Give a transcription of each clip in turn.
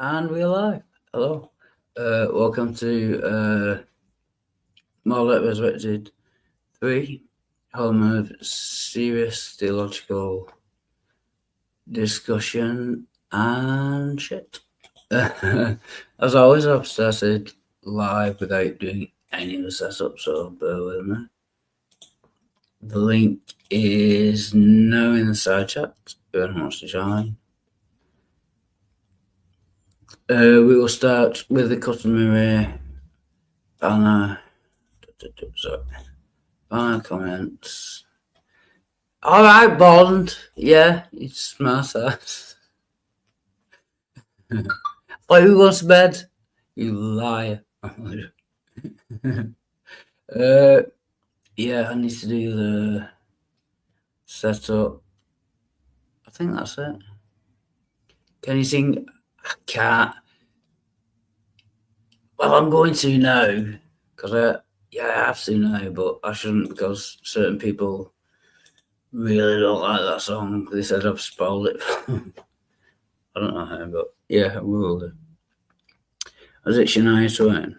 And we're live. Hello. Welcome to More Like Resurrected 3, home of serious theological discussion and shit. As always, I've started live without doing any of the setup, so bear with me. The link is now in the side chat. If anyone wants to join. We will start with the customary banner. Banner comments. All right, Bond. Yeah, it's smart ass. Oh, who wants bed? You liar. Yeah, I need to do the setup. I think that's it. Can you sing? I can't. Well, I'm going to now because I have to now, but I shouldn't because certain people really don't like that song. They said I've spoiled it. I don't know how, but yeah, we will do. Is it Shania Twain?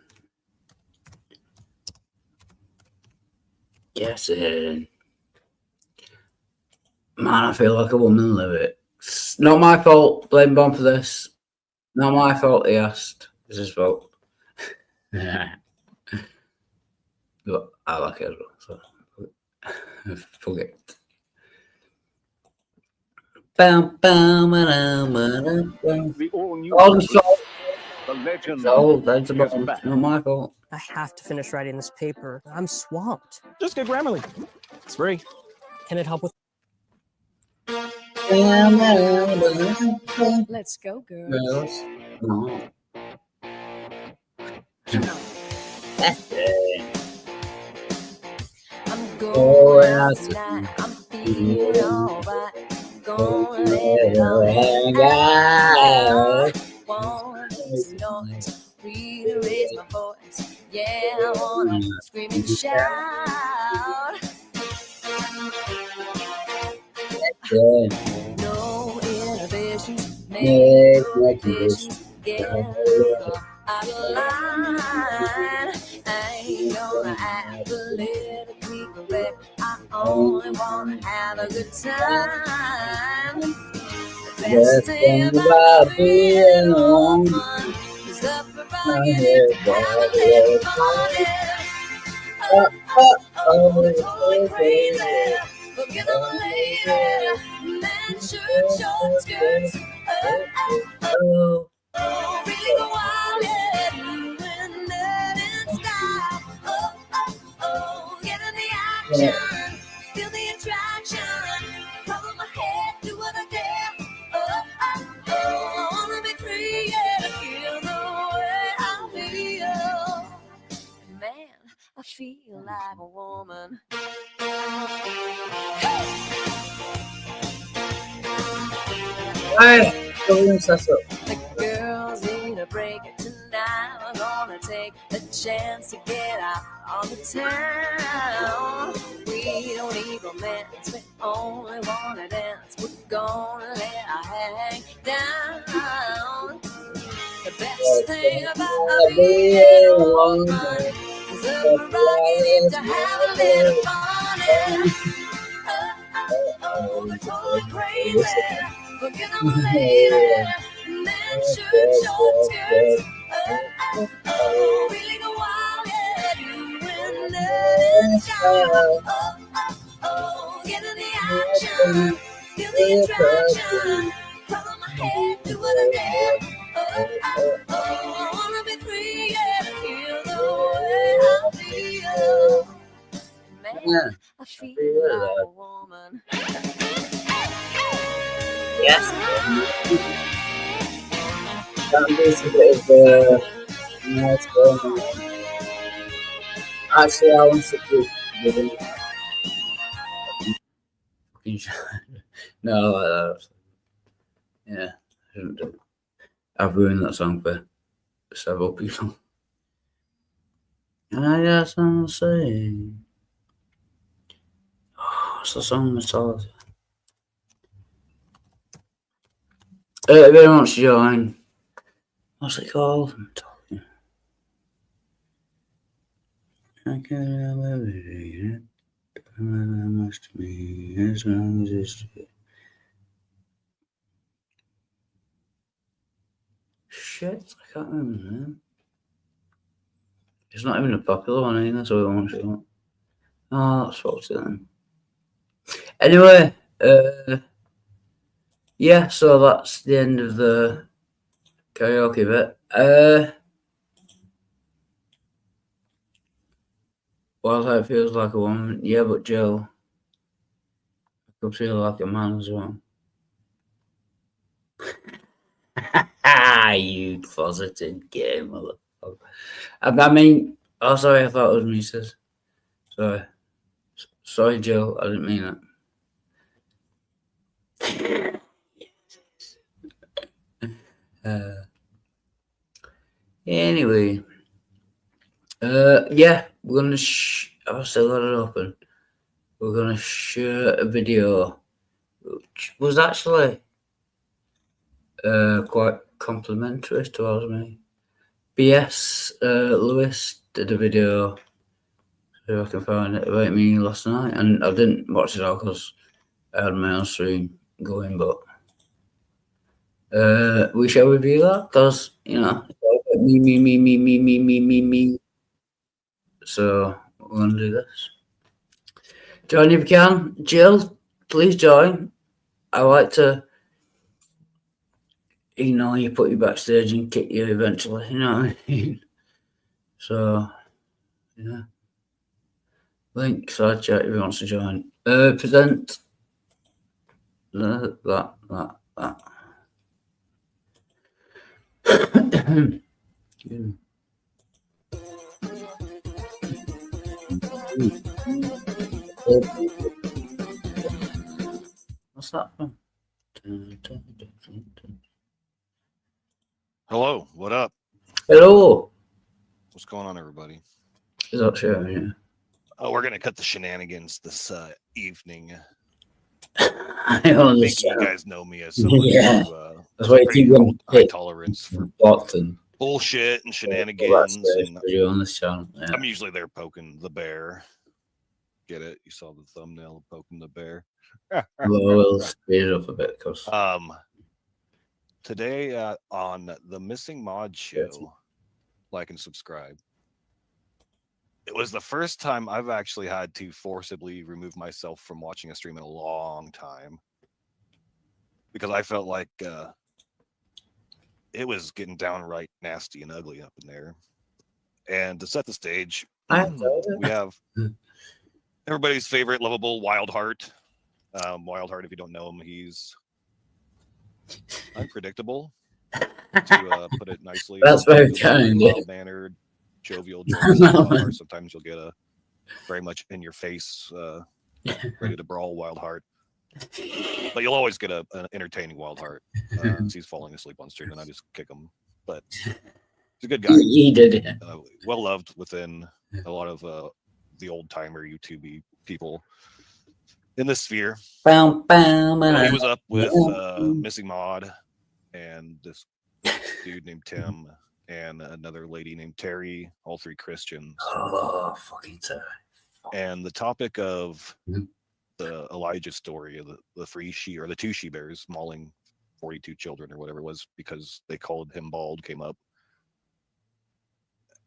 Get in. Man, I feel like a woman lyrics. Not my fault. Blame Bomb for this. Not my fault, he asked. It's his fault. Yeah. But I like it as well, so forget. Bam, bam, bam, bam, bam. The all-new The legend. So that's about not my fault. I have to finish writing this paper. I'm swamped. Just get Grammarly. It's free. Can it help with? Let's go, girls. No. I'm going out tonight. I'm feeling alright. Gonna let it all hang out. Wanna make some noise, really raise my voice. Yeah, I wanna scream and shout. No inhibitions, make visions, get a little out of line. I ain't gonna act politically correct. I only wanna have a good time. The best thing about being a woman is the prerogative to have a little fun. Oh, totally crazy. Looking on a lady, men shirt, short skirts. Really go wild, yeah. Doing that in style. Get in the action, feel the attraction. Cover my head, do what I dare. I wanna be free, yeah. Feel the way I feel. Man, I feel like a woman. Hey, the girls need a break tonight. We're gonna take a chance to get out on the town. We don't need romance, we only wanna dance. We're gonna let our hang down. The best thing about being a woman is the prerogative to have a little fun. We're totally crazy. Looking on a lady, men shirt, short skirts. Really go wild, yeah. Doing that in style. Get in the action, feel the attraction. Cover my head, do what I dare. I wanna be free, yeah. Feel the way I feel. Man, I feel like a woman. Yes. That is a bit of nice going. Actually, I want to keep living. No, I like that. Yeah, I shouldn't do. I've ruined that song for several people. And I just want to say, what's the song Metallica? If anyone wants to join, What's it called? I'm talking. I can't remember it. Must be as long as it's. Shit, I can't remember the name. It's not even a popular one either, so I won't show it. Oh, that's what's it then. Anyway, yeah, so that's the end of the karaoke bit. Wild Heart feels like a woman. Yeah, but Joe could feel like a man as well. You closeted gay motherfucker. I mean, oh, sorry, I thought it was me, sis. Sorry. Sorry, Joe, I didn't mean it. Anyway, yeah, we're gonna. I've still got it open. We're gonna share a video, which was actually quite complimentary towards me. BS Lewis did a video, if I can find it, about me last night, and I didn't watch it all because I had my own stream going, but we shall review that because, you know, me. So we're going to do this. Join if you can. Jill, please join. I like to, you know, you put you backstage and kick you eventually, you know what I mean? So, yeah. Link, side chat if he wants to join. Present that. What's that from? Hello, what up? Hello. What's going on, everybody? Is that show? Yeah. Oh, we're gonna cut the shenanigans this evening. I think understand. you guys know me as someone Yeah. who That's why you pretty keep going high tolerance for Boston. bullshit and shenanigans. And Video on this channel. Yeah. I'm usually there poking the bear. Get it? You saw the thumbnail of poking the bear. We'll speed it up a bit because Today on the Missing Mod show, like and subscribe. It was the first time I've actually had to forcibly remove myself from watching a stream in a long time because I felt like it was getting downright nasty and ugly up in there. And to set the stage, we have everybody's favorite lovable Wildheart. Wildheart, if you don't know him, he's unpredictable, to put it nicely. That's very kind. Mild-mannered, jovial, Wildheart. Sometimes you'll get a very much in your face, ready to brawl Wildheart. But you'll always get an entertaining Wildheart. He's falling asleep on stream, and I just kick him. But he's a good guy. He did it. Well loved within a lot of the old timer YouTube people in the sphere. He was up with Missing Mod and this dude named Tim and another lady named Terry, all three Christians. Oh, fucking Terry. And the topic of the Elijah story of the two she bears mauling 42 children or whatever it was because they called him bald came up.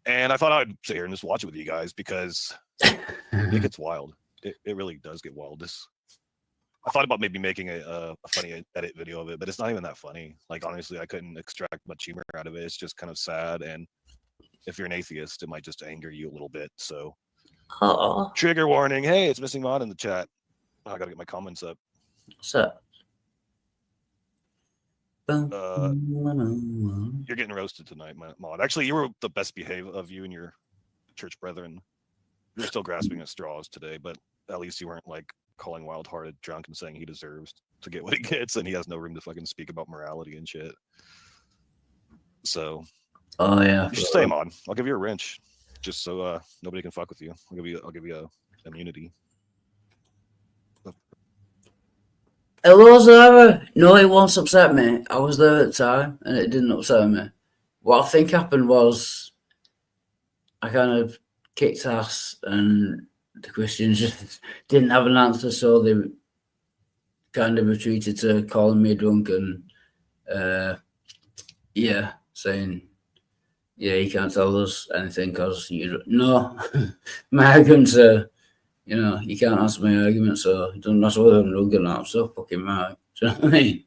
And I thought I'd sit here and just watch it with you guys because it gets wild. It really does get wild. I thought about maybe making a funny edit video of it, but it's not even that funny. Like, honestly, I couldn't extract much humor out of it. It's just kind of sad. And if you're an atheist, it might just anger you a little bit. So, trigger warning. Hey, it's Missing Mod in the chat. I got to get my comments up. What's up? You're getting roasted tonight, Mod. Actually, you were the best behaved of you and your church brethren. You're still grasping at straws today, but at least you weren't like calling Wildheart drunk and saying he deserves to get what he gets and he has no room to fucking speak about morality and shit. So, yeah, you should stay on. I'll give you a wrench, just so nobody can fuck with you. I'll give you a immunity. Hello, Zara. No, it won't upset me. I was there at the time, and it didn't upset me. what I think happened was I kind of kicked ass, and the Christians just didn't have an answer, so they kind of retreated to calling me drunk and saying, yeah, you can't tell us anything because no, my arguments are, you can't answer my argument, so it doesn't matter whether I'm drunk or not. I'm so fucking mad. Do you know what I mean?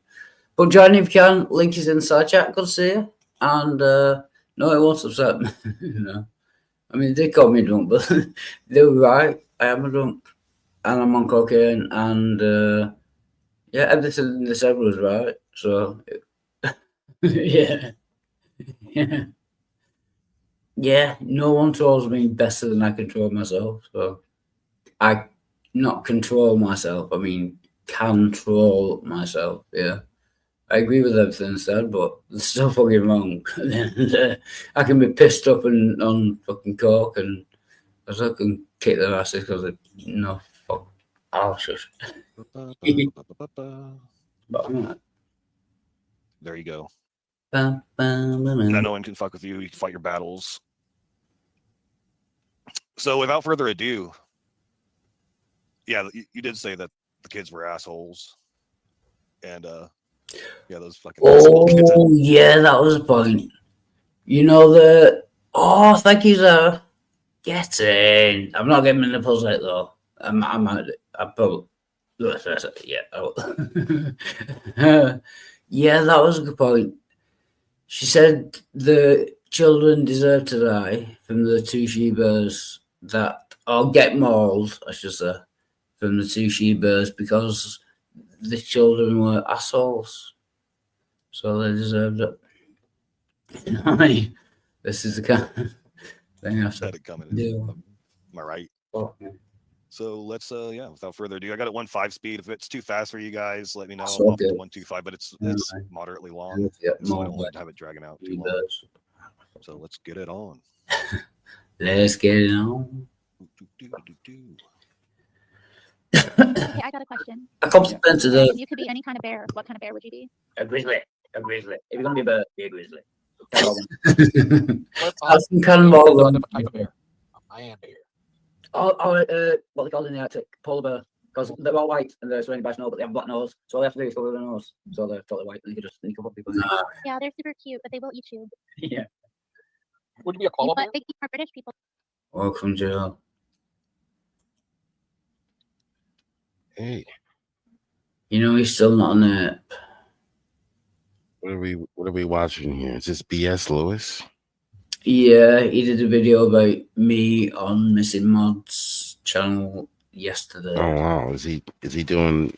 But John, if you can, link is in the side chat. Good to see you. And no, it won't upset me. I mean, they called me drunk, but they were right. I am a drunk, and I'm on cocaine, and everything they said was right. So, yeah. No one controls me better than I control myself. So, I not control myself. I mean, control myself. Yeah. I agree with everything said, but it's still fucking wrong. I can be pissed up and on fucking coke, and I still can kick their asses because fuck. I'll shush. There you go. Bam, bam, bam, bam. Now no one can fuck with you. You can fight your battles. So without further ado, yeah, you did say that the kids were assholes, and those fucking asshole kids. Oh yeah, that was the point. Thank you, sir. Get in. I'm not getting in the puzzle though. I'm probably yeah, that was a good point. She said the children deserve to die from the two she-bears or get mauled, I should say, from the two she-bears because the children were assholes. So they deserved it. I mean, this is the kind of thing I've Had it coming. Yeah. Am I right? Oh, yeah. So let's without further ado, I got it 1.5 speed. If it's too fast for you guys, let me know. That's I'm up to okay. 1.25, but it's Yeah. moderately long, Yeah, so I don't more want to have it dragging out too long. she-bears. So let's get it on. Let's get it on. Hey, I got a question. I complimented her. You could be any kind of bear. What kind of bear would you be? A grizzly. If you're gonna be a bird, be a grizzly. Well, Have some cannonballs on. different type of bear. I am bear. What they call in the Arctic, polar bear. Because they're all white and they're surrounded by snow, but they have a black nose. So all they have to do is cover their nose. So they're totally white and you can just sneak up on people. Yeah, they're super cute, but they will eat you. Yeah. Would you be a koala bear? But they eat more British people. Welcome, Joe. Hey, He's still not on it. what are we watching here? Is this BS Lewis? Yeah, he did a video about me on Missing Mod's channel yesterday. Oh wow, is he doing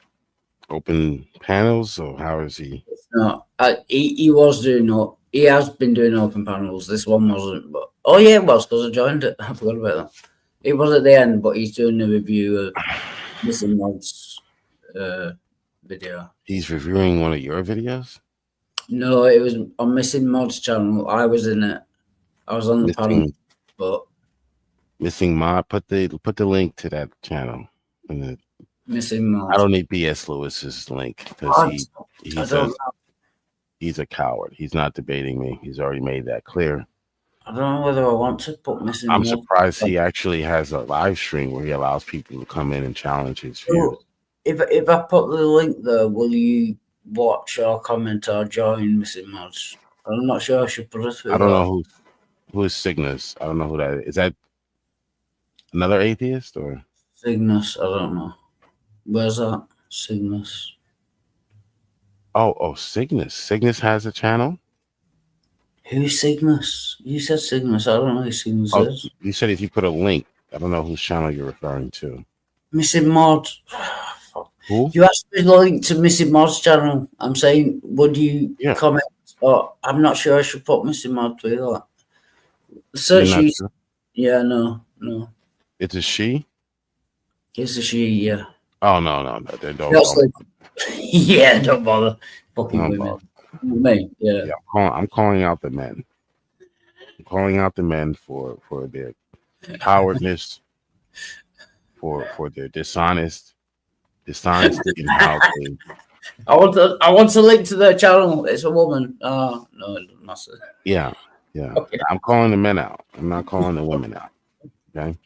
open panels or how is he? No, he was doing no. He has been doing open panels. This one wasn't, but it was because I joined it. I forgot about that. It was at the end, but he's doing a review of Missing Mod's video. He's reviewing one of your videos? No, it was on Missing Mod's channel. I was in it. I was on the panel, but Missing Mod. Put the link to that channel. Missing Mod. I don't need BS Lewis's link because he's a coward. He's not debating me. He's already made that clear. I don't know whether I want to put Missing I'm Mod. surprised he actually has a live stream where he allows people to come in and challenge his views. If I put the link there, will you watch or comment or join Missing Mods? I'm not sure I should put it through. I don't know who is Cygnus. I don't know who that is. Is that another atheist or Cygnus? I don't know. Where's that? Cygnus. Oh, Cygnus. Cygnus has a channel. Who's Cygnus? You said Cygnus. I don't know who Cygnus is. You said if you put a link, I don't know whose channel you're referring to. Missing Mod. Who? You asked me to link to Missing Mod's channel. I'm saying, would you comment? Or I'm not sure I should put Missing Mod through that. Search you. Sure? Yeah, no. It's a she? It's a she, yeah. Oh, no. They don't. Yeah, don't bother. Fucking Don't women. bother. Me, yeah. I'm calling out the men. I'm calling out the men for their cowardness, for their dishonesty in how they. I want to link to their channel. It's a woman. Oh no, it doesn't matter. Yeah, Yeah, Okay. I'm calling the men out. I'm not calling the women out. Okay.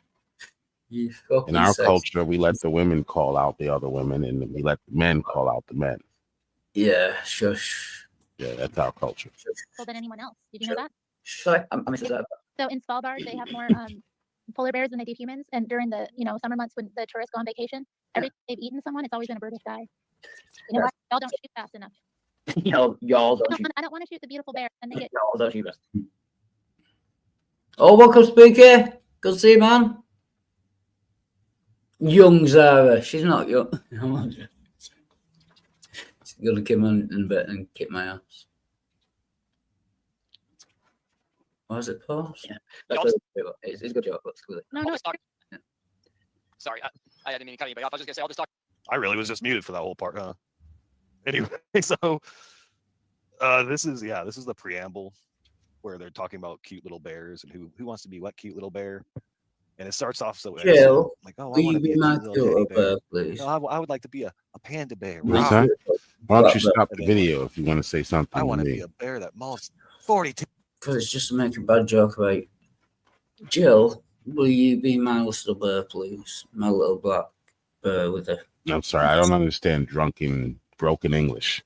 You fucking In our sex- culture, we let the women call out the other women, and we let the men call out the men. Yeah, shush. Yeah, that's our culture. Than anyone else. Did you know that? Sorry, I missed that. So in Svalbard, they have more polar bears than they do humans. And during the summer months when the tourists go on vacation, every time they've eaten someone, it's always been a British guy. You know why? Y'all don't shoot fast enough. Y'all don't shoot. I don't want to shoot the beautiful bear, and they get. Y'all don't shoot. Oh, welcome, Spooky. Good to see you, man. Young Zara. She's not young. She's gonna come on in bed and kick my ass. Why is it paused? Yeah, it's a good job, but it's good. No, I'll no, just talk. Sorry, I didn't mean to cut anybody off. I was just gonna say I'll just talk. I really was just muted for that whole part, huh? Anyway, so this is the preamble where they're talking about cute little bears and who wants to be what cute little bear, and it starts off so innocent, Jill, like, oh, I will want you to be be a my cute little teddy cute bear. bear, please? No, I would like to be a panda bear. What's Rah. that? Why don't you Black stop the video if you want to say something? I want to to be me? a bear that mauls 42. Because it's just to make a bad joke about Jill. Will you be my little bear, please? My little black bear with a. I'm sorry, I don't understand drunken, broken English.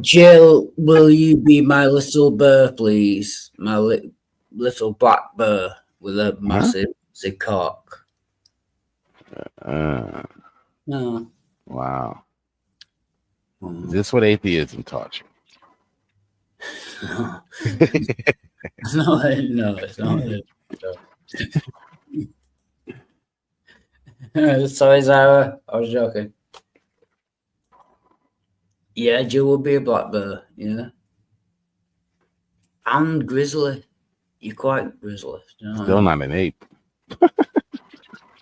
Jill, will you be my little bear, please? My little black bear with a massive cock. Uh, No. wow. Is this what atheism taught you? No, it's not. Sorry, Zara. I was joking. Yeah, Jill will be a black bear. Yeah. And grizzly. You're quite grizzly. You know? Still not an ape.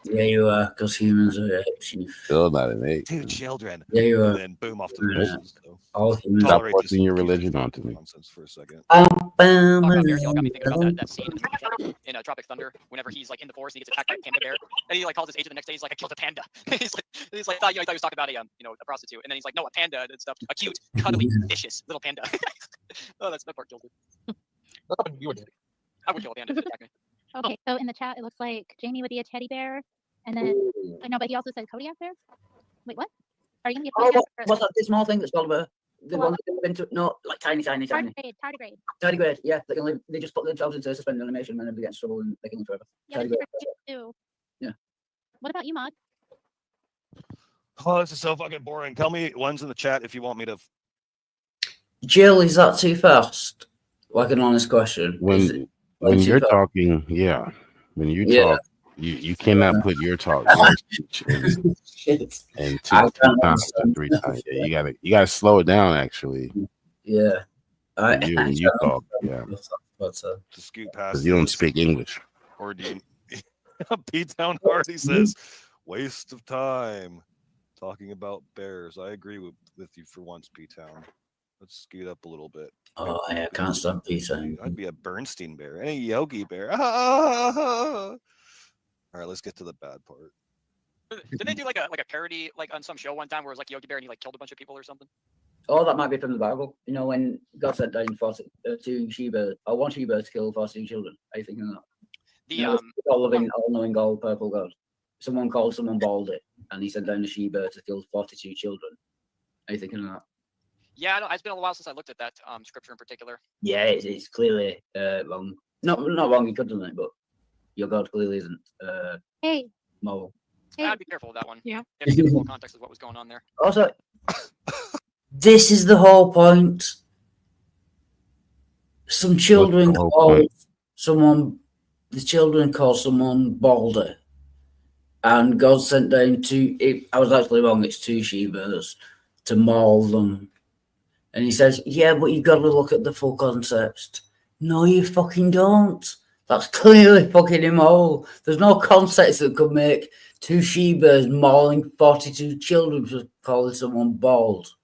Yeah, you are, because humans are apes. Still not an ape. 2 children. Yeah, you And are. then boom off to Yeah. the races. So All humans Stop tolerate forcing this your religion onto me. nonsense for a second. Talk about bears, y'all got me thinking about that scene in Tropic Thunder. Whenever he's like in the forest and he gets attacked by a panda bear, and he like calls his agent the next day. He's like, I killed a panda. he's like, I thought he was talking about a a prostitute, and then he's like, no, a panda and stuff. A cute, cuddly, vicious little panda. Oh, that part killed it. That's something you would do. I would kill a panda if it attacked me. Okay, so in the chat, it looks like Jamie would be a teddy bear, and then no, but he also said Kodiak bear. Wait, what? Are you gonna be a Oh, Kodiak bear? what's that? This small thing that's called a the What? one that's been to no, like tiny. Tardigrade. Tardigrade, yeah. They can live, they just put themselves into suspended animation and then they get in trouble and they can live forever. Yeah, that's Tardigrade. super cute too. Yeah. What about you, Mod? Oh, this is so fucking boring. Tell me ones in the chat if you want me to. Jill, is that too fast? Like an honest question. Is it When too you're fast? talking, yeah. When you Yeah. talk, you cannot put your talk your speech in, Shit. in I two can't times or understand. 3 times. Yeah, you gotta slow it down actually. Yeah. When you talk, yeah. But to scoot past? Because you don't this? speak English. Or do you? Pete Town already says, waste of time talking about bears. I agree with you for once, Pete Town. Let's scoot up a little bit. oh, I can't stand pizza. I'd be a Bernstein bear, a Yogi bear. All right, let's get to the bad part. Didn't they do like a parody like on some show one time where it was like Yogi Bear and he like killed a bunch of people or something? Oh, that might be from the Bible. You know, when God sent down 2 she-bears, or 1 she-bear to kill 42 children. Are you thinking of that? The You know, all-loving, all-knowing, all-purple God. Someone called someone Baldy, and he sent down a she-bear to kill 42 children. Are you thinking of that? yeah, I know, it's been a while since I looked at that scripture in particular. Yeah, it's clearly wrong. Not wrong, he could have done it, but your God clearly isn't Hey, moral. hey. I'd be careful with that one. Yeah. You have to get the full context of what was going on there. Also, this is the whole point. Some children whole call point? the children call someone Balder. And God sent down I was actually wrong, it's 2 she-bears to maul them. And he says, yeah, but you got to look at the full context. No, you fucking don't. That's clearly fucking immoral. There's no context that could make 2 she-bears mauling 42 children for calling someone bald.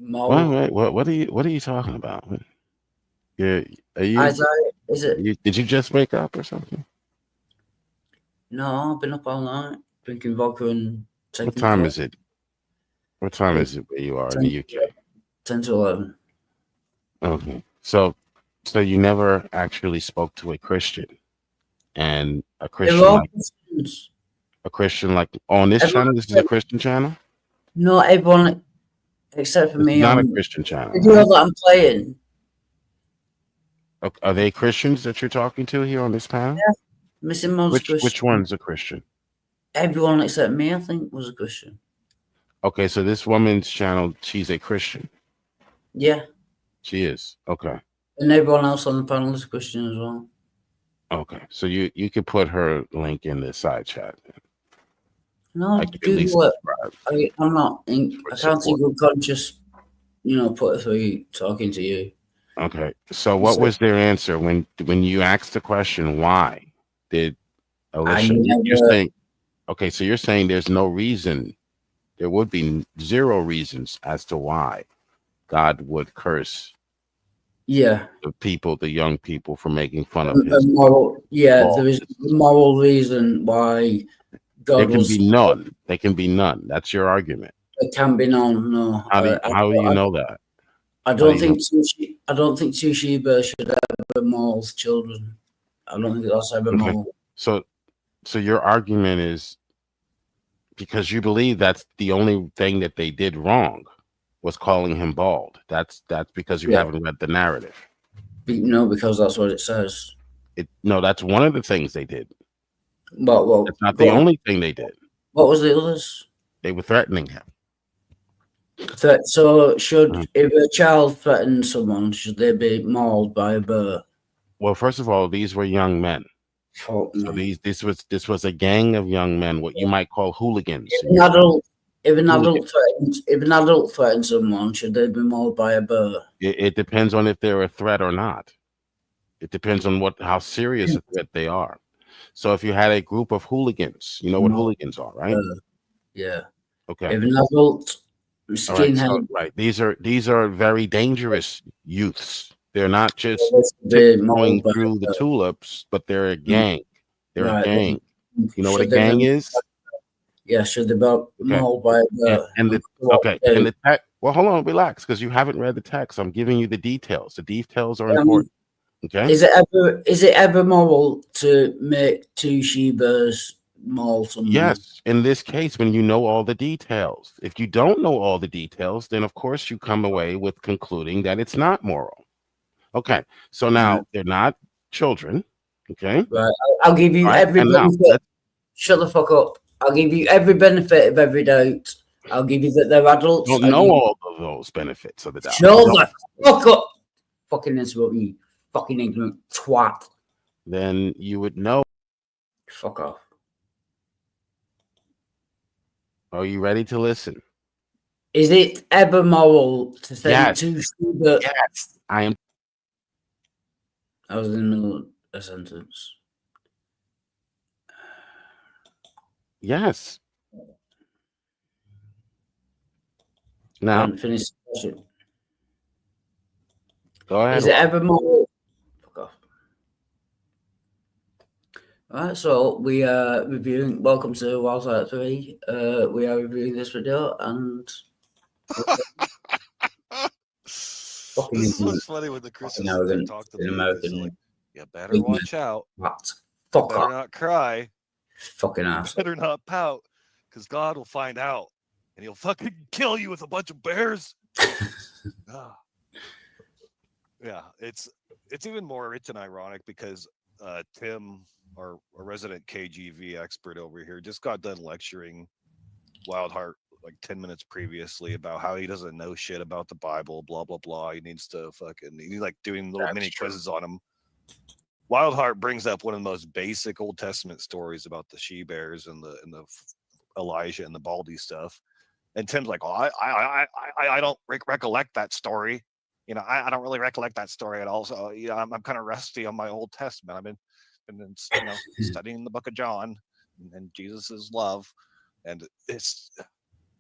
Wait, what are you talking about? Are you? Is it? Did you just wake up or something? No, I've been up all night drinking vodka and taking. What time is it? What time is it where you are in the UK? 10 to 11. Okay, so So you never actually spoke to a Christian, and a They're Christian all like Christians. a Christian like on this Everyone- channel. This is a Christian channel. Not everyone except for It's me not a on Christian channel. the video that I'm playing. Are they Christians that you're talking to here on this panel? Missing most Which Christian. one's a Christian? Everyone except me, I think, was a Christian. Okay, so this woman's channel, she's a Christian. Yeah. She is. Okay. And everyone else on the panel is Christian as well. Okay. So you could put her link in the side chat. No, I could at least Google it. subscribe. I'm not. I can't see support. good conscious. Put it through talking to you. Okay. So what was their answer when you asked the question, why did Alicia, you're never- saying, okay, so you're saying there's no reason, there would be zero reasons as to why God would curse Yeah. the people, the young people, for making fun of A his. moral. Yeah, law. there is a moral reason why There God can was. be none. There can be none. That's your argument. There can be none. No. How do you know that? I do don't you think I don't think two Sheba should ever maul children. I don't think that's ever Okay. moral. So your argument is because you believe that's the only thing that they did wrong was calling him bald. That's because you Yeah. haven't read the narrative. No, because that's what it says. No, that's one of the things they did. Well, That's not the only thing they did. What was the others? They were threatening him. So, if a child threatens someone, should they be mauled by a bear? Well, first of all, these were young men. Fuck So no. this was a gang of young men, what you might call hooligans. If an adult threatens someone, should they be mauled by a bear? It depends on if they're a threat or not. It depends on how serious a threat they are. So if you had a group of hooligans, you know what hooligans are, right? Yeah. Okay. If an adult All right, skinhead, so, right. These are very dangerous youths. They're not just they should be going mauled by through a the bear. tulips, but they're a gang. They're Right. a gang. You know what a Should they gang be- is? Yeah, should they be mauled by a bear? And the okay, and the text. Well, hold on, relax, because you haven't read the text. I'm giving you the details. The details are important. Okay. Is it ever moral to make two she-bears maul someone? Yes, in this case, when you know all the details. If you don't know all the details, then of course you come away with concluding that it's not moral. Okay, so now they're not children. Okay, Right. I'll give you All right, every and now, benefit. Shut the fuck up. I'll give you every benefit of every doubt. I'll give you that they're adults. don't I'll know give you- all of those benefits of the doubt. Shut the fuck up. Fucking interrupt me, fucking ignorant twat. Then you would know. Fuck off. Are you ready to listen? Is it ever moral to think Yes. two she-bears? Yes, I am. I was in the middle of a sentence. Yes. I Now, haven't finished the question. go ahead. Is it ever moral? Fuck off. Alright, so we are reviewing. Welcome to Wildlife 3. We are reviewing this video and fucking This is idiot. what's funny when the Christians arrogant talk to in me. American Like, you better ignorant watch out. What? Fuck Better off. not cry. Fucking ass. Better not pout, because God will find out, and He'll fucking kill you with a bunch of bears. Ah. Yeah, it's even more rich and ironic because Tim, our resident KGV expert over here, just got done lecturing Wildheart like 10 minutes previously about how he doesn't know shit about the Bible, blah blah blah. He needs to he's like doing little mini quizzes on him. Wildheart brings up one of the most basic Old Testament stories about the she-bears and the Elijah and the Baldy stuff. And Tim's like, "Oh, I don't recollect that story. You know, I don't really recollect that story at all. So, you know, I'm kind of rusty on my Old Testament. I've been studying the Book of John and Jesus's love, and it's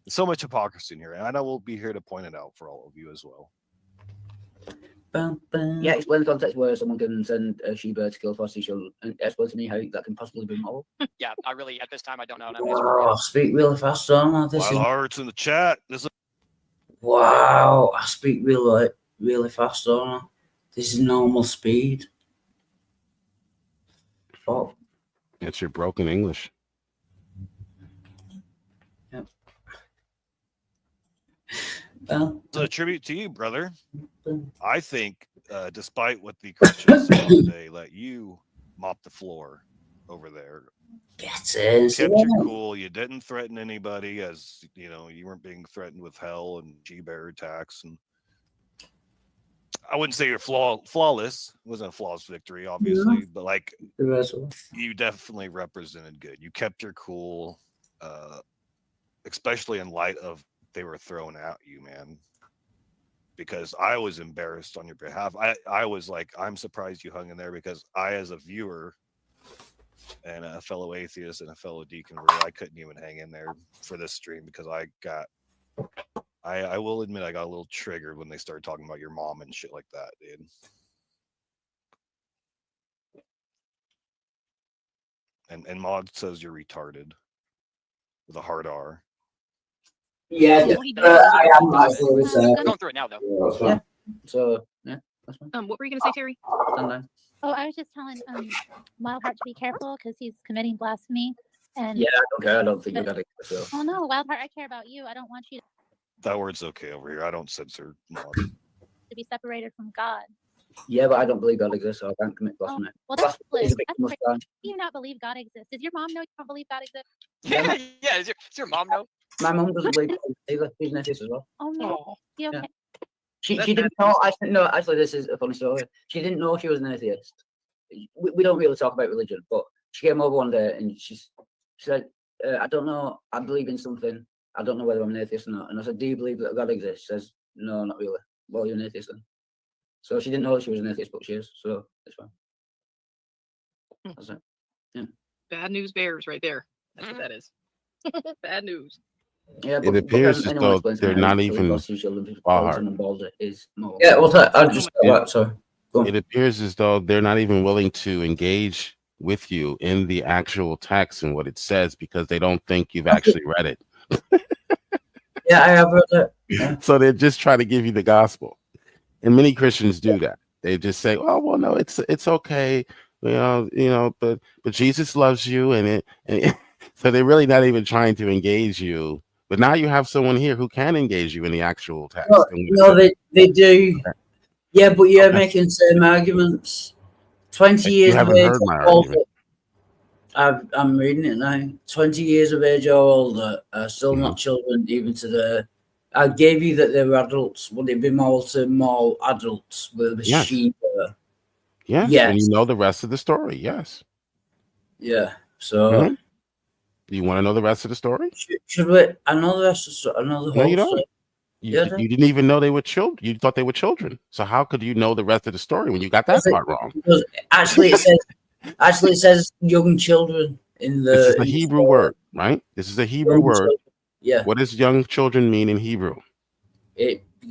so much hypocrisy in here. And I know we'll be here to point it out for all of you as well. Yeah, explain the context where someone can send a she-bear to kill Frosty Shuttle and explain to me how that can possibly be moral. Yeah, I really at this time I don't know. Oh, speak really fast, don't I? Wildheart's in the chat. Wow, I speak really fast, don't I? This is normal speed. Oh, It's your broken English. well, So a tribute to you, brother. I think, despite what the Christians say today, let you mop the floor over there. get it. Kept your cool. You didn't threaten anybody, as you know, you weren't being threatened with hell and G-bear attacks. And I wouldn't say you're flawless. It wasn't a flawless victory, obviously, but like you definitely represented good. You kept your cool, especially in light of they were throwing at you, man. Because I was embarrassed on your behalf. I was like, I'm surprised you hung in there, because I, as a viewer and a fellow atheist and a fellow deconverted, I couldn't even hang in there for this stream, because I will admit I got a little triggered when they started talking about your mom and shit like that, dude. And Mod says you're retarded with a hard R. Yeah, I am actually. We're going through it now, though. Yeah. So yeah, that's fine. What were you gonna say, Terry? Stand down. Oh, I was just telling Wildheart to be careful because he's committing blasphemy. And Yeah, I don't care. I don't think you got it. So. oh no, Wildheart, I care about you. I don't want you That word's okay over here. I don't censor Mod. to be separated from God. Yeah, but I don't believe God exists, so I can't commit blasphemy. Well, that's Blasphemy is a bit that's too much crazy. time. Do you not believe God exists? Does your mom know you don't believe God exists? Yeah, yeah. Does your mom know? My mum doesn't believe God either. She's an atheist as well. Oh no. Oh, You okay? She That's didn't know. No, actually, this is a funny story. She didn't know she was an atheist. We don't really talk about religion, but she came over one day and she said, I don't know. I believe in something. I don't know whether I'm an atheist or not. And I said, do you believe that God exists? She says, no, not really. Well, you're an atheist then. So she didn't know she was an atheist, but she is. So it's fine. That's it. bad news bears right there. That's what that is. Bad news. Yeah, It appears as though they're not even Yeah, well, I just sorry. Go on. It appears as though they're not even willing to engage with you in the actual text and what it says, because they don't think you've actually read it. Yeah, I have read it. Yeah. So they're just trying to give you the gospel. And many Christians do that. They just say, "Oh, well, no, it's okay, but Jesus loves you," and so they're really not even trying to engage you. But now you have someone here who can engage you in the actual text. No, they do. Yeah, but you're making the same arguments. 20 years of haven't age heard my or older. argument. I'm reading it now. 20 years of age or older are still not children, even today. I gave you that they were adults. Would it be more to more adults with a Yes. sheep? Yes, Yes. and you know the rest of the story. Yes. Yeah. So Mhm. Do you want to know the rest of the story? should we? I know the rest of the No, whole you don't. story. You, Yeah, you didn't even know they were children. You thought they were children. So how could you know the rest of the story when you got that Because part wrong? Because actually, it says young children in the. This is a in the Hebrew story. word, right? This is a Hebrew Young word. children. Yeah. What does young children mean in Hebrew?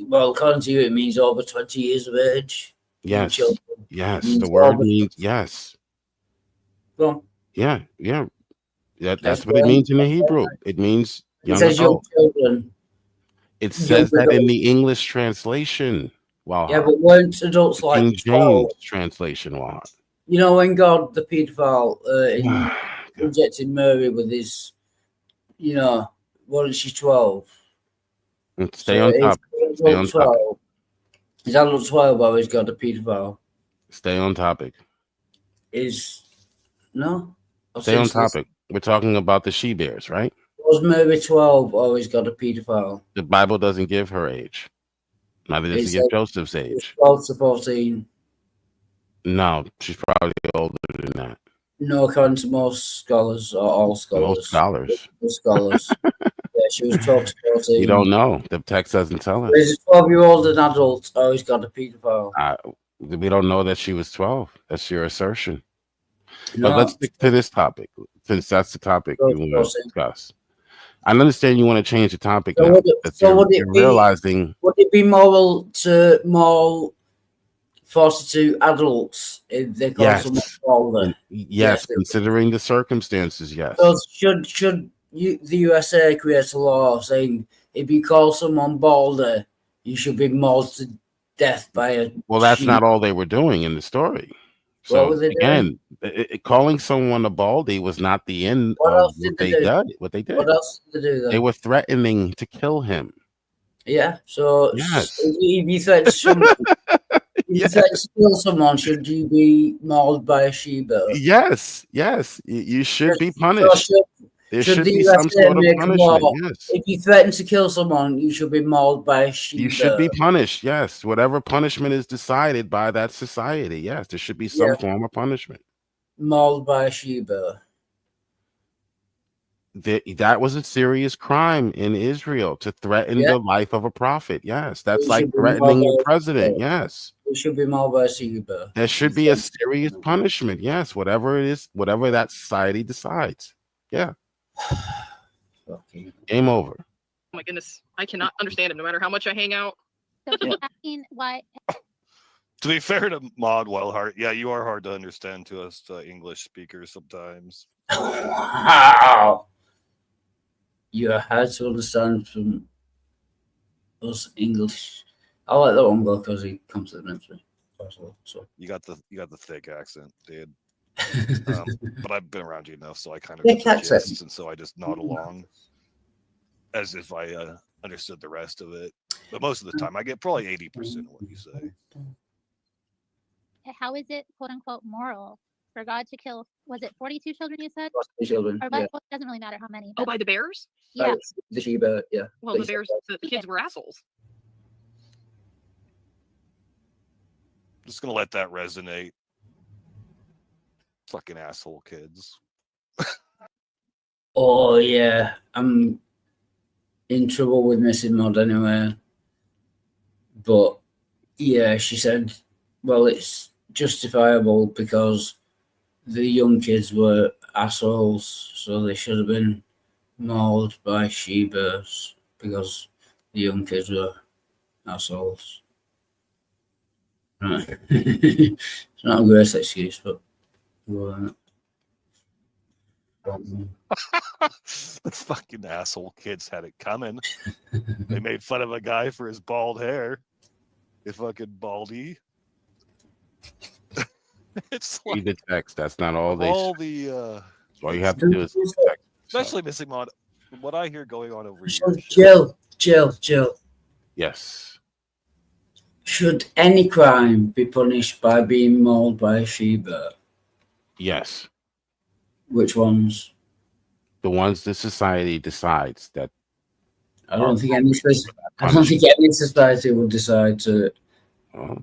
Well, according to you, it means over 20 years of age. Young Yes. children. Yes. Means The word over- means yes. Go on. Yeah. That's That's what it right. means in the Hebrew. It means It young says young adult. children. It says that in the English translation. Wow. Yeah, but weren't adults like King 12? James translation. Wow. You know, when God, the paedophile, God. injected Mary with his, wasn't she 12? Stay on top. Stay on topic. Is adult 12 or is God a paedophile? Stay on topic. No? Stay on topic. We're talking about the she bears, right? Was Mary 12 or is God a paedophile? The Bible doesn't give her age. Neither does It it give says Joseph's age. 12 to 14. No, she's probably older than that. No, according to most scholars or all scholars. Most scholars. Most scholars. Yeah, she was 12 to 14. You don't know. The text doesn't tell us. Is a 12-year-old an adult or is God a paedophile? We don't know that she was 12. That's your assertion. No. But let's stick to this topic, since that's the topic we want to discuss. I understand you want to change the topic So now. would it- But so you're, would it you're be- realizing Would it be moral to more 42 adults if they call Yes. someone older? yes, considering the circumstances, yes. So should the USA create a law saying if you call someone balder, you should be more death by a Well, that's sheep. not all they were doing in the story. What So were they doing? again, calling someone a baldy was not the end What of else did what they they do? did. What they did. What else did they do then? They were threatening to kill him. Yeah. So Yes. if you threaten someone, if you threaten to kill someone, should you be mauled by a she-bear? Yes, yes. You should be So punished. There should the be some USA sort of make a punishment. law? Yes. If you threaten to kill someone, you should be mauled by a You should be she-bear. punished. Yes. Whatever punishment is decided by that society. Yes. There should be some Yeah. form of punishment. Mauled by a she-bear. That was a serious crime in Israel to threaten Yeah. the life of a prophet. Yes. That's You like should be threatening your mauled by a president. she-bear. Yes. You should be mauled by a she-bear. There should be a serious punishment. Yes. Whatever it is, whatever that society decides. Yeah. Fucking Game over. Oh my goodness, I cannot understand him. No matter how much I hang out. So he's asking why. To be fair to Maud Wellhart, yeah, you are hard to understand to us English speakers sometimes. Wow. You're hard to understand from us English. I like that one because he comes to the ministry. So You got the thick accent, dude. But I've been around you enough, so I kind of Thick get the accent. gist, and so I just nod along as if I understood the rest of it. But most of the time, I get probably 80% of what you say. How is it, quote unquote, moral for God to kill? Was it 42 children you said? the children. Or Yeah. well, it doesn't really matter how many. Oh, but by the bears? yeah. The she-bear, yeah. Well, But the he said bears, that. the kids were assholes. Just gonna let that resonate. Fucking asshole kids. Oh yeah, I'm in trouble with Missing Mod anyway. But yeah, she said, well, it's justifiable because the young kids were assholes, so they should have been mauled by she-bears because the young kids were assholes. Right. It's not a great excuse, but well, The fucking asshole kids had it coming. They made fun of a guy for his bald hair. You fucking baldy. It's like Read the text. That's not all they all say. the All you have to do is read the text. So, especially Missing Mod, from what I hear going on over so here. Jill. yes. Should any crime be punished by being mauled by a she-bear? Yes. Which ones? The ones the society decides that I don't think any punishment. society would decide to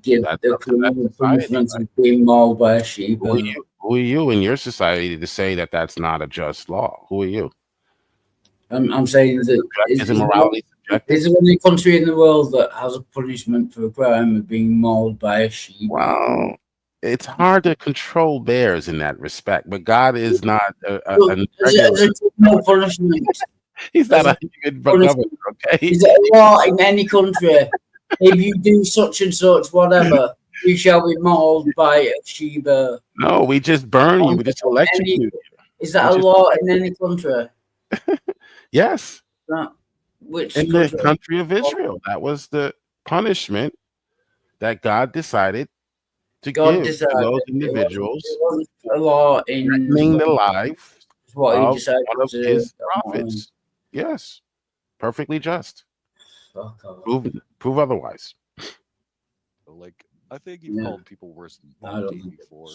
give that's the up to that criminal society, punishment of being mauled by a Who she-bear. are you? Who are you in your society to say that that's not a just law? Who are you? I'm saying that Isn't morality subjective? is there any country in the world that has a punishment for a crime of being mauled by a sheep? Well, it's hard to control bears in that respect, but God is not a There's no punishment. He's not a good governor, okay? Is there a law in any country? If you do such and such, whatever, you shall be mauled by a she-bear. No, we just burn you. We just electrocute you. Is that a law in any country? Yes. Which In country? the country of Israel. That was the punishment that God decided to give to those individuals It wasn't a law in threatening the life what he of decided one of to his do. prophets. Yes. Perfectly just. Fuck off. Prove otherwise. Like, I think you've Yeah. called people worse than I don't baldy think before.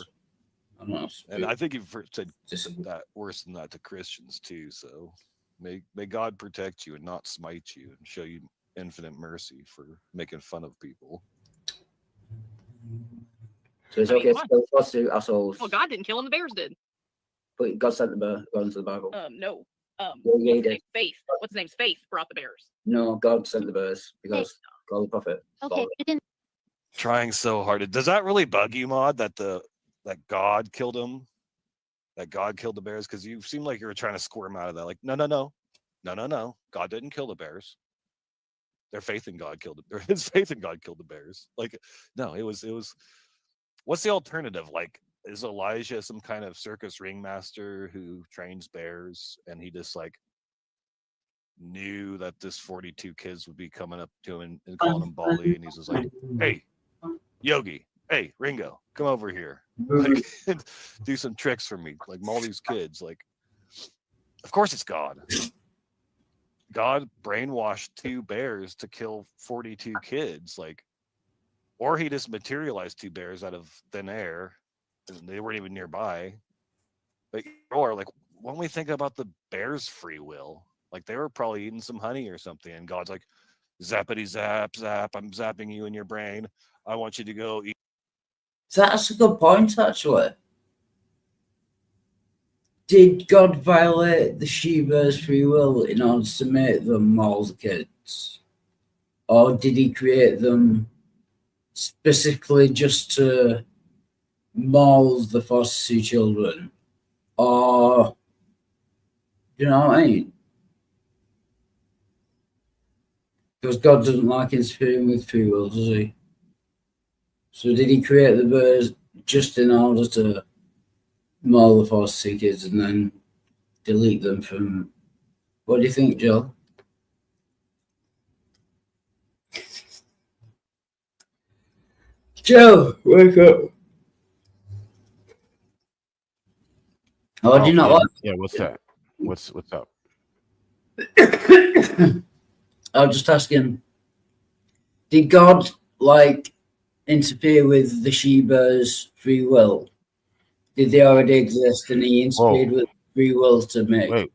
I'm not And I think you've said Disagree. that worse than that to Christians too. So may God protect you and not smite you and show you infinite mercy for making fun of people. So it's I mean, okay come to kill to assholes. Well, God didn't kill him. The bears did. But God sent the bear according to the Bible. No. Yeah, What's he his did. name? Faith. What's his name? Faith brought the bears. No, God sent the bears because God the prophet. Okay, you can. Trying so hard. Does that really bug you, Maud, that God killed him? That God killed the bears? Because you seem like you were trying to squirm out of that. Like, no. God didn't kill the bears. Their faith in God killed it. His faith in God killed the bears. Like, no, it was. What's the alternative? Like, is Elijah some kind of circus ringmaster who trains bears and he just like knew that this 42 kids would be coming up to him and calling him Baldy, and he's just like, "Hey, Yogi, hey, Ringo, come over here, like, do some tricks for me, like maul these kids." Like, of course it's God. God brainwashed 2 bears to kill 42 kids, like, or he just materialized 2 bears out of thin air, and they weren't even nearby. But or like, when we think about the bears' free will, like they were probably eating some honey or something, and God's like, "Zappity zap zap, I'm zapping you in your brain. I want you to go eat." That's a good point, actually. Did God violate the she-bear's free will in order to make them maul the kids? Or did he create them specifically just to maul the 42 children? Or, you know what I mean? Because God doesn't like interfering with free will, does he? So did he create the bears just in order to maul the 42 kids and then delete them from... What do you think, Joe? Joe, wake up. Oh, do you not yeah, like... yeah, what's that? What's up? I was just asking, did God, like, interfere with the she-bear's free will? Did they already exist and he interfered with free will to make... Wait,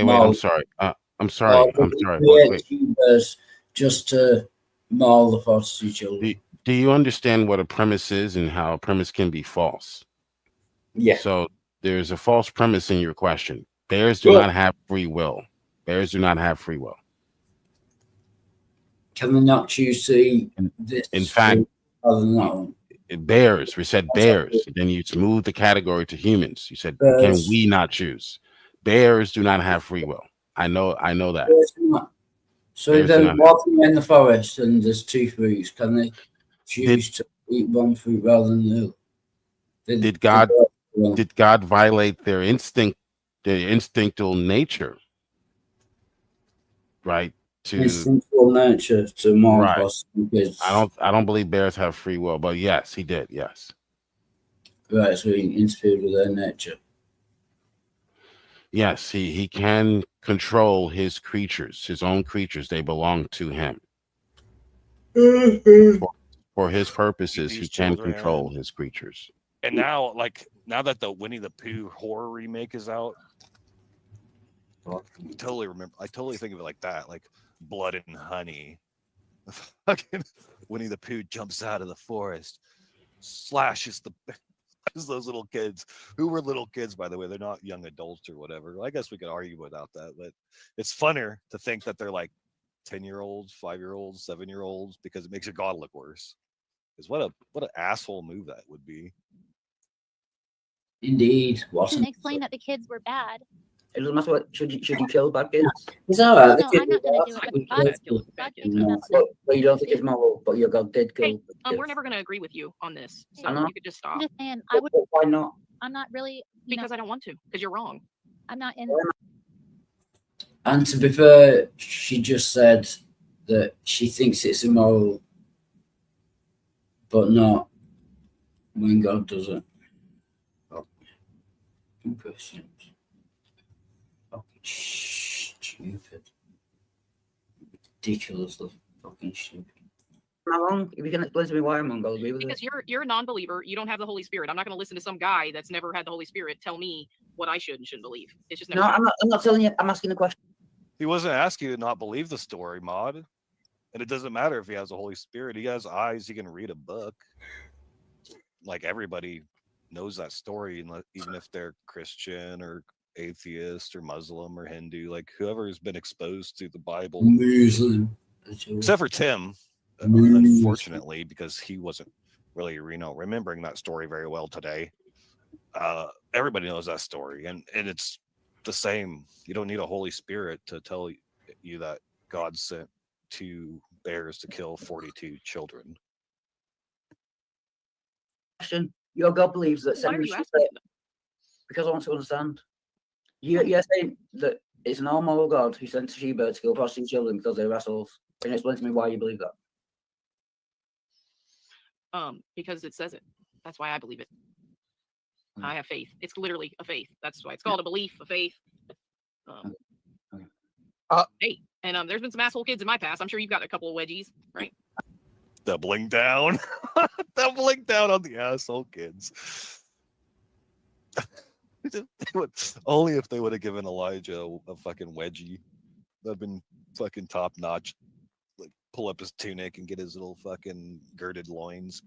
I'm sorry. I'm sorry. Wait. She-bears just to maul the 42 children. Do you understand what a premise is and how a premise can be false? Yeah. So there's a false premise in your question. Bears do not have free will. Bears do not have free will. Can they not choose to eat this? In fact, other than that one? Bears. We said bears. Then you moved the category to humans. You said, bears. Can we not choose? Bears do not have free will. I know that. So if they're walking in the forest and there's 2 fruits, can they choose to eat one fruit rather than the other? Did God violate their instinctual nature? Right? Instinctual nature to maul kids. I don't believe bears have free will, but yes, he did. Yes. Right, so he interfered with their nature. Yes, he can control his creatures, his own creatures. They belong to him. For his purposes, he can control his creatures. And now that the Winnie the Pooh horror remake is out, I totally think of it like that, like blood and honey. Fucking Winnie the Pooh jumps out of the forest, slashes those little kids, who were little kids, by the way. They're not young adults or whatever. I guess we could argue about that, but it's funner to think that they're like 10-year-olds, 5-year-olds, 7-year-olds, because it makes your God look worse. Because what an asshole move that would be. Indeed. And explain that the kids were bad. It doesn't matter what should you kill bad kids. It's all right. No, I'm not gonna do it. But you don't think it's moral, but your God did kill. We're never gonna agree with you on this, so you could just stop. I'm just saying, I would. Why not? I'm not really. Because I don't want to. Because you're wrong. I'm not in. And to be fair, she just said that she thinks it's immoral, but not when God does it. Questions. Fucking stupid. Ridiculously fucking stupid. Am I wrong? If you can explain to me why I'm wrong, I'll agree with because you're a non-believer. You don't have the Holy Spirit. I'm not going to listen to some guy that's never had the Holy Spirit tell me what I should and shouldn't believe. It's just never. No, I'm not telling you. I'm asking a question. He wasn't asking you to not believe the story, Mod. And it doesn't matter if he has the Holy Spirit. He has eyes. He can read a book. Like everybody knows that story, even if they're Christian or atheist or Muslim or Hindu, like whoever has been exposed to the Bible. Muslim. Except for Tim, unfortunately, because he wasn't really, remembering that story very well today. Everybody knows that story, and it's the same. You don't need a Holy Spirit to tell you that God sent 2 bears to kill 42 children. Question. Your God believes that Why are you asking them? because I want to understand. You're saying that It's an all-moral God who sent Sheba to kill prostitute children because they're assholes. Can you explain to me why you believe that? Because it says it. That's why I believe it. I have faith. It's literally a faith. That's why it's called a belief, a faith. Hey, and there's been some asshole kids in my past. I'm sure you've got a couple of wedgies, right? Doubling down. Doubling down on the asshole kids. Only if they would have given Elijah a fucking wedgie. That'd been fucking top notch. Like pull up his tunic and get his little fucking girded loins,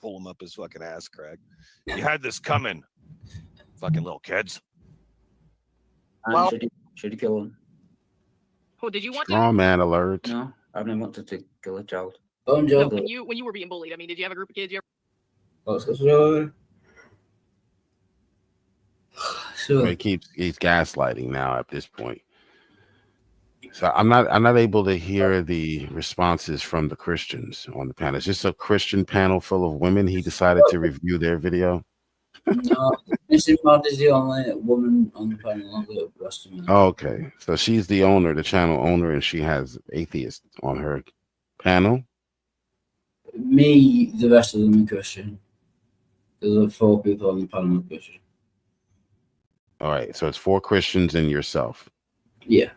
pull him up his fucking ass crack. You had this coming, fucking little kids. Well, should you kill him? Oh, did you want Straw man alert. No, I've never wanted to kill a child. to? No, when you were being bullied, I mean, did you have a group of kids? Sure. He's gaslighting now at this point. So I'm not able to hear the responses from the Christians on the panel. It's just a Christian panel full of women. He decided to review their video. No, Missy Mod is the only woman on the panel. The rest of them. Okay, so she's the owner, the channel owner, and she has atheists on her panel. Me, the rest of them are Christian. There's 4 people on the panel are Christian. All right, so it's 4 Christians and yourself. Yeah.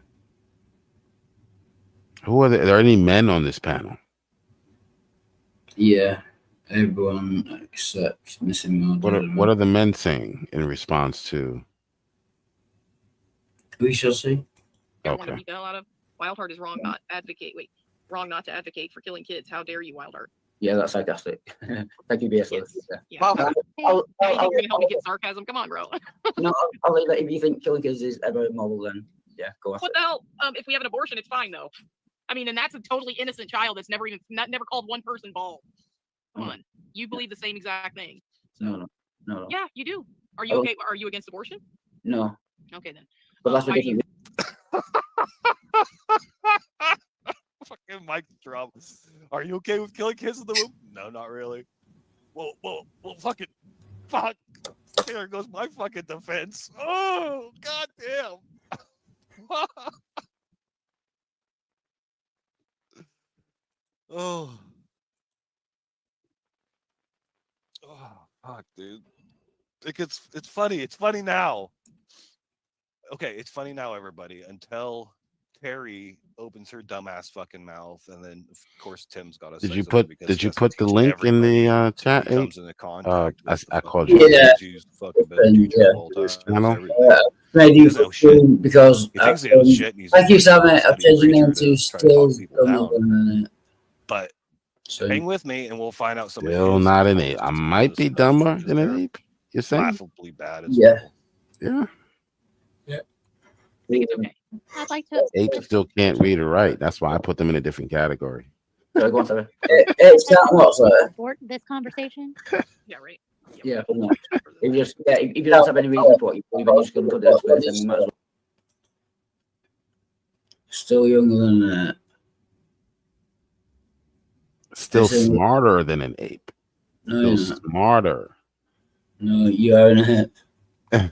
Who are there? Are there any men on this panel? Yeah. Everyone except Missing Mod. What are the men saying in response to? We shall see. I want to Okay. beat the hell out of. Wildheart is wrong not to advocate for killing kids. How dare you, Wildheart? Yeah, that's sarcastic. Thank you, BS. Yes. Yeah. I'll Yeah, you think you're gonna help me get sarcasm? Come on, bro. no, I'll leave that. If you think killing kids is ever moral, then yeah, go after What the hell? If we have an abortion, it's fine though. I mean, and that's a totally innocent child that's never called one person bald. Come on, you believe the same exact thing. No. Yeah, you do. Are you okay? Are you against abortion? No. Okay then. But that's why do you- Fucking mic drop. Are you okay with killing kids in the womb? No, not really. Well, fucking fuck. There goes my fucking defense. Oh, goddamn. Oh, fuck, dude. It's funny. It's funny now. Okay, it's funny now, everybody. Until Terry opens her dumbass fucking mouth, and then of course Tim's got to. Did you put the link in the chat? Comes into contact I called you. Yeah. Maybe because thank you, Sam. I've changed your name to Still. But hang with me, and we'll find out some. Still not an ape. I might be dumber than an ape. You're saying? Laughably bad. Yeah. Yeah. Okay. I'd like to. Apes still can't read or write. That's why I put them in a different category. Go on, sorry. It's that what, sir? Abort this conversation. Yeah, right. Yeah, pretty much. If you don't have any reason for what you believe, you're just going to put it in space, then you might as well. Still younger than Still smarter than an ape. No, Still smarter. No, you are an ape.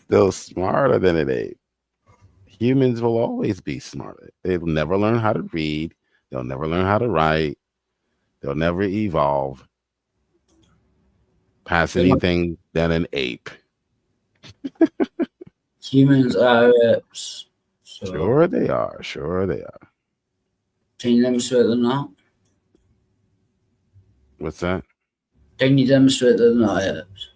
Still smarter than an ape. Humans will always be smarter. They'll never learn how to read. They'll never learn how to write. They'll never evolve past anything than an ape. Humans are apes. So Sure they are. Sure they are. can you demonstrate they're not? What's that? Can you demonstrate they're not apes?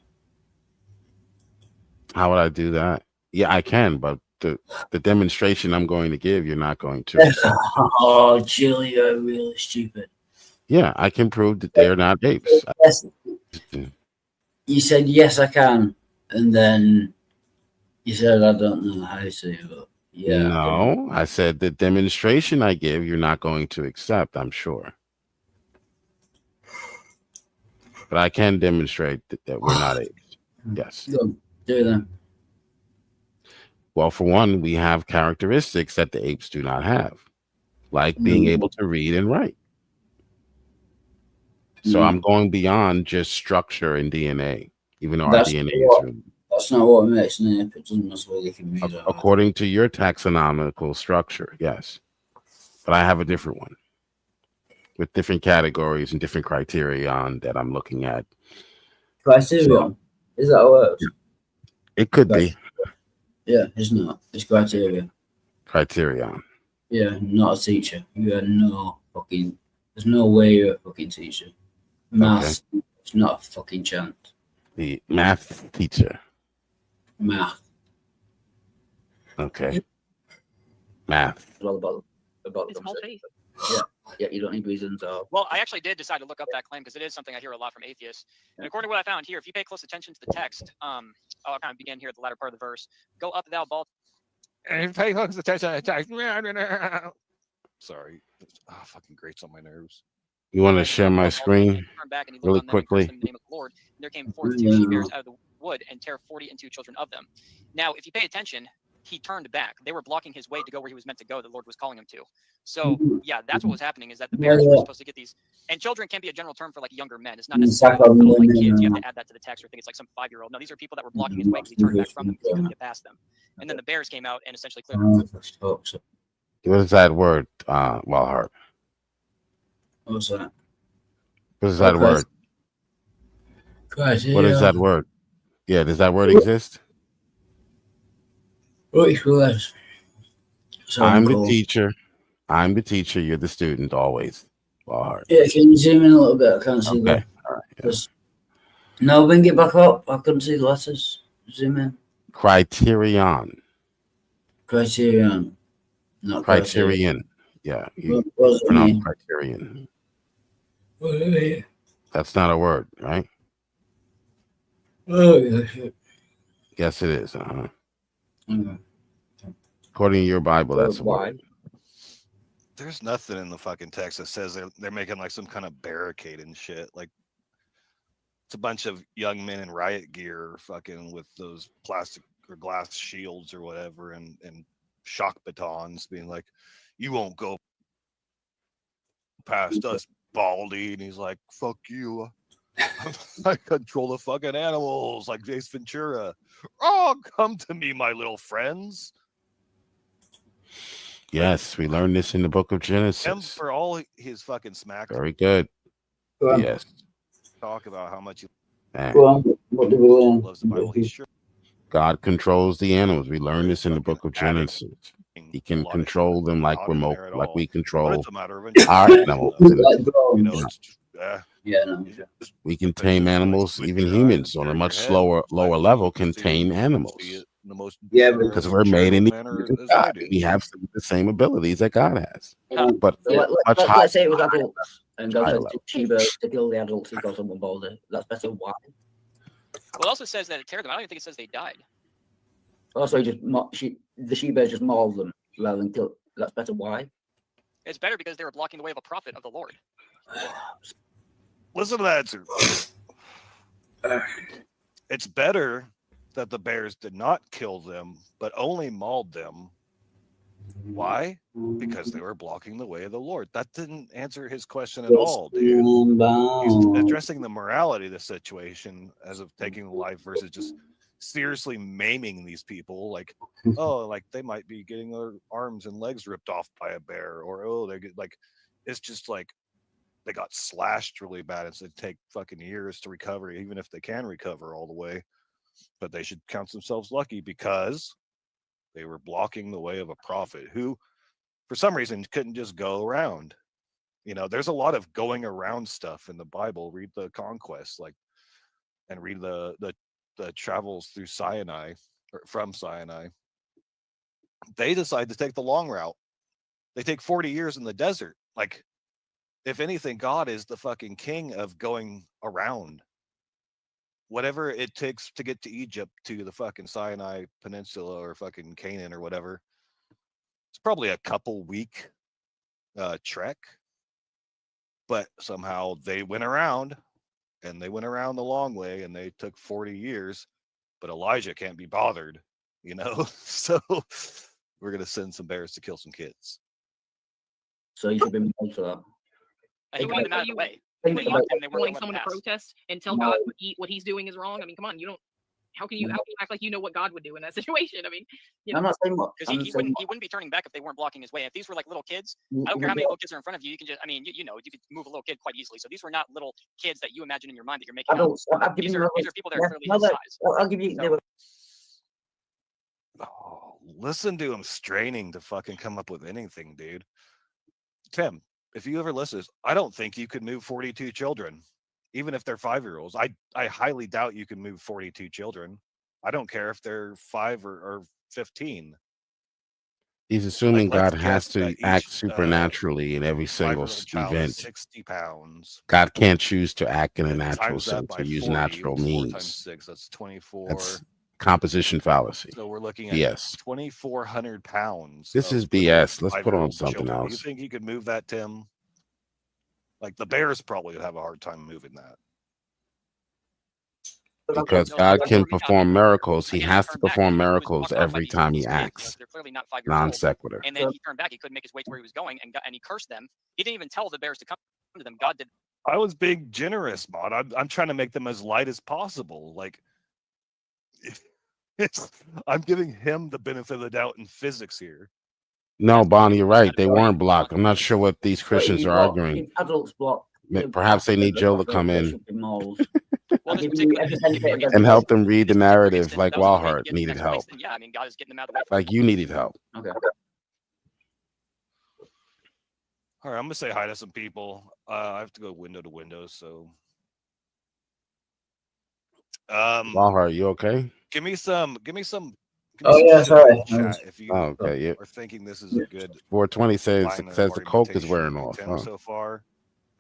How would I do that? Yeah, I can, but the demonstration I'm going to give, you're not going to. Oh, Jill, you're really stupid. Yeah, I can prove that they're not apes. Yes. You said, yes, I can. And then you said, I don't know how to. But yeah. No, I said the demonstration I give, you're not going to accept, I'm sure. But I can demonstrate that we're not apes. Yes. Go, do them. Well, for one, we have characteristics that the apes do not have, like being able to read and write. So I'm going beyond just structure and DNA, even though That's our DNA what- is. That's not what makes an ape. It doesn't necessarily can be that. According to your taxonomical structure, yes. But I have a different one with different categories and different criterion that I'm looking at. Criterion? Is that a word? It could be. Yeah, it's not. It's criteria. Criterion. Yeah, not a teacher. You are no fucking. There's no way you're a fucking teacher. Math. It's not a fucking chance. The math teacher. Math. Okay. Math. It's all about It's the all concept. faith. Yeah, you don't need reasons or. Well, I actually did decide to look up that claim because it is something I hear a lot from atheists. And according to what I found here, if you pay close attention to the text, I'll kind of begin here at the latter part of the verse. Go up, thou bald. And pay close attention to the text. Sorry. Fucking grates on my nerves. You want to share my screen Turn back and he looked really on them and cursed quickly? them in the name of the Lord. And there came forth 2 she-bears out of the wood and tear 40 and 2 children of them. Now, if you pay attention, he turned back. They were blocking his way to go where he was meant to go. The Lord was calling him to. So yeah, that's what was happening. Is that the bears were supposed to get these? And children can be a general term for like younger men. It's not necessarily like kids. You have to add that to the text or think it's like some 5-year-old. No, these are people that were blocking his way because he turned back from them because he couldn't get past them. And then the bears came out and essentially cleared them. What is that word, Walhart? What's that? What is that word? Criteria. What is that word? Yeah, does that word exist? What is that? I'm the teacher. I'm the teacher. You're the student always. Walhart. Yeah, can you zoom in a little bit? I can't see Okay. that. All right. Yeah. No, bring it back up. I couldn't see the letters. Zoom in. Criterion. Criterion. Not Criterion. Yeah. You What does it pronounce mean? criterion. What does it mean? That's not a word, right? Oh, yeah, shit. Yes, it is. Okay. According to your Bible, that's a word. There's nothing in the fucking text that says they're making like some kind of barricade and shit. Like it's a bunch of young men in riot gear, fucking with those plastic or glass shields or whatever, and shock batons, being like, "You won't go past us, Baldy." And he's like, "Fuck you." I control the fucking animals like Ace Ventura. Oh, come to me, my little friends. Yes, we learned this in the book of Him Genesis. for all his fucking smack Very good. Go on. Yes. talk about how much he Man. Go on. What do we learn? loves the Bible. He's sure God controls the animals. We learned this in the book of Genesis. He can control them like remote, like we but control it's a matter of our animals. Like drones. you know, it's just, Yeah, no. just We can tame animals, even humans on a much lower level can tame animals. see it in the most Yeah, but- Because we're made in the manner image of as I God. do. We have some of the same abilities that God has. Huh. But So much higher. let's say it was adults and High goes level. to Sheba to kill the adults who got someone bolder. That's better. Why? Well, it also says that it tear them. I don't even think it says they died. Also, just the Sheba just mauled them rather than kill. That's better. Why? It's better because they were blocking the way of a prophet of the Lord. Listen to that answer. It's better that the bears did not kill them, but only mauled them. Why? Because they were blocking the way of the Lord. That didn't answer his question at all, dude. He's addressing the morality of the situation as of taking the life versus just seriously maiming these people. Like, oh, like they might be getting their arms and legs ripped off by a bear, or oh, they get like, it's just like they got slashed really bad. It's going to take fucking years to recover, even if they can recover all the way. But they should count themselves lucky because they were blocking the way of a prophet who, for some reason, couldn't just go around. You know, there's a lot of going around stuff in the Bible. Read the conquest, like, and read the travels through Sinai or from Sinai. They decide to take the long route. They take 40 years in the desert. Like, if anything, God is the fucking king of going around. Whatever it takes to get to Egypt, to the fucking Sinai Peninsula or fucking Canaan or whatever, it's probably a couple week trek. But somehow they went around, and they went around the long way, and they took 40 years. But Elijah can't be bothered, you know? So we're going to send some bears to kill some kids. So you should be made for that. I think What we do them out of you- the way. Think They about blocked him, they weren't wanting letting someone them to pass. protest and tell No. God what he's doing is wrong. I mean, come on, you don't. How can you act like you know what God would do in that situation? I mean, you know, I'm not saying what. Because I'm he saying wouldn't be turning back if they weren't blocking his way. If these were like little kids, what- I don't care how many little kids are in front of you. You can just, I mean, you know, you could move a little kid quite easily. So these were not little kids that you imagine in your mind that you're making up. adults. I'll give These you are adults. people that are clearly No, his no, size. I'll give you. So- They were Oh, listen to him straining to fucking come up with anything, dude. Tim, if you ever listen, I don't think you could move 42 children, even if they're 5-year-olds. I highly doubt you can move 42 children. I don't care if they're 5 or 15. He's assuming Like, let's God has guess to that act each, supernaturally in every single 5-year-old child is event. 60 pounds. God can't choose to act in a And natural times that sense by or use 40, natural 4 times means. 6, that's 24. That's composition fallacy. So we're looking at BS. 2,400 pounds. This of is BS. Let's put on 5-year-old something children. Do you else. think you could move that, Tim? Like the Bears probably would have a hard time moving that. Because No, God they're can clearly not. perform miracles. He Again, has to turn back. perform He was miracles walking off by every these time he little kids. acts. They're clearly not 5 years Non old. sequitur. And then he turned back. He couldn't make his way to where he was going, and he cursed them. He didn't even tell the bears to come to them. God did. I was being generous, Mod. I'm trying to make them as light as possible. Like, I'm giving him the benefit of the doubt in physics here. No, Bonnie, you're right. They weren't blocked. I'm not sure what these Christians are arguing. Adults block. Perhaps they need Joe to come in Well, I'll this give you particular every if benefit you're of against the and doubt. help them read the this particular narrative instance, like that was the way to Walhart get to the needed next place, help. then yeah, I mean, God is getting them out of the way. For Like you needed help. Okay. All right, I'm gonna say hi to some people. I have to go window to window, so Walhart, you okay? give me some. Give me some Oh, yeah, shit sorry. in the chat if you Oh, okay. Yeah. are thinking this is a good 420 says line of the coke is argumentation wearing from off. Tim Huh? so far.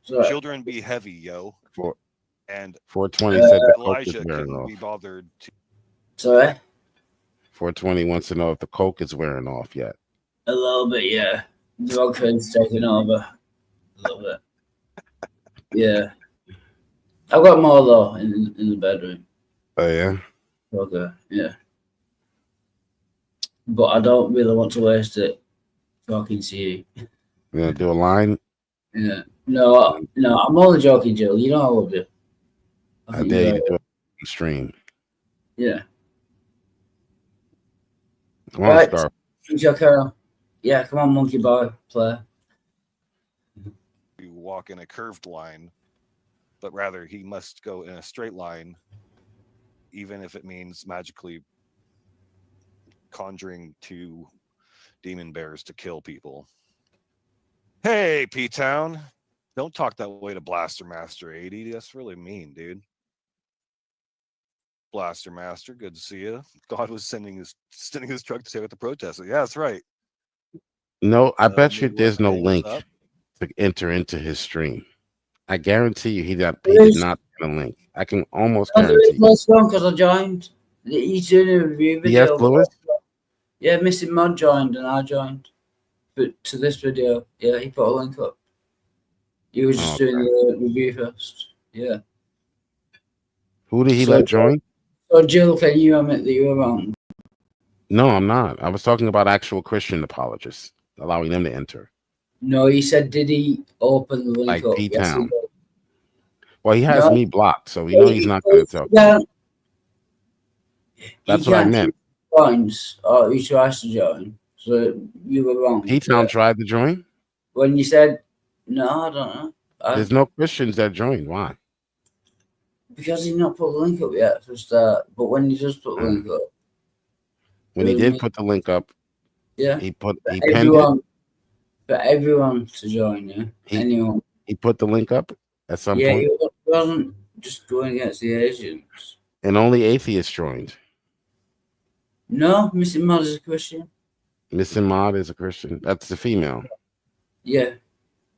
Sorry. Children be heavy, yo. And 420 said the coke is Elijah wearing couldn't off. be bothered to. Sorry. 420 wants to know if the coke is wearing off yet. A little bit, yeah. Drug food's taking over. A little bit. Yeah. I've got more though in the bedroom. Oh yeah. Okay, yeah. But I don't really want to waste it talking to you. You gonna do a line? Yeah. No, I'm only joking, Jill. You know I love you. I think dare you you're to do it on stream. Yeah. Come on, Right. Scar. Joker. Yeah, come on, monkey boy, play. You walk in a curved line, but rather he must go in a straight line, even if it means magically conjuring 2 demon bears to kill people. Hey, P-Town. Don't talk that way to Blaster Master 80. That's really mean, dude. Blaster Master, good to see you. God was sending his truck to take out the protester. Yeah, that's right. No, I bet you maybe there's we'll no hang link up. to enter into his stream. I guarantee you he did There's- not get a link. I can almost Oh, there guarantee is no song because I joined. He's doing a review video. Yes, Lewis? Yeah, Missing Mod joined and I joined. But to this video, yeah, he put a link up. He was just Oh, doing the review first. Yeah. Who did he So- let join? So Jill, can you admit that you were wrong? No, I'm not. I was talking about actual Christian apologists, allowing them to enter. No, he said, did he open the link Like up? P-Town. he did. Well, he has No. me blocked, so you know he's not going to tell. Yeah. That's what I meant. Joins, or he tries to join. So you were wrong. P-Town Yeah. tried to join. When you said, no, I don't know. There's no Christians that joined. Why? Because he's not put the link up yet for start. But when he does put the link up, When he Really? did put the link up, yeah, he pinned it. everyone, for everyone to join, yeah, anyone. He put the link up at some Yeah, point, he wasn't just going against the Asians. and only atheists joined. No, Missing Mod is a Christian. Missing Maud is a Christian. That's the female. Yeah,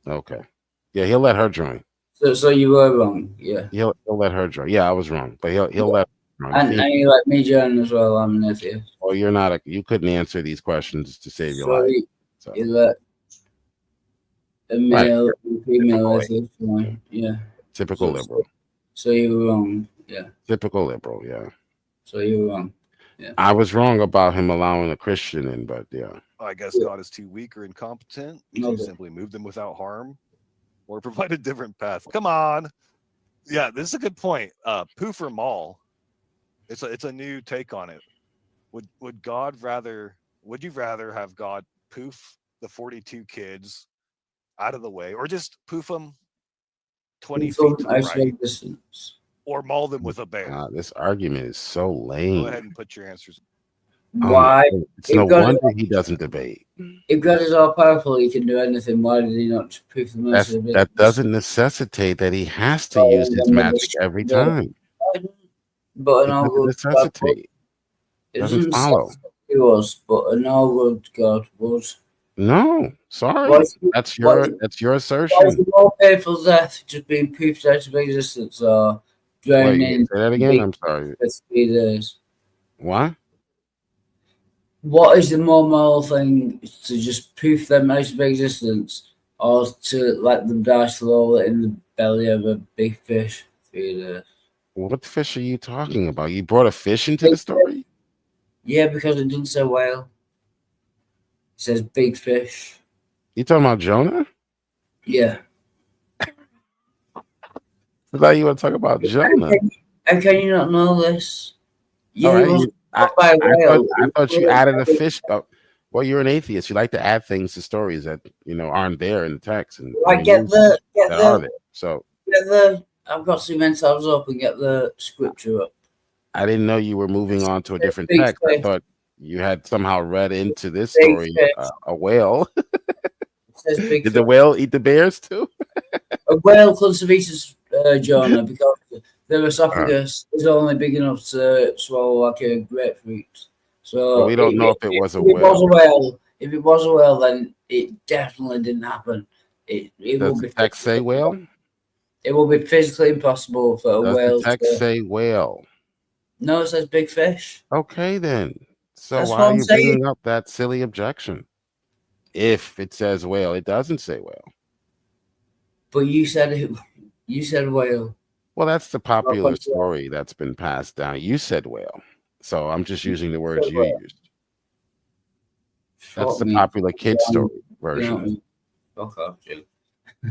Okay. Yeah, he'll let her join. so you were wrong. Yeah, He'll let her join. Yeah, I was wrong, but he'll let her join. and you let me join as well. I'm an atheist. Well, you're not. You couldn't answer these questions to save your So life. So you let a male and female atheist join. Yeah, typical so- liberal. so you were wrong. Yeah, Typical liberal. Yeah, so you were wrong. Yeah. I was wrong about him allowing a Christian in, but yeah. I guess God is too weak or incompetent to Okay. simply move them without harm or provide a different path. Come on. Yeah, this is a good point. Poofer Mall It's a new take on it. Would you rather have God poof the 42 kids out of the way, or just poof them 20 feet to the right, distance. or maul them with a bear? This argument is so Go lame. ahead and put your answers. Why? It's no wonder he doesn't debate. If God is all powerful, he can do anything. Why did he not proof the mercy of That doesn't necessitate that he has to use his magic every time. But It an all doesn't good necessitate. it Doesn't doesn't follow. he was, but an all good God was. No, sorry. Why is- That's why your is- Why is assertion. the more painful death just being poofed out of existence or Wait, drowning say that again. I'm sorry. for 3 days? What? What is the more moral thing, to just poof them out of existence or to let them die slowly in the belly of a big fish for 3 days? What fish are you talking about? You brought a fish into the story? Yeah, because it didn't say whale. It says big fish. You talking about Jonah? Yeah. I thought you were talking about Jonah. How can you not know this? All right, he was I by a whale. thought you added a fish. Well, you're an atheist. You like to add things to stories that aren't there in the text, and Right, get that are the there. So I've got two mentals up and get the scripture up. I didn't know you were moving on to a different Big text. I fish. thought you had somehow read into this Big story fish. a whale. It says big Did the fish. whale eat the bears too? A whale couldn't have eaten Jonah because their esophagus is only big enough to swallow like a grapefruit. So Well, we don't know if it was a if it was a whale. whale, if it was a whale, then it definitely didn't happen. It Does will the be text say whale? It will be physically impossible for a Does whale the text to. say whale? No, it says big fish. Okay, then. So That's why what are I'm you saying. bringing up that silly objection? If it says whale, it doesn't say whale. But you said it. You said whale. Well, that's the popular but- story that's been passed down. You said whale, so I'm just using the words said you whale. used. That's Fuck the me. popular kid story You know version. what I mean? Fuck off, Jake.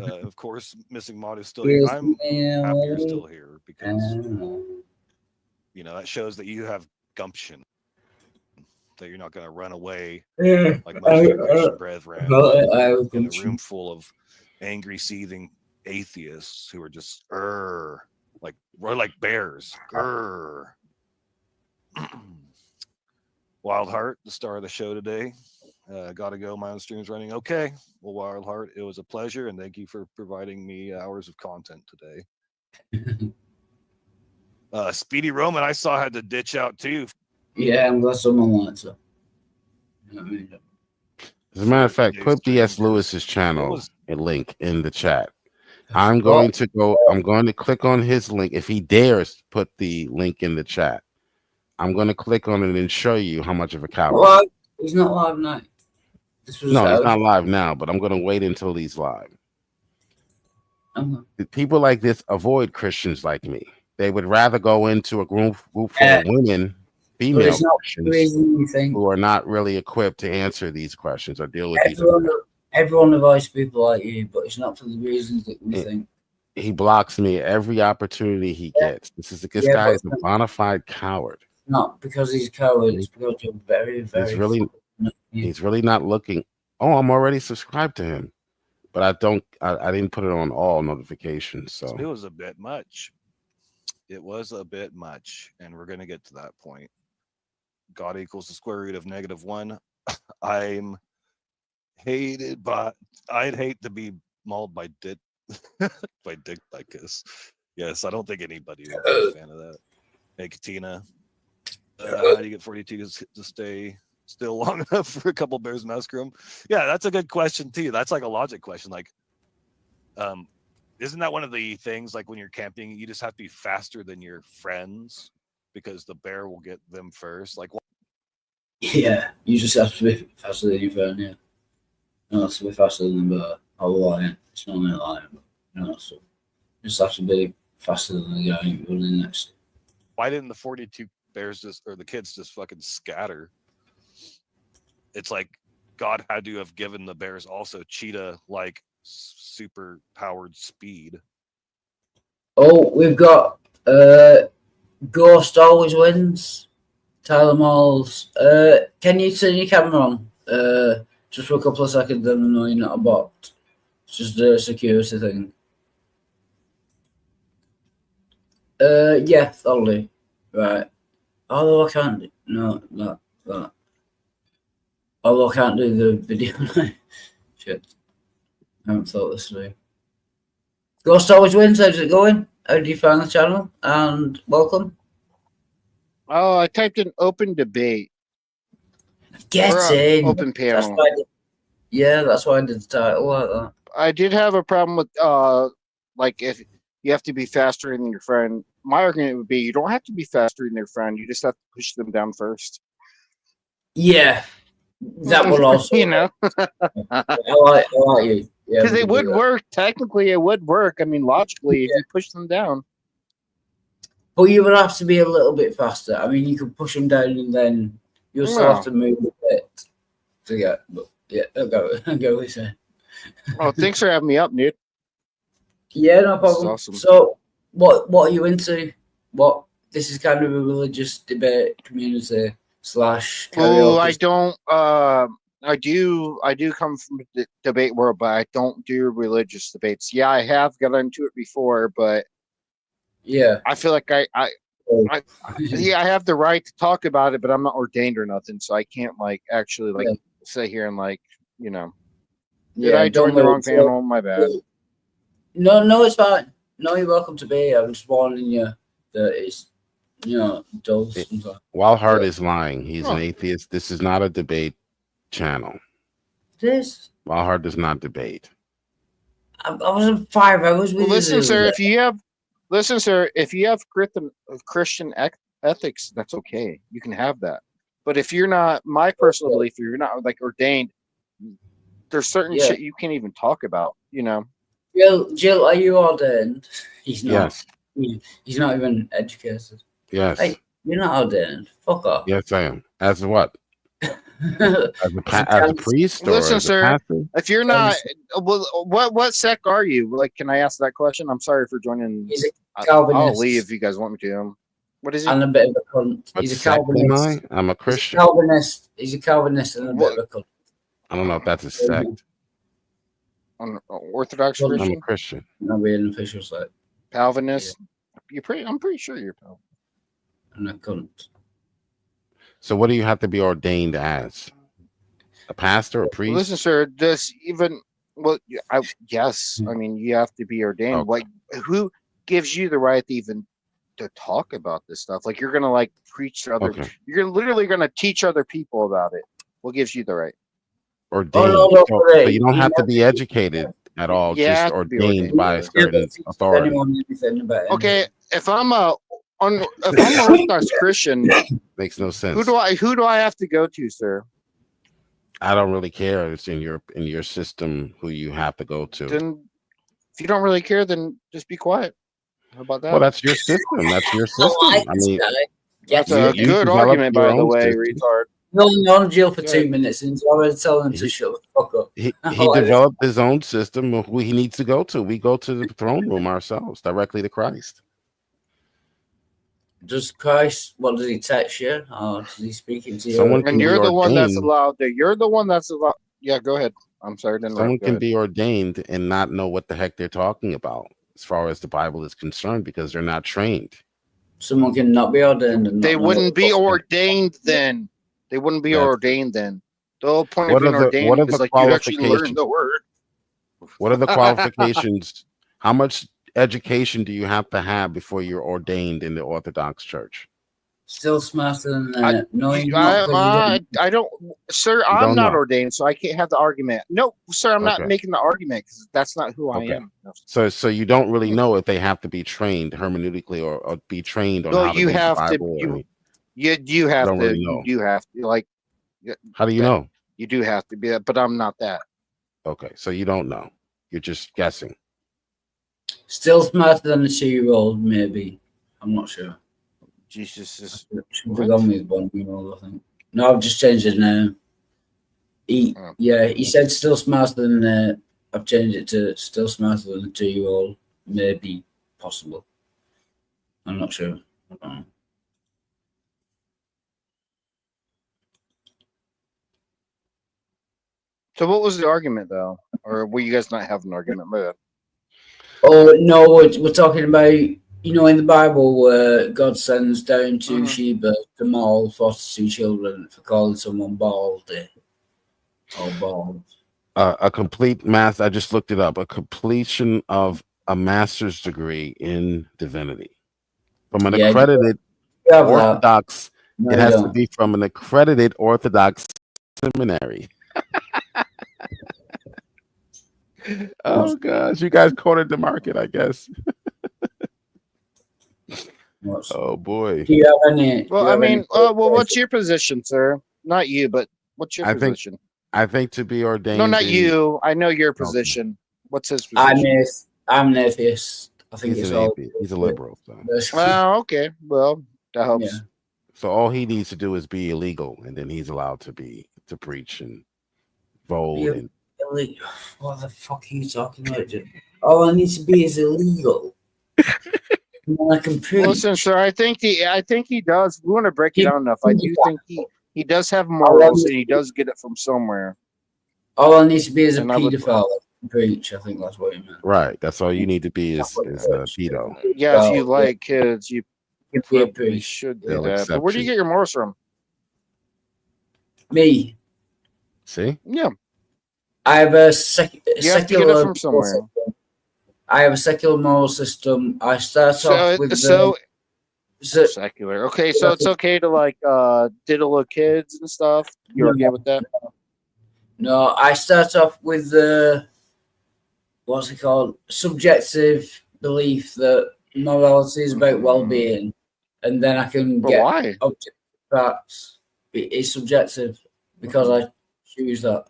Of course, Missing Mod is still here. Yes, I'm happy you're ma'am. still here because that shows that you have gumption. That you're not going to run away Yeah, like most of your Christian brethren I have in a gumption. room full of angry, seething atheists who are just like we're like bears. Wild Heart, the star of the show today. Gotta go. My own stream's running. Okay. Well, Wild Heart, it was a pleasure, and thank you for providing me hours of content today. Speedy Roman, I saw had to ditch out too. Yeah, I'm glad someone wants it. You know what I mean? As a matter of fact, Today's put D.S. stream. Lewis's channel was- a link in the chat. I'm going to click on his link. If he dares put the link in the chat, I'm going to click on it and show you how much of a coward. Live. He's not live now. This was No, he's out. not live now, but I'm going to wait until he's live. Uh-huh. People like this avoid Christians like me. They would rather go into a group full Yeah. of women, But female it's not the Christians, reason you think. who are not really equipped to answer these questions or deal with these. Everyone avoids people like you, but it's not for the reasons that you Yeah. think. He blocks me every opportunity he gets. This Yeah, guy but is a bona fide coward. Not because he's a coward, it's because you're very, very. He's really not looking. Oh, I'm already subscribed to him, but I didn't put it on all notifications. So It was a bit much. It was a bit much, and we're going to get to that point. God equals the square root of -1. I'm hated by. I'd hate to be mauled by Dick by Dick Bicus. Yes, I don't think anybody would be a fan of that. Hey, Katina, how do you get 42 to stay still long enough for a couple bears masquerade? Yeah, that's a good question too. That's like a logic question. Like, isn't that one of the things like when you're camping, you just have to be faster than your friends because the bear will get them first? Like, Yeah, you just have to be faster than your phone, yeah. No, that's to be faster than the whole lion. It's not only a lion, but so you just have to be faster than the guy you're running next to. why didn't the 42 bears or the kids just fucking scatter? It's like God had to have given the bears also cheetah like super powered speed. Oh, we've got Ghost always wins. Tyler Malls. Can you turn your camera on? Just for a couple of seconds, then I know you're not a bot. It's just a security thing. Yeah, that'll do. Right. Although I can't do that. Although I can't do the video. Shit. I haven't thought this through. Ghost always wins. How's it going? How do you find the channel? And welcome. Oh, I typed in open debate. Get Or, in. open That's panel. why that's why I did the title like that. I did have a problem with like if you have to be faster than your friend. My argument would be you don't have to be faster than your friend. You just have to push them down first. Yeah, that will also. You know, I like you. Yeah, because we it can would do that. work. Technically, it would work. I mean, logically, if you push them down. But you would have to be a little bit faster. I mean, you could push them down and then you'll still have to move a bit to get. But yeah, I'll go with it. Oh, thanks for having me up, dude. Yeah, no This is problem. awesome. So, what are you into? This is kind of a religious debate community / karaoke. Oh, I don't. I do come from the debate world, but I don't do religious debates. Yeah, I have got into it before, but Yeah. I feel like I have the right to talk about it, but I'm not ordained or nothing, so I can't like actually like sit here and like Did I join the wrong panel? My bad. No, it's fine. No, you're welcome to be. I'm just warning you that it's dull sometimes. Walhart is lying. He's an atheist. This is not a debate channel. This Walhart does not debate. I was in 5 hours with Listen, you. sir, if you have Christian ethics, that's okay. You can have that. But if you're not, my personal belief, if you're not like ordained, there's certain shit you can't even talk about. Jill, are you ordained? He's not. Yes. He's not even educated. Yes. Hey, you're not ordained. Fuck off. Yes, I am. As what? As a priest or Listen, as a sir, pastor? if you're not, what sect are you? Like, can I ask that question? I'm sorry for joining. He's a I'll Calvinist. leave if you guys want me to. What is he? And a bit of a cunt. What He's a sect am Calvinist. I? I'm a Christian. He's a Calvinist and a bit of a cunt. I don't know if that's a sect. Orthodox I'm a Christian? I'm a Christian. Not being an official sect. Calvinist? I'm pretty sure you're Calvinist. And a cunt. So what do you have to be ordained as? A pastor, a priest? Listen, sir, yes. I mean, you have to be ordained. Okay. Like, who gives you the right to even to talk about this stuff? Like, you're gonna like preach to other. Okay. You're literally gonna teach other people about it. What gives you the right? Ordained. no, So you don't have to be educated at all, Yeah, just have to be ordained by a certain authority. Okay, if I'm a Orthodox Christian, Makes no sense. who do I have to go to, sir? I don't really care. It's in your system who you have to go to. Then, if you don't really care, then just be quiet. How about that? Well, that's your system. That's your system. I mean, that's you- a you good develop argument, by your the own way, system. retard. No, on jail for Good. 2 minutes and I was telling him to shut the fuck up. He Like- developed his own system of who he needs to go to. We go to the throne room ourselves, directly to Christ. Does Christ, what does he text you? Or does he speak into you? Someone can And be you're the one that's ordained. allowed. You're the one that's allowed. Yeah, go ahead. I'm sorry to interrupt. Someone Go can ahead. be ordained and not know what the heck they're talking about as far as the Bible is concerned because they're not trained. Someone can not be ordained and They not know wouldn't what be the fuck- ordained then. They wouldn't be That's- ordained then. The whole point What of being are the- ordained what are is the like you actually learn qualifications? the word. What are the qualifications? How much education do you have to have before you're ordained in the Orthodox Church? Still smarter than I- no, you're not, 'cause you I don't, sir. You I'm don't not know. ordained, so I can't have the argument. No, sir, I'm not Okay. making the argument because that's not who I Okay. am. So you don't really know if they have to be trained hermeneutically or be trained on No, how to you read the have to. Bible. You have don't to. really know. You do have to. Like, How do you know? you do have to be. But I'm not that. Okay, so you don't know. You're just guessing. Still smarter than a 2-year-old, maybe. I'm not sure. Jesus is. Should have gone with 1-year-old, I think. No, I've just changed his name. He said still smarter than. I've changed it to still smarter than a 2-year-old, maybe possible. I'm not sure. So what was the argument though, or were you guys not having an argument? My bad. Oh no, we're talking about, you know, in the Bible where God sends down to Sheba to maul 42 children for calling someone bald or bald. A complete math. I just looked it up. A completion of a master's degree in divinity from an accredited Orthodox. No, it has to be from an accredited Orthodox seminary. Oh gosh, you guys cornered the market, I guess. Oh boy. Do you have any? Well, I mean, well, what's your position, sir? Not you, but what's your position? I think to be ordained. No, not you. I know your position. What's his position? I'm an atheist. I think he's it's an all. atheist. He's a liberal. So. Well, okay. Well, that helps. Yeah. So all he needs to do is be illegal, and then he's allowed to preach and vote. And what the fuck are you talking about? All I need to be is illegal. I can preach. Listen, sir. I think he does. We want to break it down enough. I do think he does have morals, and he does get it from somewhere. All I need to be is a pedophile. Preach. I think that's what you meant. Right. That's all you need to be is a pedo. Yeah, if you like kids, you probably should do They'll that. But accept where do you you. get your morals from? Me. See? Yeah. I have a You have to get it from somewhere. I have a secular moral system. I start off with secular. Okay, so it's okay to like diddle with kids and stuff. You're okay with that? No, I start off with the what's it called? Subjective belief that morality is about well-being, and then I can get why? objective facts. It's subjective because I choose that.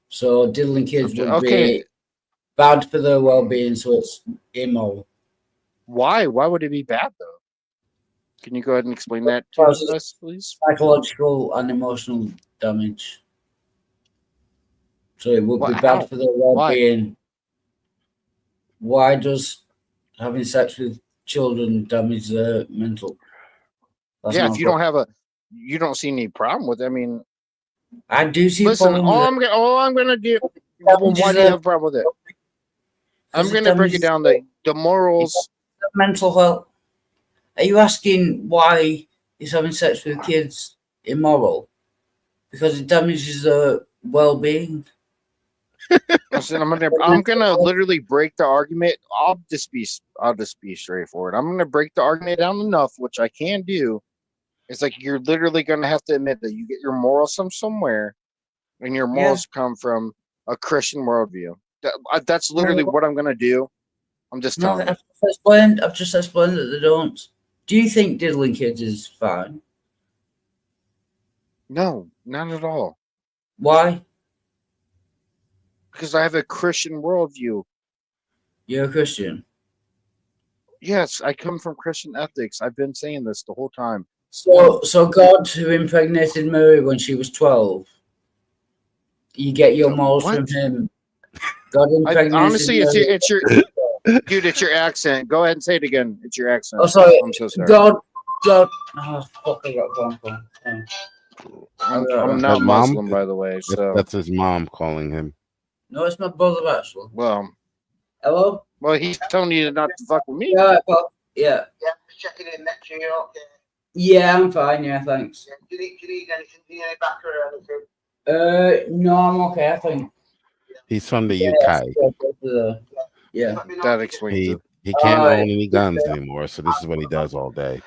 So diddling kids would be bad for their well-being, so it's immoral. Why? Why would it be bad though? Can you go ahead and explain that to us, please? Psychological and emotional damage. So it would be bad for their well-being. Why does having sex with children damage their mental? If you you don't see any problem with it. I mean, I do see. Listen, all I'm gonna do. Well, why do you have a problem with it? I'm gonna break it down. The morals, mental health. Are you asking why is having sex with kids immoral? Because it damages their well-being. Listen, I'm gonna literally break the argument. I'll just be straightforward. I'm gonna break the argument down enough, which I can do. It's like you're literally gonna have to admit that you get your morals from somewhere, and your morals come from a Christian worldview. That's literally what I'm gonna do. I'm just telling you. I've just explained that they don't. Do you think diddling kids is fine? No, not at all. Why? Because I have a Christian worldview. You're a Christian? Yes, I come from Christian ethics. I've been saying this the whole time. So God, who impregnated Mary when she was 12, you get your morals from him. God impregnated honestly, Mary. it's your dude. It's your accent. Go ahead and say it again. It's your accent. Oh, sorry. I'm so sorry. God. Oh, fuck! I got phone. I'm not Muslim, by the way. So that's his mom calling him. No, it's my brother, actually. Well, hello. Well, he's telling you not to fuck with me. Yeah, well, yeah. Yeah, just checking in. Next year, okay. Yeah, I'm fine. Yeah, thanks. Yeah. Do you need anything? Do you need any back or anything? No, I'm okay. I think. He's from the UK. Yeah, that explains it. He can't own any guns anymore, so this is what he does all day.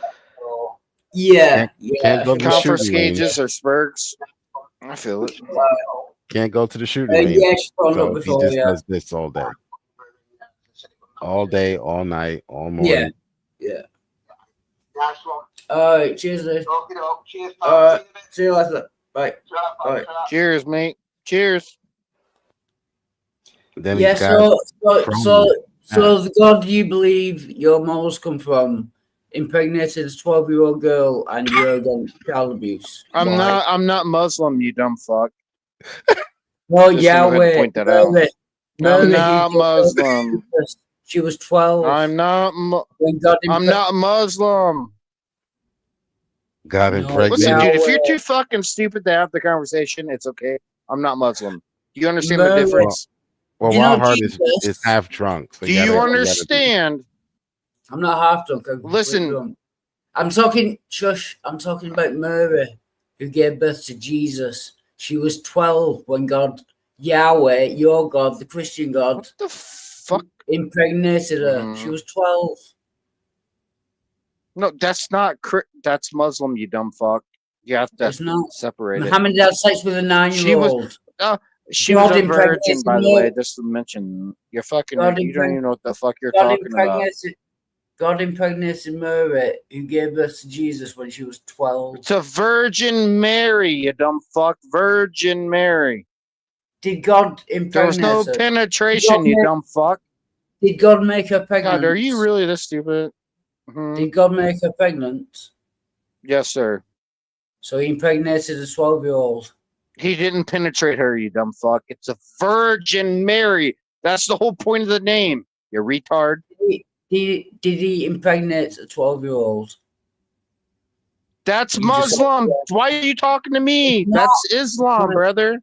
Yeah, can't go to the shooting Confiscages range. or spurgs. I feel it. Can't go to the shooting range. Yeah, she's phoned up So before, he just yeah. does this all day. All day, all night, all morning. Yeah. Nice one. All right, cheers, Liz. Cheers, All right, see you later. Bye. All right. Cheers, mate. Cheers. Then Yeah, he's got so the God you believe your morals come from impregnated a 12-year-old girl and you're against child abuse. I'm not Muslim, you dumb fuck. No, Just yeah, go ahead and wait. point that out. I'm not Muslim. She was 12. I'm not. When God I'm not Muslim. got No, impregnated. Listen, dude, if Yahweh. you're too fucking stupid to have the conversation, it's okay. I'm not Muslim. Do you understand the Mary. difference? Well, You know Wild is Jesus. half drunk. So Do you you gotta understand? I'm not half drunk. I'm completely Listen, drunk. I'm talking, shush. I'm talking about Mary, who gave birth to Jesus. She was 12 when God, Yahweh, your God, the Christian God, what the fuck? impregnated her. She Mhm. was 12. No, that's not. That's Muslim, you dumb fuck. You have to It's not. separate it. Muhammad had sex with a She was. 9-year-old. She was God a impregnated virgin, by the Mary. way. Just to mention, you're fucking. God You don't even know what the fuck you're God talking about. impregnated Mary, who gave birth to Jesus when she was 12. It's a Virgin Mary, you dumb fuck. Virgin Mary. Did God There was no impregnate her? penetration, you dumb fuck. Did God make her pregnant? God, are you really this stupid? Mhm. Did God make her pregnant? Yes, sir. So he impregnated a 12-year-old. He didn't penetrate her, you dumb fuck. It's a Virgin Mary. That's the whole point of the name. You retard. Did he impregnate a 12-year-old? That's You just- Muslim. Why are you talking to me? That's Islam, brother.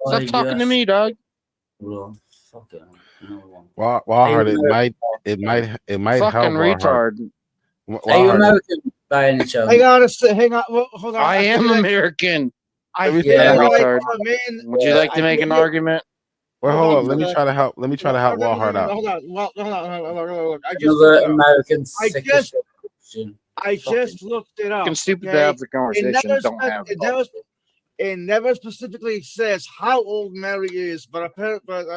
Stop talking to me, dog. Well, fuck it. Another one. Wildheart, it might help Fucking Wildheart. retard. Are you American by any chance? I gotta say, hang on, well, hold on. I am feel like- American. I Let me feel try to like help. the main. Would you like to make an argument? Well, Hold hold on, on. Let me hold try to help. Let me try to help No, Wildheart out. Hold on. Well, hold on. Look, I just Another looked it up. American I sick just- as Christian. I just looked it up. Fucking stupid okay? to have the It conversation. never, Don't have it. it never specifically says how old Mary is, but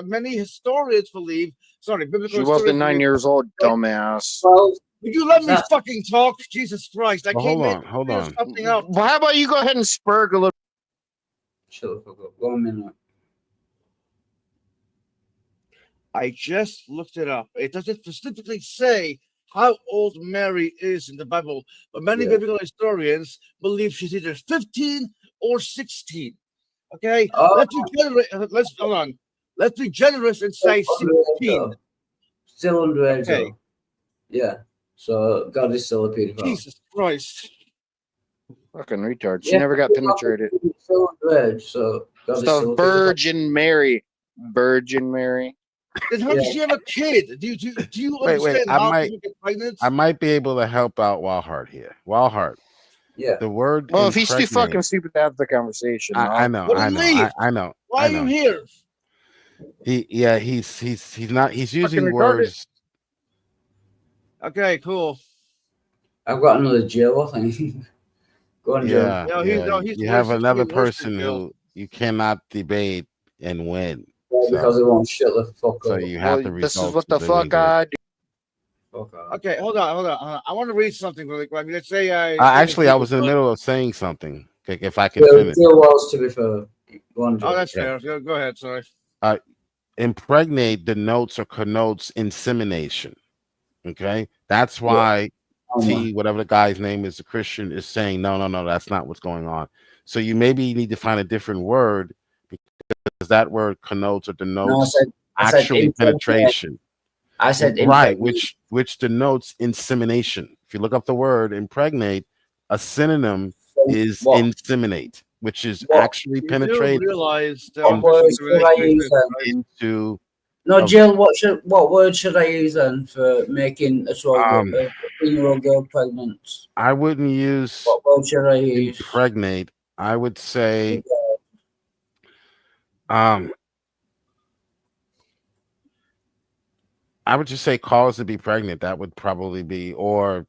many historians believe. Sorry, biblical She wasn't historians 9 believe- years old, dumbass. Well, Would you let me That- fucking talk? Jesus Christ! I Well, can't hold make on, hold figure on. something out. Well, how about you go ahead and spurg a little? Shut the fuck up. 1 minute. I just looked it up. It doesn't specifically say how old Mary is in the Bible, but many Yeah. biblical historians believe she's either 15 or 16. Okay, Oh. let's be generous. Let's hold on. Let's be generous and say 16. Still underage. Okay. though. Yeah. So God is still a pedophile. Jesus Christ! Fucking retard. She Yeah. never got penetrated. Still underage. So God It's is the still a pedophile. Virgin Mary. Virgin Mary. Then how does Yeah. she have a kid? Do you Wait, understand I how might- people get pregnant? I might be able to help out Wildheart here. Wildheart. Yeah. The word. Well, if he's too impregnate- fucking stupid to have the conversation. I know. Well, I then know. leave. I know. Why I are you know. here? He's not. He's using retarded. words. Okay, cool. I've got another Jill, I think. Go on, Jill. Yeah. No, he's You have worse- another he's worse person than Bill. who you cannot debate and win. Yeah, because they won't shut the fuck So up. you have the Well, this is results. what the of fuck injury. I do. Fuck off. Okay, hold on. I want to read something really quick. Let's say Actually, I was in the middle of saying something. Okay, if I can Jill, finish. Jill was, to be fair. Go on, Jill. Oh, that's fair. Go ahead. Sorry. Impregnate denotes or connotes insemination. Okay, that's why Oh, T, whatever the guy's name is, the Christian, is saying no, that's not what's going on. So you maybe need to find a different word because that word connotes or No, denotes I said actually impregnate. penetration. I said Right, impregnate. which denotes insemination. If you look up the word impregnate, a synonym is What? inseminate, which is What? actually You do penetrate realize that What words should I use then? into. No, of- Jill, what word should I use then for making a 12-year-old girl pregnant? I wouldn't use What word should I use? impregnate. I would say I would just say cause to be pregnant. That would probably be, or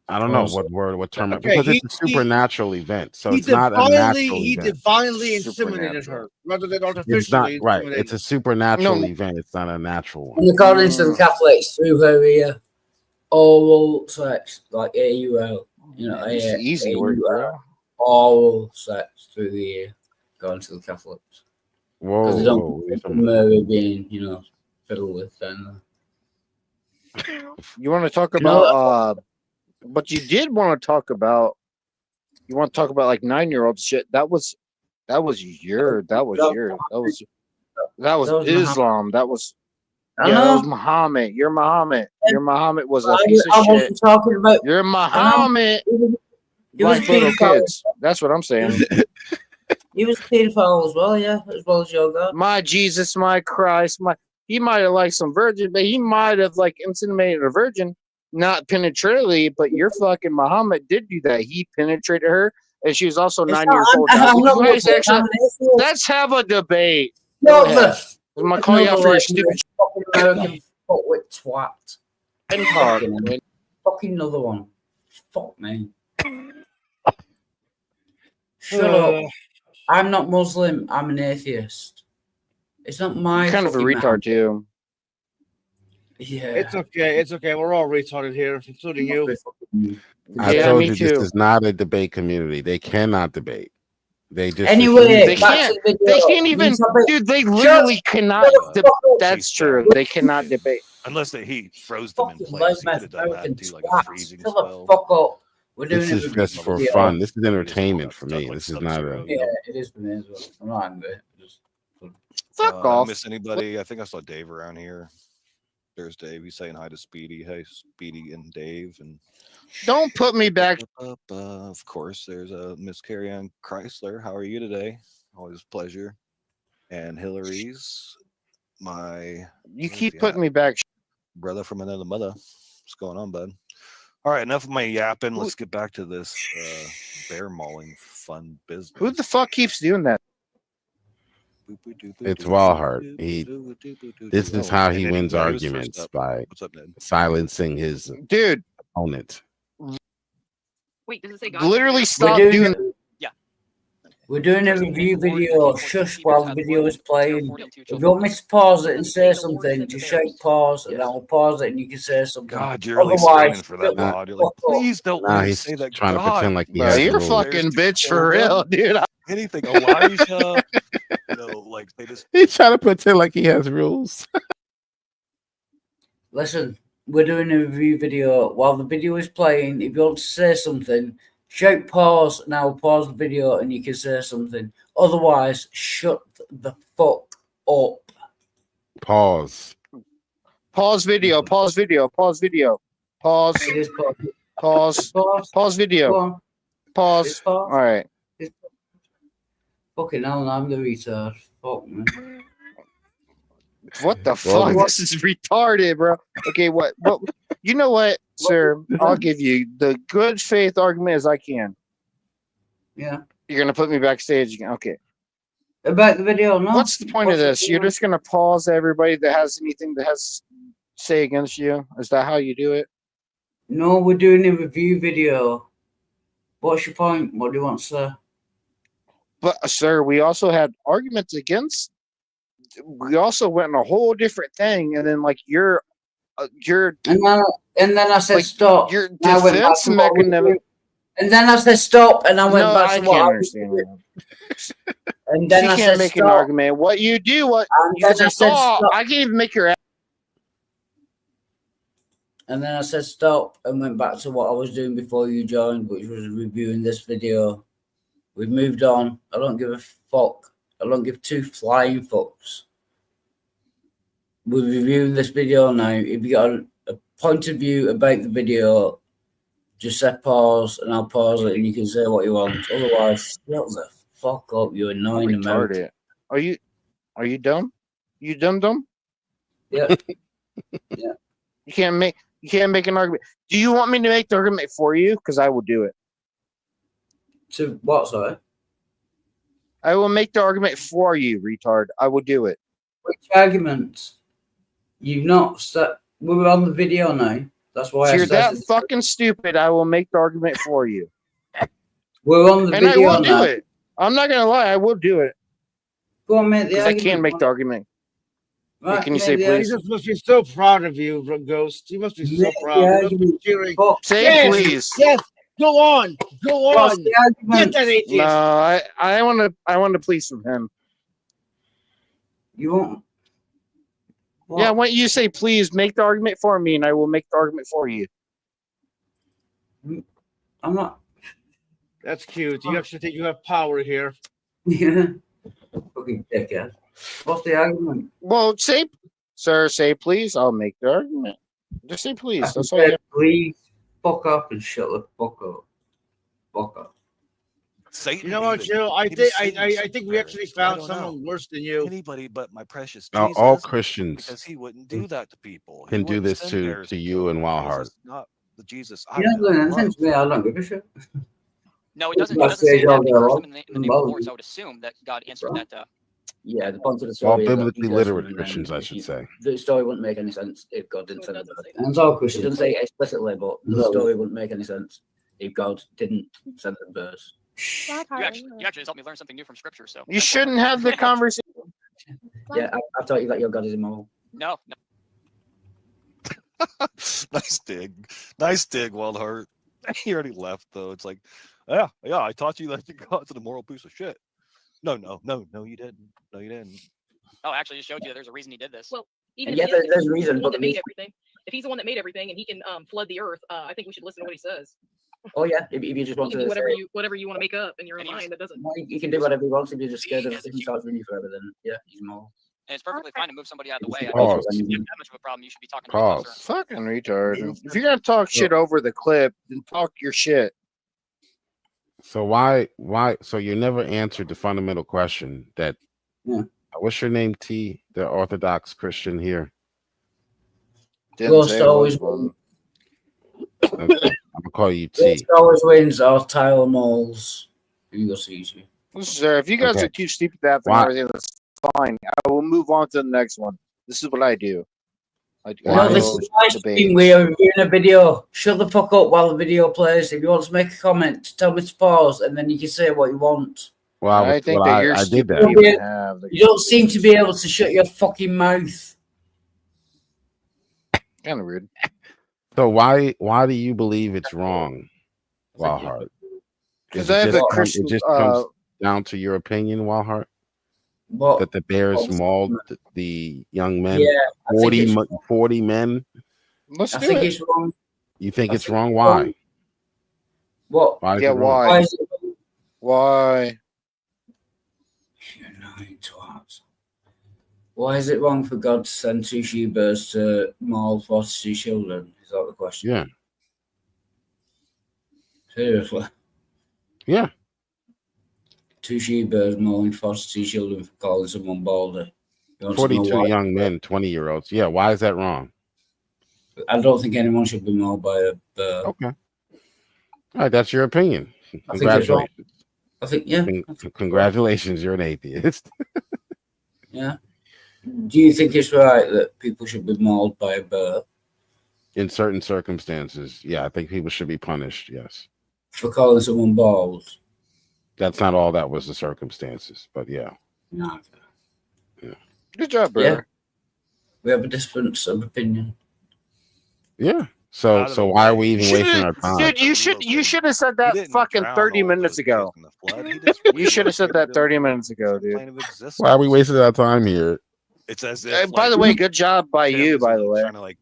I don't know what term, Okay, because he- it's a supernatural event. So he it's not a natural he event. divinely inseminated Supernatural. her rather than It's not artificially. right. inseminated. It's a supernatural No. event. It's not a natural one. And according to the Catholics, through her ear, oral sex, like AUL, It's easy work, bro. oral sex through the ear, according to the Catholics. Whoa, Because they whoa, don't what are you want talking about? Mary being, fiddled with. Then You want to talk You know- about but you did want to talk about like 9-year-old shit. That was That was Islam. That was I Yeah, that know. was Muhammad. You're Muhammad. Your Muhammad was a I, piece of I shit. wasn't talking about. You're Muhammad. He was Like little pedophile. kids. That's what I'm saying. He was pedophile as well, yeah, as well as your God. My Jesus, my Christ, he might have liked some virgin, but he might have like inseminated a virgin, not penetratively, but your fucking Muhammad did do that. He penetrated her, and she was also It's 9 not- years old. I'm Now, would not you guys Muslim, actually I'm an atheist. let's have a debate. Not Go the ahead. I'm gonna call you out for your stupid fucking American fuckwit twat. and talk. Fucking another one. Fuck me. Shut up. I'm not Muslim. I'm an atheist. It's not my You're kind of a fucking retard too. Yeah. It's okay. It's okay. We're all retarded here, including you. I Yeah, told me you too. this is not a debate community. They cannot debate. They just Anyway, They back can't. to the They video. can't even, You topic- dude. They literally cannot. That's true. They cannot debate. Unless he froze them in Fucking place. He loudmouth could have done that American too, like a twat. freezing Shut the spell. fuck up. We're doing This it is with just for video. fun. This is entertainment for me. Like This is not a. Yeah, it is for me as well. I'm not angry. Just Fuck I off. miss anybody? I think I saw Dave around here. There's Dave. He's saying hi to Speedy. Hey, Speedy and Dave. And Don't put me back. of course, there's Miss Carrie Ann Chrysler. How are you today? Always a pleasure. And Hillary's my You keep putting me back. brother from another mother. What's going on, bud? All right, enough of my yapping. Let's get back to this bear mauling fun business. Who the fuck keeps doing that? It's Walhart. This is how he wins Ned, who's first arguments up? by What's up, Ned? silencing his Dude, opponent. Wait, does it say God? literally We're stop doing, doing. we're doing a review video. Shush while the video is playing. If you want me to pause it and say something, just shout pause, and I'll pause it, and you can say something. God, you're really Otherwise, screaming for that shut mod. You're the like, fuck up. please don't Now let me he's say that. trying to God, pretend like he Bro, has you're a rules. fucking bitch for real, dude. anything, Elijah. You know, like they just He's trying to pretend like he has rules. Listen, we're doing a review video. While the video is playing, if you want to say something, shout pause, and I'll pause the video, and you can say something. Otherwise, shut the fuck up. Pause. Pause video. Pause video. Pause video. Pause. It is pause. Pause. Pause. Pause Go video. on. It's Pause. pause. All right. Fucking hell, I'm the retard. Fuck me. What the Well, fuck? This is retarded, bro. Okay, what? You know what, sir? I'll give you the good faith argument as I can. Yeah. You're gonna put me backstage again. Okay. About the video, no? What's the point of What's the this? You're video? just gonna pause everybody that has anything that has to say against you? Is that how you do it? No, we're doing a review video. What's your point? What do you want to say? But sir, we also had arguments against. We also went on a whole different thing, and then like you're And then I said like, stop. your And I went back defense to what we mechanism. were- And then I said stop, and I went No, back I to what can't I was understand doing. that. And then You I can't said make an stop. argument. What you do, what And you then say, I said oh, stop. I can't even make your. And then I said stop and went back to what I was doing before you joined, which was reviewing this video. We've moved on. I don't give a fuck. I don't give two flying fucks. We're reviewing this video now. If you got a point of view about the video, just say pause and I'll pause it and you can say what you want. Otherwise, shut the fuck up. You're annoying American. Retarded. Are you dumb? You dumb? Yeah. Yeah. You can't make an argument. Do you want me to make the argument for you? Because I will do it. To what, sorry? I will make the argument for you, retard. I will do it. Which argument? You've not we were on the video now. That's why If I you're said that fucking stupid, I will make the argument for you. we're on the And I video will do now. it. I'm not gonna lie, I will do it. Go on, make the Because I argument. can't make the argument. Right, Can you make say the please? Jesus must be so proud of you, Ghost. He must be so Make the proud. He must be argument. cheering. Fuck. Say Yes, please. Yes, go on. Go What's on. the Get argument? that atheist. No, I want to please from him. You want? What? Yeah, when you say please, make the argument for me, and I will make the argument for you. I'm not. That's cute. You actually think you have power here. Yeah. Fucking dickhead. What's the argument? Well, say Sir, say please. I'll make the argument. Just say please. I That's all you said, have. please fuck up and shut the fuck up. Fuck up. Satan. You know what, even- Joe? I even think Satan I said think we prayer. actually I found don't someone know. worse than you. Anybody but my precious Now, Jesus. all Christians Because he wouldn't do that to people. can He do wouldn't this send to bears to kill you and them. Wildheart. Jesus, not the Jesus I You don't know learn and anything love. to me. I don't give a shit. No, it It's doesn't. It my doesn't say stage that, on but he the cursed rock them in the and name of the both. Lord. So I would assume that God answered Right. that. Yeah, the point of the All story is that biblically he cursed them literate in the name. Christians, I should say. The story wouldn't make any sense if God didn't So it send doesn't them. say And that. it's all It Christians. It doesn't say it explicitly, but the No. story wouldn't make any sense if God didn't send them birds. You actually just helped me learn something new from Scripture. So You shouldn't have the conversation. Yeah, I've taught you that your God is immoral. No, Nice dig. Nice dig, Wildheart. He already left though. It's like, yeah, I taught you that God's an immoral piece of shit. No, you didn't. No, you didn't. Oh, actually, just showed you there's a reason he did this. Well, even And if yeah, he is, there's a if he's the reason, one but that made everything, if he's the one that made everything and he can flood the earth, I think we should listen to what he says. Oh yeah, if you just You want can to do whatever say, you want to make up in your own mind. That doesn't. you can do whatever you want if you're just scared of him charging you forever. Then yeah, he's immoral. And it's perfectly fine to move somebody out of the way. I Pause. mean, if you have that much of a problem, you should be talking to me closer. Pause. Fucking retard. If you're gonna talk shit over the clip, then talk your shit. So why? So you never answered the fundamental question that. Yeah. What's your name, T? The Orthodox Christian here. Didn't Ghost say it was always one. Okay. I'm gonna call you T. Ghost always wins or Tyler Moles. Who go sees you? Listen, sir, if you guys Okay. are too stupid to have the Why- conversation, that's fine. I will move on to the next one. This is what I do. I Why No, go this is my debate. stream. We are reviewing a video. Shut the fuck up while the video plays. If you want to make a comment, tell me to pause, and then you can say what you want. Well, I, I was, think well, that you're I did stupid that. to even have the You don't seem to be able to shut your fucking mouth. kind of weird. So why do you believe it's wrong, Wildheart? Because Is I it have just a come- Christian. It just comes down to your opinion, Wildheart, What? that the Bears mauled the young men. Yeah, I think 40, it's- 40 men. Let's I do think it. it's wrong. You think I it's think wrong? it's Why? wrong. What? Why is Yeah, it wrong? why? Why is it? Why? You annoying twat. Why is it wrong for God to send two she-bears to maul 42 children? Is that the question? Yeah. Seriously. Yeah. Two she-bears mauling 42 children for calling someone baldy. You want to know 42 why? young men, 20-year-olds. Yeah. Why is that wrong? I don't think anyone should be mauled by a bear. Okay. All right. That's your opinion. I think it's wrong. Congratulations. I think, yeah. Congratulations. You're an atheist. Yeah. Do you think it's right that people should be mauled by a bear In certain circumstances, yeah, I think people should be punished. Yes. for calling someone bald? That's not all that was the circumstances, but yeah. No. Good job, Yeah. brother. We have a difference of opinion. Yeah. So why are we even wasting our time? Dude, you should have said that fucking 30 minutes ago. You should have said that 30 minutes ago, dude. Why are we wasting our time here? It's as if. By the way, good job by you, by the way. Trying to like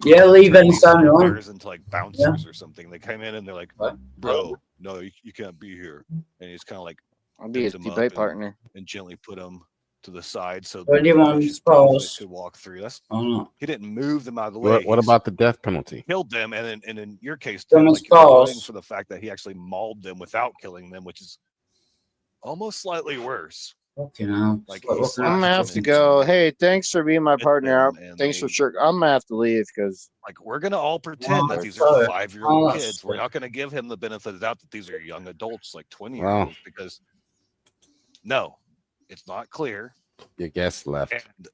Yeah, leave turn any these time you want. bears into like bouncers or something. They come in and they're like, "Bro, no, you can't be here." And he's kind of like, I'll be his picked 'em up debate and- partner. and gently put them to the side so Where do you the want vicious to pause? beast could walk through. That's Oh, no. he didn't move them out of the way. What He's about the death penalty? killed them, and in your case, Then Tim, it's like, you're voting pause. for the fact that he actually mauled them without killing them, which is almost slightly worse. Fucking hell. Like, What- he what's slapped I'm gonna them have to into go. Hey, thanks for being my Hit partner. them and Thanks for they- sure. I'm gonna have to leave because Like, we're gonna all pretend that Oh, these sorry. are 5-year-old Oh, that's kids. We're good. not gonna give him the benefit of the doubt that these are young adults, like 20-year-olds, because no, it's not clear. Your guest left. And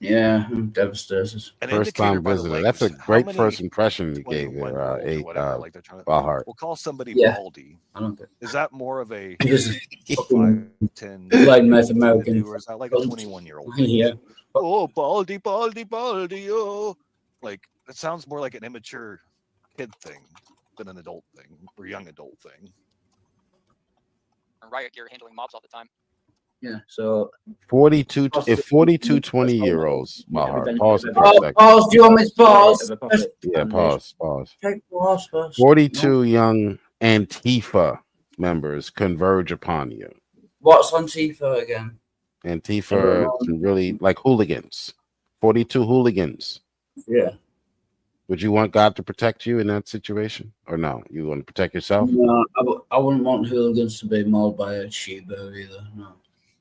Yeah, I'm devastated. an First indicator time by the visitor. That's a legs, how great many first impression you gave 21-year-olds there, or whatever, like they're trying to Wildheart. we'll call somebody Yeah. baldy. I don't care. Is that more of a This is 5, 10 Like North thing to American. do, or is that like a 21-year-old? Yeah. Oh, baldy, baldy, baldy, oh. Like, it sounds more like an immature kid thing than an adult thing or young adult thing. Riot gear handling mobs all the time. Yeah. So 42 20-year-olds, Wildheart. Pause it for a pause, second. pause. Do you want me to pause? Yeah, pause. Take pause first. 42 young Antifa members converge upon you. What's on Tifa again? Antifa are really like hooligans. 42 hooligans. Yeah. Would you want God to protect you in that situation, or no? You want to protect yourself? No, I wouldn't want hooligans to be mauled by a Shiba either. No.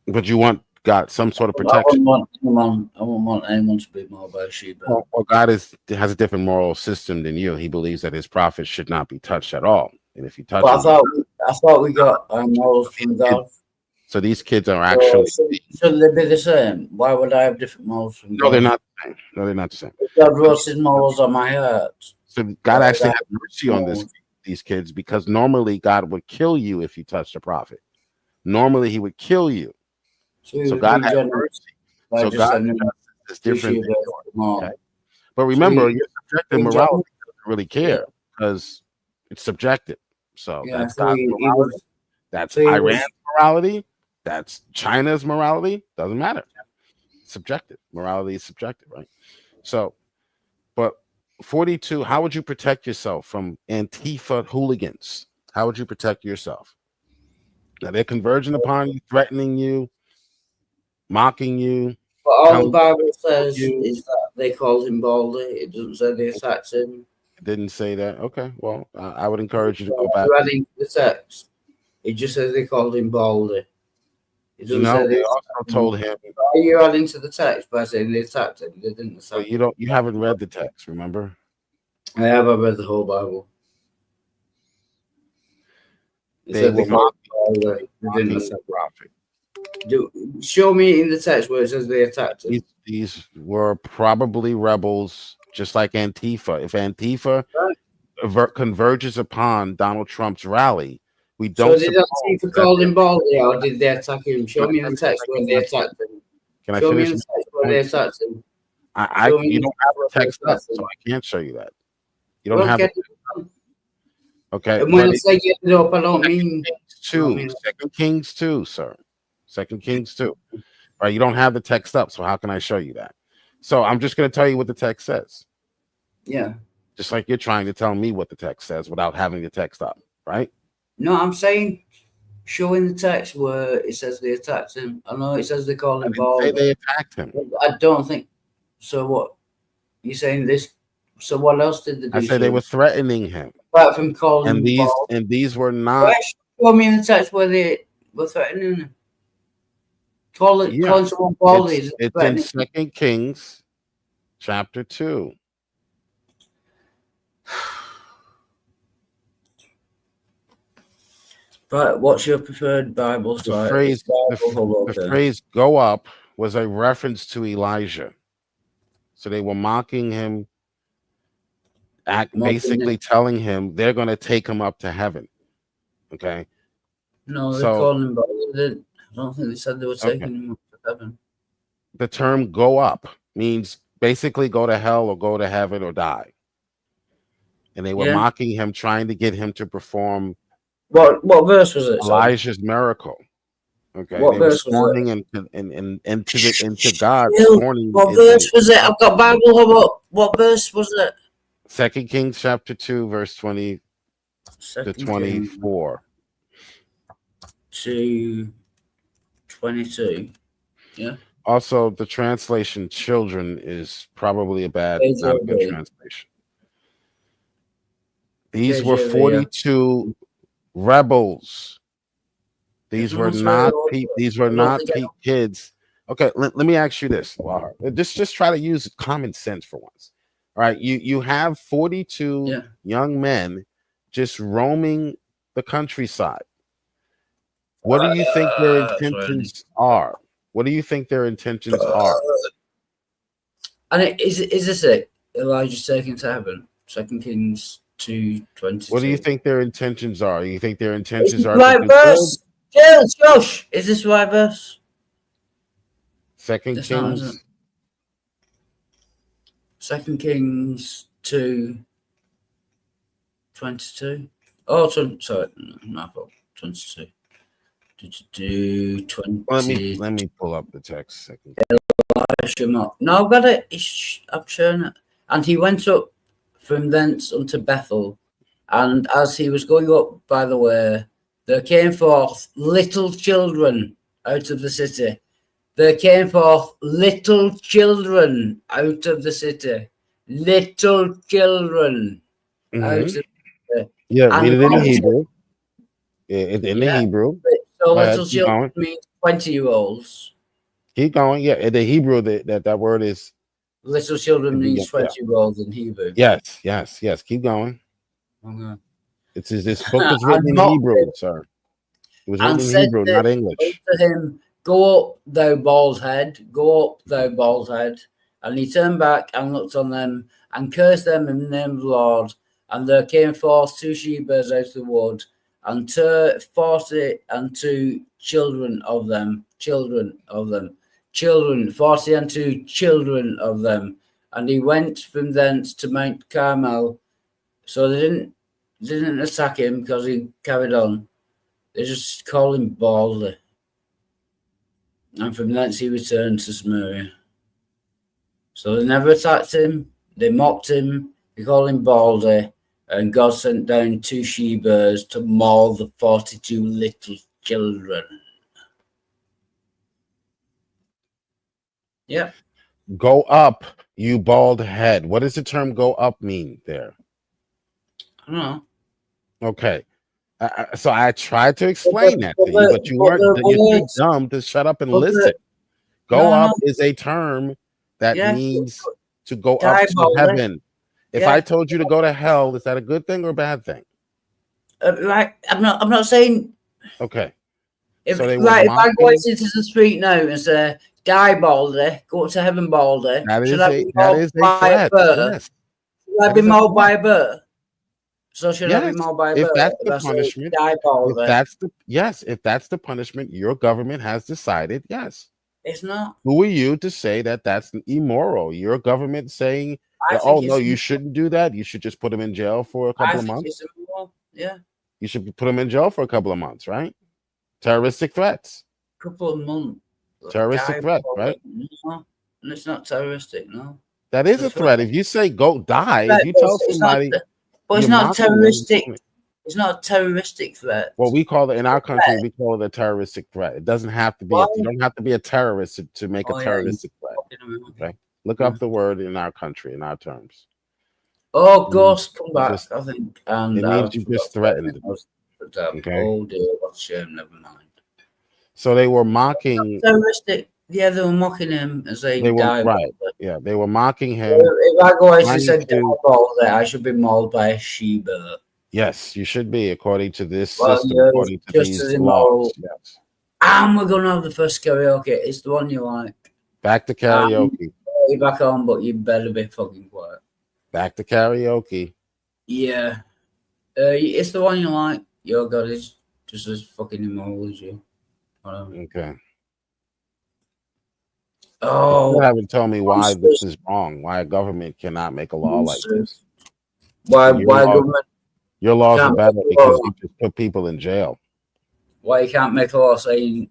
But you want God some sort of I protection. wouldn't want anyone to be mauled by a Shiba. Well, God has a different moral system than you. He believes that his prophets should not be touched at all, and if you touch But them, I thought we got our morals from God. so these kids are actually Should they be the same? Why would I have different morals from God? no, they're not the same. No, they're not the same. God wrote his morals on my heart. So God actually had mercy on these kids, because normally God would kill you if you touched a prophet. Normally he would kill you. So God had mercy. So God is different than yours, okay? But remember, your subjective morality doesn't really care, because it's subjective. So that's God's morality. That's Iran's morality. That's China's morality. Doesn't matter. Subjective. Morality is subjective, right? So, but 42, how would you protect yourself from Antifa hooligans? How would you protect yourself? Now they're converging upon you, threatening you, mocking you. But all the Bible says is that they called him Baldy. It doesn't say they attacked him. It didn't say that. Okay, well, I would encourage you to go back. Adding the text, it just says they called him Baldy. It doesn't say they also told him. Are you adding to the text by saying they attacked him? They didn't attack him. You haven't read the text, remember? I have. I've read the whole Bible. They were mocking the prophet. Show me in the text where it says they attacked him. These were probably rebels, just like Antifa. If Antifa converges upon Donald Trump's rally, we don't. So did Antifa call him Baldy, or did they attack him? Show me in the text where they attacked him. Can I show finish? Me in the text where they attacked him. You don't have the text up, so I can't show you that. You don't have it. Okay. And when I say get it up, I don't mean 2 Kings 2, sir. 2 Kings 2. Right? You don't have the text up, so how can I show you that? So I'm just going to tell you what the text says. Yeah. Just like you're trying to tell me what the text says without having the text up, right? No, I'm saying showing the text where it says they attacked him. I know it says they called him Baldy. They attacked him. I don't think so. What you're saying this? So what else did they do? I said they were threatening him. Apart from calling and these were not. Show me in the text where they were threatening him. Calling someone Baldy. It's in 2 Kings chapter 2. Right, what's your preferred Bible? The phrase "go up" was a reference to Elijah. So they were mocking him, basically telling him they're going to take him up to heaven. Okay. No, they called him Baldy. I don't think they said they were taking him up to heaven. The term "go up" means basically go to hell or go to heaven or die. And they were mocking him, trying to get him to perform. What verse was it? Elijah's miracle. Okay. What verse was it? into God. What verse was it? I've got Bible. What verse was it? 2 Kings chapter 2, verse 20 to 24. To 22. Yeah. Also, the translation "children" is probably not a good translation. These were 42 rebels. These were not kids. Okay, let me ask you this. Just try to use common sense for once. All right, you have 42 young men just roaming the countryside. What do you think their intentions are? What do you think their intentions are? And is this it? Elijah's taken to heaven. 2 Kings 2:22. What do you think their intentions are? You think their intentions are right verse? Josh, is this right verse? 2 Kings. 2 Kings 2:22. Oh, sorry, no, 22. 20. Let me pull up the text. No, I've got it. I'm showing it. And he went up from thence unto Bethel, and as he was going up by the way, there came forth little children out of the city, There came forth little children out of the city. Little children out of the city. Yeah, And read it in the little Hebrew. In the Yeah. Hebrew. So Go ahead, little keep children going. means 20-year-olds. Keep going. Yeah, in the Hebrew, that word is. Little children means Yeah. 20-year-olds in Hebrew. Yes. Keep going. Okay. It's this book is written in mocked Hebrew, him sir. It was and written in said Hebrew, not English. to him, "Go up, thou bald head, go up, thou bald head." And he turned back and looked on them and cursed them in the name of the Lord. And there came forth 2 she-bears out of the wood, and 40 and 2 children of them, 40 and 2 children of them. And he went from thence to Mount Carmel. So they didn't attack him because he carried on. They just called him Baldy. And from thence he returned to Samaria. So they never attacked him. They mocked him. They called him Baldy. And God sent down 2 she-bears to maul the 42 little children. Yeah. Go up, you bald head. What does the term "go up" mean there? I don't know. Okay. So I tried to explain that to you, but you're too dumb to shut up and listen. Go up is a term that means to go up to heaven. If I told you to go to hell, is that a good thing or a bad thing? Like I'm not saying. Okay. If, So they if I go out mocking- into the street now and say, "Die, Baldy, go to heaven, Baldy," That is should I a be that mauled is a by threat. bird? Yes. Should I That be is a mauled by a threat. bird? So should I Yes. be mauled by a If bird? that's the I say, punishment, "Die, Baldy." if that's the punishment your government has decided, yes. It's not. Who are you to say that that's immoral? Your government saying, I that, "Oh think no, it's you shouldn't do that. You should just put them in jail for a couple I of think months." it's immoral. Yeah, You should put them in jail for a couple of months, right? Terroristic threats. couple of months. Terroristic Die, threat, Baldy. right? No, and it's not terroristic. No, That it's is a threat. If you say "go die," Threat, if you but tell it's not. somebody, But it's you're not mocking them, terroristic. It's not a terroristic threat. well, we call it in our country, we call it a terroristic threat. It doesn't have to be. Why? You don't have to be a terrorist to make Oh, a yeah, terroristic threat. Okay, look up the word in our country, in our terms. Oh, Ghost, come back, Just- I think. And it means you just threatened. Okay. Oh dear, what a shame, never mind. So they were mocking. Terroristic. Yeah, they were mocking him and saying, They were "Die, right. Baldy." Yeah, they were mocking him. If I go out and trying said, "Die, to- Baldy," I should be mauled by a she-bear. Yes, you should be according to this Well, system, you're according to just these as immoral. laws. Yes. And we're gonna have the first karaoke. It's the one you like. Back to karaoke. You're back on, but you better be fucking quiet. Back to karaoke. Yeah. It's the one you like. Your God is just as fucking immoral as you. Whatever. Okay. Oh, You haven't told me why monsters. this is wrong. Why a government cannot make a law like this. Why Your why law- government Your laws are can't better make a because law? you just put people in jail. Why you can't make a law saying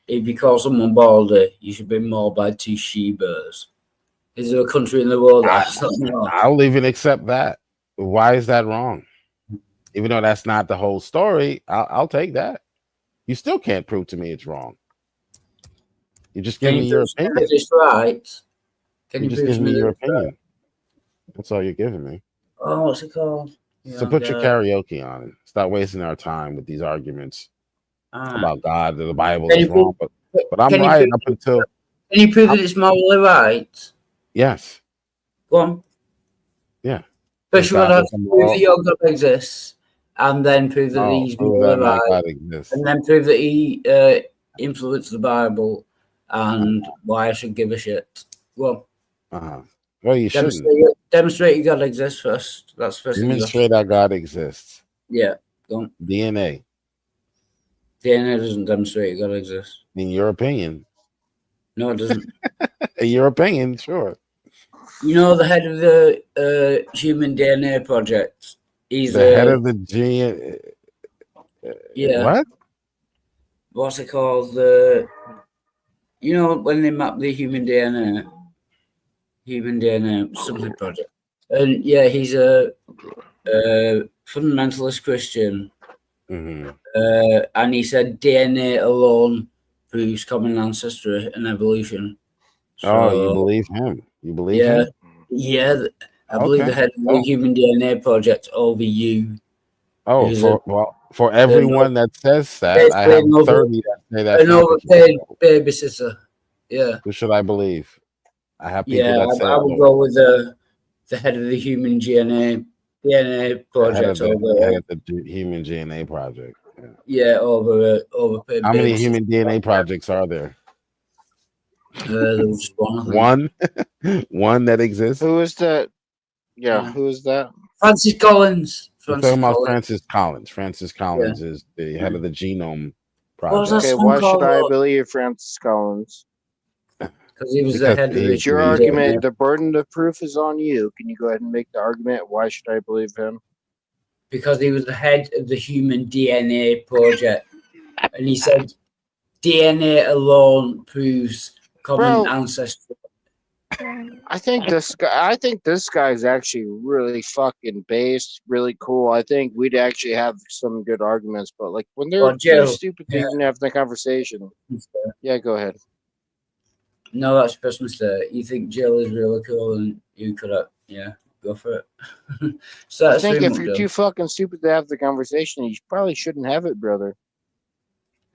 if you call someone baldy, you should be mauled by 2 she-bears? Is there a country in the world that has something like that? I'll even accept that. Why is that wrong? Even though that's not the whole story, I'll take that. You still can't prove to me it's wrong. You're just Can giving me you your prove to me opinion. that it's right? Can You're you just prove to giving me me that your it's right? opinion. That's all you're giving me. Oh, what's it called? So put your karaoke on and stop wasting our time with these arguments about God or the Bible Can is you wrong. prove- But I'm can you right prove- up until Can you prove that it's morally right? yes. Go on. Yeah. First, you God got to have is to prove moral. that your God exists, and then prove that Oh, he's prove morally that my right, God exists. and then prove that he influenced the Bible, and why I should give a shit. Well, Uh-huh. Well, you shouldn't. demonstrate your God exists first. That's the first thing you have to Demonstrate that God exists. Yeah, go on. DNA, DNA doesn't demonstrate your God exists. in your opinion. No, it doesn't. In your opinion, sure. You know the head of the Human DNA Project? He's The head of the gene. yeah. What? What's it called? You know when they map the human DNA something project, and yeah, he's a fundamentalist Christian, Mm-hmm. and he said DNA alone proves common ancestry and evolution. Oh, you So, believe him? You believe yeah, him? yeah. I believe the Okay. head of the Human DNA Project, OVU. Oh, who's for everyone that says that, I basically have 30 that say that's an not the case. overpaid babysitter. Yeah. Who should I believe? I have people Yeah, that say I would go with the head of the Human DNA Project head of the Human DNA Project. Yeah, overpaid. How many babysitter. Human DNA projects are there? There was just one. I think. One that exists. Who is that? Yeah, who is that? Francis Collins. We're talking about Francis Collins. Francis Collins is the head of the Genome Project. Okay, why should I believe Francis Collins? Because he was the head of the It's your argument. The burden of proof is on you. Can you go ahead and make the argument? Why should I believe him? Because he was the head of the Human DNA Project, and he said DNA alone proves common ancestry. I think this guy's actually really fucking based, really cool. I think we'd actually have some good arguments, but like when they're too stupid to even have the conversation. Yeah, go ahead. No, that's Christmas Day. You think Jill is really cool, and you could have, go for it. So I think if you're too fucking stupid to have the conversation, you probably shouldn't have it, brother.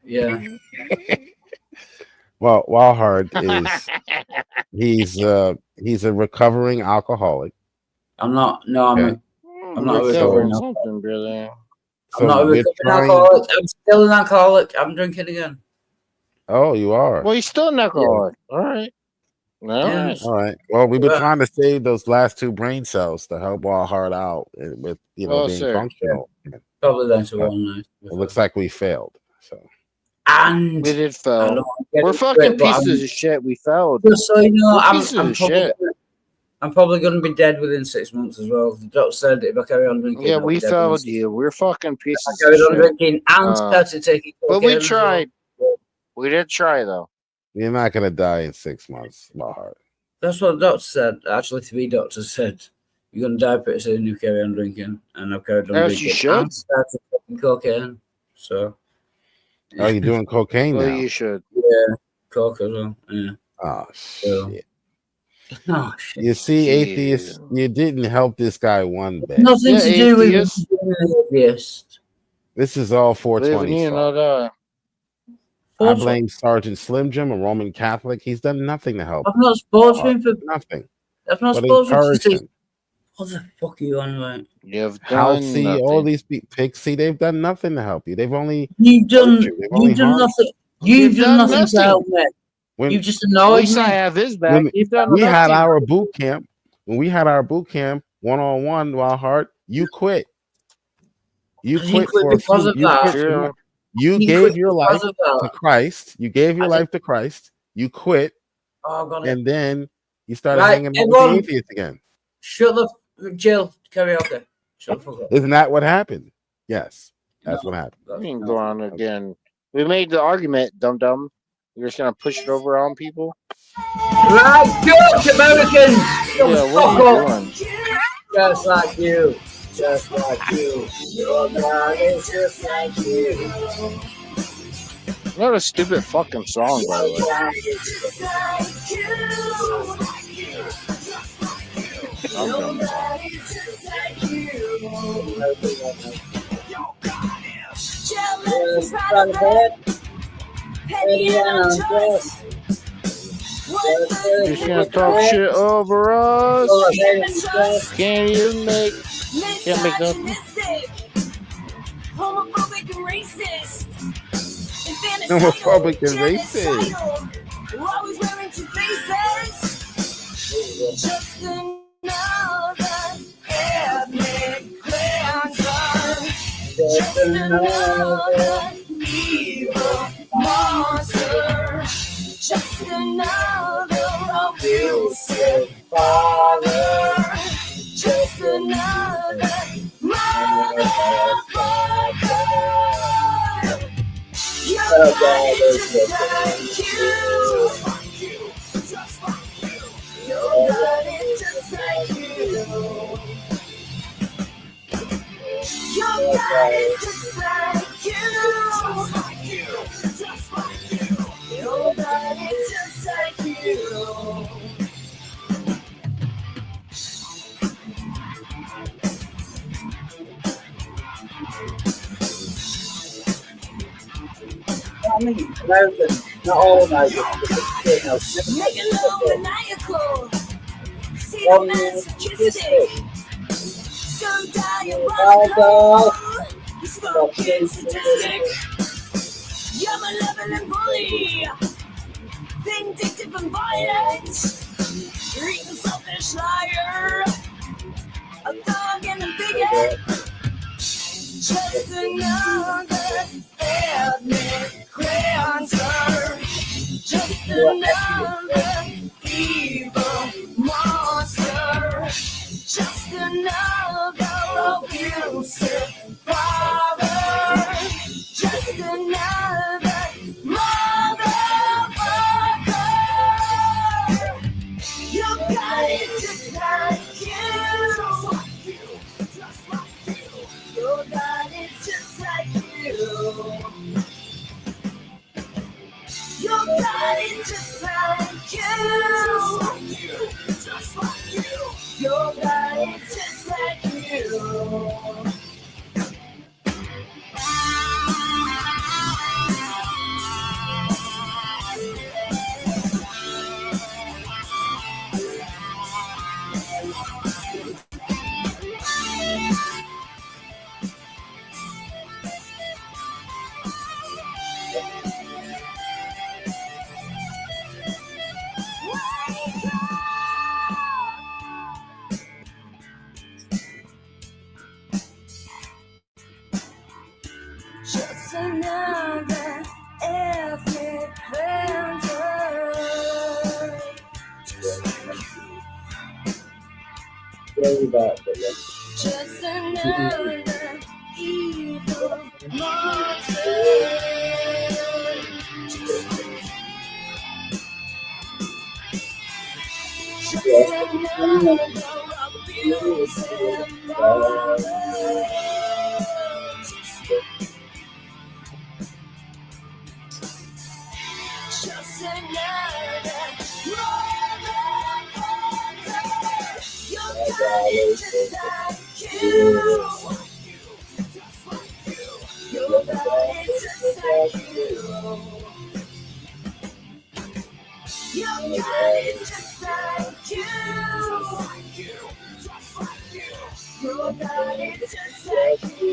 Yeah. Well, Walhart is he's a recovering alcoholic. I'm not. No, I'm not a recovering alcoholic. Something, brother. I'm not a recovering alcoholic. I'm still an alcoholic. I'm drinking again. Oh, you are. Well, you're still an alcoholic. All right. All right. Well, we've been trying to save those last 2 brain cells to help Walhart out with being functional. Probably down to one now. It looks like we failed. So. And we did fail. We're fucking pieces of shit. We failed. Just so you know, I'm probably going to be dead within 6 months as well. The doctor said if I carry on drinking. Yeah, we failed you. We're fucking pieces of shit. I carried on drinking and started taking. But we tried. We did try though. You're not gonna die in 6 months, Walhart. That's what the doctor said. Actually, 3 doctors said you're gonna die pretty soon if you carry on drinking. And I've carried on drinking. You should. And started taking cocaine. So. Oh, you're doing cocaine now? You should. Yeah, coke as well. Yeah. Oh shit. Oh shit. You see, atheist, you didn't help this guy one bit. Nothing to do with atheist. This is all 420. I blame Sergeant Slim Jim, a Roman Catholic. He's done nothing to help. I've not spoken him for nothing. I've not spoken to him. What the fuck are you on about? You've done Halsey, nothing. all these Pixie, they've done nothing to help you. They've only You've done nothing. You've done nothing to help me. You just annoyed me. At least I have his back. We had our boot camp. When we had our boot camp 1-on-1, Walhart, you quit. You quit because of that. You gave your life to Christ. You gave your life to Christ. You quit. Oh, God. And then you started hanging out with the atheists again. Shut the Jill karaoke. Shut the fuck up. Isn't that what happened? Yes. That's what happened. We can go on again. We made the argument, dum dum. You're just gonna push it over on people? Right, good Americans! Yeah, what are you doing? Just like you. Just like you. Your God is just like you. What a stupid fucking song, by the You're just gonna talk shit over us? Can't even make nothing. Homophobic and racist. Homophobic and racist. We're always wearing 2 faces. Just another ethnic cleanser. Just another evil monster. Just another abusive father. Just another motherfucker. Your God is just like you. Just like you. Your God is just like you. Your God is just like you. Just like you. I mean? American, not all American. Make it low maniacal. See One masochistic. Some diabolical. You smoking sadistic. You're malevolent bully. Vindictive and violent. You're even selfish liar. A thug and a bigot. Just another ethnic cleanser. Just another evil monster. Just another abusive father. Just another motherfucker. You got it just like you. Your God is just like you. Your God is just like you. Just like you. Your God is just like you. Just another ethnic cleanser. Just another evil monster. Just another abusive father. Just another motherfucker. Your God is just like you. Your God is just like you. Your God is just like you. Your God is just like you.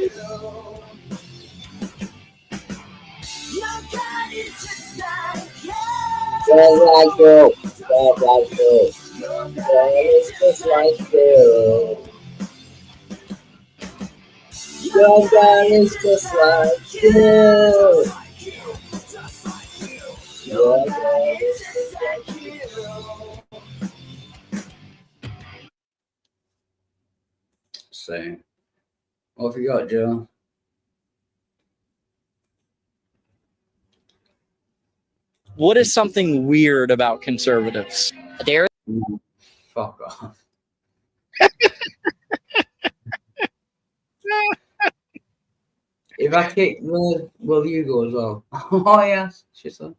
Your God is just like you. Just like you. Just like you. Your God God is is just just like like you. Your God is just like you. Your God is just like you. So, what have you got, Joe? What is something weird about conservatives? There. Fuck off. If I kick will you go as well? Oh yes, she said.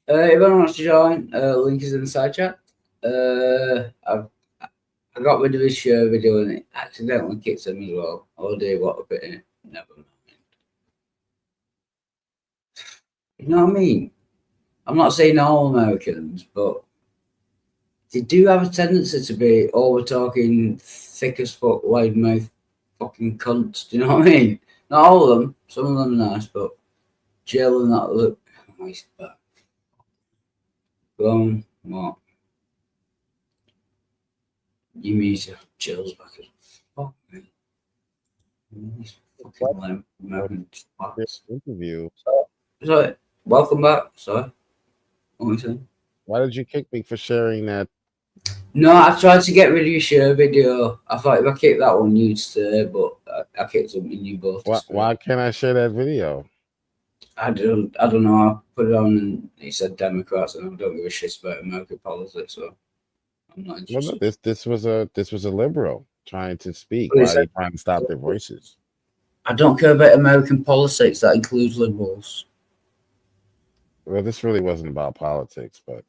If anyone wants to join, link is in the side chat. I got rid of his show video and it accidentally kicked him as well. Oh dear, what a bit in it. Never mind. You know what I mean? I'm not saying all Americans, but they do have a tendency to be over talking thick as fuck, wide mouth fucking cunts. Do you know what I mean? Not all of them. Some of them are nice, but Jill and that look nice. But go on, what? You mean Jill's back as fuck, man. These fucking lame American twats. Interview. Sorry, welcome back. Sorry. What were you saying? Why did you kick me for sharing that? No, I tried to get rid of your share video. I thought if I kicked that one, you'd stay, but I kicked something you both. Why can't I share that video? I don't know. I put it on and it said Democrats, and I don't give a shit about American politics, so I'm not interested. Well, no, this was a liberal trying to speak. Well, Why are they trying to stop their voices? I don't care about American politics. That includes liberals. Well, this really wasn't about politics, but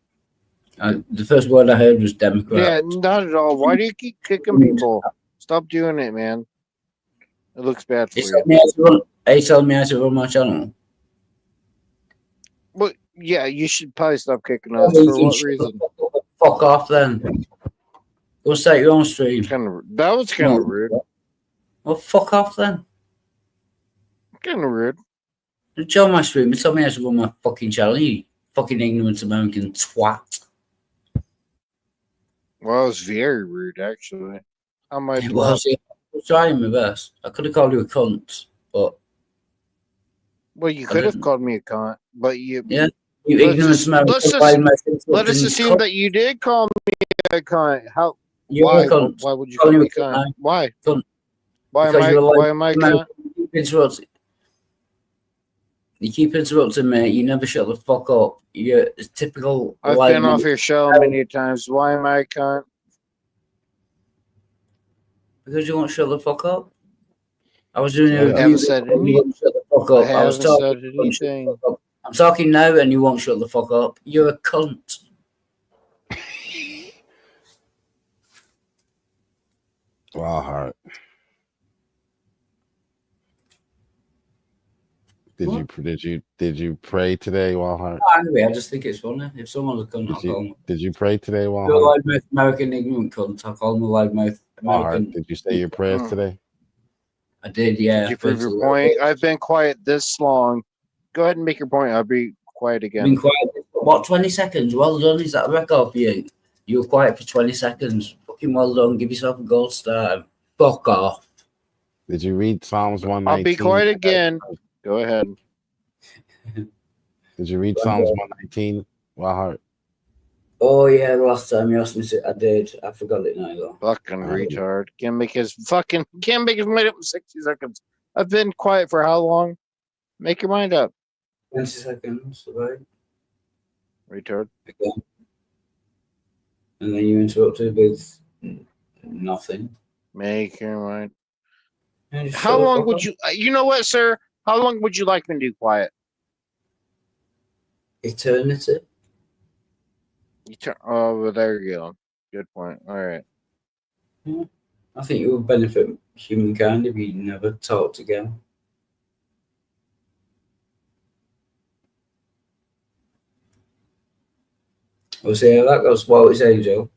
the first word I heard was Democrat. Yeah, not at all. Why do you keep kicking people? Stop doing it, man. It looks bad for you. Are you telling me how to run my channel? Yeah, you should probably stop kicking us. You For can what shut reason? the fuck off then. Go start your own stream. That was kind No. of rude. Well, fuck off then. Kind of rude. Join my stream and tell me how to run my fucking channel, you fucking ignorant American twat. Well, it was very rude, actually. How am I? It was. I was trying my best. I could have called you a cunt, but Well, you I could have didn't. called me a cunt, but you. Yeah, you Let's ignorant just- American. let's just- lying message Let us fucking assume cunt. that you did call me a cunt. How? You're Why? a cunt. Why would you Calling call me you a a cunt? cunt. Why? Cunt. Why am Because I? you're a Why am I a cunt? You keep interrupting me. You never shut the fuck up. You're a typical. I've lying been off man. your show many times. Why am I a cunt? Because you won't shut the fuck up. I was doing a I review. haven't said and you won't shut the fuck I up. I was haven't talking. said you won't shut the anything. fuck up. I'm talking now, and you won't shut the fuck up. You're a cunt. Wow, heart. Did you pray today, Wildheart? Anyway, I just think it's funny. If someone's a cunt, I'll call them. Did you pray today, You're a Wildheart? loudmouth American ignorant cunt. I'll call them a loudmouth American. Wildheart, did you say your prayers today? I did, yeah. Did you prove your point? I've been quiet this long. Go ahead and make your point. I'll be quiet again. Been quiet. What, 20 seconds? Well done. Is that a record for you? You were quiet for 20 seconds. Fucking well done. Give yourself a gold star. Fuck off. Did you read Psalms 119? I'll be quiet again. Go ahead. Did you read Psalms 119, Wildheart? Oh, yeah, the last time you asked me to, I did. I forgot it now, though. Fucking retard. Can't make his mind up in 60 seconds. I've been quiet for how long? Make your mind up. 20 seconds, right? Retard. Again. And then you interrupted with nothing. Make your mind. And just How shut the long fuck would up. you? You know what, sir? How long would you like me to do quiet? Eternity. Oh, well, there you go. Good point. All right. Yeah. I think it would benefit humankind if you never talked again. We'll see how that goes. What was saying, Joe?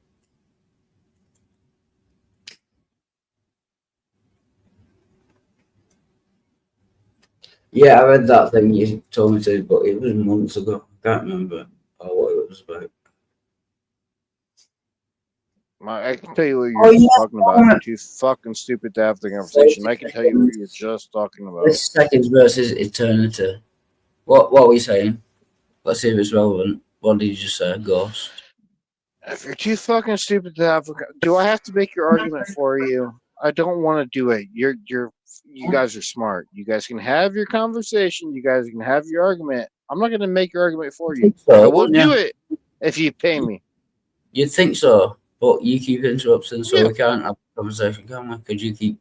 Yeah, I read that thing you told me to, but it was months ago. I can't remember what it was about. I can tell you what you're Oh, yeah. talking about. You're too fucking stupid to have the conversation. I can tell you what you're just talking about. This seconds versus eternity. What were you saying? Let's see if it's relevant. What did you just say? Ghost. If you're too fucking stupid to have, do I have to make your argument for you? I don't want to do it. You guys are smart. You guys can have your conversation. You guys can have your argument. I'm not going to make your argument for you. So, I will do yeah. it if you pay me. You'd think so, but you keep interrupting, so Yeah. we can't have a conversation, can we? Because you keep.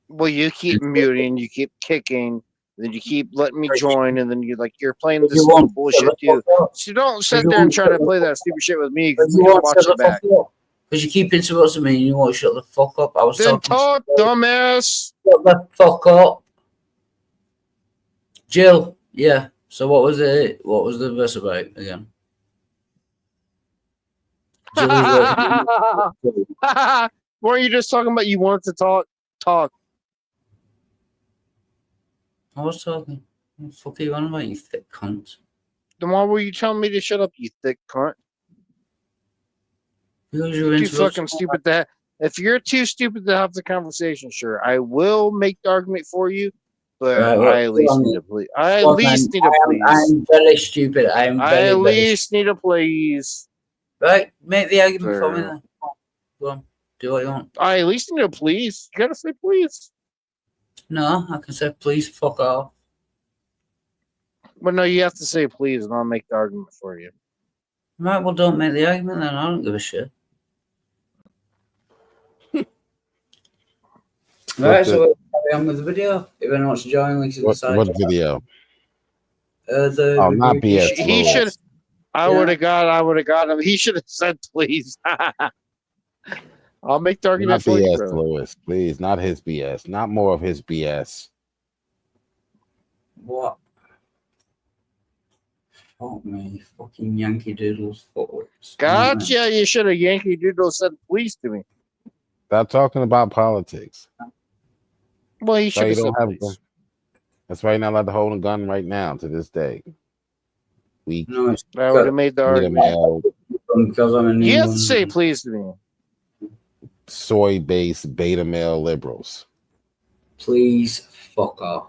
Well, you keep muting, you keep kicking, then you keep letting me join, and then you're playing this You stupid won't bullshit shut the too. fuck up. So don't sit You there and won't try shut to the play fuck that stupid shit with me Because because you we can won't watch shut it the back. fuck up. Because you keep interrupting me and you won't shut the fuck up. I was Then talking. talk, dumbass. Shut the fuck up. Jill, yeah. So what was it? What was the verse about again? Jill is Weren't you just talking about you wanted to talk? Talk. I was talking. What the fuck are you on about, you thick cunt? Then why were you telling me to shut up, you thick cunt? Because You're you're too interrupting. fucking stupid to. If you're too stupid to have the conversation, sure, I will make the argument for you. But Right, well, I at least go on need then. to please. I at Well, least man, need to please. I'm very stupid. I'm I very, at very least need to please. Right, make the argument for me Sir. then. Go on, do what you want. I at least need to please. You gotta say please. No, I can say please fuck off. But no, you have to say please, and I'll make the argument for you. Right, well, don't make the argument then. I don't give a shit. Right, so we'll carry on with the video. If anyone wants to join, links in the side. What video? The Oh, not review- BS. He Lewis. should. I Yeah. would have got him. He should have said please. I'll make the argument Not for you, BS, brother. Lewis. Please, not his BS. Not more of his BS. What? Fuck me, fucking Yankee Doodles footworks. Gotcha. You should have Yankee Doodle said please to me. Stop talking about politics. Well, you That's why should you have said don't have. please. That's why you're not allowed to hold a gun right now to this day. Weak. No, it's I would have made the Beta argument. male, because I'm in You have to England. say please to me. soy-based beta male liberals. Please fuck off.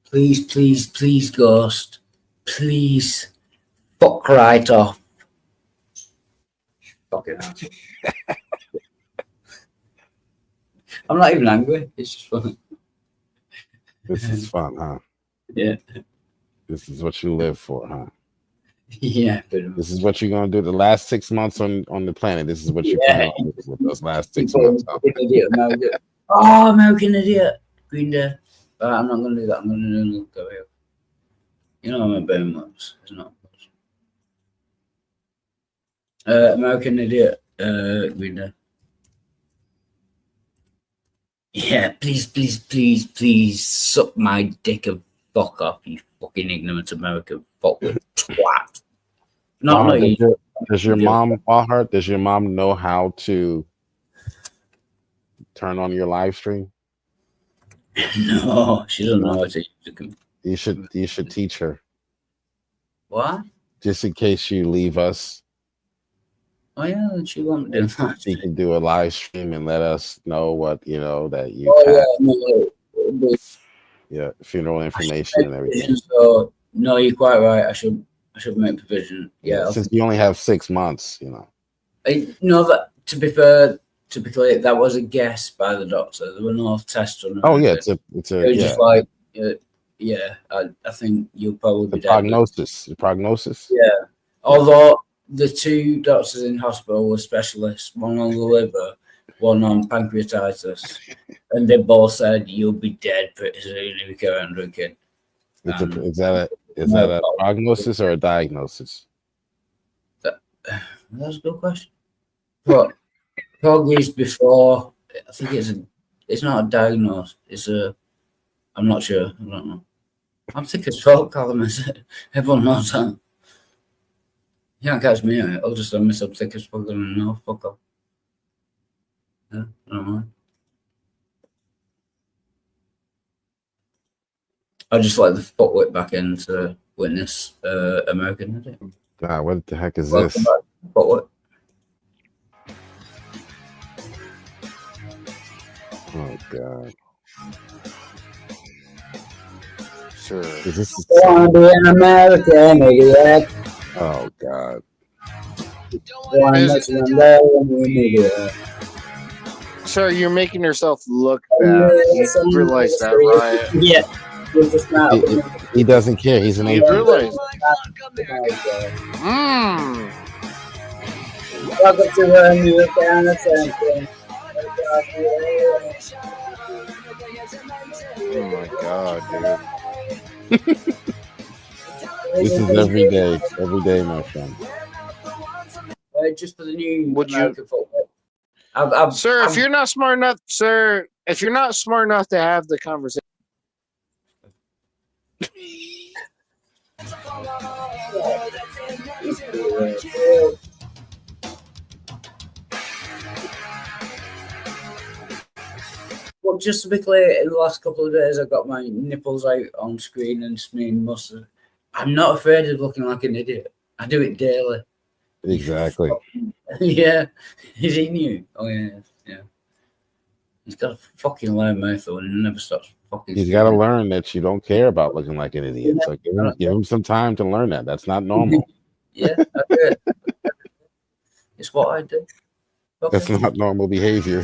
Please, please, please, Ghost. Please fuck right off. Fucking hell. I'm not even angry. It's just funny. This is fun, huh? Yeah. This is what you live for, huh? Yeah. Pretty much. This is what you're gonna do the last 6 months on the planet. This is what you Yeah. plan on with those last 6 months. Huh? American idiot, American. Oh, American idiot. Green Day. I'm not going to do that. I'm going to do another career. You know I'm a Ben Much. It's not. American idiot. Green Day. Yeah, please, please, please, please suck my dick and fuck off, you fucking ignorant American fuckwit twat. No, no, you. Does your mom, Walhart, does your mom know how to turn on your live stream? No, she doesn't know how to use it. You should teach her. What? Just in case you leave us, Oh yeah, she won't do that. she can do a live stream and let us know what that you Oh yeah, no, funeral information and everything. So no, you're quite right. I should make provision. Yeah, Since you only have 6 months, no, that to be fair, to be clear, that was a guess by the doctor. There were no tests or Oh yeah, nothing. it's It was just like, yeah, I think you'll probably be dead. prognosis. The prognosis. Yeah. Although the two doctors in hospital were specialists, one on the liver, one on pancreatitis, and they both said you'll be dead pretty soon if you carry on drinking. Is that a prognosis or a diagnosis? That's a good question. But prog is before. I think it's not a diagnosis. I'm not sure. I don't know. I'm thick as fuck, Callum. Is it? Everyone knows that. You can't catch me out. I'll just miss up thick as fuck and no fuck off. Yeah, I don't mind. I just let the footwork back in to witness American Idiot. God, what the heck is Welcome this? back, footwork. Oh God. Sure. Is this Wanna be an American Idiot. Oh God. Sir, you're making yourself look bad. You realize that, right? Yeah. You're just not. He doesn't care. He's an You agent. realize Welcome to American Attention. Oh my God, dude. This is every day, my friend. Just for the new American football. Sir, if you're not smart enough, sir, if you're not smart enough to have the conversation. Well, just to be clear, in the last couple of days, I got my nipples out on screen and smearing mustard. I'm not afraid of looking like an idiot. I do it daily. Exactly. Yeah. Is he new? Oh, yeah. Yeah. He's got a fucking loud mouth, though, and he never stops fucking. He's got to learn that you don't care about looking like an idiot. So give him some time to learn that. That's not normal. Yeah, I do it. It's what I do. That's not normal behavior.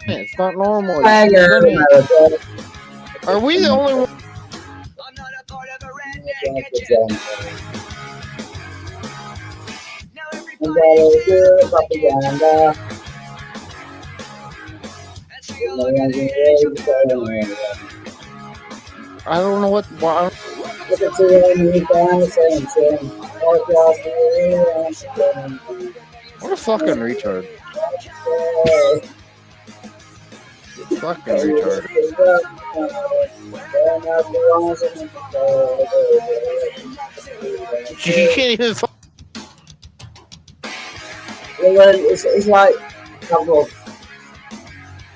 Man, it's not normal. America. Are we the only one? I don't know what. What a fucking retard. fucking retarded. You can't even. Well, then it's like Pavlov.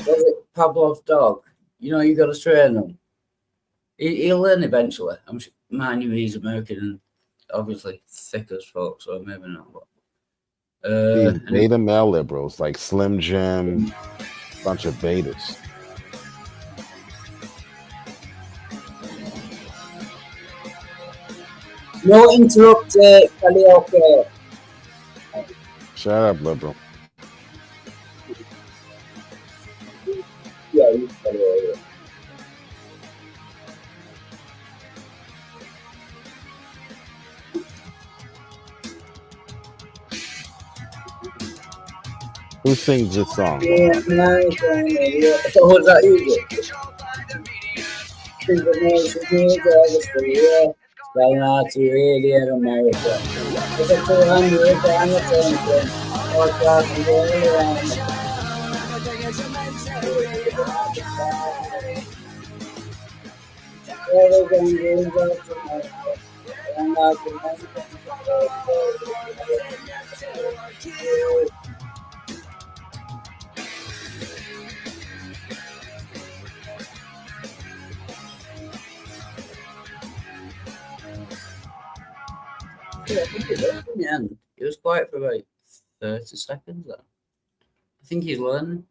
Was it Pavlov's dog? You know, you got to train them. He'll learn eventually. Mind you, he's American and obviously thick as fuck, so maybe not. But, These beta male liberals like Slim Jim, bunch of betas. no interrupt karaoke. Shut up, liberal. Yeah, you karaoke. Who sings this song? Yeah, nice. So what's that you get? Going out to idiot America. It's a 200 and attention. What's up and going around? Yeah, I think it was in the end. It was quiet for about 30 seconds though. I think he's learning.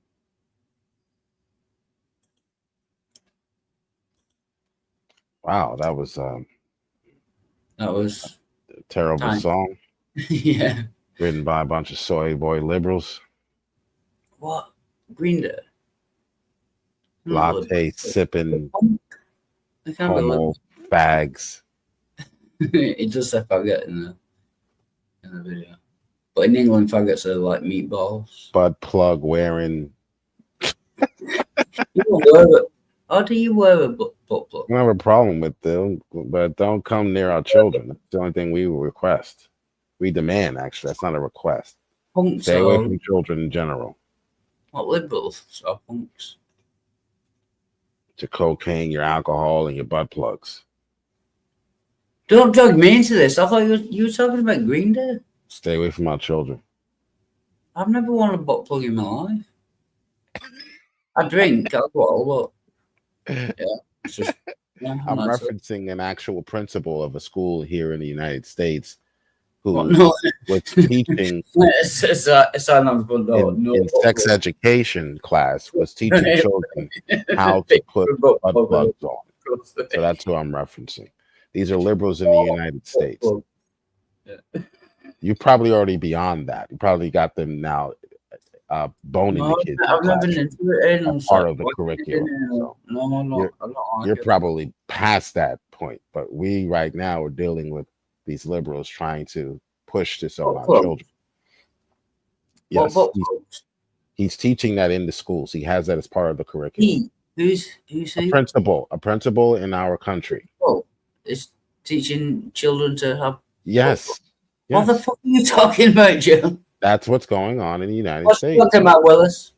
Wow, that was a terrible time. song. Yeah. Written by a bunch of soy boy liberals. What? Green Day? Latte sipping I can't believe homo fags. it does say faggot in the video. But in England, faggots are like meatballs. Butt plug wearing. You don't wear it. How do you wear a butt plug? I don't have a problem with them, but don't come near our children. That's the only thing we will request. We demand, actually. That's not a request. Punks Stay away are- from children in general. What liberals are punks? Your cocaine, your alcohol, and your butt plugs. Don't drag me into this. I thought you were talking about Green Day. Stay away from our children. I've never worn a butt plug in my life. I drink alcohol, but yeah, it's just. Yeah, I'm not so- referencing an actual principal of a school here in the United States who What? No. was teaching it's not in sex education class, was teaching children how to put butt plugs on. So that's who I'm referencing. These are liberals in the United States. You're probably already beyond that. You probably got them now boning No, the kids. I've never been into it. That's part of the curriculum. So No, you're probably past that point. But we right now are dealing with these liberals trying to push this on our children. Yes, he's teaching that in the schools. He has that as part of the curriculum. Who's he? A principal in our country. Oh, is teaching children to have. Yes. What the fuck are you talking about, Joe? That's what's going on in the United What's States. talking about, Willis?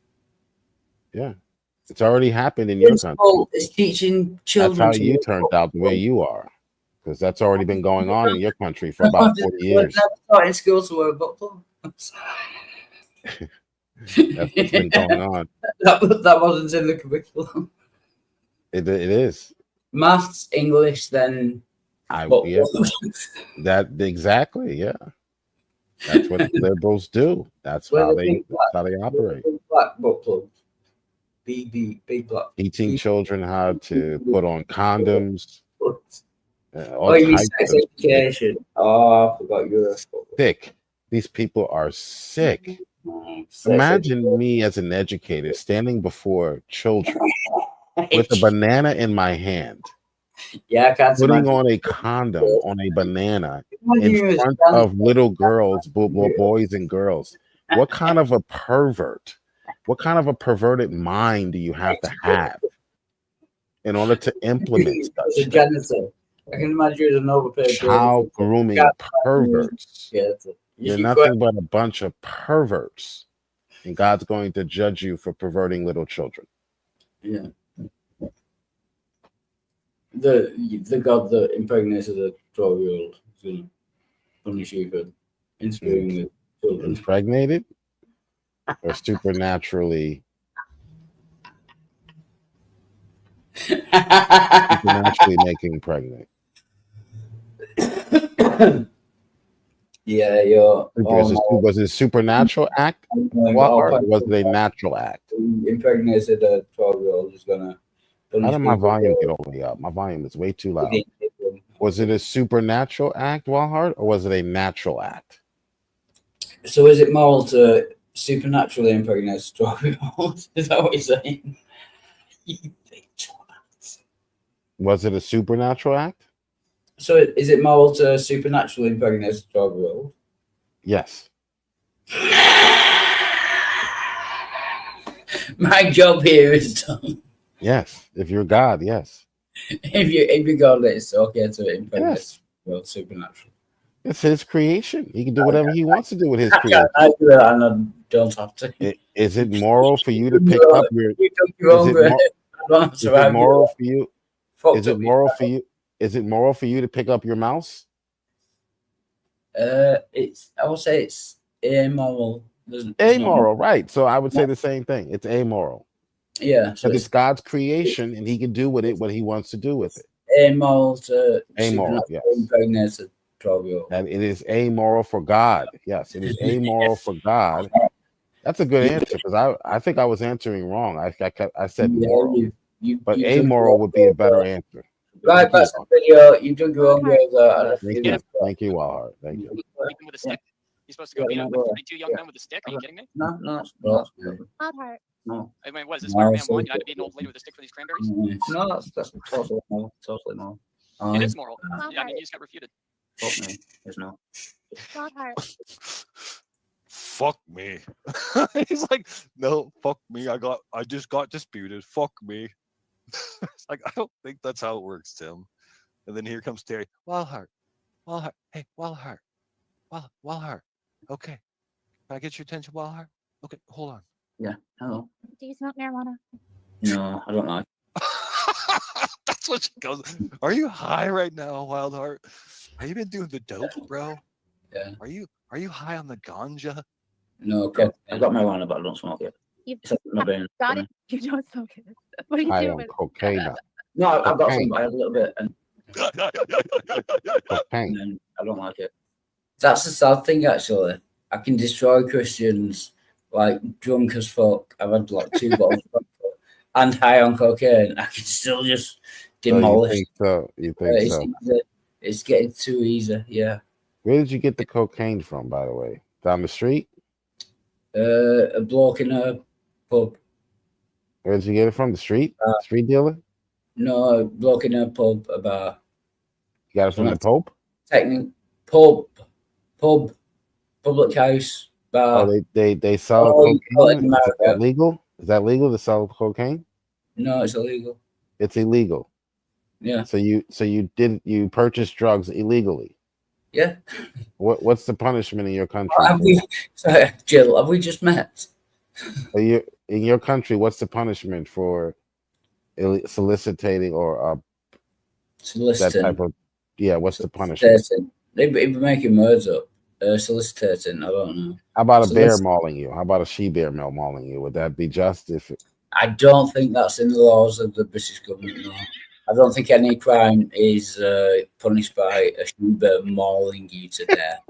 Yeah. It's already happened in your country. Principal is teaching children. That's how you turned out the way you are. Because that's already been going on in your country for about 40 years. Never taught in school to wear a butt plug. That's what's been going on. That wasn't in the curriculum. It is. Maths, English, then. Yeah. That exactly, yeah. That's what liberals do. That's how they operate. Black butt plugs. B black. Teaching children how to put on condoms. Oh, you mean sex education? Oh, I forgot you were sick. These people are sick. Imagine me as an educator standing before children with a banana in my hand. Yeah, I can't putting imagine. on a condom on a banana Imagine in you front stand- of little girls, boys and girls. What kind of a pervert? What kind of a perverted mind do you have to have in order to implement such It's a janitor. I can imagine you as an overpaid child grooming perverts? Yeah, that's it. You're You nothing but a bunch of perverts, and God's going to judge you for perverting little children. Yeah. The god that impregnated a 12-year-old is going to punish you for interviewing with children. Impregnated or supernaturally making pregnant. Yeah, you're. Was it a supernatural act, or was it a natural act? Impregnated a 12-year-old is going to punish How did my people volume for- get all the way up? My volume is way too loud. Was it a supernatural act, Walhart, or was it a natural act? So is it moral to supernaturally impregnate a 12-year-old? Is that what you're saying? Was it a supernatural act? So is it moral to supernaturally impregnate a 12-year-old? Yes. My job here is done. Yes. If you're God, yes. If you're God, it's okay to impregnate well, supernatural. It's his creation. He can do whatever he wants to do with his I creation. do that and I don't have to. Is it moral for you to pick up your? Is it moral for you? Is it moral for you? Is it moral for you to pick up your mouse? It's. I would say it's amoral. Amoral, right? So I would say the same thing. It's amoral. Yeah, so it's God's creation, and He can do with it what He wants to do with it. Amoral to amoral, yes. Impregnate a 12-year-old. And it is amoral for God. Yes, it is amoral for God. That's a good answer because I think I was answering wrong. I said moral, but amoral would be a better answer. Right, that's the video. You took your own words. Thank you, Walhart. Thank you. Beating with a stick. You're supposed to go beat up like 32 young men with a stick? Are you kidding me? No. Walhart. No. I mean, what is this No, Spider-Man so 1? You had to beat an old lady with a stick for these cranberries? No, that's totally moral. Totally moral. It is moral. Yeah, I mean, you just got refuted. Fuck me. It's not. Walhart. Fuck me. He's like, no, fuck me. I just got disputed. Fuck me. It's like, I don't think that's how it works, Tim. And then here comes Terry. Walhart. Hey, Walhart. Walhart. Okay. Can I get your attention, Walhart? Okay, hold on. Yeah. Hello. Do you smoke marijuana? No, I don't like. That's what she goes. Are you high right now, Wildheart? Have you been doing the dope, bro? Yeah. Are you high on the ganja? No, okay. I got marijuana, but I don't smoke it. You've Not being got funny. it. You don't smoke it. What are you High doing? on cocaine now. No, I've got Cocaine. some, but I had a little bit, and Cocaine. then I don't like it. That's the sad thing, actually. I can destroy Christians like drunk as fuck. I've had like 2 bottles of vodka and high on cocaine. I can still just demolish. You think so? It's getting too easy. Yeah. Where did you get the cocaine from, by the way? Down the street? A bloke in a pub. Where did you get it from? The street? Street dealer? No, a bloke in a pub, a bar. You got it from the Pope? Pub, public house, bar. Oh, they sell cocaine. Is that legal? Is that legal to sell cocaine? No, it's illegal. It's illegal. Yeah. So you purchased drugs illegally. Yeah. What's the punishment in your country? Sorry, Jill, have we just met? In your country, what's the punishment for soliciting or soliciting? That type of what's the punishment? They've been making words up. Soliciting, I don't know. How about a bear mauling you? How about a she-bear mauling you? Would that be just I don't think that's in the laws of the British government. No. I don't think any crime is punished by a she-bear mauling you to death.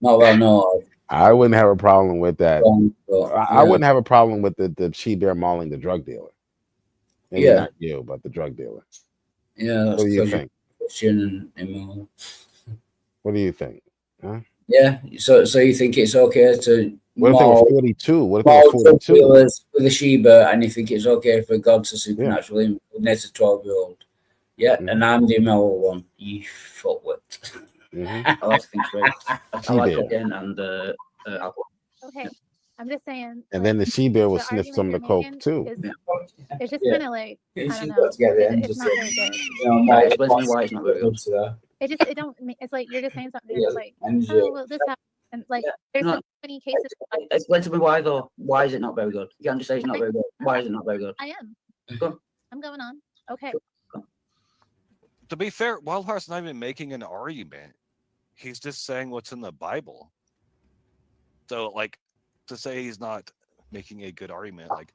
Not that I know of. I wouldn't have a problem with that. I Yeah. wouldn't have a problem with the she-bear mauling the drug dealer. Maybe Yeah. not you, but the drug dealer. Yeah, that's What do you because think? you're Christian and immoral. What do you think? Huh? Yeah, so you think it's okay to What if they were 42? What if they maul were 42? dealers with a Sheba, and you think it's okay for God to supernaturally impregnate a 12-year-old? Yeah, and I'm the immoral one. You fuckwit. I like to think straight. I like She-bear. cocaine and alcohol. Okay. I'm just saying. And then the she-bear will the sniff some of the coke argument too. It's just Yeah. kind of like, I She's don't know. got to get the end It's of not it. very good. No, explain to me why it's not very good. It don't, it's like you're just saying something, Yeah, it's like, and oh, well, this happened. And like, Yeah, there's no. so many cases. Explain to me why though. Why is it not very good? You can't just say it's not very good. Why is it not very good? I am. Go on. I'm going on. Okay. To be fair, Wildheart's not even making an argument. He's just saying what's in the Bible. So, like, to say he's not making a good argument, like,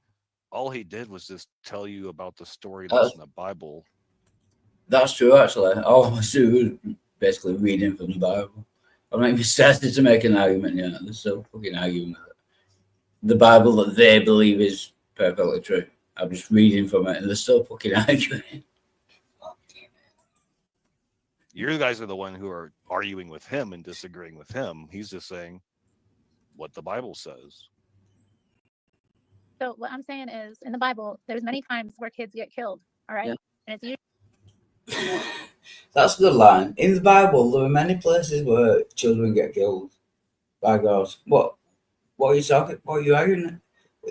all he did was just tell you about the story that's in the Bible. That's true, actually. All I was doing was basically reading from the Bible. I'm not even started to make an argument yet. They're still fucking arguing that the Bible that they believe is perfectly true. I'm just reading from it, and they're still fucking arguing. You guys are the one who are arguing with him and disagreeing with him. He's just saying what the Bible says. So what I'm saying is, in the Bible, there's many times where kids get killed. All right, Yeah. and it's usually That's a good line. In the Bible, there are many places where children get killed by God. What are you talking? What are you arguing?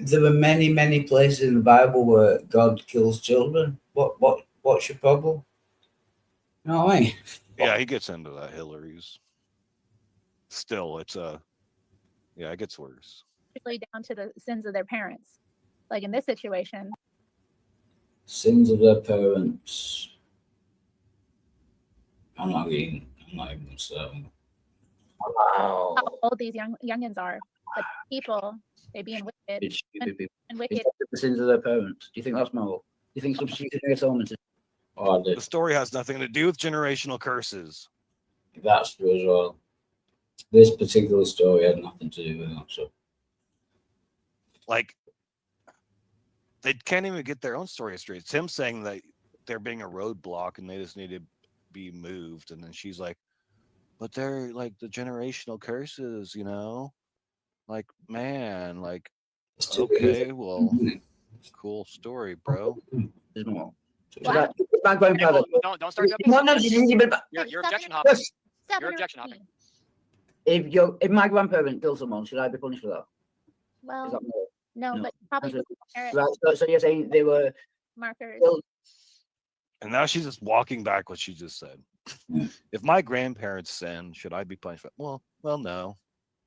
There are many, many places in the Bible where God kills children. What's your problem? You know what I mean? Yeah, he gets into that, Hillary's. Still, it's yeah, it gets worse. down to the sins of their parents. Like in this situation, Sins of their parents. I'm not even going to say. Wow. how old these youngins are. But people, they being wicked It's stupid people. and It's wicked. the sins of their parents. Do you think that's moral? Do you think substituting atonement is? Oh, The story has nothing to do with generational curses. that's true as well. This particular story had nothing to do with that. So Like, they can't even get their own story straight. It's him saying that they're being a roadblock and they just need to be moved. And then she's like, but they're like the generational curses, you know? Like, man, like, okay, well, cool story, bro. there's more. Wow. Don't start jumping. No, You're objection hopping. Stop You're objection hopping. If my grandparent killed someone, should I be punished for that? Is Well, that moral? no, No. but probably That's with parent Right. So you're saying they were markers. killed? And now she's just walking back what she just said. If my grandparents sin, should I be punished for it? Well, no.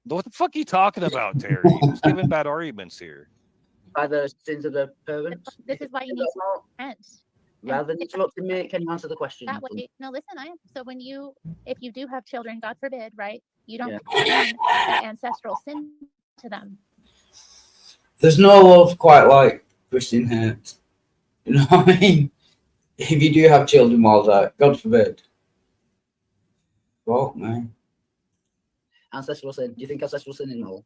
What the fuck are you talking about, Terry? You're just giving bad arguments here. By the sins of their parents? This is why you need to repent. Rather than interrupting me, can you answer the question? That please? way, no, listen, I am. So if you do have children, God forbid, right? You don't Yeah. bring that ancestral sin to them. There's no love quite like Christian hate. You know what I mean? If you do have children while that, God forbid. Fuck, man. Ancestral sin. Do you think ancestral sin is moral?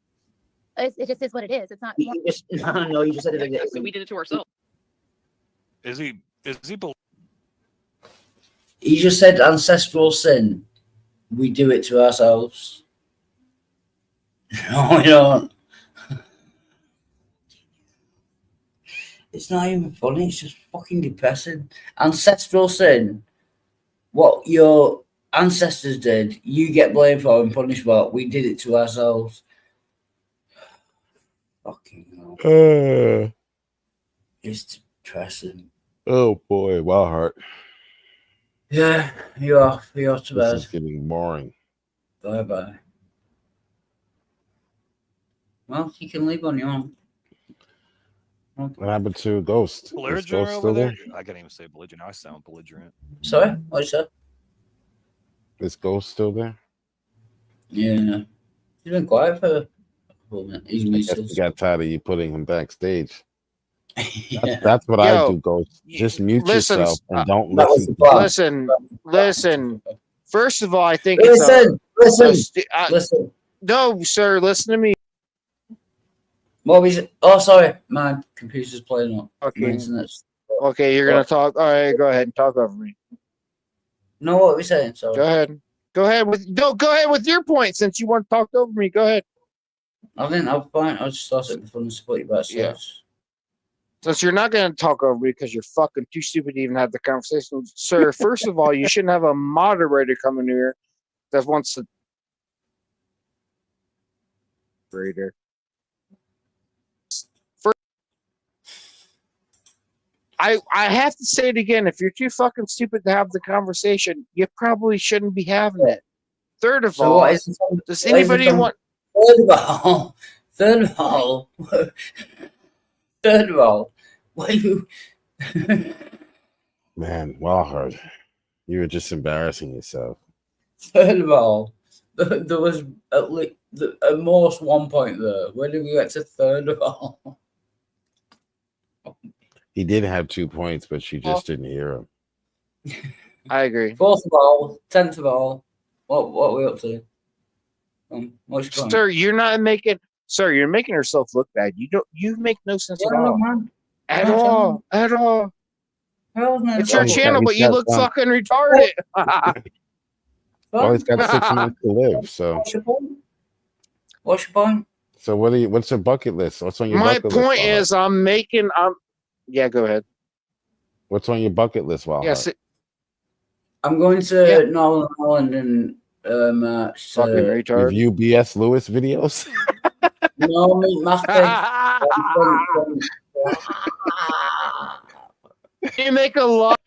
It just is what it is. It's not. You just, no, you just said it. So we did it to ourselves. Is he He just said ancestral sin. We do it to ourselves. No, we don't. It's not even funny. It's just fucking depressing. Ancestral sin. What your ancestors did, you get blamed for and punished for. We did it to ourselves. Fucking hell. It's depressing. Oh boy, Wildheart. Yeah, you're to This bed. is getting boring. Bye bye. Well, you can leave on your own. What happened to Ghost? Is belligerent Ghost over still there? there? I can't even say belligerent. I sound belligerent. Sorry, what you said? Is Ghost still there? Yeah, he's been quiet for a couple of minutes. I guess Still... he got tired of you putting him backstage. Yeah. That's what I Yo, do, Ghost. Just mute listen, yourself and don't that was listen. the plan. Listen. First of all, I think it's Listen. no, sir. Listen to me. What was it? Oh, sorry, my computer's playing up. My Okay. internet's... Okay, you're gonna talk. All right, go ahead and talk over me. No, what are we saying? Sorry. Go ahead. Go ahead with your point since you want to talk over me. Go ahead. I didn't have a point. I just thought it'd be fun to split you back. Yeah. Since you're not going to talk over me because you're fucking too stupid to even have the conversation, sir. First of all, you shouldn't have a moderator coming here that wants to. Moderator. First, I have to say it again. If you're too fucking stupid to have the conversation, you probably shouldn't be having it. Third of So all, what is does anybody want? third of all, why you? Man, Wildheart, you were just embarrassing yourself. Third of all, there was at least at most 1 point there. Where did we get to third of all? He did have 2 points, but she just didn't hear him. I agree. Fourth of all, 10th of all. What are we up to? What's your point? Sir, you're making yourself look bad. You make no sense at all. Man. At all. It's your Oh, channel, he's but you got look some. fucking retarded. Well, he's got 6 months to live. So, What's your point? so what's your bucket list? What's on your My bucket point list? is, yeah, go ahead. What's on your bucket list, Wildheart? Yes, I'm going to Northern Ireland and fucking retard. Review BS Lewis videos. No, meet Master. You make a lot.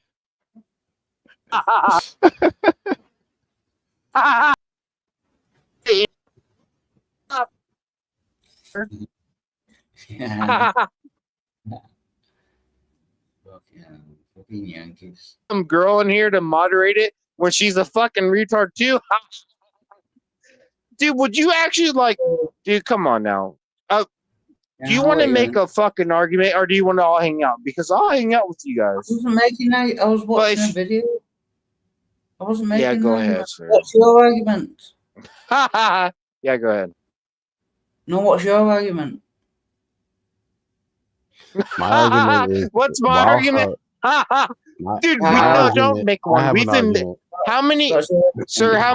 Yeah. Fucking Yankees. Some girl in here to moderate it when she's a fucking retard too. Dude, would you actually dude, come on now. Do you want to make a fucking argument or do you want to all hang out? Because I'll hang out with you guys. I wasn't making I was watching a video. I wasn't making Yeah, go an ahead, argument. sir. What's your argument? Yeah, go ahead. No, what's your argument? My argument is What's my argument? Dude, don't make one. We've been how many sir, how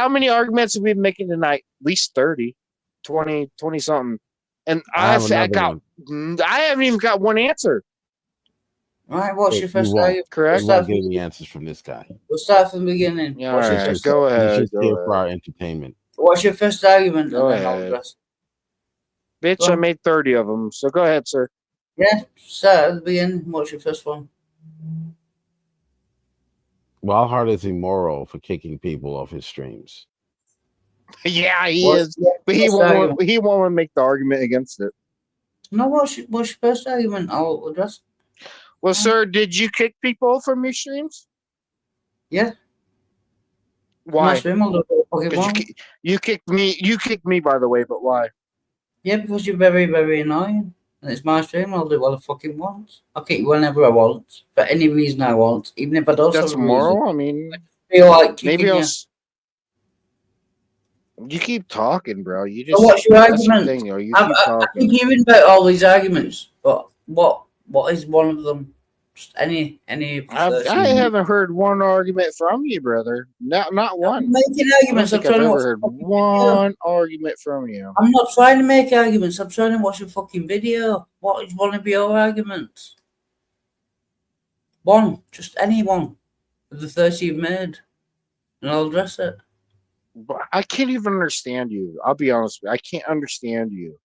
many arguments have we been making tonight? At least 30, 20 something. And I haven't even got one answer. All right, what's your first You won't. argument? Correct. You won't get any answers from this guy. We'll start from the beginning. Yeah, What's all your right, first go ahead. He's just here for our entertainment. What's your first argument? Go and then I'll ahead. address Bitch, Go I on. made 30 of them. So go ahead, sir. Yeah, start at the beginning. What's your first one? Wildheart is immoral for kicking people off his streams. Yeah, he What's- is. But he what's the won't argument? make the argument against it. No, what's your first argument? I'll address. Well, sir, did you kick people from your streams? Yeah. Why? My stream, I'll do what I fucking 'Cause want. you kicked me. You kicked me, by the way. But why? Yeah, because you're very, very annoying. And it's my stream, I'll do what I fucking want. I'll kick you whenever I want, for any reason I want, even if I don't That's have a reason. moral. I mean, Feel like kicking maybe you. You keep talking, bro. You So just. what's your that's argument? The thing, you I keep keep talking. hearing about all these arguments, but what is one of them? Just any. I haven't heard one argument from you, brother. Not one. I'm making I don't arguments. I'm think I've trying to ever watch heard a fucking one argument from you. I'm not trying to make arguments. I'm trying to watch a fucking video. What is one of your arguments? One, just any one of the 30 you've made, and I'll address it. But I can't even understand you. I'll be honest with you. I can't understand you.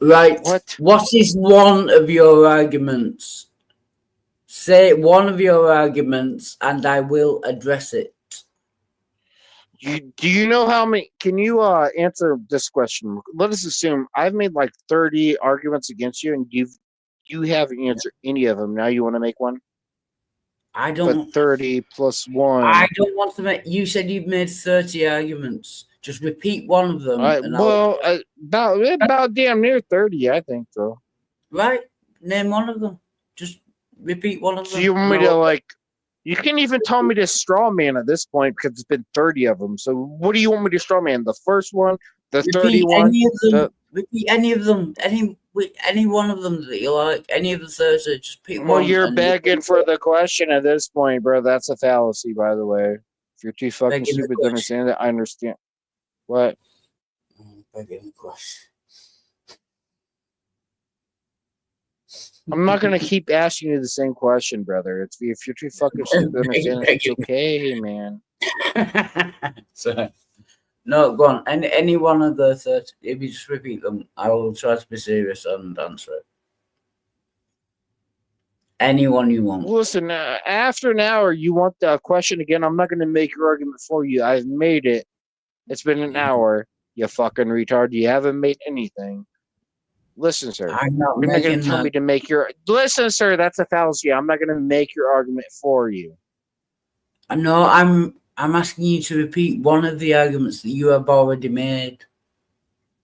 Right. What? What is one of your arguments? Say one of your arguments, and I will address it. Do you know how many? Can you answer this question? Let us assume I've made like 30 arguments against you, and you haven't answered any of them. Now you want to make one? I don't. But 30 plus one. I don't want to make. You said you've made 30 arguments. Just repeat one of them. And about damn near 30, I think so. Right. Name one of them. Just repeat one of them. So you want me to you can't even tell me to straw man at this point because it's been 30 of them. So what do you want me to straw man? The first one, the Repeat 31? any of them. Repeat any of them. Any one of them that you like. Any of the 30. Just pick one. Well, you're and begging for the question at this point, bro. That's a fallacy, by the way. If you're too fucking Begging the stupid to question. understand that, I understand. What? Begging the question. I'm not gonna keep asking you the same question, brother. If you're too fucking stupid to understand it, it's okay, man. So, no, go on. Any one of the 30. If you just repeat them, I will try to be serious and answer it. Anyone you want. Listen, after an hour, you want the question again? I'm not gonna make your argument for you. I've made it. It's been an hour. You fucking retard. You haven't made anything. Listen, sir. I'm not You're not going making to tell me to make your. Listen, sir. That's a fallacy. I'm not going to make your argument for you. No, I'm asking you to repeat one of the arguments that you have already made.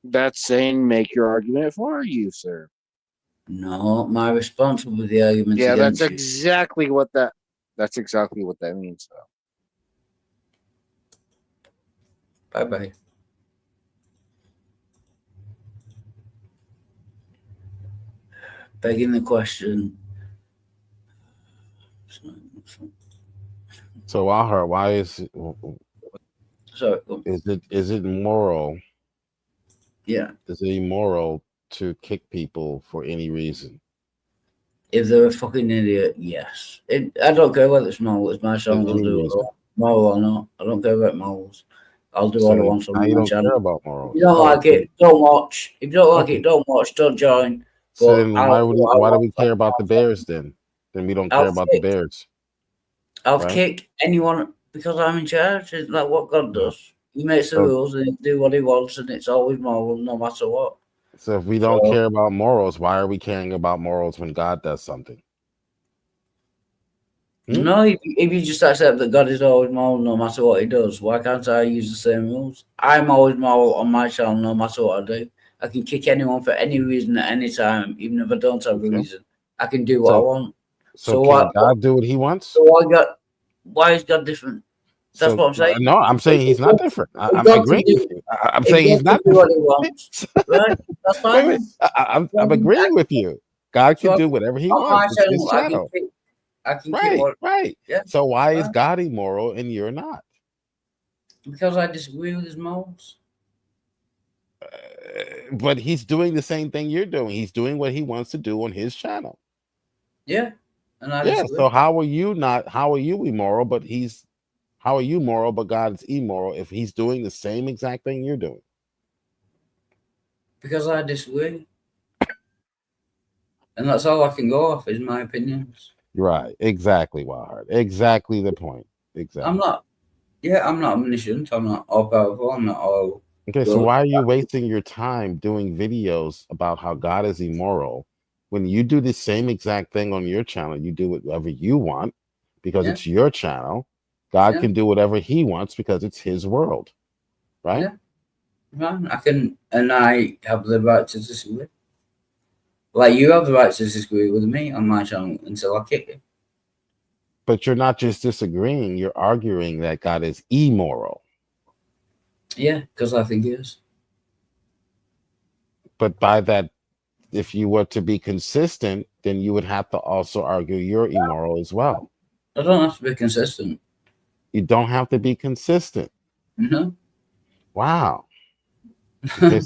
That's saying make your argument for you, sir. No, my response will be the argument Yeah, that's against you. exactly what that. That's exactly what that means, though. Bye bye. Begging the question. So Wahar, why is it moral? Yeah. Is it immoral to kick people for any reason? If they're a fucking idiot, yes. I don't care whether it's moral. It's my channel. I'll do it. Moral or not. I don't care about morals. I'll do what I want on you my don't channel. care about morals. If you don't like it, don't watch. If you don't like it, don't watch. Don't join. So then why do we care about the Bears then? Then we don't care about the Bears. I'll right? kick anyone because I'm in charge. It's like what God does. He makes the rules and he do what he wants, and it's always moral, no matter what. So if we don't care about morals, why are we caring about morals when God does something? No, if you just accept that God is always moral no matter what he does, why can't I use the same rules? I'm always moral on my channel no matter what I do. I can kick anyone for any reason at any time, even if I don't have a reason. I can do what I want. So can God do what he wants? So why is God different? That's what I'm saying. No, I'm saying he's not different. I'm agreeing with you. I'm saying he's not do what different. he wants, right? That's fine. I'm agreeing with you. God can do whatever he wants. It's his channel. I can kick what, Right. Yeah. So why is God immoral and you're not? Because I disagree with his morals. But he's doing the same thing you're doing. He's doing what he wants to do on his channel. Yeah. And I Yeah. disagree. So how are you immoral, but how are you moral, but God is immoral if he's doing the same exact thing you're doing? Because I disagree. And that's all I can go off is my opinions. Right. Exactly, Wildheart. Exactly the point. Exactly. I'm not omniscient. I'm not all powerful. I'm not all. Okay, so why are you wasting your time doing videos about how God is immoral when you do the same exact thing on your channel? You do whatever you want because it's your channel. God can do whatever he wants because it's his world. Right? Yeah. Man, I can, and I have the right to disagree. Like you have the right to disagree with me on my channel until I kick you. But you're not just disagreeing, you're arguing that God is immoral. Yeah, because I think he is. But by that, if you were to be consistent, then you would have to also argue you're immoral as well. I don't have to be consistent. You don't have to be consistent. No. Wow. Okay,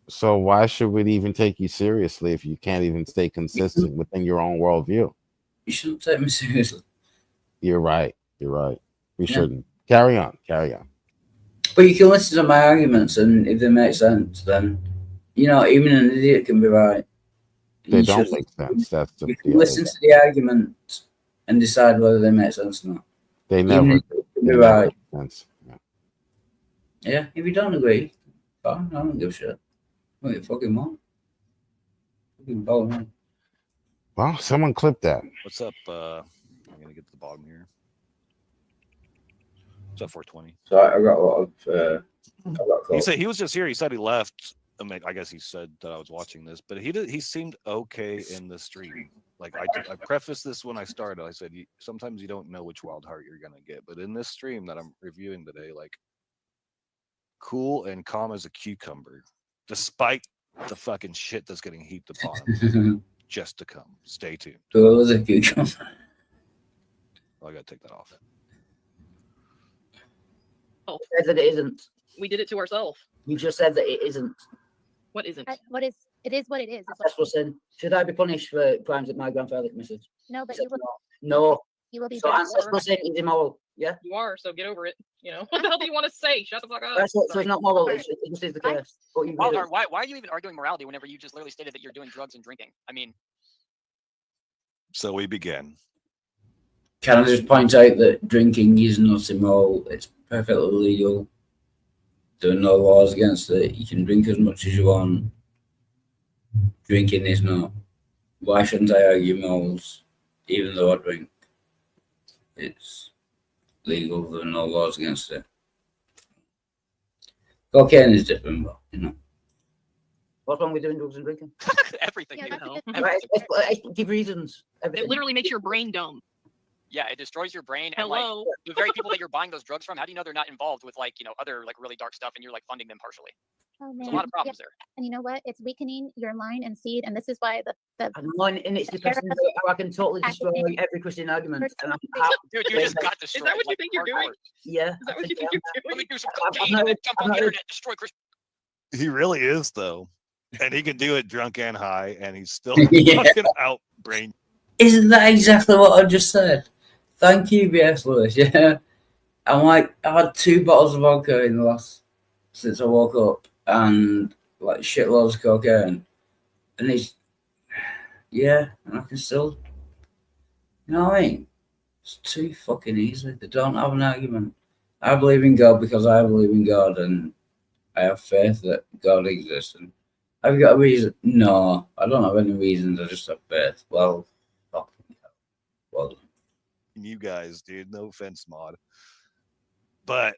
so why should we even take you seriously if you can't even stay consistent within your own worldview? You shouldn't take me seriously. You're right. You're right. We shouldn't. Carry on. Carry on. But you can listen to my arguments, and if they make sense, then even an idiot can be right. They don't make sense. That's the you can listen to the argument and decide whether they make sense or not. They never be right. Make sense. Yeah, if you don't agree, fine. I don't give a shit. What you fucking want? Fucking bother me. Well, someone clipped that. What's up? I'm gonna get to the bottom here. What's up, 420? So I got a lot of. He said he was just here. He said he left. I guess he said that I was watching this, but he seemed okay in the stream. Like I prefaced this when I started. I said sometimes you don't know which Wildheart you're gonna get, but in this stream that I'm reviewing today, like cool and calm as a cucumber, despite the fucking shit that's getting heaped upon him. Just to come. Stay tuned. So it was a cucumber. Oh, I gotta take that off. Oh, said that it isn't. We did it to ourselves. You just said that it isn't. What isn't? What is? It is what it is. That's what's in. Should I be punished for crimes that my grandfather committed? No, but you will. No. You will be. So ancestral sin is immoral. Yeah. You are. So get over it. What the hell do you want to say? Shut the fuck up. So it's not moral. It just is the case. Wildheart, why are you even arguing morality whenever you just literally stated that you're doing drugs and drinking? I mean. So we begin. Can I just point out that drinking is not immoral? It's perfectly legal. There are no laws against it. You can drink as much as you want. Drinking is not. Why shouldn't I argue morals, even though I drink? It's legal. There are no laws against it. Cocaine is different, but you know. What's wrong with doing drugs and drinking? Everything. Yeah, you that's a know? good Everything. Give reasons. It Everything. literally makes your brain dumb. Yeah, it destroys your brain. And like Hello. the very people that you're buying those drugs from, how do you know they're not involved with like, other like really dark stuff and you're like funding them partially? Oh There's man. a lot of Yeah. problems there. And you know what? It's weakening your mind and seed, and this is why the And mine, and it's depressing how I can totally destroy every Christian argument. And I'm Dude, you just got destroyed. Is that what you like, think you're doing? hardcore. yeah. Is that what you I think you're Let me doing? do some I've cocaine not and then heard- jump I've on not the heard- internet, destroy Christian. He really is though, and he can do it drunk and high, and he's still Yeah. fucking out brain. Isn't that exactly what I just said? Thank you, B.S. Lewis. Yeah. I'm like, I've had 2 bottles of vodka in the last, since I woke up, and like shitloads of cocaine. And it's, yeah, and I can still, you know what I mean? It's too fucking easy. They don't have an argument. I believe in God because I believe in God, and I have faith that God exists. And have you got a reason? No, I don't have any reasons. I just have faith. Well, fucking hell. Well done. You guys, dude. No offense, Mod. But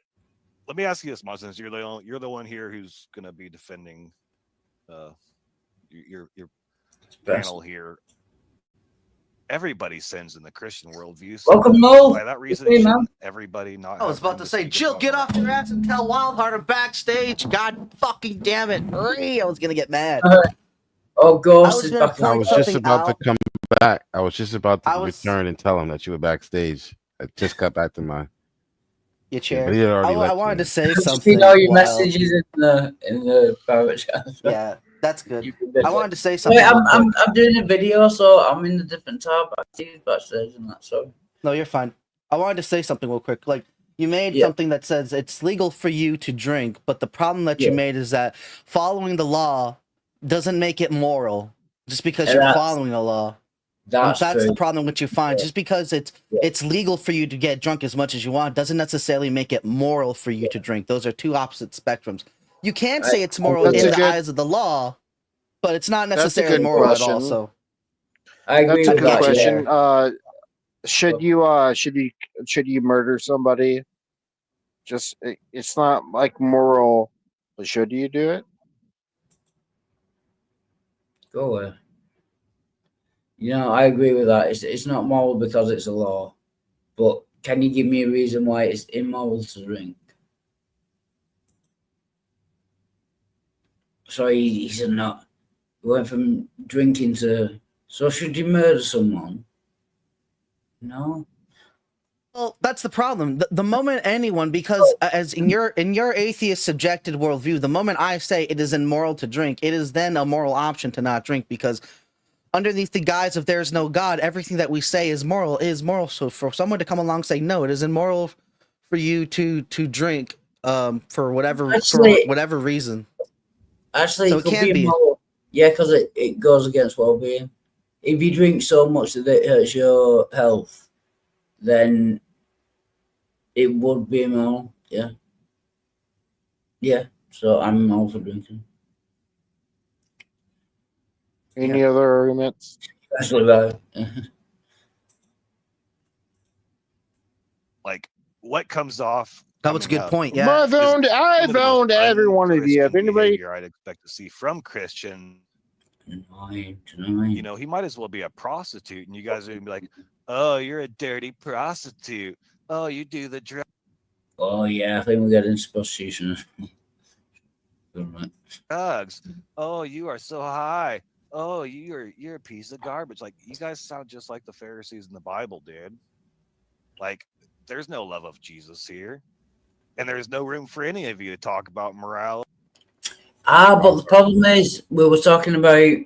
let me ask you this, Mod, since you're the one here who's gonna be defending your Best. panel here. Everybody sins in the Christian worldview. So Welcome, Mo. by that reason, Hey, man. shouldn't everybody not. I was have about room to say, speak Jill, about get that? off your ass and tell Wildheart backstage. God fucking damn it. I was going to get mad. Oh, I Ghost was is gonna back. point I was just something about out. to come back. I was just about to I was- return and tell him that you were backstage. I just got back to my. Your chair. But he had already I left wanted me. to say I've something. seen all your while- messages in the private chat. Yeah, that's good. You've been busy. I wanted to say something. Wait, real quick. I'm doing a video, so I'm in a different tab. I see you backstage and that. So No, you're fine. I wanted to say something real quick. Like, you made Yeah. something that says it's legal for you to drink, but the problem that you Yeah. made is that following the law doesn't make it moral just because And you're that's- following a law. that's And that's true. the problem which you find. Just because it's legal for you to get drunk as much as you want doesn't necessarily make it moral for you to drink. Those are two opposite spectrums. You can say it's moral That's in a the good- eyes of the law, but it's not That's a necessarily good moral at all. question. So I agree That's a with good that. question. Yeah. Should you murder somebody? Just it's not like moral, but should you do it? Go away. You know, I agree with that. It's not moral because it's a law, but can you give me a reason why it's immoral to drink? So he said not. He went from drinking to. So should you murder someone? No. Well, that's the problem. The moment anyone, because as in your atheist subjected worldview, the moment I say it is immoral to drink, it is then a moral option to not drink because underneath the guise of there's no God, everything that we say is moral. So for someone to come along and say no, it is immoral for you to drink for whatever reason. Actually, So it it could can be be. immoral. Yeah, because it goes against well-being. If you drink so much that it hurts your health, then it would be immoral. Yeah. Yeah. So I'm immoral for drinking. Any other arguments? Especially that. Like, what comes off? That was a coming good up point. is Yeah. I've owned some of the most every one of you. If unchristian anybody, behavior I'd expect to see from Christian. You know, he might as well be a prostitute, and you guys are gonna be like, "Oh, you're a dirty prostitute. Oh, you do the drugs." Oh, yeah. I think we're getting into prostitution. Oh, you are so high. Oh, you're a piece of garbage. Like, you guys sound just like the Pharisees in the Bible, dude. Like, there's no love of Jesus here, and there's no room for any of you to talk about morality. But the problem is, we were talking about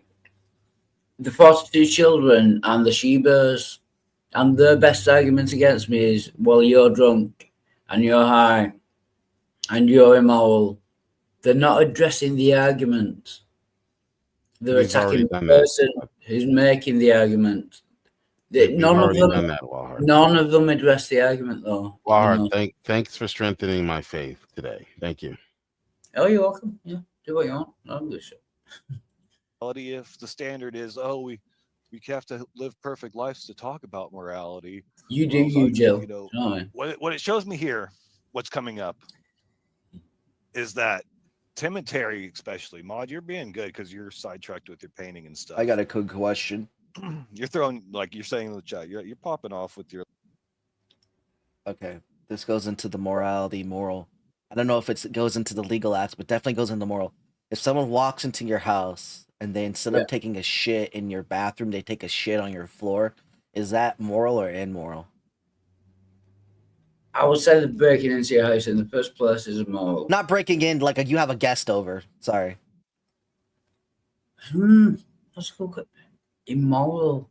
the 42 children and the Shebas, and their best argument against me is, well, you're drunk, and you're high, and you're immoral. They're not addressing the argument. They're We've already attacking the done that. person who's making the argument. We've None of already them. done that, Walhart. None of them address the argument, though. Walhart, You know? thanks for strengthening my faith today. Thank you. Oh, you're welcome. Yeah, do what you want. I'll do shit. If the standard is, oh, we have to live perfect lives to talk about morality. You do, Well, you, Jill. you know, You know what I mean? what it shows me here, what's coming up, is that Tim and Terry, especially, Maud, you're being good because you're sidetracked with your painting and stuff. I got a good question. You're throwing, like you're saying in the chat, you're popping off with your. Okay, this goes into the moral. I don't know if it goes into the legal acts, but definitely goes into moral. If someone walks into your house and they, instead of taking a shit in your bathroom, they take a shit on your floor, is that moral or immoral? I would say that breaking into your house in the first place is immoral. Not breaking in, like you have a guest over. Sorry. That's cool. Immoral.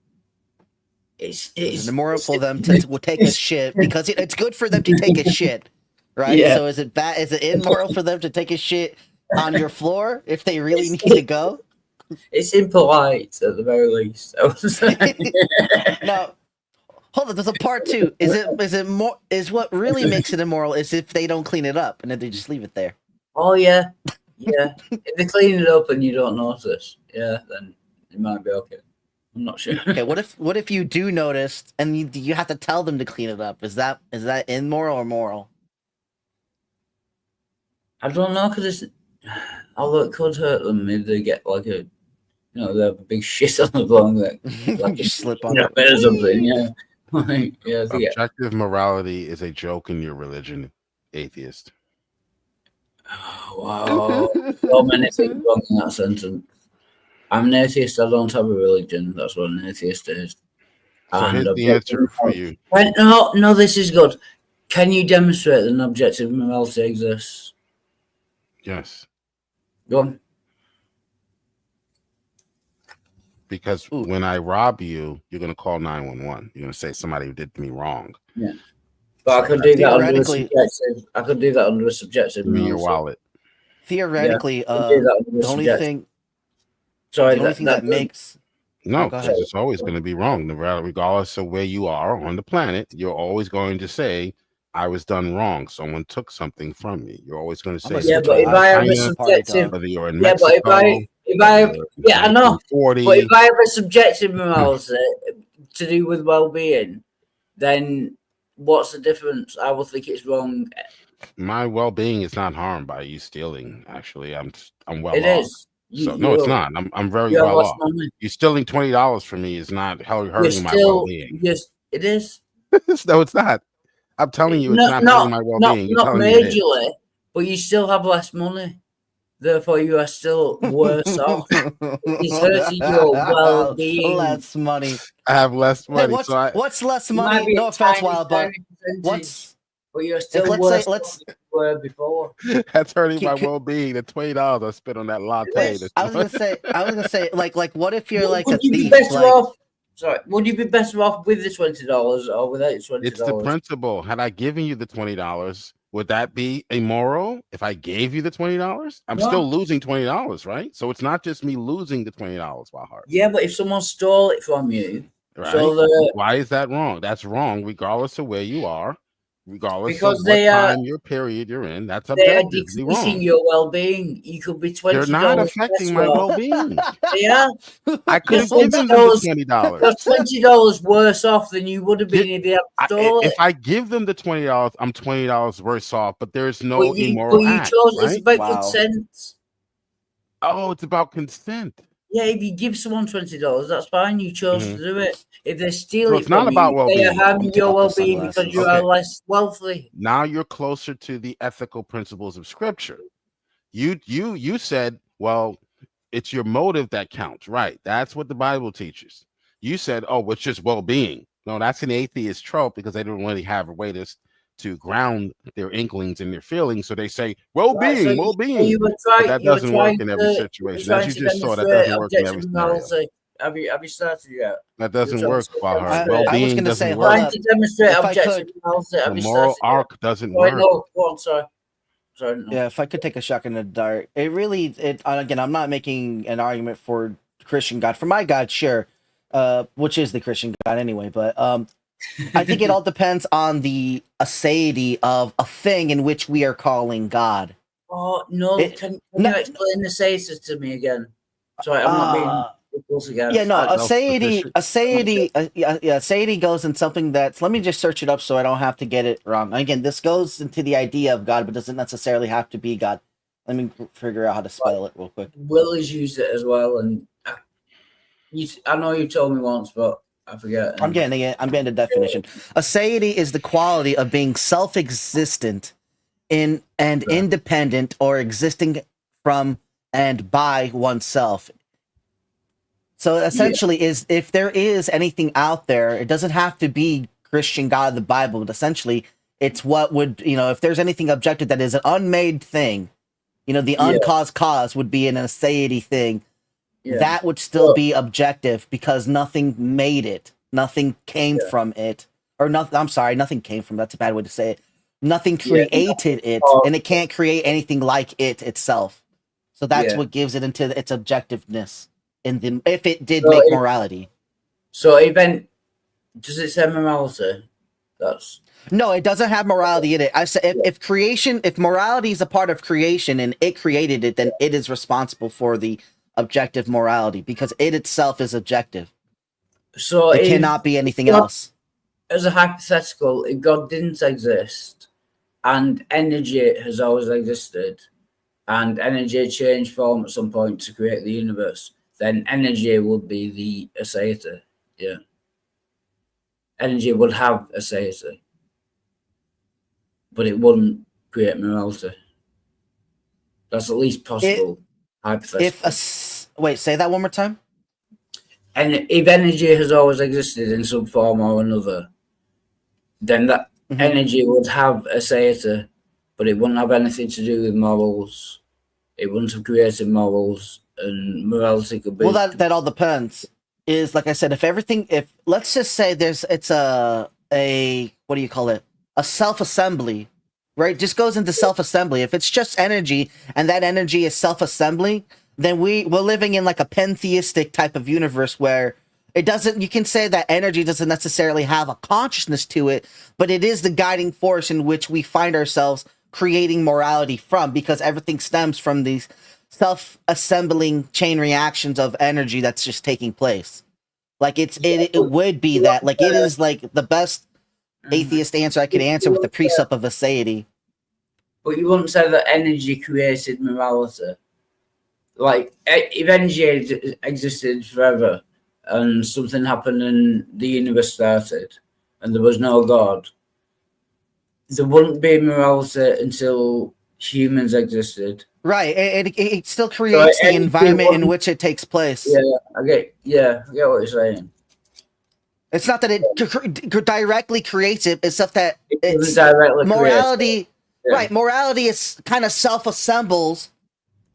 It's immoral for them to take a shit because it's good for them to take a shit, right? Yeah. So is it bad? Is it immoral for them to take a shit on your floor if they really need to go? It's impolite at the very least. I would say. No, hold on. There's a part two. Is what really makes it immoral is if they don't clean it up and then they just leave it there. Oh yeah. If they clean it up and you don't notice, then it might be okay. I'm not sure. Okay, what if you do notice and you have to tell them to clean it up? Is that immoral or moral? I don't know because although it could hurt them if they get like a, they have a big shit on the bone that like you slip on it or something. Yeah, Objective morality is a joke in your religion, atheist. Wow, so many things wrong in that sentence. I'm an atheist. I don't have a religion. That's what an atheist is. So here's the answer for you. No, this is good. Can you demonstrate that an objective morality exists? Yes. Go on. Because when I rob you, you're going to call 911. You're going to say somebody did me wrong. Yeah. But I could do that under a subjective. I could do that under a subjective. Give me your wallet. Theoretically, the only thing. Sorry, the only thing that makes. No, go because ahead. it's always going to be wrong. Regardless of where you are on the planet, you're always going to say, I was done wrong. Someone took something from me. You're always going to say, yeah, but if I have a subjective, whether you're in yeah, Mexico, but if I have, yeah, I know. 40, But if I have a subjective morality to do with well-being, then what's the difference? I will think it's wrong. my well-being is not harmed by you stealing. Actually, I'm well It off. is. So no, it's not. I'm very you have well less off. money. You stealing $20 from me is not hurting my Still, well-being. yes, it is. No, it's not. I'm telling you, it's not hurting my well-being. You're Not telling me it is. majorly, but you still have less money. Therefore, you are still worse off. It's hurting your well-being. Less money. I have less money. Hey, what's less It might money? be No a offense, tiny, Wild, but tiny percentage, what's but you're still let's worse say off than you were before. That's hurting my well-being. The $20 I spent on that latte. I was gonna say, like, what if you're like a Would you be thief? better Like, off? Sorry, would you be better off with the $20 or without the $20? It's the principle. Had I given you the $20, would that be immoral? If I gave you the $20, I'm No. still losing $20, right? So it's not just me losing the $20, Wildheart. Yeah, but if someone stole it from you, Right? so Why is that wrong? That's wrong, regardless of where you are, regardless Because of they what are- time your period you're in. That's they are objectively decreasing wrong. your well-being. You could be $20. They're not affecting my better off. well-being. They are. I could have You're given them the $20. You're $20 worse off than you would have been if you had stole If it. I give them the $20, I'm $20 worse off, but there's no But you immoral act, chose. right? It's about consent. Oh, it's about consent. Yeah, if you give someone $20, that's fine. You chose to do it. If they steal No, it it's not from about you, well-being. they are harming your Take off the well-being because sunglasses. you are less wealthy. Now you're closer to the ethical principles of Scripture. You said, well, it's your motive that counts, right? That's what the Bible teaches. You said, oh, it's just well-being. No, that's an atheist trope because they don't really have a way to ground their inklings and their feelings. So they say well-being, Right, so well-being. you were But trying. that you were doesn't work trying in every to- situation. you're As trying you to just saw, that demonstrate doesn't work in every objective scenario. morality. Have you started yet? That doesn't You're work, trying to Bahar. demonstrate- Well-being gonna doesn't say, work. Trying to demonstrate If I objective could- morality. The Have you moral started yet? arc doesn't Sorry, work. no, go on, sorry. Sorry, no. Yeah, if I could take a shot in the dark, again, I'm not making an argument for Christian God. For my God, sure, which is the Christian God anyway. But I think it all depends on the aseity of a thing in which we are calling God. Oh no! It- Can no- you explain the Caesar to me again? Sorry, I'm not being difficult again. Yeah, no, a self-sufficient. Satiety goes in something that's, let me just search it up so I don't have to get it wrong. Again, this goes into the idea of God, but doesn't necessarily have to be God. Let me figure out how to spell it real quick. Will has used it as well, and I know you told me once, but I forget. I'm getting it. I'm getting the definition. Aseity is the quality of being self-existent in and independent or existing from and by oneself. So essentially, is if there is anything out there, it doesn't have to be Christian God of the Bible, but essentially it's what would, if there's anything objective that is an unmade thing, the uncaused cause would be an aseity thing. Yeah. That would still be objective because nothing made it. Nothing came from it. Or nothing, I'm sorry, nothing came from, that's a bad way to say it. Nothing created it, and it can't create anything like it itself. So that's what gives it into its objectiveness if it did make morality. So even does it say morality? No, it doesn't have morality in it. I say if morality is a part of creation and it created it, then it is responsible for the objective morality because it itself is objective. So it cannot be anything else. As a hypothetical, if God didn't exist and energy has always existed and energy changed form at some point to create the universe, then energy would be the aseity. Yeah. Energy would have aseity. But it wouldn't create morality. That's at least possible. Hypothetical. Wait, say that one more time. And if energy has always existed in some form or another, then that energy would have aseity, but it wouldn't have anything to do with morals. It wouldn't have created morals, and morality could be. Well, that all depends. Is like I said, if let's just say it's a what do you call it? A self-assembly, right? Just goes into self-assembly. If it's just energy and that energy is self-assembly, then we're living in like a pantheistic type of universe where it doesn't, you can say that energy doesn't necessarily have a consciousness to it, but it is the guiding force in which we find ourselves creating morality from, because everything stems from these self-assembling chain reactions of energy that's just taking place. Like it would be that, like it is like the best atheist answer I could answer with the precept of aseity. But you wouldn't say that energy created morality. Like, if energy existed forever and something happened and the universe started and there was no God, there wouldn't be morality until humans existed. Right. It still creates the environment in which it takes place. I get what you're saying. It's not that it directly creates it. It's stuff that it's directly morality. Yeah. Right. Morality is kind of self-assembles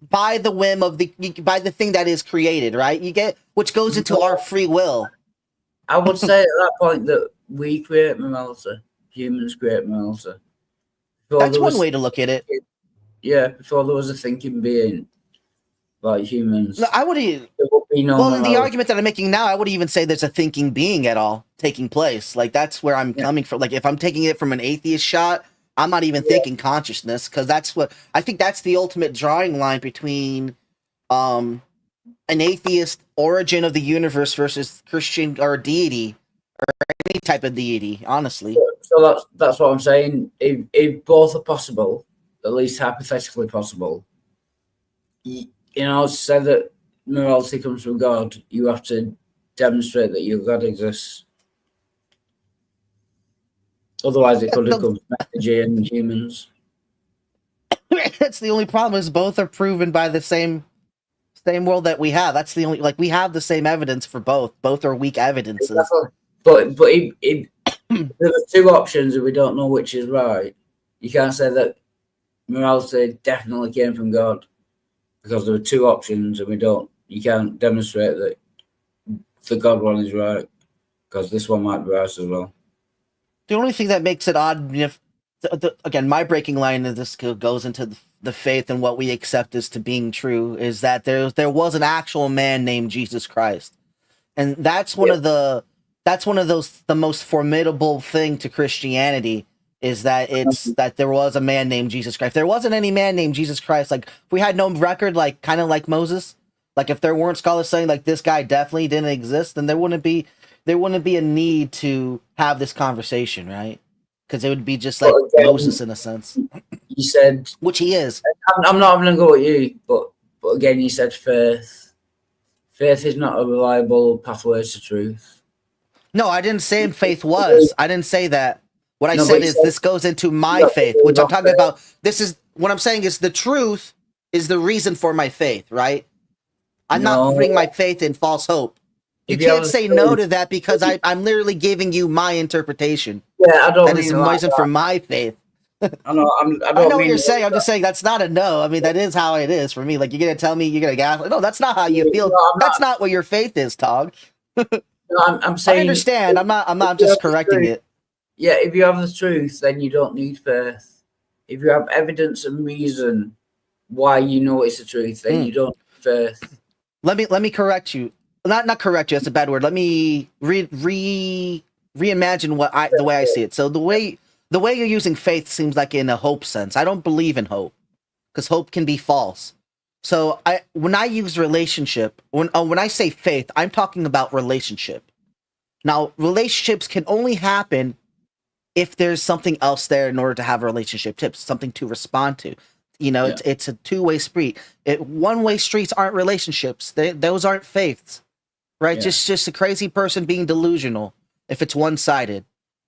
by the whim of by the thing that is created. Right. You get, which goes into our free will. I would say at that point that we create morality. Humans create morality. That's one way to look at it. Yeah, before there was a thinking being like humans. No, I would even. Well, in the argument that I'm making now, I would even say there's a thinking being at all taking place. Like that's where I'm coming from. Like if I'm taking it from an atheist shot, I'm not even thinking consciousness, because that's what I think that's the ultimate drawing line between an atheist origin of the universe versus Christian or deity or any type of deity, honestly. So that's what I'm saying. If both are possible, at least hypothetically possible, you know, say that morality comes from God, you have to demonstrate that your God exists. Otherwise, it could have come from energy and humans. That's the only problem, is both are proven by the same world that we have. That's the only, like, we have the same evidence for both. Both are weak evidences. Exactly. But if there are two options and we don't know which is right, you can't say that morality definitely came from God, because there are two options and you can't demonstrate that the God one is right, because this one might be right as well. The only thing that makes it odd, if again, my breaking line of this goes into the faith and what we accept as to being true, is that there was an actual man named Jesus Christ, and that's one of the most formidable thing to Christianity, is that it's that there was a man named Jesus Christ. If there wasn't any man named Jesus Christ, like if we had no record, like kind of like Moses, like if there weren't scholars saying like this guy definitely didn't exist, then there wouldn't be a need to have this conversation, right? Because it would be just like Moses in a sense. You said, which he is. I'm not going to go at you, but again, you said faith. Faith is not a reliable pathway to truth. No, I didn't say faith was. I didn't say that. What I No, said but you is said- this goes into my faith, which I'm talking about. This is what I'm saying is the truth is the reason for my faith, right? I'm not No. putting my faith in false hope. You If you can't have a say truth- no to that because I'm literally giving you my interpretation. Yeah, I don't That mean is the like reason that. for my faith. I know. I I don't know what mean you're saying. I'm just saying that's not a no. I mean, that is how it is for me. Like, you're going to tell me you're going to gaslight. No, that's not how you feel. No, I'm That's not what your faith is, Tog. No, I'm I saying. understand. I'm not if you just have the correcting truth- it. Yeah, if you have the truth, then you don't need faith. If you have evidence and reason why you know it's the truth, then you don't need faith. Let me correct you. Not correct you. That's a bad word. Let me reimagine the way I see it. So the way you're using faith seems like in a hope sense. I don't believe in hope because hope can be false. So when I use relationship, when I say faith, I'm talking about relationship. Now, relationships can only happen if there's something else there in order to have a relationship, tips, something to respond to. You know, it's a two-way street. One-way streets aren't relationships. Those aren't faiths, right? Yeah. Just a crazy person being delusional if it's one-sided,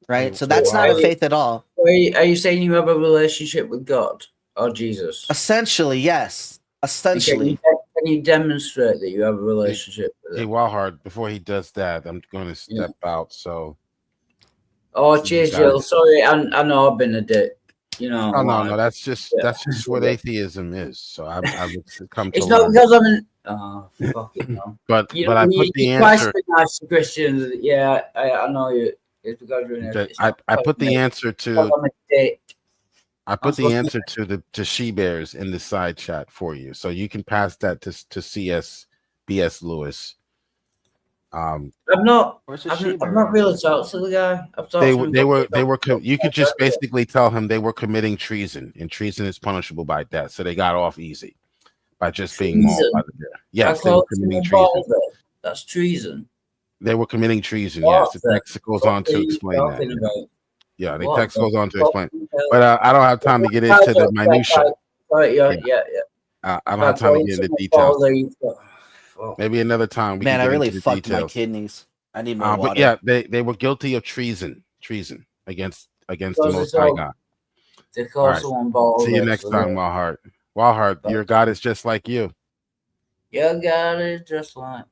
right? So that's not a faith at all. Are you saying you have a relationship with God or Jesus? Essentially, yes. Essentially. Can you demonstrate that you have a relationship with Hey, him? Wildheart, before he does that, I'm going to step out. So, Oh, cheers, guys- Jill. Sorry, I know I've been a dick. You know. oh, no, like- no, that's just what atheism is. So I would come to It's not learn. because I'm an. Oh, fuck it, no. But You but know, I you- put the you try answer. to be nice to Christians. Yeah, I know you. It's because you're an that atheist. I put the answer Because to. I'm a dick. I put the supposed to- answer to she bears in the side chat for you, so you can pass that to BS Lewis. I'm not. Where's the I've she-bear? not really talked to the guy. I've talked They to were him they a were couple they were. times. You could just basically tell him they were committing treason, and treason is punishable by death. So they got off easy by just being mauled Treason? by the bear. Yes, I they were called committing someone treason. balder. That's treason. They were committing treason. What Yes, the the text goes fuck on are to you explain talking that. about? Yeah, the What text the goes on to fuck explain. the hell? But I don't have time to get into the minutia. Right, yeah. I don't have time to get into details. Maybe another time. We Man, can I get really into the fucked my details. kidneys. I need more water. But yeah, they were guilty of treason against the Because Most it's High all- God. They call All right. someone balder. See you next so time, they- Wildheart. Wildheart, your God is just like you. Your God is just like.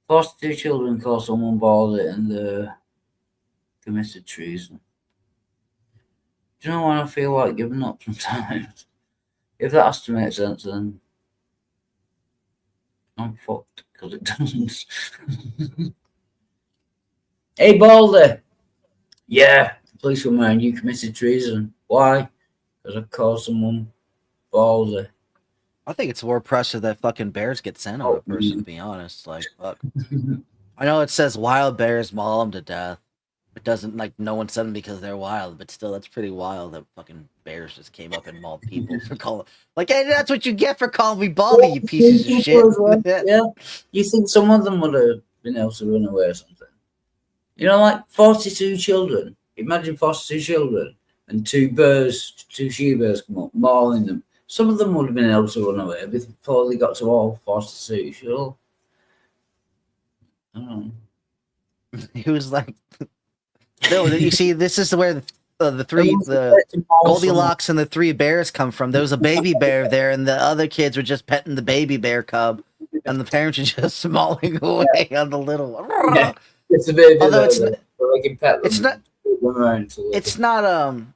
Foster children call someone balder and committed treason. Do you know when I feel like giving up sometimes? If that has to make sense, then I'm fucked because it doesn't. Hey, Balder! Yeah, policewoman, you committed treason. Why? Because I called someone Balder. I think it's more pressure that fucking bears get sent on a person, to be honest. Like, fuck. I know it says wild bears maul them to death. It doesn't, like, no one said them because they're wild, but still, that's pretty wild that fucking bears just came up and mauled people for calling. Like, hey, that's what you get for calling me Baldy, you pieces of shit. Yeah, you think some of them would have been able to run away or something? You know, like 42 children. Imagine 42 children and two she bears come up, mauling them. Some of them would have been able to run away before they got to all 42, sure. I don't know. He was like, no, you see, this is where the Goldilocks and the three bears come from. There was a baby bear there, and the other kids were just petting the baby bear cub, and the parents were just mauling away on the little one. Yeah, it's a baby Although bear, it's so they can pet them it's not- and take them around to the-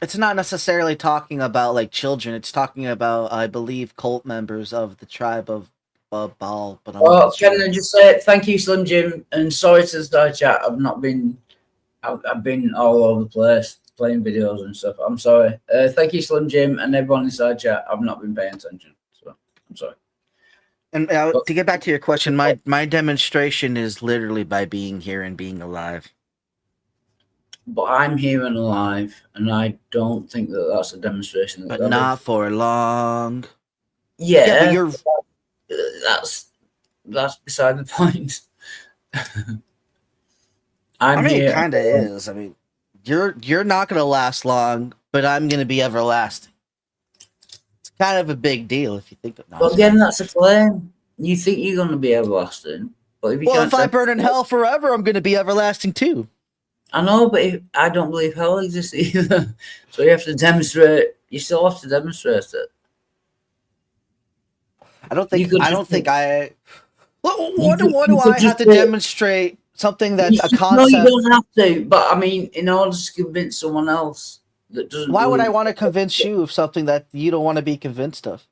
it's not necessarily talking about like children. It's talking about, I believe, cult members of the tribe of Baal. But I'm Well, not sure. can I just say thank you, Slim Jim, and sorry to start chat. I've been all over the place playing videos and stuff. I'm sorry. Thank you, Slim Jim, and everyone inside chat. I've not been paying attention, so I'm sorry. And to get back to your question, my demonstration is literally by being here and being alive. but I'm here and alive, and I don't think that that's a demonstration. That But not for long. Yeah, but you're. That's beside the point. I mean, here. it kind of is. I mean, you're not gonna last long, but I'm gonna be everlasting. It's kind of a big deal if you think of it. Well, again, that's a claim. You think you're going to be everlasting, but if you Well, can't if I burn in hell forever, I'm gonna be everlasting too. I know, but I don't believe hell exists either. So you have to demonstrate. You still have to demonstrate it. I don't think. I don't think I. What do you I could have to just say- demonstrate something that's a No, concept? you don't have to. But I mean, in order to convince someone else that doesn't. Why would I believe- want to convince you of something that you don't want to be convinced of?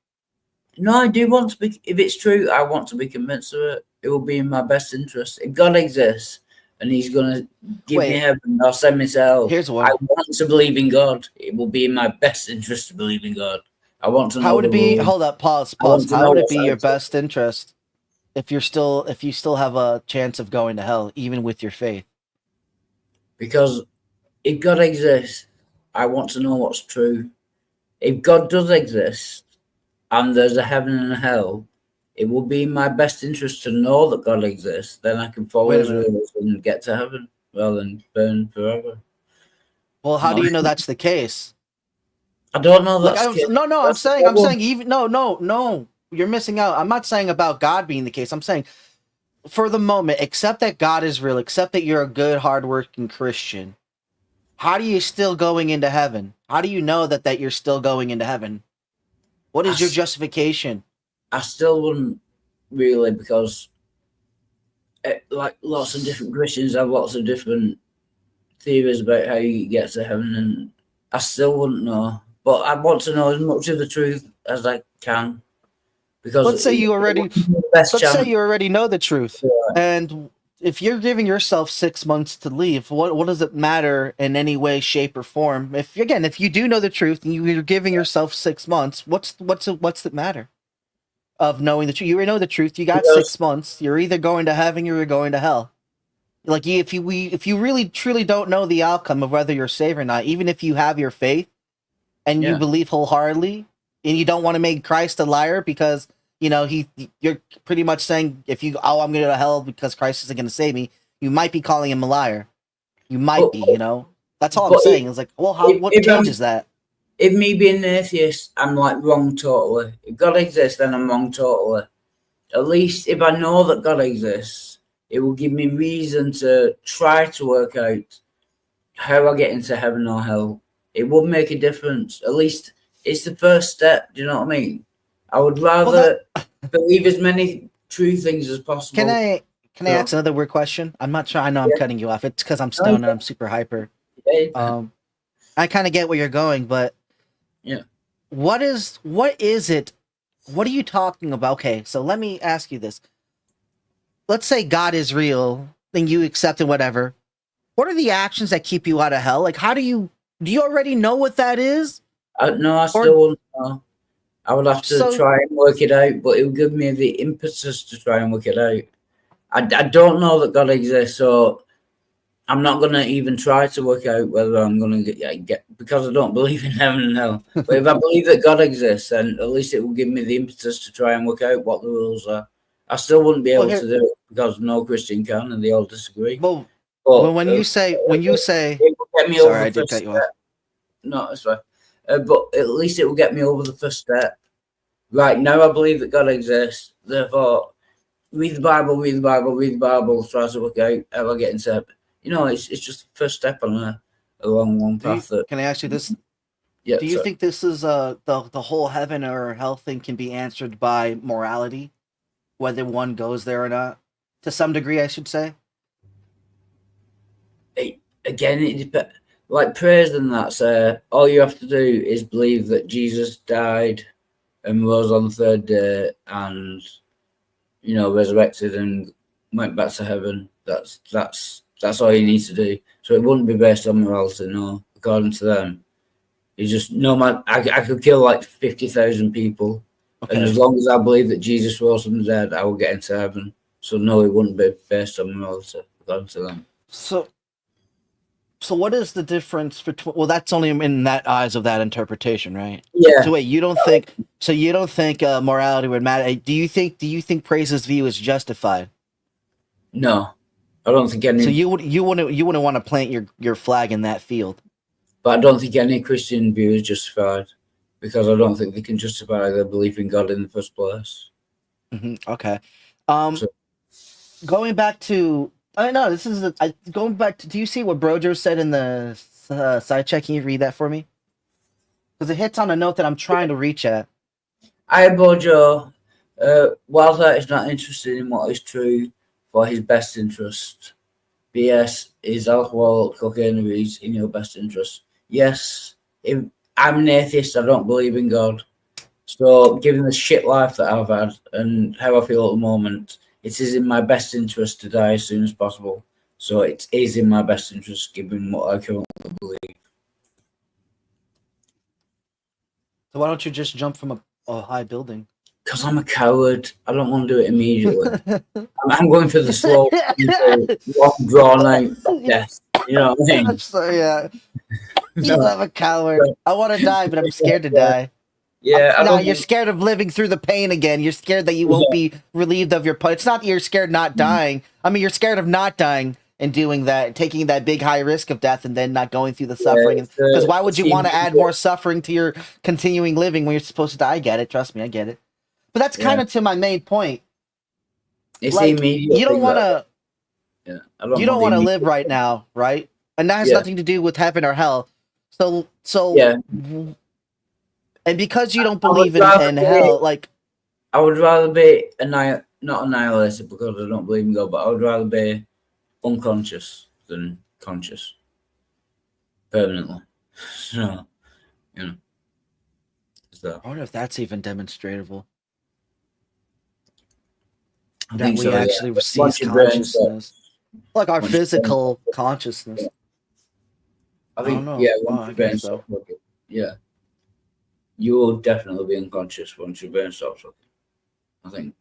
No, I do want to be. If it's true, I want to be convinced of it. It will be in my best interest. If God exists and He's going to give me Wait. heaven or send me to hell, Here's one. I want to believe in God. It will be in my best interest to believe in God. I want to know. How would it the be? rules. Hold up, pause. I want to How know would it what's be your out there. best interest if you still have a chance of going to hell, even with your faith? Because if God exists, I want to know what's true. If God does exist and there's a heaven and a hell, it will be in my best interest to know that God exists. Then I can follow Wait a His minute. rules and get to heaven rather than burn forever. Well, how do No. you know that's the case? I don't know Like, that's I'm, the case. no, I'm That's the saying problem. even no, you're missing out. I'm not saying about God being the case. I'm saying for the moment, accept that God is real, accept that you're a good, hardworking Christian. How do you still going into heaven? How do you know that you're still going into heaven? What is your justification? I still wouldn't really, because like lots of different Christians have lots of different theories about how you get to heaven, and I still wouldn't know. But I want to know as much of the truth as I can, because Let's say you already best let's chance. say you already know the truth. And if you're giving yourself 6 months to leave, what does it matter in any way, shape, or form? If you do know the truth and you're giving yourself 6 months, what's the matter of knowing the truth? You already know the truth. You got Because- 6 months. You're either going to heaven or you're going to hell. Like if you really truly don't know the outcome of whether you're saved or not, even if you have your faith and you Yeah. believe wholeheartedly, and you don't want to make Christ a liar because you're pretty much saying I'm going to go to hell because Christ isn't going to save me. You might be calling him a liar. You might be, That's all I'm but saying. It's like, well, what if I'm- changes that? If me being an atheist, I'm like wrong totally. If God exists, then I'm wrong totally. At least if I know that God exists, it will give me reason to try to work out how I get into heaven or hell. It would make a difference. At least it's the first step. Do you know what I mean? I would rather believe as many true things as possible. Can I Yeah. ask another weird question? I'm not sure. I know I'm cutting you off. It's because I'm stoned and I'm super hyper. I kind of get where you're going, but yeah, what is it? What are you talking about? Okay, so let me ask you this. Let's say God is real, then you accept it, whatever. What are the actions that keep you out of hell? Like, do you already know what that is? No, I still wouldn't know. I would have to try and work it out, but it would give me the impetus to try and work it out. I don't know that God exists, so I'm not going to even try to work out whether I'm going to get because I don't believe in heaven and hell. But if I believe that God exists, then at least it will give me the impetus to try and work out what the rules are. I still wouldn't be able to do it because no Christian can, and they all disagree. Well, but when you say, it will get me sorry, over I the did first cut you off. step. No, that's right. But at least it will get me over the first step. Right now, I believe that God exists. Therefore, read the Bible, try to work out how I get into heaven. It's just the first step on a long path. Can I ask you this? Yeah. Do you think this is the whole heaven or hell thing can be answered by morality, whether one goes there or not? To some degree, I should say. Again, it depends. Like prayers and that, all you have to do is believe that Jesus died and rose on the third day and resurrected and went back to heaven. That's all you need to do. So it wouldn't be based on morality, no. According to them, it's just no matter. I could kill like 50,000 people, and as long as I believe that Jesus rose from the dead, I will get into heaven. So no, it wouldn't be based on morality, according to them. So So what is the difference between? Well, that's only in that eyes of that interpretation, right? Yeah. So wait, you don't think? So you don't think morality would matter? Do you think Praise's view is justified? No, I don't think any. So you wouldn't want to plant your flag in that field. But I don't think any Christian view is justified because I don't think they can justify their belief in God in the first place. Okay. So- Going back to, I know this is going back to. Do you see what Brojo said in the side check? Can you read that for me? Because it hits on a note that I'm trying to reach at. I, Bojo, Wildheart is not interested in what is true for his best interest. BS is alcohol, cocaine abuse in your best interest. Yes, if I'm an atheist, I don't believe in God. So, given the shit life that I've had and how I feel at the moment, it is in my best interest to die as soon as possible. So, it is in my best interest given what I currently believe. So why don't you just jump from a high building? Because I'm a coward. I don't want to do it immediately. I'm going for the slow, walk, drawn out death. You know what I mean? So yeah, I'm a coward. I want to die, but I'm scared to die. Yeah, I No, don't you're scared of living through the pain again. You're scared that you won't be relieved of your pain. It's not that you're scared not dying. I mean, you're scared of not dying and doing that, taking that big high risk of death, and then not going through the suffering. Because why would you want to add more suffering to your continuing living when you're supposed to die? I get it. Trust me, I get it. But that's kind of to my main point. It's Like, the immediate you don't thing want that- to. Yeah, You don't want to live right now, right? And that has nothing to do with heaven or hell. So Yeah. and because you don't I would believe in rather be- hell, like I would rather be not annihilated because I don't believe in God, but I would rather be unconscious than conscious permanently. So, you know, so I wonder if that's even demonstratable. I That think we so, yeah. actually receive Once your brain consciousness, like our once your physical consciousness. I I think don't know. yeah, Well, once I your brain guess so. stops working, yeah, you will definitely be unconscious once your brain stops working. I think.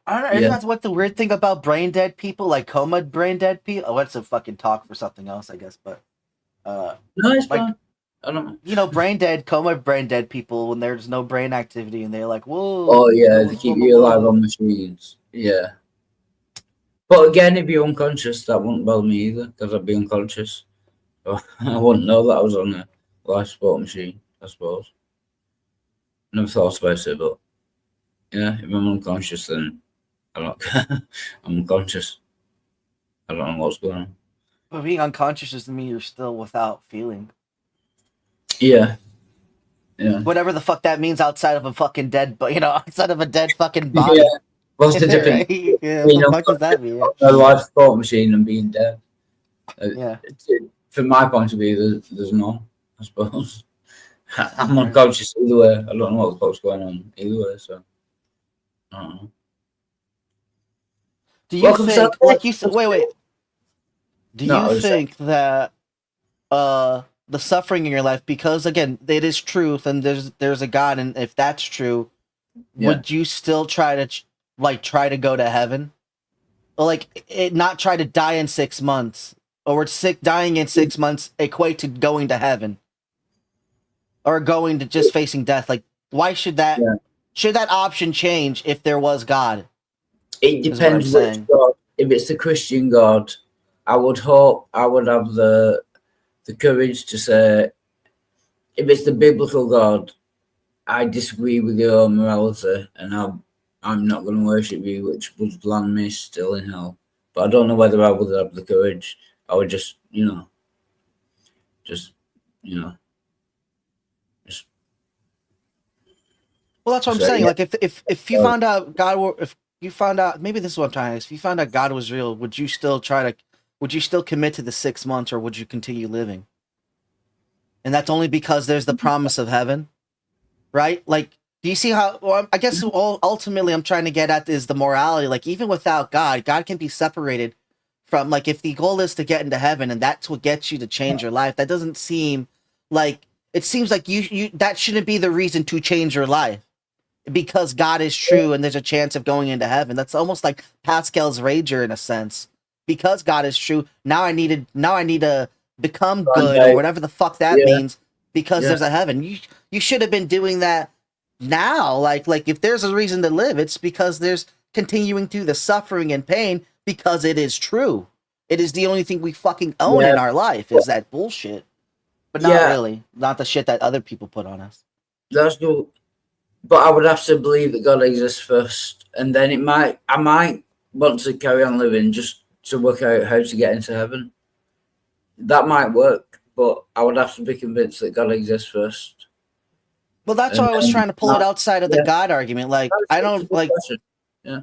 I don't know. Isn't Yeah. that what the weird thing about brain dead people, like coma brain dead people? Oh, that's a fucking talk for something else, I guess. But No, it's like, fine. I don't know. you know, brain dead, coma brain dead people when there's no brain activity and they're like, whoa. Oh yeah, blah, they keep blah, you blah, alive blah. on machines. Yeah. But again, if you're unconscious, that wouldn't bother me either, because I'd be unconscious. So I wouldn't know that I was on a life support machine, I suppose. Never thought about it, but yeah, if I'm unconscious, then I'm not. I'm unconscious. I don't know what's going on. But being unconscious doesn't mean you're still without feeling. Yeah. Yeah. Whatever the fuck that means outside of a fucking dead, but outside of a dead fucking body. Yeah. What's the difference? Right? Yeah, being what the fuck does that mean? on a life support machine and being dead. Yeah. From my point of view, there's none, I suppose. I'm unconscious either way. I don't know what the fuck's going on either way, so I don't know. Do you Welcome, think, sir. like you said, wait. Do No, I you was think that the suffering in your life, because again, it is truth and there's a God, and if that's true, Yeah. would you still try to go to heaven? Or not try to die in 6 months? Or would dying in 6 months equate to going to heaven? Or going to just facing death? Like, why should that option change if there was God? It is what I'm depends which saying. God. If it's the Christian God, I would hope I would have the courage to say, if it's the biblical God, I disagree with your morality, and I'm not going to worship you, which would land me still in hell. But I don't know whether I would have the courage. I would just. Well, that's what I'm So, saying. yeah. Like, if you found out God were, if you found out, maybe this is what I'm trying to ask. If you found out God was real, would you still commit to the 6 months, or would you continue living? And that's only because there's the promise of heaven, right? Like, do you see how? Well, I guess ultimately I'm trying to get at is the morality. Like, even without God, God can be separated from. Like, if the goal is to get into heaven, and that's what gets you to change your life, that doesn't seem like. It seems like you that shouldn't be the reason to change your life. because God is true and there's a chance of going into heaven. That's almost like Pascal's Rager in a sense. Because God is true, now I need to become good or whatever the fuck that means because there's a heaven. You should have been doing that now. Like if there's a reason to live, it's because there's continuing through the suffering and pain because it is true. It is the only thing we fucking own in our life is that bullshit. But not really. Not the shit that other people put on us. That's no. But I would have to believe that God exists first, and then I might want to carry on living just to work out how to get into heaven. That might work, but I would have to be convinced that God exists first. Well, that's why I was trying to pull it outside of the God argument. Like, I don't like. Yeah.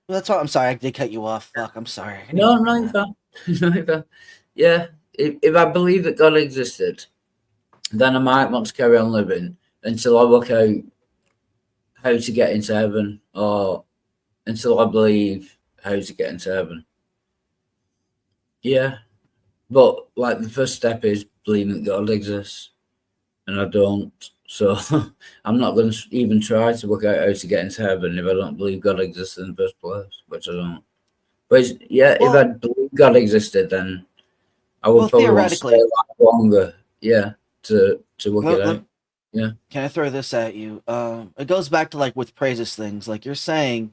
That's why I'm sorry. I did cut you off. Fuck, I'm sorry. No, you're fine. No, you're fine. Yeah, if I believe that God existed, then I might want to carry on living until I work out how to get into heaven, or until I believe how to get into heaven. Yeah, but like the first step is believing that God exists, and I don't. So I'm not going to even try to work out how to get into heaven if I don't believe God exists in the first place, which I don't. But if I believe God existed, then I would probably want to stay longer. Yeah, to work it out. Yeah. Can I throw this at you? It goes back to like with praises things. Like you're saying,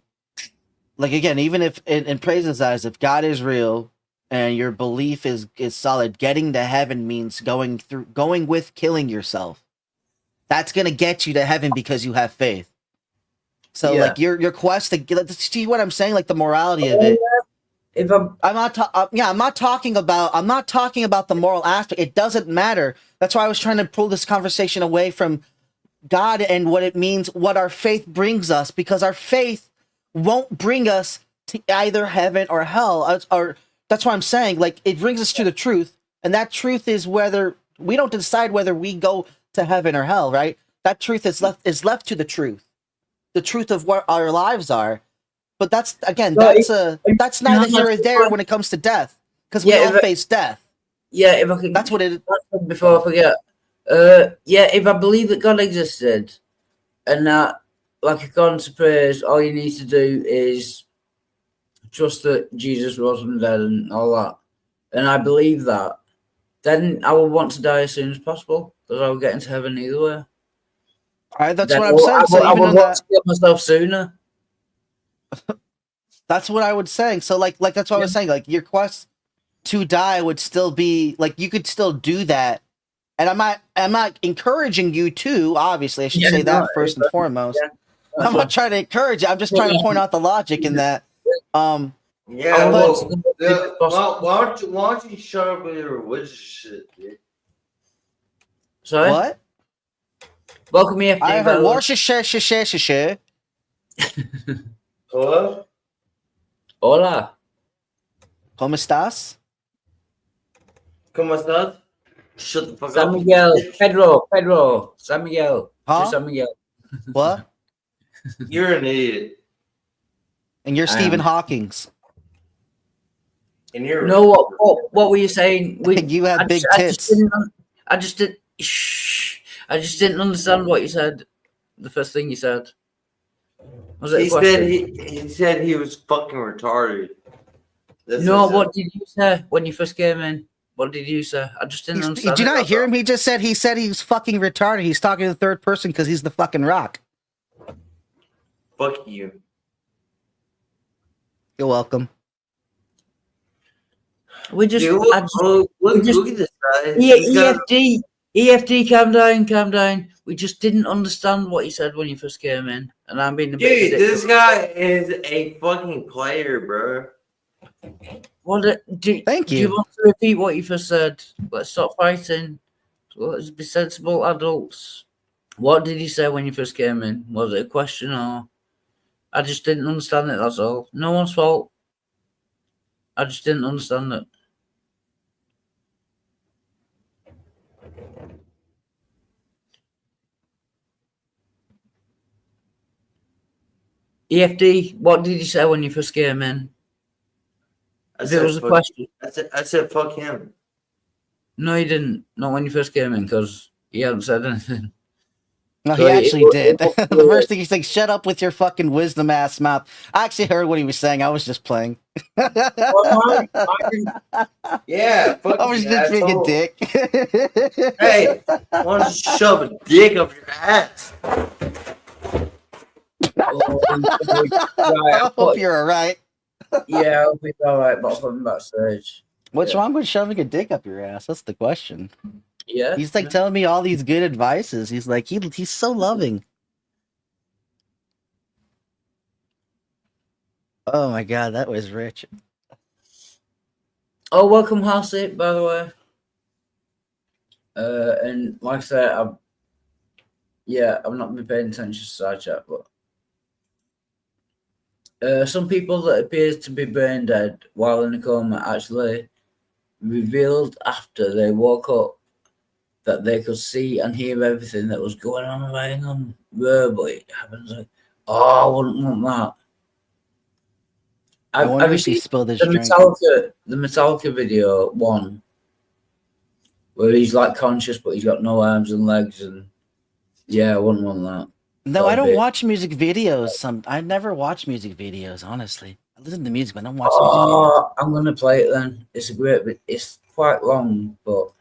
like again, even if in praises eyes, if God is real and your belief is solid, getting to heaven means going with killing yourself. That's gonna get you to heaven because you have faith. So like your quest to get, see what I'm saying, like the morality of it. If I'm not talking about the moral aspect. It doesn't matter. That's why I was trying to pull this conversation away from God and what it means, what our faith brings us, because our faith won't bring us to either heaven or hell. Or that's why I'm saying, like, it brings us to the truth, and that truth is whether we don't decide whether we go to heaven or hell, right? That truth is left to the truth of what our lives are. But that's that's neither here or there when it comes to death, because we all face death. Yeah, if I could, that's what it. Before I forget, if I believe that God existed, and that, like according to prayers, all you need to do is trust that Jesus rose from the dead and all that, and I believe that, then I will want to die as soon as possible because I will get into heaven either way. All right, that's what I'm saying. So I would want to kill myself sooner. That's what I was saying. So like that's what I was saying. Like your quest to die would still be like you could still do that. And I'm not encouraging you to, obviously I should say that first and foremost. I'm not trying to encourage you. I'm just trying to point out the logic in that. Why don't you shut up with your religious shit, dude? Sorry? What? Welcome here. I heard Hello? Hola. ¿Cómo estás? ¿Cómo estás? Shut the fuck San up. Miguel. Pedro. San Miguel. Huh? San Miguel. What? You're an idiot. And you're Stephen Hawking's. And you're no. What were you saying? You had big tits. I just didn't understand what you said. The first thing you said. Was it he said he was fucking retarded. What did you say when you first came in? What did you say? I just didn't understand. Did you not hear him? He said he's fucking retarded. He's talking to the third person because he's the fucking Rock. Fuck you. You're welcome. We just look at this guy. EFD, calm down. We just didn't understand what you said when you first came in, and I'm being a bit. Dude, this guy is a fucking player, bro. Thank you. Do you want to repeat what you first said? Let's stop fighting. Let's be sensible adults. What did you say when you first came in? Was it a question or? I just didn't understand it. That's all. No one's fault. I just didn't understand it. EFD, what did you say when you first came in? There was a question. I said fuck him. No, you didn't. Not when you first came in, because he hadn't said anything. No, So he it- actually it- did. it- The first thing he's like, "Shut up with your fucking wisdom ass mouth." I actually heard what he was saying. I was just playing. Yeah, fuck I was you, just being a asshole. dick. Hey, why don't you shove a dick up your ass? I hope you're alright. Yeah, I hope he's alright, but I'll put him backstage. What's Yeah. wrong with shoving a dick up your ass? That's the question. Yeah. He's like telling me all these good advices. He's like he's so loving. Oh my god, that was rich. Oh, welcome, Halsey, by the way. And like I said, I've not been paying attention to side chat, but some people that appear to be brain dead while in a coma actually revealed after they woke up that they could see and hear everything that was going on around them verbally. It happens like, oh, I wouldn't want that. I wonder Have you if he seen spilled his the drink. Metallica video one, where he's like conscious but he's got no arms and legs, and yeah, I wouldn't want that. No, I That'd don't be- watch music videos. I never watch music videos, honestly. I listen to music, but I don't watch music videos. Oh, I'm gonna play it then. It's a great bit. It's quite long, but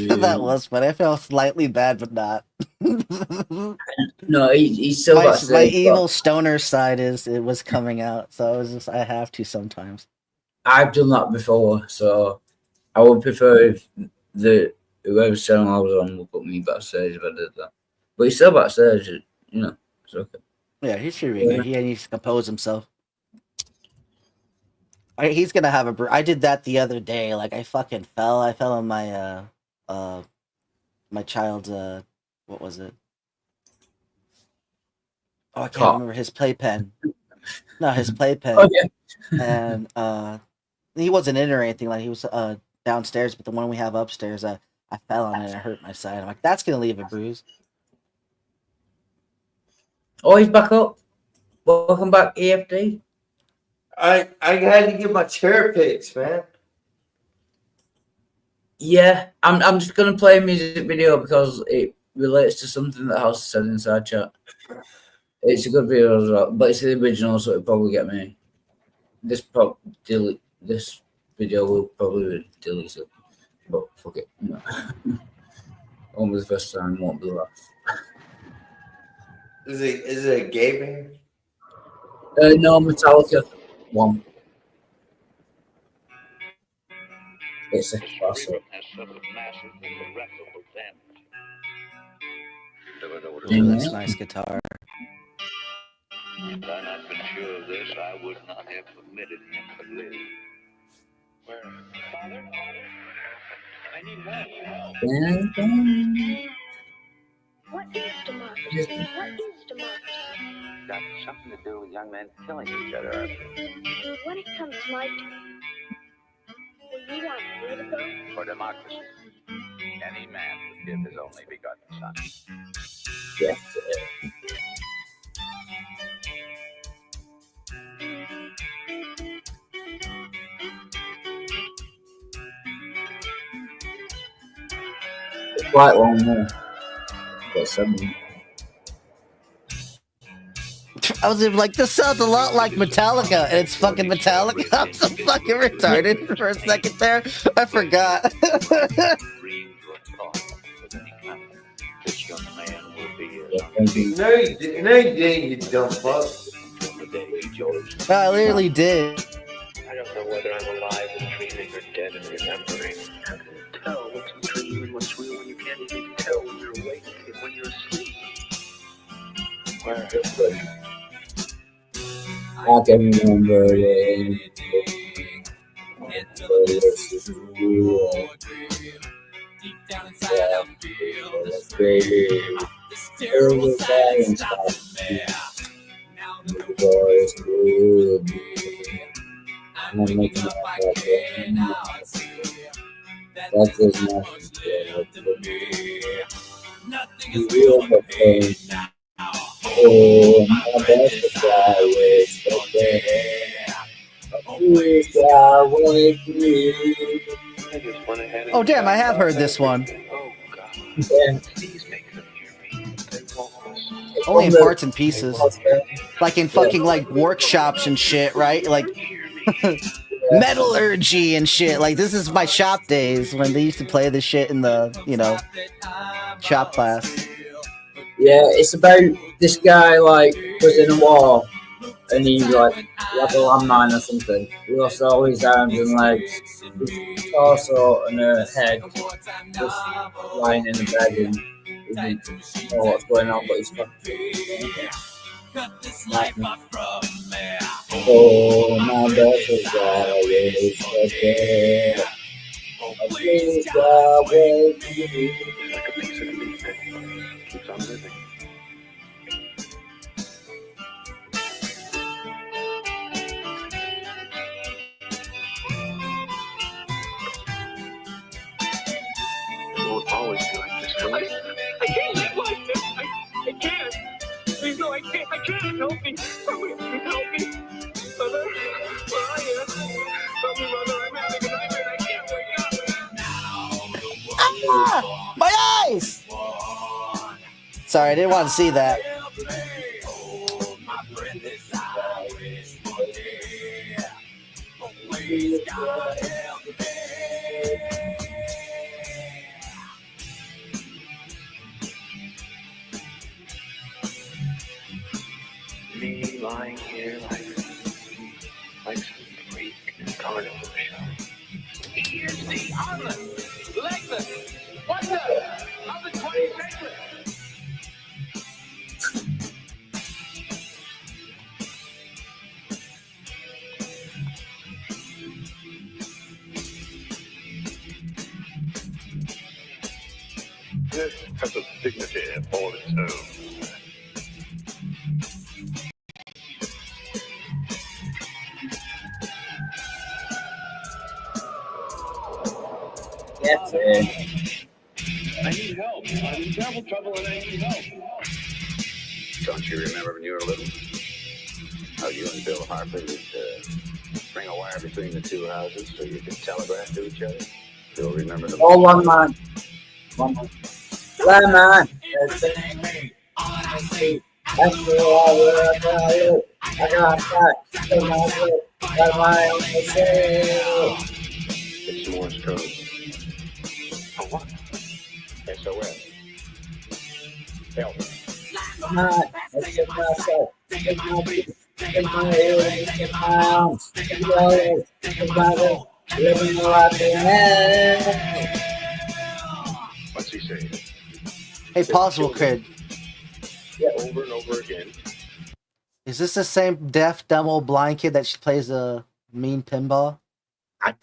That was funny. I felt slightly bad, but not. no, he's still my backstage, evil stoner side it was coming out, so I have to sometimes. I've done that before, so I would prefer if whoever's channel I was on would put me backstage if I did that. But he's still backstage, you know. It's okay. Yeah, he should be good. He needs to compose himself. He's gonna have I did that the other day. Like I fucking fell. I fell on my my child's what was it? Oh, I can't Cop. remember his playpen. No, his playpen. Oh, yeah. And he wasn't in or anything. Like he was downstairs, but the one we have upstairs, I fell on it and I hurt my side. I'm like, that's gonna leave a bruise. Oh, he's back up. Welcome back, EFD. I had to get my chair fixed, man. Yeah, I'm just gonna play a music video because it relates to something that House said inside chat. It's a good video as well, but it's the original, so it'll probably get me. This video will probably delete it, but fuck it. No. Only the first time, won't be the last. Is it a gay band? No, Metallica one. It's a classic. That's nice guitar. Had I not been sure of this, I would not have permitted him to live. Father? I need help. What is democracy? What is democracy? Got something to do with young men killing each other. When it comes to my turn, will you want me to go? For democracy, any man would give his only begotten son. Yes. It's quite long more. Got 7. I was even like, this sounds a lot like Metallica, and it's fucking Metallica. I'm so fucking retarded for a second there. I forgot. This young man will be No, you didn't, you dumb fuck. the day he joins. I literally did. I don't know whether I'm alive and dreaming or dead and remembering. How can you tell what's a dream and what's real when you can't even tell when you're awake and when you're asleep? I can remember anything. It's true. Deep down inside, I feel this dream. This terrible silence of me. Now the voice through me. I'm making up again. Now I see that there's nothing to me. Nothing is real but pain now. Oh, my butterfly waits for me. Please, I wait for you. I just went ahead Oh damn, I have heard this one. Yeah. Only in parts and pieces. Like in fucking like workshops and shit, right? Like metallurgy and shit. Like this is my shop days when they used to play this shit in the, you know, shop class. Yeah, it's about this guy like was in a war and he like had a landmine or something. He lost all his arms and legs, his torso and her head just lying in the bed and he didn't know what's going on, but he's like, oh, my daughter's always okay. I think I will be. Keeps on living. It won't always be like this, will it? I can't live like this. I can't. Please, no, I can't. I can't. Help me. Somebody please help me. Mother, where are you? Help me, Mother. I'm having a nightmare. I can't wake up. Ah, my eyes! Sorry, I didn't want to see that. Me lying here like some freak carnival show. Here's the oven. Lexus. Wonder of the 20th century. This has a dignity all its own. That's it. I need help. I'm in terrible trouble and I need help. Don't you remember when you were little? How you and Bill Harper would bring a wire between the two houses so you could telegraph to each other? Bill, remember the... Oh, one man. One man. One man. That's the I got that. It's Morse code. For what? SOS. Help. Man, let's get myself. Take my feet. Take my ears. Take my arms. Take my legs. Take my legs. Living the life in hell. What's he saying? Hey, Possible Kid. Yeah, over and over again. Is this the same deaf, dumb old blind kid that she plays a mean pinball? I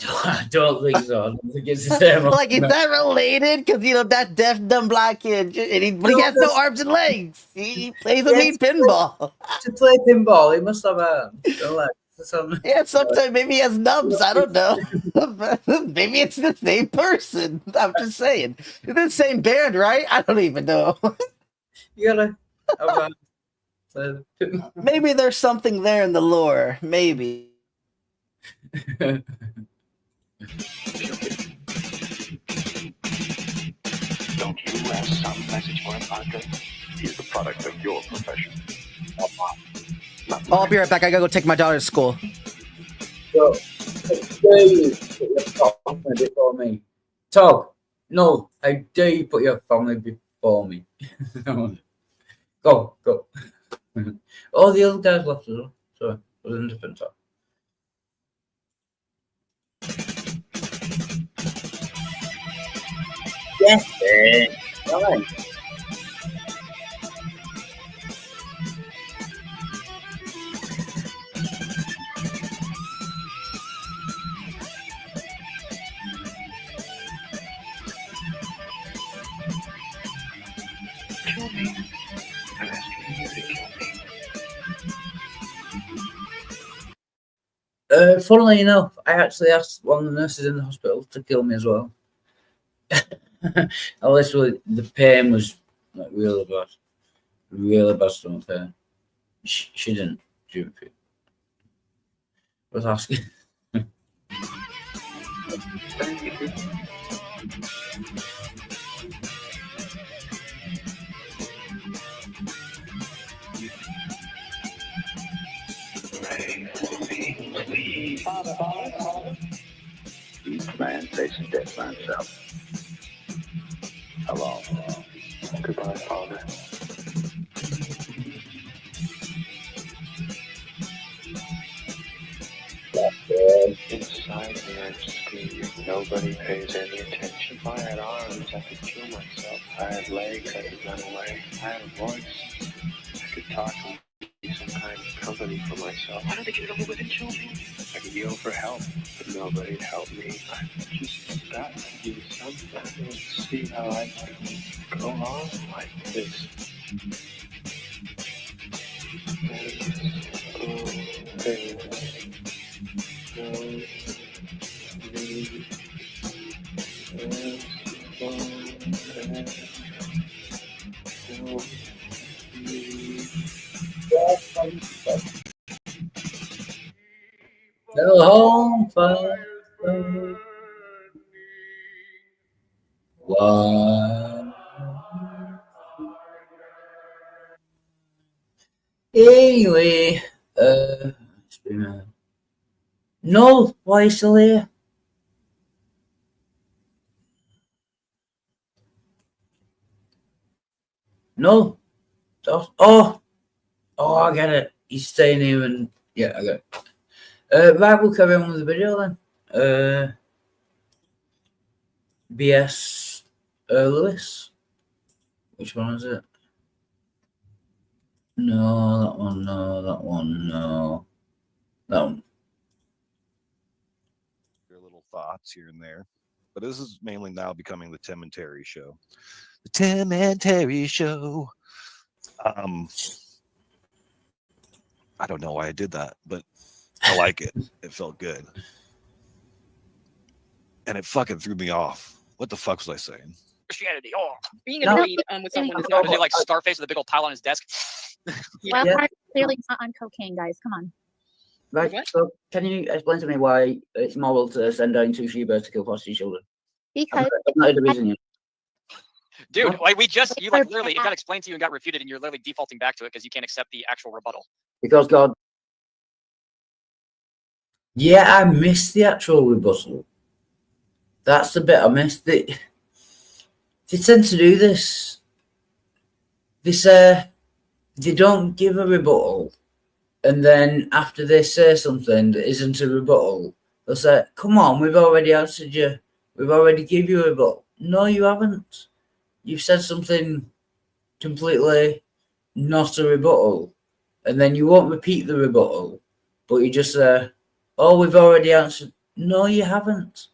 don't think so. I don't think it's the same. Like, is that related? Because, you know, that deaf, dumb black kid, and but he has no arms and legs. He plays a mean pinball. To play pinball, he must have arms. Yeah, sometimes maybe he has nubs. I don't know. Maybe it's the same person. I'm just saying. It's the same band, right? I don't even know. You gotta have maybe there's something there in the lore. Maybe. Don't you have some message for him, Parker? He's the product of your profession. Oh, I'll be right back. I gotta go take my daughter to school. So, dare you put your family before me? Tog, no, I dare you put your family before me. Go. All the other guys left as well. Sorry, it was a different talk. Yes, all right. Kill me. I'm asking you to kill me. Funnily enough, I actually asked one of the nurses in the hospital to kill me as well. Literally, the pain was like really bad stomach pain. She didn't. She was asking. by himself. Hello. Goodbye, Father. Inside me, I'm screaming. Nobody pays any attention. If I had arms, I could kill myself. If I had legs, I could run away. If I had a voice, I could talk and be some kind of company for myself. Why don't they get over with and kill me? I could yell for help, but nobody'd help me. I've just got to do something. Let's see how I can go on like this. The home fire. One. Anyway, it's been no, why are you still here? No. Oh, I get it. He's staying here and yeah, I get it. Right, we'll carry on with the video then. BS Lewis. Which one is it? No, that one, no, that one, no. That one. Your little thoughts here and there. But this is mainly now becoming the Tim and Terry show. The Tim and Terry show. I don't know why I did that, but I like it. It felt good. And it fucking threw me off. What the fuck was I saying? Christianity. Oh, being annoyed with someone is not Is it like Starface with a big old pile on his desk? Well, clearly not on cocaine, guys. Come on. Right, so can you explain to me why it's moral to send down 2 she-bears to kill foster children? Because I've not heard the reason yet. Dude, like you like literally, it got explained to you and got refuted, and you're literally defaulting back to it because you can't accept the actual rebuttal. Because God. Yeah, I missed the actual rebuttal. That's the bit I missed. They tend to do this. They don't give a rebuttal, and then after they say something that isn't a rebuttal, they'll say, "Come on, we've already answered you. We've already give you a rebuttal." No, you haven't. You've said something completely not a rebuttal, and then you won't repeat the rebuttal, but you just say, "Oh, we've already answered." No, you haven't.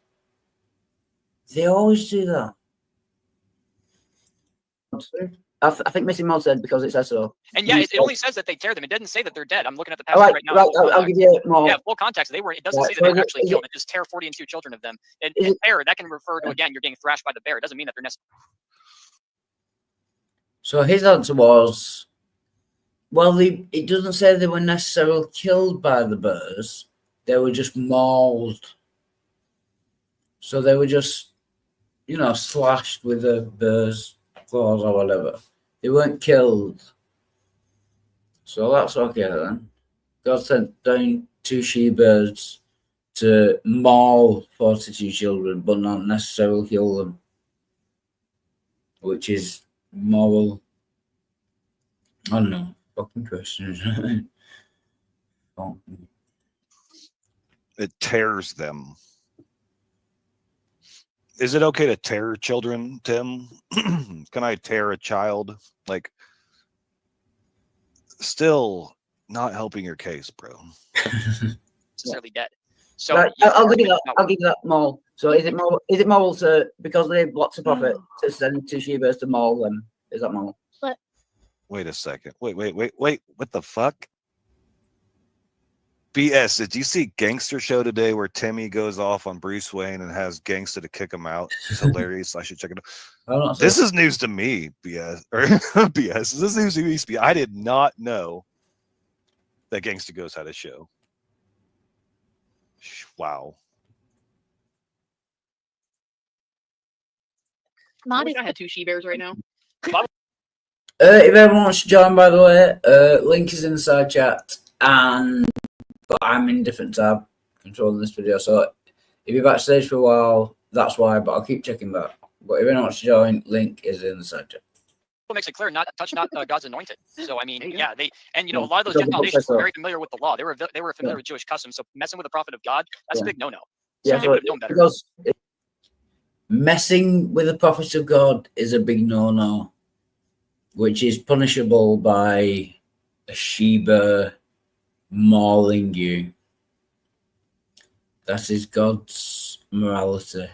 They always do that. I think Missy Mod said because it says so. And yeah, it only says that they tear them. It doesn't say that they're dead. I'm looking at the passage All right, right now. right, I'll give you more. Yeah, full context. They were. It doesn't Right, say that so they is were it- actually is killed. it- It just tear 40 and 2 children of them. And tear, that can refer to, again, you're getting thrashed by the bear. It doesn't mean that they're necessarily. So his answer was, well, it doesn't say they were necessarily killed by the bears. They were just mauled. So they were just, slashed with the bear's claws or whatever. They weren't killed. So that's okay then. God sent down 2 she-bears to maul 42 children, but not necessarily kill them. Which is moral. I don't know. Fucking questions. It tears them. Is it okay to tear children, Tim? Can I tear a child? Like, still not helping your case, bro. Necessarily dead. So Right, yeah, I'll give you that. no. I'll give you that moral. So is it moral? Is it moral to, because they have lots of profit, to send 2 she-bears to maul them? Is that moral? But Wait a second. Wait. What the fuck? BS, did you see Gangster Show today where Timmy goes off on Bruce Wayne and has Gangsta to kick him out? It's hilarious. I should check it out. This is news to me, BS. Or BS. This is news to me. I did not know that Gangsta Goes had a show. Wow. I wish I had 2 she-bears right now. If everyone wants to join, by the way, link is in the side chat, but I'm in a different tab controlling this video. So if you're backstage for a while, that's why. But I'll keep checking back. But if anyone wants to join, link is in the side chat. What makes it clear? Not touch not God's anointed. So I mean, There you yeah, go. they and Yeah, a lot of those because the Gentile book nations says were so. very familiar with the law. They were familiar Yeah. with Jewish customs. So messing with the prophet of God, that's a Yeah. big no-no. Yeah, So they so would have known better. because messing with the prophets of God is a big no-no, which is punishable by a Sheba mauling you. That is God's morality.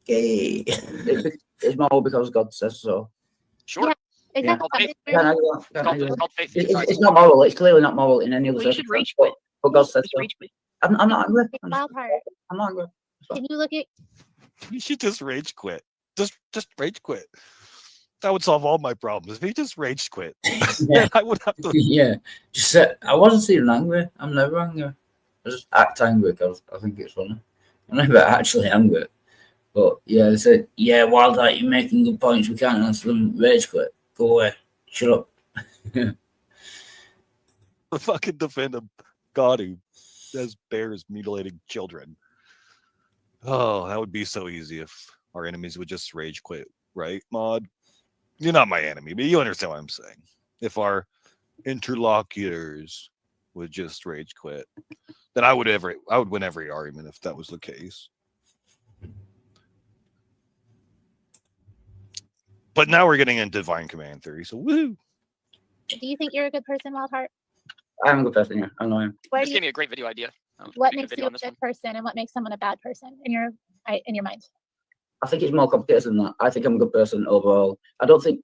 Yay. It's moral because God says so. Sure. Yeah, Yeah. exactly. Can't argue that, It's can't called, argue it's that. called faith. It's not moral. It's clearly not moral in any other Well, you should circumstance. rage quit. But God says Just so. rage quit. I'm not angry. Wild heart. I'm not angry. Can you look at? You should just rage quit. Just rage quit. That would solve all my problems. If he just rage quit, then I would have to. Yeah. Just I wasn't even angry. I'm never angry. I just act angry because I think it's funny. I'm never actually angry. But yeah, they said, yeah, Wild Heart, you're making good points. We can't answer them. Rage quit. Go away. Shut up. Fucking defend a God who has bears mutilating children. Oh, that would be so easy if our enemies would just rage quit, right, Mod? You're not my enemy, but you understand what I'm saying. If our interlocutors would just rage quit, then I would win every argument if that was the case. But now we're getting into divine command theory, so woo! Do you think you're a good person, Wild Heart? I'm a good person, yeah. I know him. Where This do gave you, me a great video idea. what making a makes video you on a this good one. person, and what makes someone a bad person in your mind? I think it's more complicated than that. I think I'm a good person overall. I don't think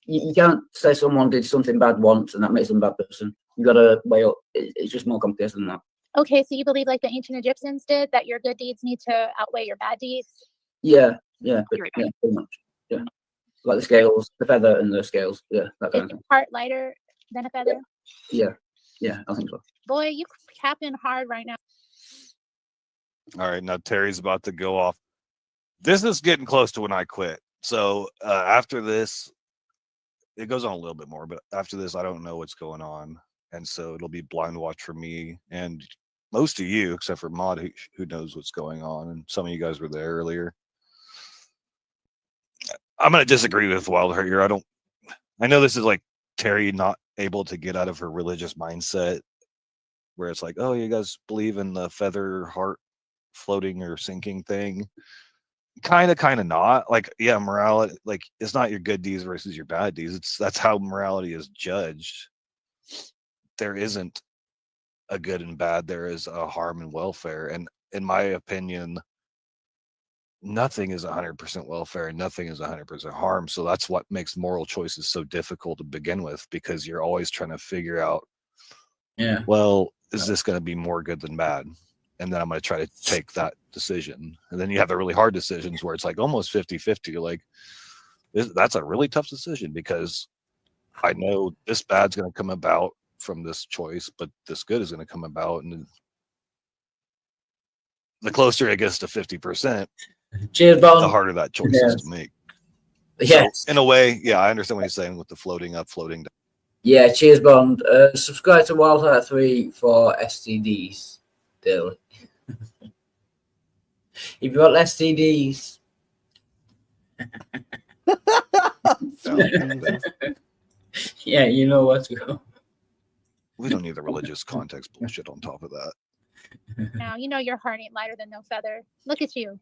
you can't say someone did something bad once and that makes them a bad person. You got to weigh up. It's just more complicated than that. Okay, so you believe like the ancient Egyptians did, that your good deeds need to outweigh your bad deeds? Yeah, yeah, Be right yeah, pretty much. Yeah, like the scales, the feather, and the scales. Yeah, that kind Is of your thing. heart lighter than a feather? Yeah, yeah, I think so. Boy, you capping hard right now. All right, now Terry's about to go off. This is getting close to when I quit. So after this, it goes on a little bit more, but after this, I don't know what's going on. And so it'll be blind watch for me and most of you, except for Mod, who knows what's going on. And some of you guys were there earlier. I'm going to disagree with Wild Heart here. I know this is like Terry not able to get out of her religious mindset where it's like, oh, you guys believe in the feather heart floating or sinking thing. Kind of not. Like, yeah, morality, like, it's not your good deeds versus your bad deeds. That's how morality is judged. There isn't a good and bad. There is a harm and welfare. And in my opinion, nothing is 100% welfare and nothing is 100% harm. So that's what makes moral choices so difficult to begin with, because you're always trying to figure out, yeah, well, is this going to be more good than bad? And then I'm going to try to take that decision. And then you have the really hard decisions where it's like almost 50-50. You're like, that's a really tough decision, because I know this bad's going to come about from this choice, but this good is going to come about. And the closer it gets to 50%, cheers, the harder that choice is to make. Yes. So in a way, yeah, I understand what he's saying with the floating up, floating down. Yeah, cheers, Bond. Subscribe to Wild Heart 3 for STDs daily. If you want STDs. Yeah, you know where to go. We don't need the religious context bullshit on top of that. Now you know your heart ain't lighter than no feather. Look at you.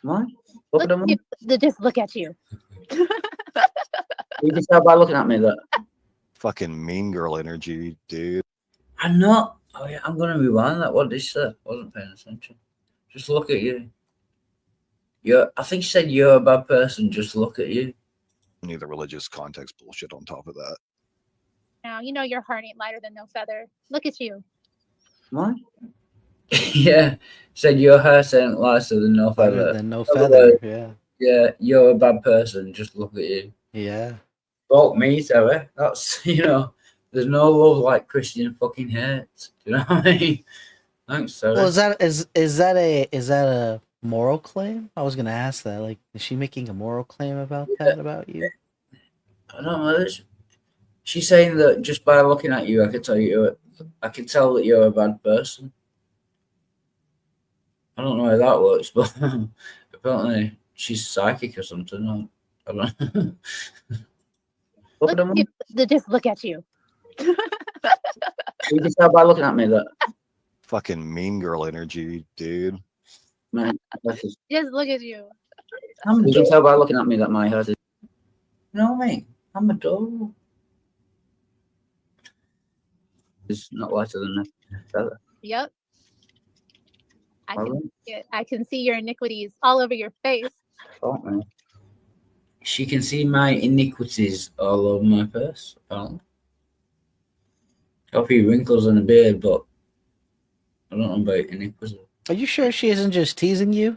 What? Look at them. Just look at you. You can tell by looking at me that. Fucking mean girl energy, dude. I'm not. Oh yeah, I'm gonna rewind that. What did she say? Wasn't paying attention. Just look at you. I think she said you're a bad person. Just look at you. Need the religious context bullshit on top of that. Now you know your heart ain't lighter than no feather. Look at you. What? Yeah, said your hair ain't lighter than no feather. Better than no feather. Yeah. Yeah, you're a bad person. Just look at you. Yeah. Fuck me, Terry. That's there's no love like Christian fucking hate. Do you know what I mean? Thanks, Terry. Well, is that a moral claim? I was gonna ask that. Like, is she making a moral claim about that about you? I don't know. She's saying that just by looking at you, I can tell that you're a bad person. I don't know how that works, but apparently she's psychic or something. I don't know. Look at them. Just look at you. You can tell by looking at me that. Fucking mean girl energy, dude. Man, Just look at you. you can tell by looking at me that my heart is. You know what I mean? I'm a doll. It's not lighter than a feather. Yep. I can see your iniquities all over your face. Fuck me. She can see my iniquities all over my face, apparently. Got a few wrinkles and a beard, but I don't know about iniquities. Are you sure she isn't just teasing you?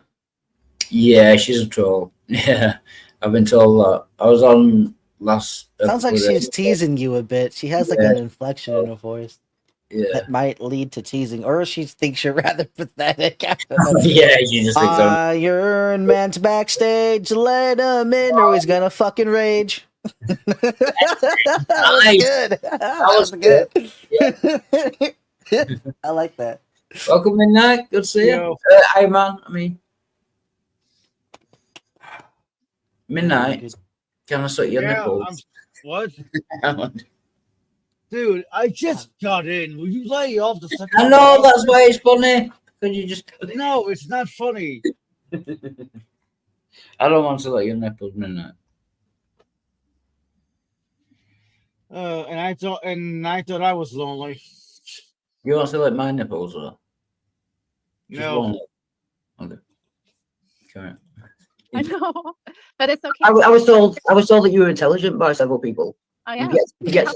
Yeah, she's a troll. Yeah, I've been told that. I was on last. Sounds like she's teasing you a bit. She has like an inflection in her voice. Yeah. That might lead to teasing, or she thinks you're rather pathetic. Yeah, she just thinks I'm. You're in man's backstage. Let him in, or he's gonna fucking rage. That was good. That was good. Yeah. I like that. Welcome, Midnight. Good to see you. Yo. Hey, man. Midnight. Can I suck your nipples? What? Dude, I just got in. Will you lay off the second? I know, that's why it's funny. Could you just. No, it's not funny. I don't want to let your nipples, Midnight. And I thought I was lonely. You want to let my nipples, or? Just No. one. Okay. Correct. I know, but it's okay. I was told that you were intelligent by several people. Oh yeah. You get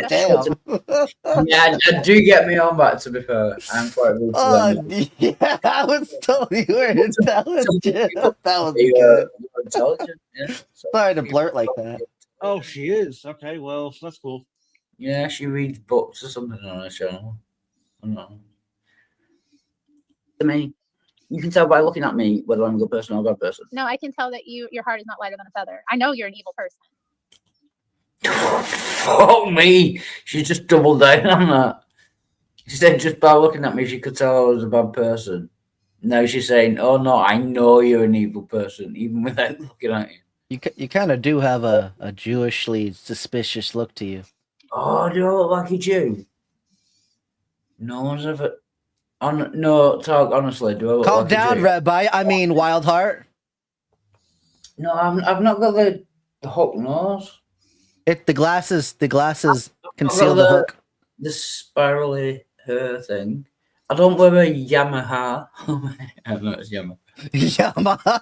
Damn. yeah, I do get me on back. To be fair, I'm quite rude to them. Yeah, I was told you were intelligent. That was You good. were intelligent. Yeah. Sorry to blurt like that. Oh, she is. Okay, well, that's cool. Yeah, she reads books or something on her channel. I don't know. To me, you can tell by looking at me whether I'm a good person or a bad person. No, I can tell that your heart is not lighter than a feather. I know you're an evil person. Oh me! She just doubled down on that. She said just by looking at me, she could tell I was a bad person. Now she's saying, "Oh no, I know you're an evil person," even without looking at you. You kind of do have a Jewishly suspicious look to you. Oh, do you look like a Jew? No one's ever. No, talk honestly. Do I look Calm like down, a Jew? Rabbi. I mean, Wild Heart. No, I've not got the hook nose. The glasses conceal I've got the hook. The spirally hair thing. I don't wear a Yamaha. I know it's Yamaha. Yamaha.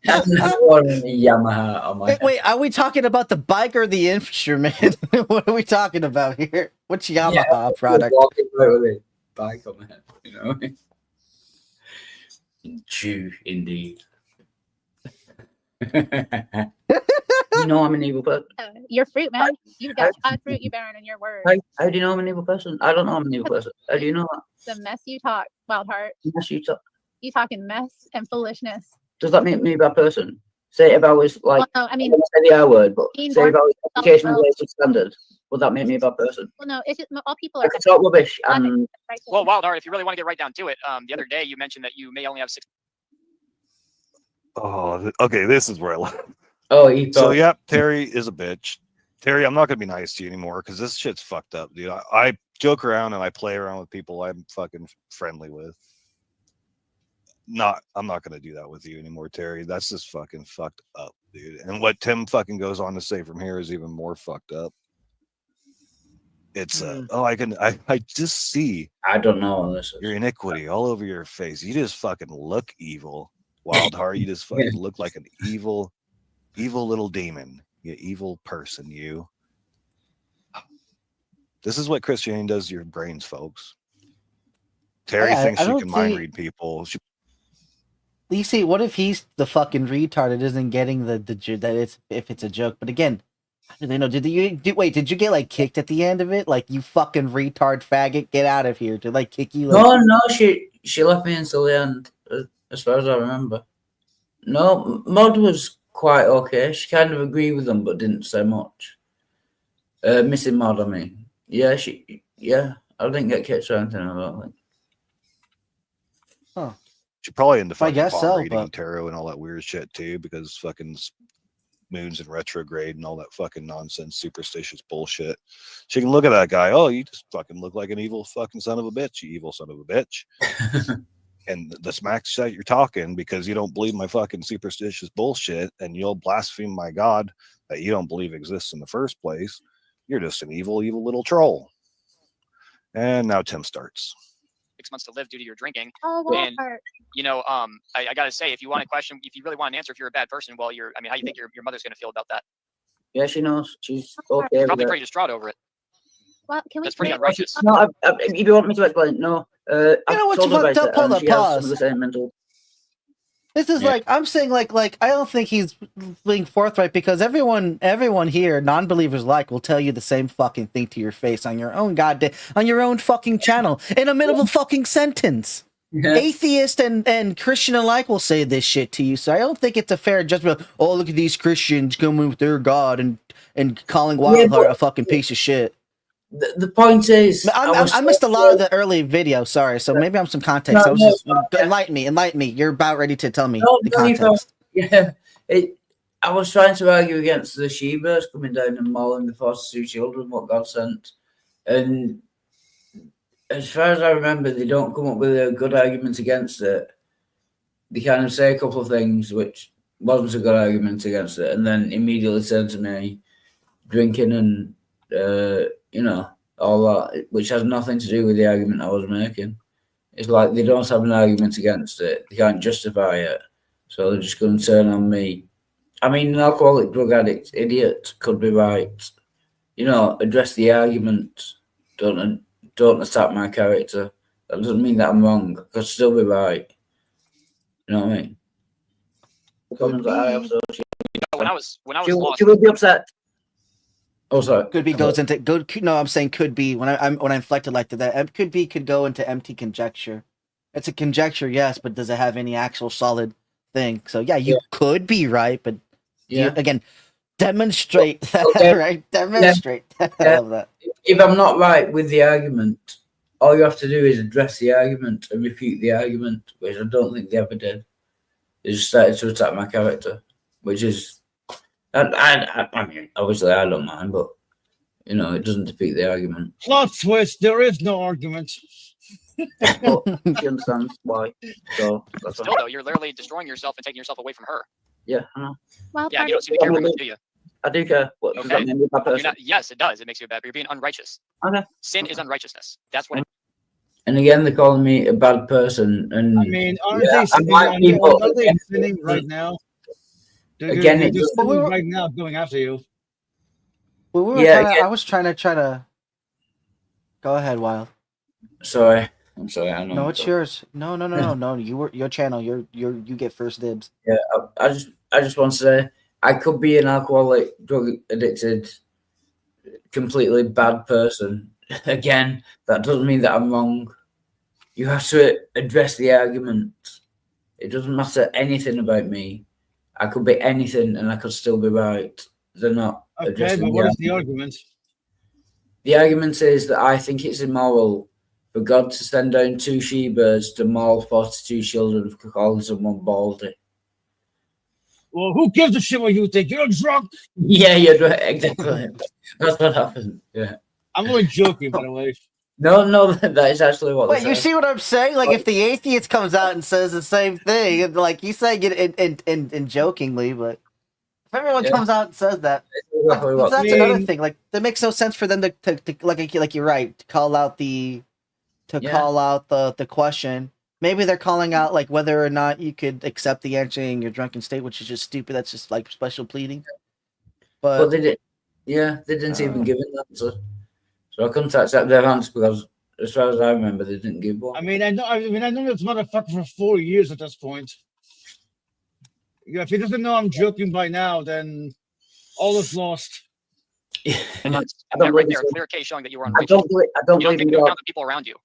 I've never worn a Yamaha on my Wait, are we talking about the bike or the instrument? What are we talking about here? Which Yamaha product? Walking around with a bike on my head, you know. Jew, indeed. You know I'm an evil person. You're fruit, man. You've got fruit you bearing in your words. How do you know I'm an evil person? I don't know I'm an evil person. How do you know that? The mess you talk, Wild Heart. Yes, you talk. You talking mess and foolishness. Does that make me a bad person? Say if I was like, Well, no, I mean, say the R word, but being say if I was born- educational related standards, would that make me a bad person? Well, no, it's just all people I are. can talk rubbish and Well, Wild Heart, if you really want to get right down to it, the other day you mentioned that you may only have 6. Oh, okay. This is where I left. oh, he So thought, yeah, Terry is a bitch. Terry, I'm not gonna be nice to you anymore because this shit's fucked up, dude. I joke around and I play around with people I'm fucking friendly with. I'm not gonna do that with you anymore, Terry. That's just fucking fucked up, dude. And what Tim fucking goes on to say from here is even more fucked up. It's I just see I don't know what this is. your iniquity all over your face. You just fucking look evil, Wild Heart. You just fucking look like an evil little demon. You evil person, you. This is what Christianity does to your brains, folks. Terry Yeah, thinks I she don't can mind see- read people. You see, what if he's the fucking retard that isn't getting that if it's a joke? But again, how do they know? Did you get like kicked at the end of it? Like, you fucking retard faggot, get out of here. Did like kick you? Like, No, she left me until the end, as far as I remember. No, Mod was quite okay. She kind of agreed with them, but didn't say much. Missing Mod, I mean. Yeah, I didn't get kicked or anything, I don't think. Huh. She's probably into I fucking guess palm so, reading but and tarot and all that weird shit too, because fucking moon's in retrograde and all that fucking nonsense, superstitious bullshit. She can look at that guy. Oh, you just fucking look like an evil fucking son of a bitch. You evil son of a bitch. And the smack shit you're talking because you don't believe my fucking superstitious bullshit, and you'll blaspheme my God that you don't believe exists in the first place. You're just an evil, evil little troll. And now Tim starts. 6 months to live due to your drinking. Oh, And Walmart. you know, I gotta say, if you want a question, if you really want an answer, if you're a bad person, well, I mean, how do you think your mother's gonna feel about that? Yeah, she knows. She's You're okay. probably with pretty distraught over it. Well, can we? That's pretty can we- unrighteous. No, if you want me to explain, no. You I've know what? told her about it, Hold and up, she has some pause. of the same mental. This is Yeah. like I'm saying, like I don't think he's being forthright because everyone here, non-believers will tell you the same fucking thing to your face on your own on your own fucking channel in the middle of a fucking sentence. Yeah. Atheist and Christian alike will say this shit to you, so I don't think it's a fair judgment. Oh, look at these Christians coming with their God and calling Wildheart a fucking piece of shit. The point is, I missed a lot of the early video. Sorry, so maybe I'm some context. No, I was no, just no, enlighten me. You're about ready to tell me No, the no, you context. can't. Yeah, I was trying to argue against the she-bears coming down and mauling the 42 children, what God sent. And as far as I remember, they don't come up with a good argument against it. They kind of say a couple of things which wasn't a good argument against it, and then immediately turn to me drinking and, all that, which has nothing to do with the argument I was making. It's like they don't have an argument against it. They can't justify it. So they're just going to turn on me. I mean, an alcoholic drug addict idiot could be right. Address the argument. Don't attack my character. That doesn't mean that I'm wrong. I could still be right. You know what I mean? The problems that I have, so When I was she lost, will be upset. Oh, sorry. Could be goes into good. No, I'm saying could be when I inflected like that. Could be could go into empty conjecture. It's a conjecture, yes, but does it have any actual solid thing? So yeah, you could be right, but again, demonstrate that, Okay. right? Demonstrate. I love that. If I'm not right with the argument, all you have to do is address the argument and refute the argument, which I don't think they ever did. They just started to attack my character, which is, I mean, obviously I don't mind, but it doesn't defeat the argument. Plot twist, there is no argument. But she understands why. So that's still fine. though, you're literally destroying yourself and taking yourself away from her. Yeah, I know. Well, Yeah, you don't seem to care very much, do you? I do care. What does that Okay. mean? You're a bad You're person? not, yes, it does. It makes you a bad. You're being unrighteous. Okay. Sin is unrighteousness. That's what it And again, they're calling me a bad person. And I mean, aren't yeah, they I sinning, might be, but aren't they again, sinning right now? They're, Again, they're it just just- sinning right now, going after you. Well, we were Yeah, kinda, again- I was trying to. Go ahead, Wild. Sorry, I'm sorry. I know. No, it's yours. No. You were your channel. You get first dibs. Yeah, I just want to say I could be an alcoholic, drug addicted, completely bad person. Again, that doesn't mean that I'm wrong. You have to address the argument. It doesn't matter anything about me. I could be anything and I could still be right. They're not Okay, addressing but what is the argument? The argument is that I think it's immoral for God to send down 2 she-birds to maul 42 children for calling someone baldy. Well, who gives a shit what you think? You're drunk. Yeah, you're right. Exactly. That's what happened. Yeah. I'm only joking, by the way. No, that is actually what Wait, they you said. see what I'm saying? Like, if the atheist comes out and says the same thing, and like you saying it in jokingly, but if everyone Yeah. comes out and says that, Exactly what- that's I another mean- thing. Like, that makes no sense for them to like you're right to call out the the question. Maybe they're calling out like whether or not you could accept the answer in your drunken state, which is just stupid. That's just like special pleading. But they did. Yeah, they didn't even give an answer. So I couldn't accept their answer because, as far as I remember, they didn't give one. I mean, I know this motherfucker for 4 years at this point. Yeah, if he doesn't know I'm joking by now, then all is lost. And that's I don't right believe there, so. clear case showing that you were I unrighteous. don't believe you don't in take into God. account the people around you.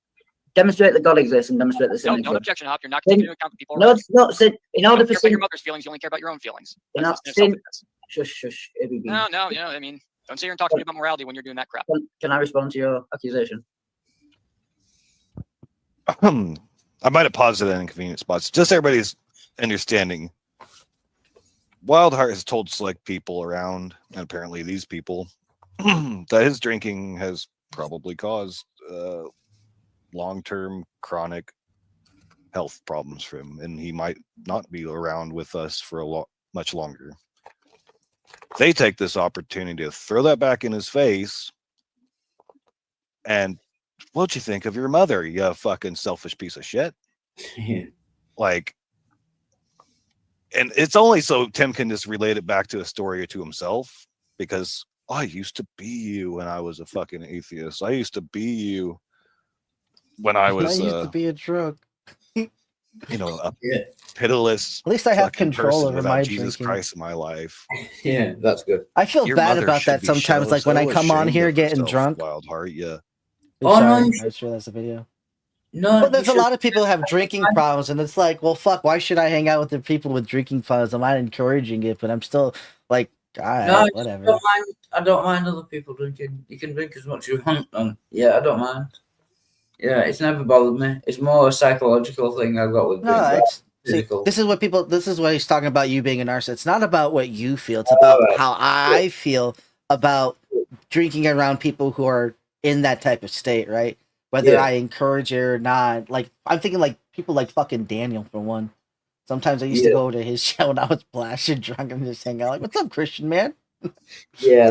Demonstrate that God exists and demonstrate that sin No, no exists. objection, Hop. You're not Then- taking into account the people No, around it's not sin. In you. order You don't for care about sin, your mother's feelings, you only care about your own feelings. you're not That's in sin. itself. Shush. ABB. No, I mean, don't sit here and talk to me about morality when you're doing that crap. Can I respond to your accusation? I might have paused it at inconvenient spots. Just everybody's understanding. Wildheart has told select people around, and apparently these people, that his drinking has probably caused long-term chronic health problems for him, and he might not be around with us for much longer. They take this opportunity to throw that back in his face. And what'd you think of your mother, you fucking selfish piece of shit? Yeah. Like, and it's only so Tim can just relate it back to a story or to himself, because I used to be you when I was a fucking atheist. I used to be you when I was I used to be a drunk. you know, a pitiless. At least I have fucking control person over without my Jesus drinking. Christ in my life. Yeah, that's good. I feel Your bad mother about should that be sometimes. Like when I come on here getting drunk. Wildheart, yeah. Oops, Oh, no, sorry. you I just realized the video. No, But there's you a lot of people who have drinking problems, and it's like, well, fuck, why should I hang out with the people with drinking problems? I'm not encouraging it, but I'm still like, all right, No, whatever. I don't mind other people drinking. You can drink as much as you want. Yeah, I don't mind. Yeah, it's never bothered me. It's more a psychological thing I've got with No, drink. it's see, this is what people. This is what he's talking about. You being a narcissist. It's not about what you feel. It's about how I feel about drinking around people who are in that type of state, right? Whether Yeah. I encourage it or not. Like I'm thinking, like people like fucking Daniel for one. Sometimes I used to Yeah. go to his show and I was blasted drunk and just hang out. Like, what's up, Christian man? Yeah, yeah.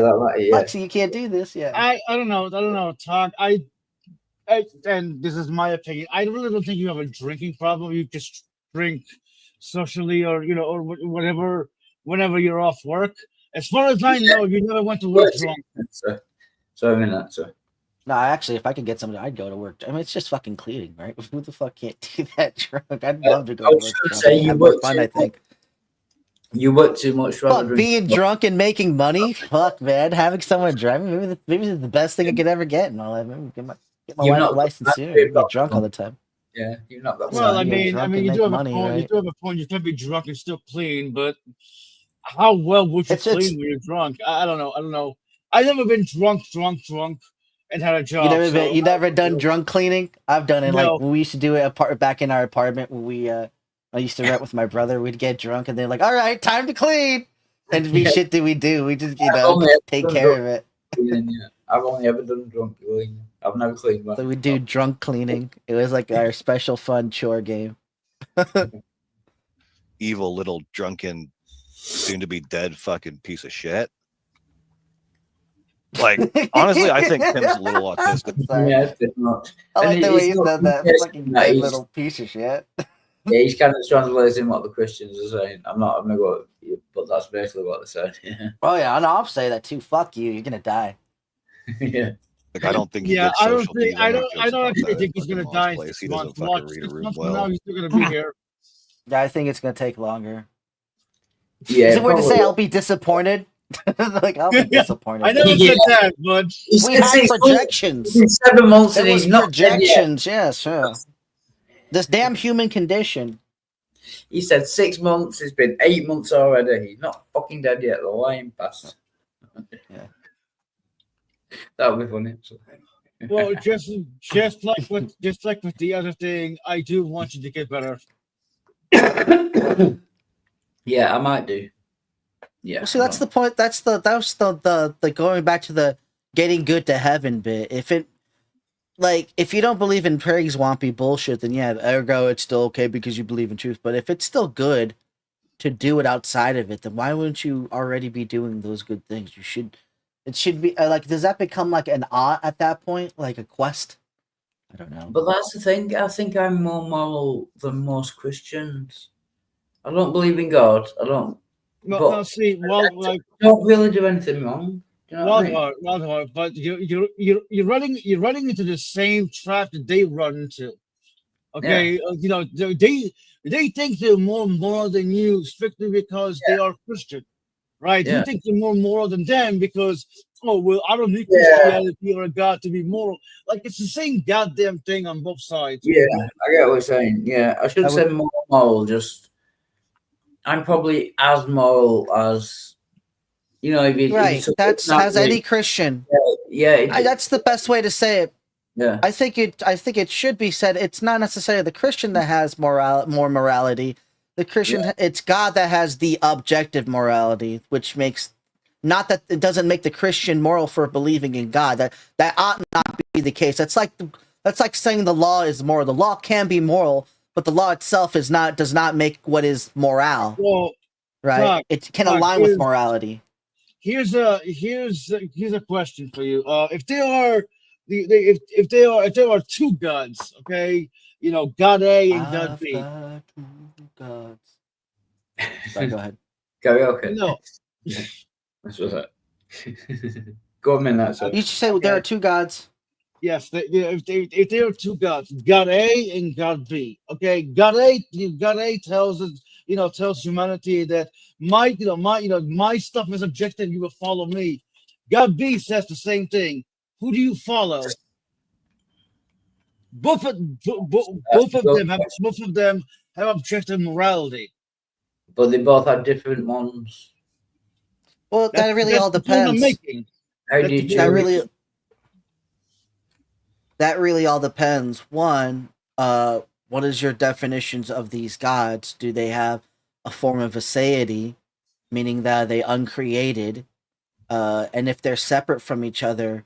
Lexi, you can't do this. Yeah. I don't know, Todd. And this is my opinion. I really don't think you have a drinking problem. You just drink socially, or or whatever, whenever you're off work. As far as I know, you never went to work drunk. So I mean that, sir. No, actually, if I could get somebody, I'd go to work. I mean, it's just fucking cleaning, right? Who the fuck can't do that drunk? I'd love to go I to was work gonna drunk. say It'd you have more work fun, too I think. You work too much rather Fuck, than being drunk and making money? Fuck, man. Having someone drive me, maybe it's the best thing I could ever get in my life. Maybe get my You've wife a not license got sooner. that Get drunk all the time. Yeah, you've not got Well, Yeah, I get mean, drunk and you make do have money, a point. You right? do have a point. You can be drunk and still clean, but how well would you It's- it's- clean when you're drunk? I don't know. I've never been drunk, and had a job. You never done drunk cleaning? I've done it. No. Like when we used to do it back in our apartment when we I used to rent with my brother. We'd get drunk and they're like, "All right, time to clean." And we shit do we do? We just take care of it. Cleaning, yeah. I've only ever done drunk cleaning. I've never cleaned one. So we do drunk cleaning. It was like our special fun chore game. Evil little drunken, soon to be dead fucking piece of shit. Like, honestly, I think Tim's a little autistic. Sorry. Yeah, it's pretty much. I like And the way he's you not said that. contesting Fucking that, dead he's- little piece of shit. Yeah, he's kind of translating what the Christians are saying. I'm not going to go, but that's basically what they said. Yeah. Oh yeah, and I'll say that too. Fuck you. You're gonna die. Yeah. Like, I don't think he Yeah, gets I don't social think media I don't jokes I don't about actually that think he's fucking gonna Lost die. Place. He 6 doesn't months. fucking Watch, read 6 or read months from now, well. he's still gonna be here. Yeah, I think it's gonna take longer. Yeah, Is it weird to say probably. I'll be disappointed? Like I'll be disappointed. I never Yeah. said that, but He We said had 6 months. projections. It's 7 months There and was he's not dead yet. projections. Yes, sure. This damn human condition. He said 6 months. It's been 8 months already. He's not fucking dead yet. The lying bastard. Yeah. That would be funny. well, just like with the other thing, I do want you to get better. Yeah, I might do. Yeah. Well, see, that's the point. That was the going back to the getting good to heaven bit. If you don't believe in prairie swampy bullshit, then yeah, ergo it's still okay because you believe in truth. But if it's still good to do it outside of it, then why wouldn't you already be doing those good things? You should. It should be like, does that become like an art at that point, like a quest? I don't know. But that's the thing. I think I'm more moral than most Christians. I don't believe in God. I don't. No, but no, see, well, like I don't really do anything wrong. Do you know what I mean? Waldhart, but you're running into the same trap that they run into. Okay, they think they're more moral than you strictly because they are Christian, right? Yeah. You think you're more moral than them because I don't need Christianity or a God to be moral. Like it's the same goddamn thing on both sides. Yeah, I get what you're saying. Yeah, I shouldn't say more moral. Just I'm probably as moral as if you Right. That's as any Christian. Yeah, That's the best way to say it. Yeah. I think it should be said it's not necessarily the Christian that has more morality. The Christian, it's God that has the objective morality, which makes not that it doesn't make the Christian moral for believing in God. That ought not be the case. That's like saying the law is moral. The law can be moral, but the law itself does not make what is moral. Well, right? Doc, It can Doc, align with morality. Here's a question for you. If there are if there are two gods, okay, you know, God A and God B. Gods. Sorry, go ahead. Karaoke. No. That's what's that. Go on, that. So You should say there are two gods. Yes, if there are two gods, God A and God B. Okay, God A tells us, tells humanity that my stuff is objective. You will follow me. God B says the same thing. Who do you follow? Both of them have objective morality. But they both have different ones. Well, that really all depends. That really all depends. One, what is your definitions of these gods? Do they have a form of aseity, meaning that they uncreated? And if they're separate from each other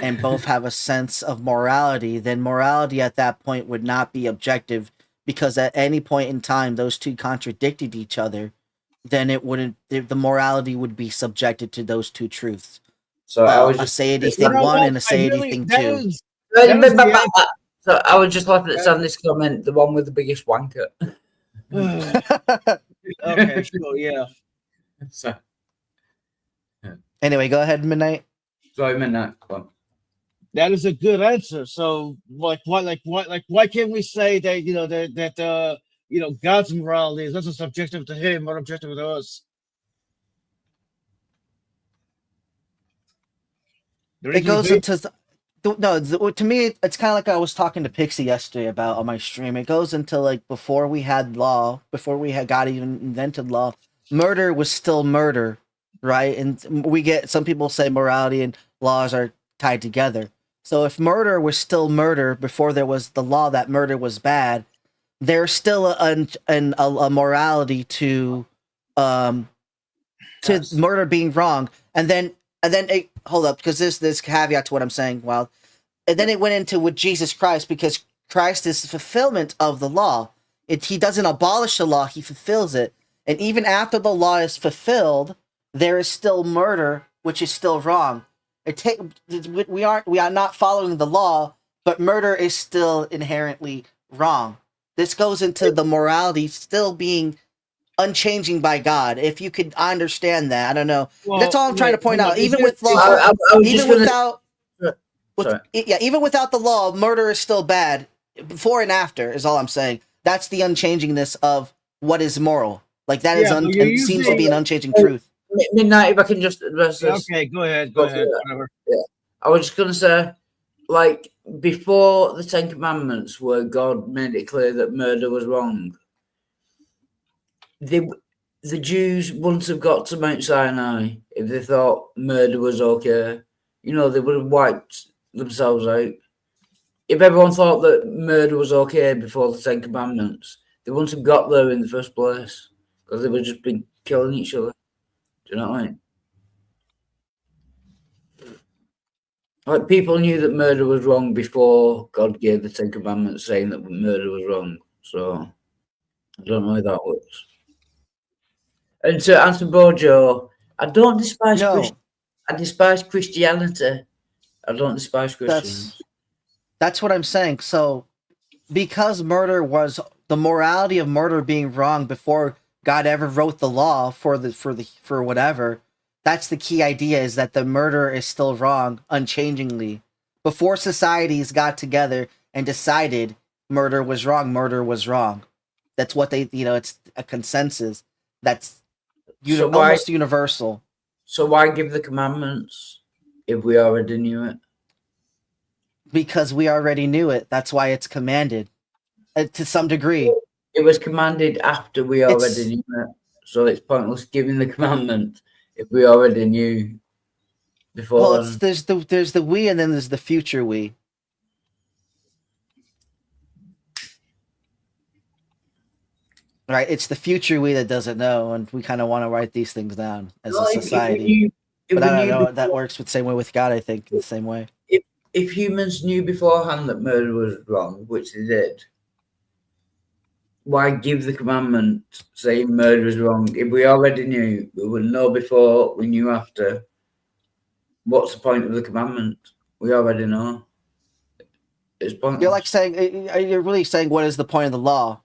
and both have a sense of morality, then morality at that point would not be objective, because at any point in time those two contradicted each other, then it wouldn't. The morality would be subjected to those two truths. So I was aseity thing one and aseity thing two. So I was just laughing at Sandy's comment, the one with the biggest wanker. Okay, sure, yeah. So, anyway, go ahead, Midnight. Sorry, Midnight. Come on. That is a good answer. So, why can't we say that God's morality is not subjective to him or objective to us? It goes into to me, it's kind of like I was talking to Pixie yesterday about on my stream. It goes into like before we had law, before we had God even invented law, murder was still murder, right? And we get some people say morality and laws are tied together. So if murder was still murder before there was the law that murder was bad, there's still a morality to murder being wrong, and then hold up, because this caveat to what I'm saying. Well, and then it went into with Jesus Christ, because Christ is the fulfillment of the law. He doesn't abolish the law; he fulfills it. And even after the law is fulfilled, there is still murder, which is still wrong. We are not following the law, but murder is still inherently wrong. This goes into the morality still being unchanging by God. If you could understand that, I don't know. Well, that's all I'm trying to point out. Even with law, even without the law, murder is still bad. Before and after is all I'm saying. That's the unchangingness of what is moral. Like that is seems to be an unchanging truth. Midnight, if I can just address this. Okay, go ahead. Whatever. Yeah. I was just gonna say, like before the Ten Commandments, where God made it clear that murder was wrong, the Jews wouldn't have got to Mount Sinai if they thought murder was okay. They would have wiped themselves out. If everyone thought that murder was okay before the Ten Commandments, they wouldn't have got there in the first place, because they would just been killing each other. Do you know what I mean? Like, people knew that murder was wrong before God gave the Ten Commandments saying that murder was wrong. So, I don't know how that works. And to answer Bojo, I don't despise I despise Christianity. I don't despise Christians. That's what I'm saying. So, because murder was the morality of murder being wrong before God ever wrote the law for whatever, that's the key idea, is that the murder is still wrong unchangingly. Before societies got together and decided murder was wrong. That's what they, it's a consensus that's almost universal. So why give the commandments if we already knew it? Because we already knew it. That's why it's commanded to some degree. It was commanded after we already knew it. So it's pointless giving the commandment if we already knew before. Well, there's the we, and then there's the future we. right? It's the future we that doesn't know, and we kind of want to write these things down as No, a if we society. knew- if But we I don't knew know. That before- works the same way with God. I think in the same way. if humans knew beforehand that murder was wrong, which they did, why give the commandment saying murder is wrong? If we already knew, we would know before, we knew after. What's the point of the commandment? We already know. It's pointless. You're like saying, you're really saying, what is the point of the law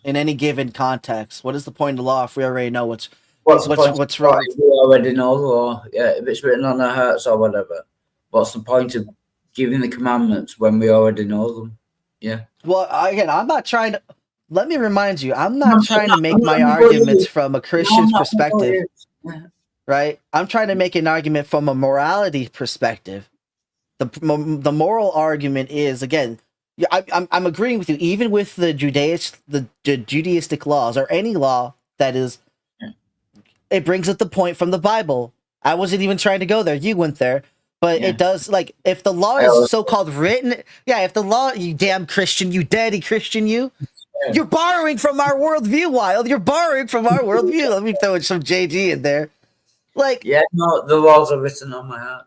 in any given context? What is the point of the law if we already know what's What's the point of what's the law wrong? if we already know the law? Yeah, if it's written on our hearts or whatever. What's the point of giving the commandments when we already know them? Yeah. Well, again, I'm not trying to. Let me remind you, I'm not No, trying no, to make no, my no, arguments no, from a Christian's no, no, perspective, yeah. right? I'm trying to make an argument from a morality perspective. The moral argument is, again, yeah, I'm agreeing with you. Even with the Judaistic laws or any law that is, it brings up the point from the Bible. I wasn't even trying to go there. You went there. But Yeah. it does, like, if the law is so-called written, yeah, if the law, you damn Christian, you daddy Christian, you're borrowing from our worldview, Wild. You're borrowing from our worldview. Let me throw some JG in there. Like, Yeah, no, the laws are written on my heart.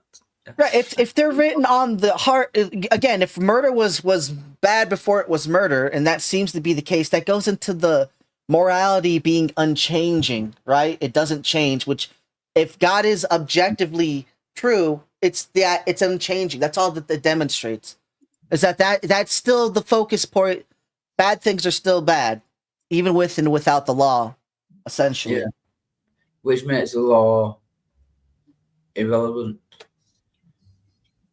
right, if they're written on the heart, again, if murder was bad before it was murder, and that seems to be the case, that goes into the morality being unchanging, right? It doesn't change, which, if God is objectively true, it's unchanging. That's all that demonstrates. Is that's still the focus point. Bad things are still bad, even with and without the law, essentially. Yeah. Which makes the law irrelevant.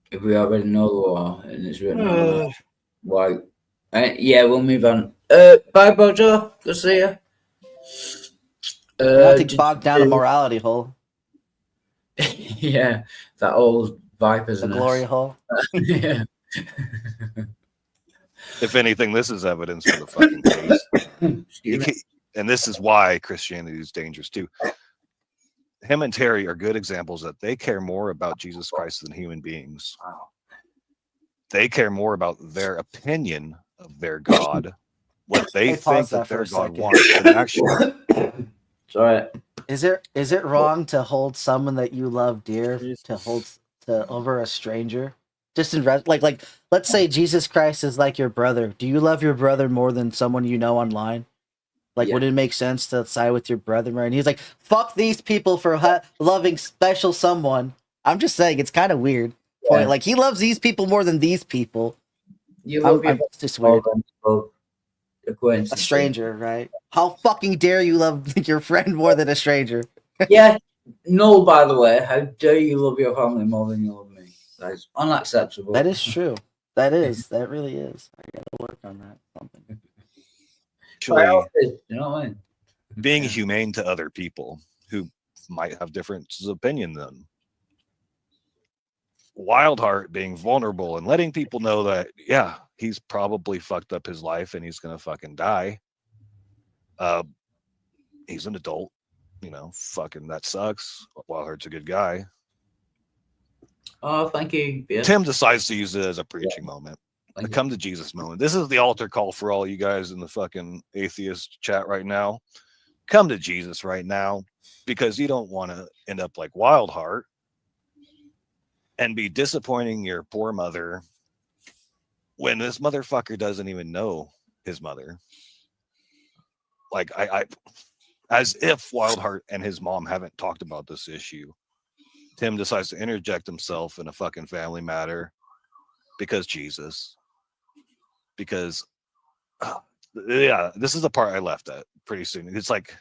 If we already know the law and it's written on why? Yeah, we'll move on. Bye, Bojo. Good to see you. I think bogged down a morality hole. Yeah, that old Viper's The nest. glory hole. Yeah. If anything, this is evidence for the fucking case. And this is why Christianity is dangerous too. Him and Terry are good examples that they care more about Jesus Christ than human beings. They care more about their opinion of their God, what they Hey, think pause that that for their a God second. wants, than actually. Sorry. Is it wrong to hold someone that you love dear over a stranger? Just in like let's say Jesus Christ is like your brother. Do you love your brother more than someone you know online? Like, would it make sense to side with your brother? Right? And he's like, "Fuck these people for loving special someone." I'm just saying, it's kind of weird. Yeah. Like, he loves these people more than these people. You love your It's just weird. acquaintance. A stranger, right? How fucking dare you love your friend more than a stranger? Yeah. No, by the way, how dare you love your family more than you love me? That is unacceptable. That is true. That really is. I gotta work on that. Something. Actually, you know what I mean? being humane to other people who might have differences of opinion than Wildheart being vulnerable and letting people know that, yeah, he's probably fucked up his life and he's gonna fucking die. He's an adult, fucking that sucks. Wildheart's a good guy. Oh, thank you. Yeah. Tim decides to use it as a preaching moment. The come to Jesus moment. This is the altar call for all you guys in the fucking atheist chat right now. Come to Jesus right now, because you don't want to end up like Wildheart and be disappointing your poor mother when this motherfucker doesn't even know his mother. Like, I as if Wildheart and his mom haven't talked about this issue. Tim decides to interject himself in a fucking family matter because Jesus. Because, yeah, this is the part I left at pretty soon. It's like,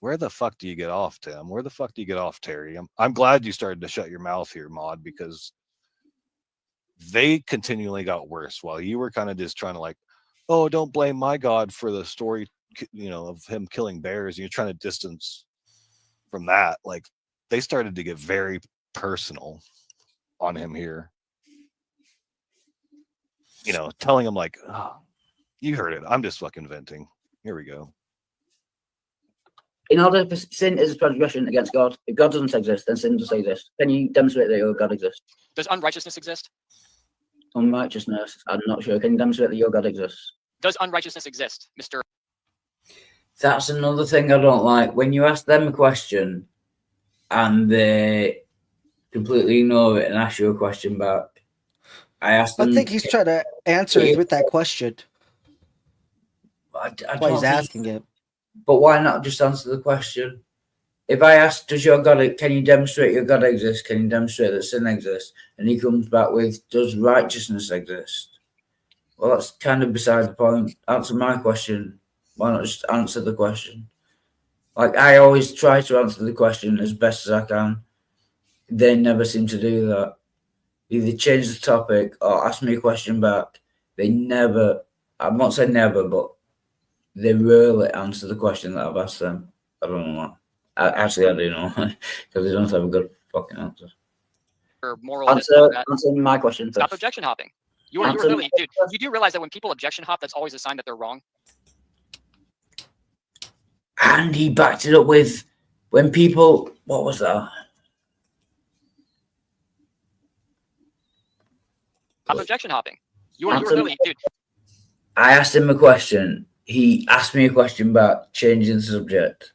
where the fuck do you get off, Tim? Where the fuck do you get off, Terry? I'm glad you started to shut your mouth here, Maud, because they continually got worse while you were kind of just trying to like, oh, don't blame my God for the story, of him killing bears. You're trying to distance from that. Like, they started to get very personal on him here. Telling him like, oh, you heard it. I'm just fucking venting. Here we go. In order for sin is a transgression against God. If God doesn't exist, then sin does exist. Can you demonstrate that your God exists? Does unrighteousness exist? Unrighteousness, I'm not sure. Can you demonstrate that your God exists? Does unrighteousness exist, Mr. That's another thing I don't like. When you ask them a question and they completely ignore it and ask you a question back. I think he's trying to answer it with that question. That's why he's asking it. But why not just answer the question? If I ask, does your God, can you demonstrate your God exists? Can you demonstrate that sin exists? And he comes back with, does righteousness exist? Well, that's kind of beside the point. Answer my question. Why not just answer the question? Like, I always try to answer the question as best as I can. They never seem to do that. Either change the topic or ask me a question back. They never, I'm not saying never, but they rarely answer the question that I've asked them. I don't know why. I do know, because they don't have a good fucking answer. Or moral Answer my question Stop first. objection hopping. You are really, dude. You do realize that when people objection hop, that's always a sign that they're wrong. And he backed it up with when people, what was that? Stop objection hopping. You are really, dude. I asked him a question. He asked me a question back, changing the subject.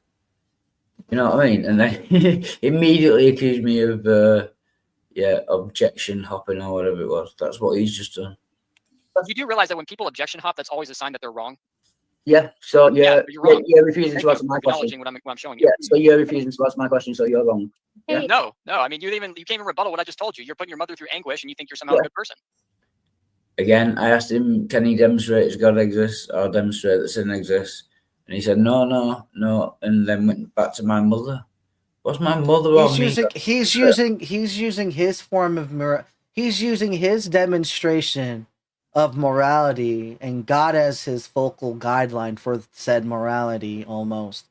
You know what I mean? And then he immediately accused me of, objection hopping or whatever it was. That's what he's just done. You do realize that when people objection hop, that's always a sign that they're wrong. Yeah. So you're wrong. you're refusing Thank to you answer for my question. acknowledging what I'm showing you. Yeah. So you're refusing to answer my question. So you're wrong. Yeah. No. I mean, you can't even rebuttal what I just told you. You're putting your mother through anguish, and you think you're somehow a good person. Again, I asked him, can he demonstrate his God exists or demonstrate that sin exists? And he said, no. And then went back to my mother. What's my mother or me? He's using his form of he's using his demonstration of morality and God as his focal guideline for said morality almost.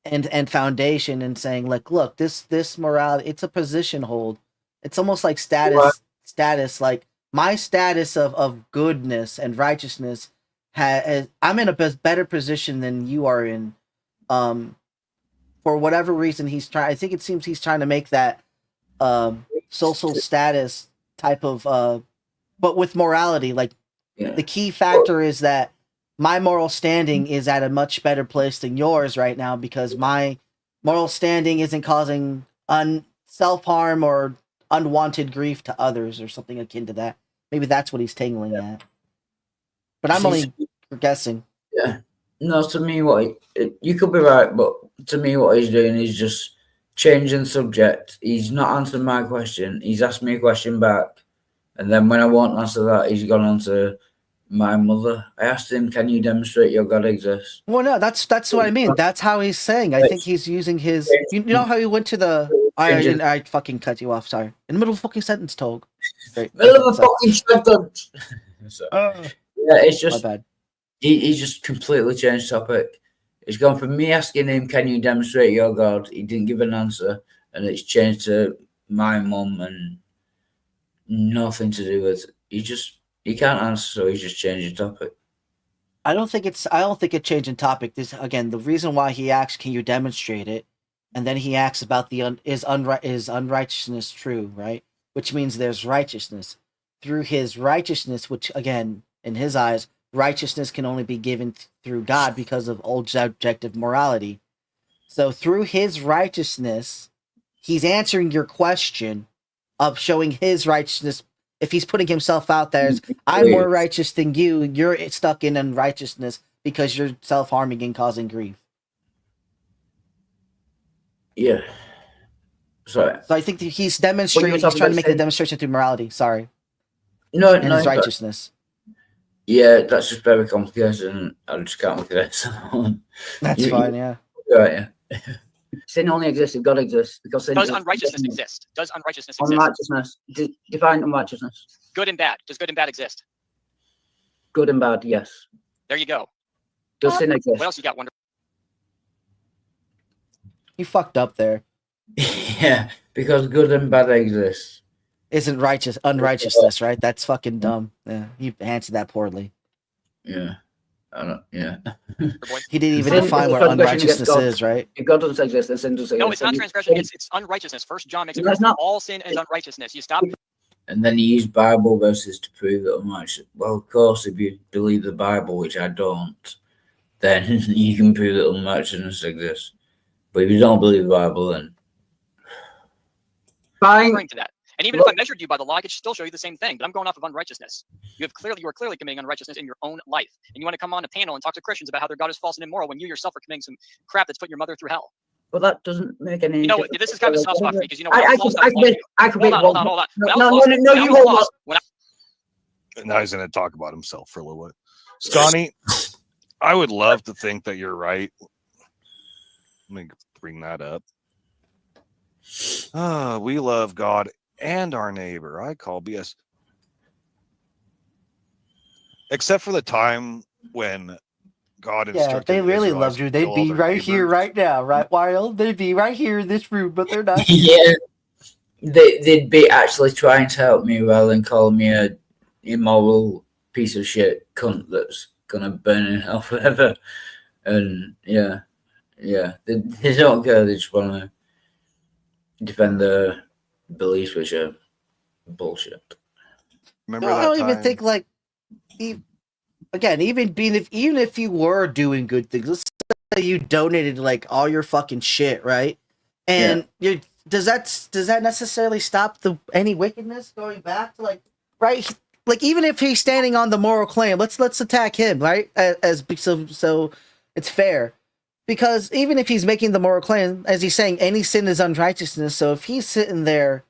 And foundation, and saying, like, look, this morality, it's a position hold. It's almost like status, like my status of goodness and righteousness I'm in a better position than you are in. For whatever reason he's trying, I think it seems he's trying to make that social status type of but with morality, like the key factor is that my moral standing is at a much better place than yours right now, because my moral standing isn't causing self-harm or unwanted grief to others or something akin to that. Maybe that's what he's tangling at. But I'm only guessing. Yeah. No, to me, you could be right, but to me, what he's doing is just changing the subject. He's not answering my question. He's asked me a question back, and then when I won't answer that, he's gone on to my mother. I asked him, "Can you demonstrate your God exists?" Well, no, that's what I mean. That's how he's saying. I think he's using his. You know how he went to the. I fucking cut you off. Sorry, in the middle of a fucking sentence, Tog. Middle of a fucking sentence. Yeah, it's just. My bad. He's just completely changed topic. It's gone from me asking him, "Can you demonstrate your God?" He didn't give an answer, and it's changed to my mum and nothing to do with. He can't answer, so he's just changing topic. I don't think it's changing topic. This again, the reason why he asks, "Can you demonstrate it?" and then he asks about is unrighteousness true, right? Which means there's righteousness through his righteousness, which again, in his eyes, righteousness can only be given through God because of objective morality. So through his righteousness, he's answering your question of showing his righteousness. If he's putting himself out there as, I'm more righteous than you, you're stuck in unrighteousness because you're self-harming and causing grief. Yeah. Sorry. So I think that he's demonstrating, he's trying to make the demonstration through morality. Sorry. No, and his righteousness. Yeah, that's just very complicated, and I just can't look at it. So. That's fine, yeah. Right, yeah. Sin only exists if God exists, because sin Does unrighteousness exist? Does unrighteousness exist? Unrighteousness. Define unrighteousness. Good and bad. Does good and bad exist? Good and bad, yes. There you go. Does sin exist? What else you got, Wonder? You fucked up there. Yeah, because good and bad exist. Isn't unrighteousness, right? That's fucking dumb. Yeah, you answered that poorly. Yeah. Yeah. He didn't even define what unrighteousness is, right? If God doesn't exist, then sin doesn't exist. No, it's not transgression. It's unrighteousness. 1 John makes it clear. All sin is unrighteousness. You stop. And then he used Bible verses to prove that unrighteous. Well, of course, if you believe the Bible, which I don't, then you can prove that unrighteousness exists. But if you don't believe the Bible, then I'm referring to that. And even if I measured you by the law, I could still show you the same thing. But I'm going off of unrighteousness. You are clearly committing unrighteousness in your own life, and you want to come on a panel and talk to Christians about how their God is false and immoral when you yourself are committing some crap that's putting your mother through hell. Well, that doesn't make any. You know what? This is kind of a soft spot for me because you know I could be. Hold on. Now he's going to talk about himself for a little bit. Scotty, I would love to think that you're right. Let me bring that up. We love God and our neighbor. I call BS. Except for the time when God instructed. Yeah, if they really Israelites loved you, to they'd kill be their right here, neighbors. right now, right, Wild? They'd be right here in this room, but they're not. Yeah, they'd be actually trying to help me rather than calling me a immoral piece of shit cunt that's gonna burn in hell forever. And yeah, they don't care. They just want to defend their beliefs, which are bullshit. Remember No, I don't that even time? think like. Again, even if you were doing good things, let's say you donated like all your fucking shit, right? And does that necessarily stop any wickedness going back to like right? Like even if he's standing on the moral claim, let's attack him, right? So it's fair. Because even if he's making the moral claim, as he's saying, any sin is unrighteousness. So if he's sitting there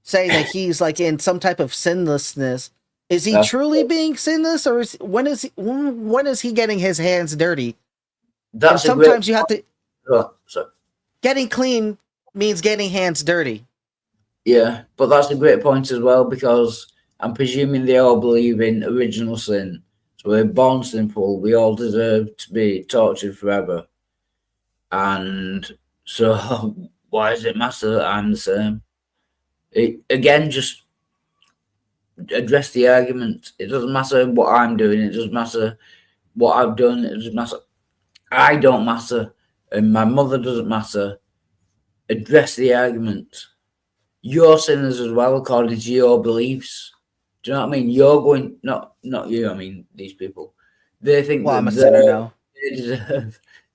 saying that he's like in some type of sinlessness, is he truly being sinless, or when is he getting his hands dirty? That's and sometimes you have to. Oh, sorry. Getting clean means getting hands dirty. Yeah, but that's a great point as well, because I'm presuming they all believe in original sin. So we're born sinful. We all deserve to be tortured forever. And so why does it matter that I'm the same? Again, just address the argument. It doesn't matter what I'm doing. It doesn't matter what I've done. It doesn't matter. I don't matter. And my mother doesn't matter. Address the argument. You're sinners as well, according to your beliefs. Do you know what I mean? You're going, not you, I mean these people. They think Well, that I'm a sinner now.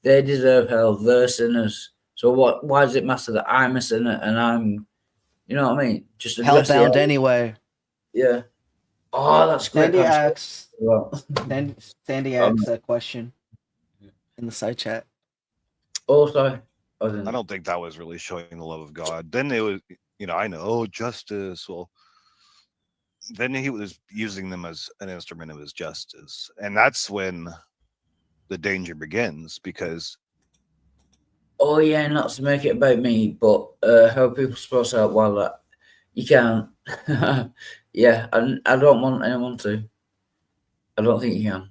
They deserve hell. They're sinners. So why does it matter that I'm a sinner and I'm, you know what I mean? Just address the Hellbound argument. anyway. Yeah. Oh, that's great. Sandy asks. Well. Sandy asks that question in the side chat. Oh, sorry. I don't think that was really showing the love of God. Then it was, I know justice. Well, then he was using them as an instrument of his justice, and that's when the danger begins. Because oh yeah, not to make it about me, but how are people supposed to help while that you can't? Yeah, and I don't want anyone to. I don't think you can,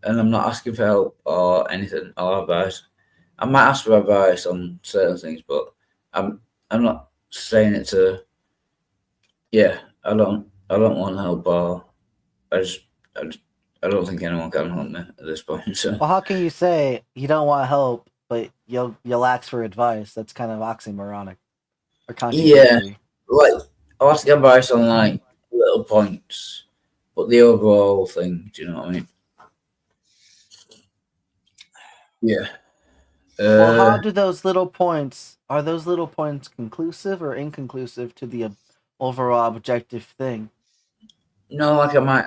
and I'm not asking for help or anything or advice. I might ask for advice on certain things, but I'm not saying it to. Yeah, I don't want help, or I don't think anyone can help me at this point. So Well, how can you say you don't want help, but you'll ask for advice? That's kind of oxymoronic or yeah, contradictory. like I'll ask advice on like little points, but the overall thing, do you know what I mean? Yeah. Well, how do those little points are those little points conclusive or inconclusive to the overall objective thing? No, like I might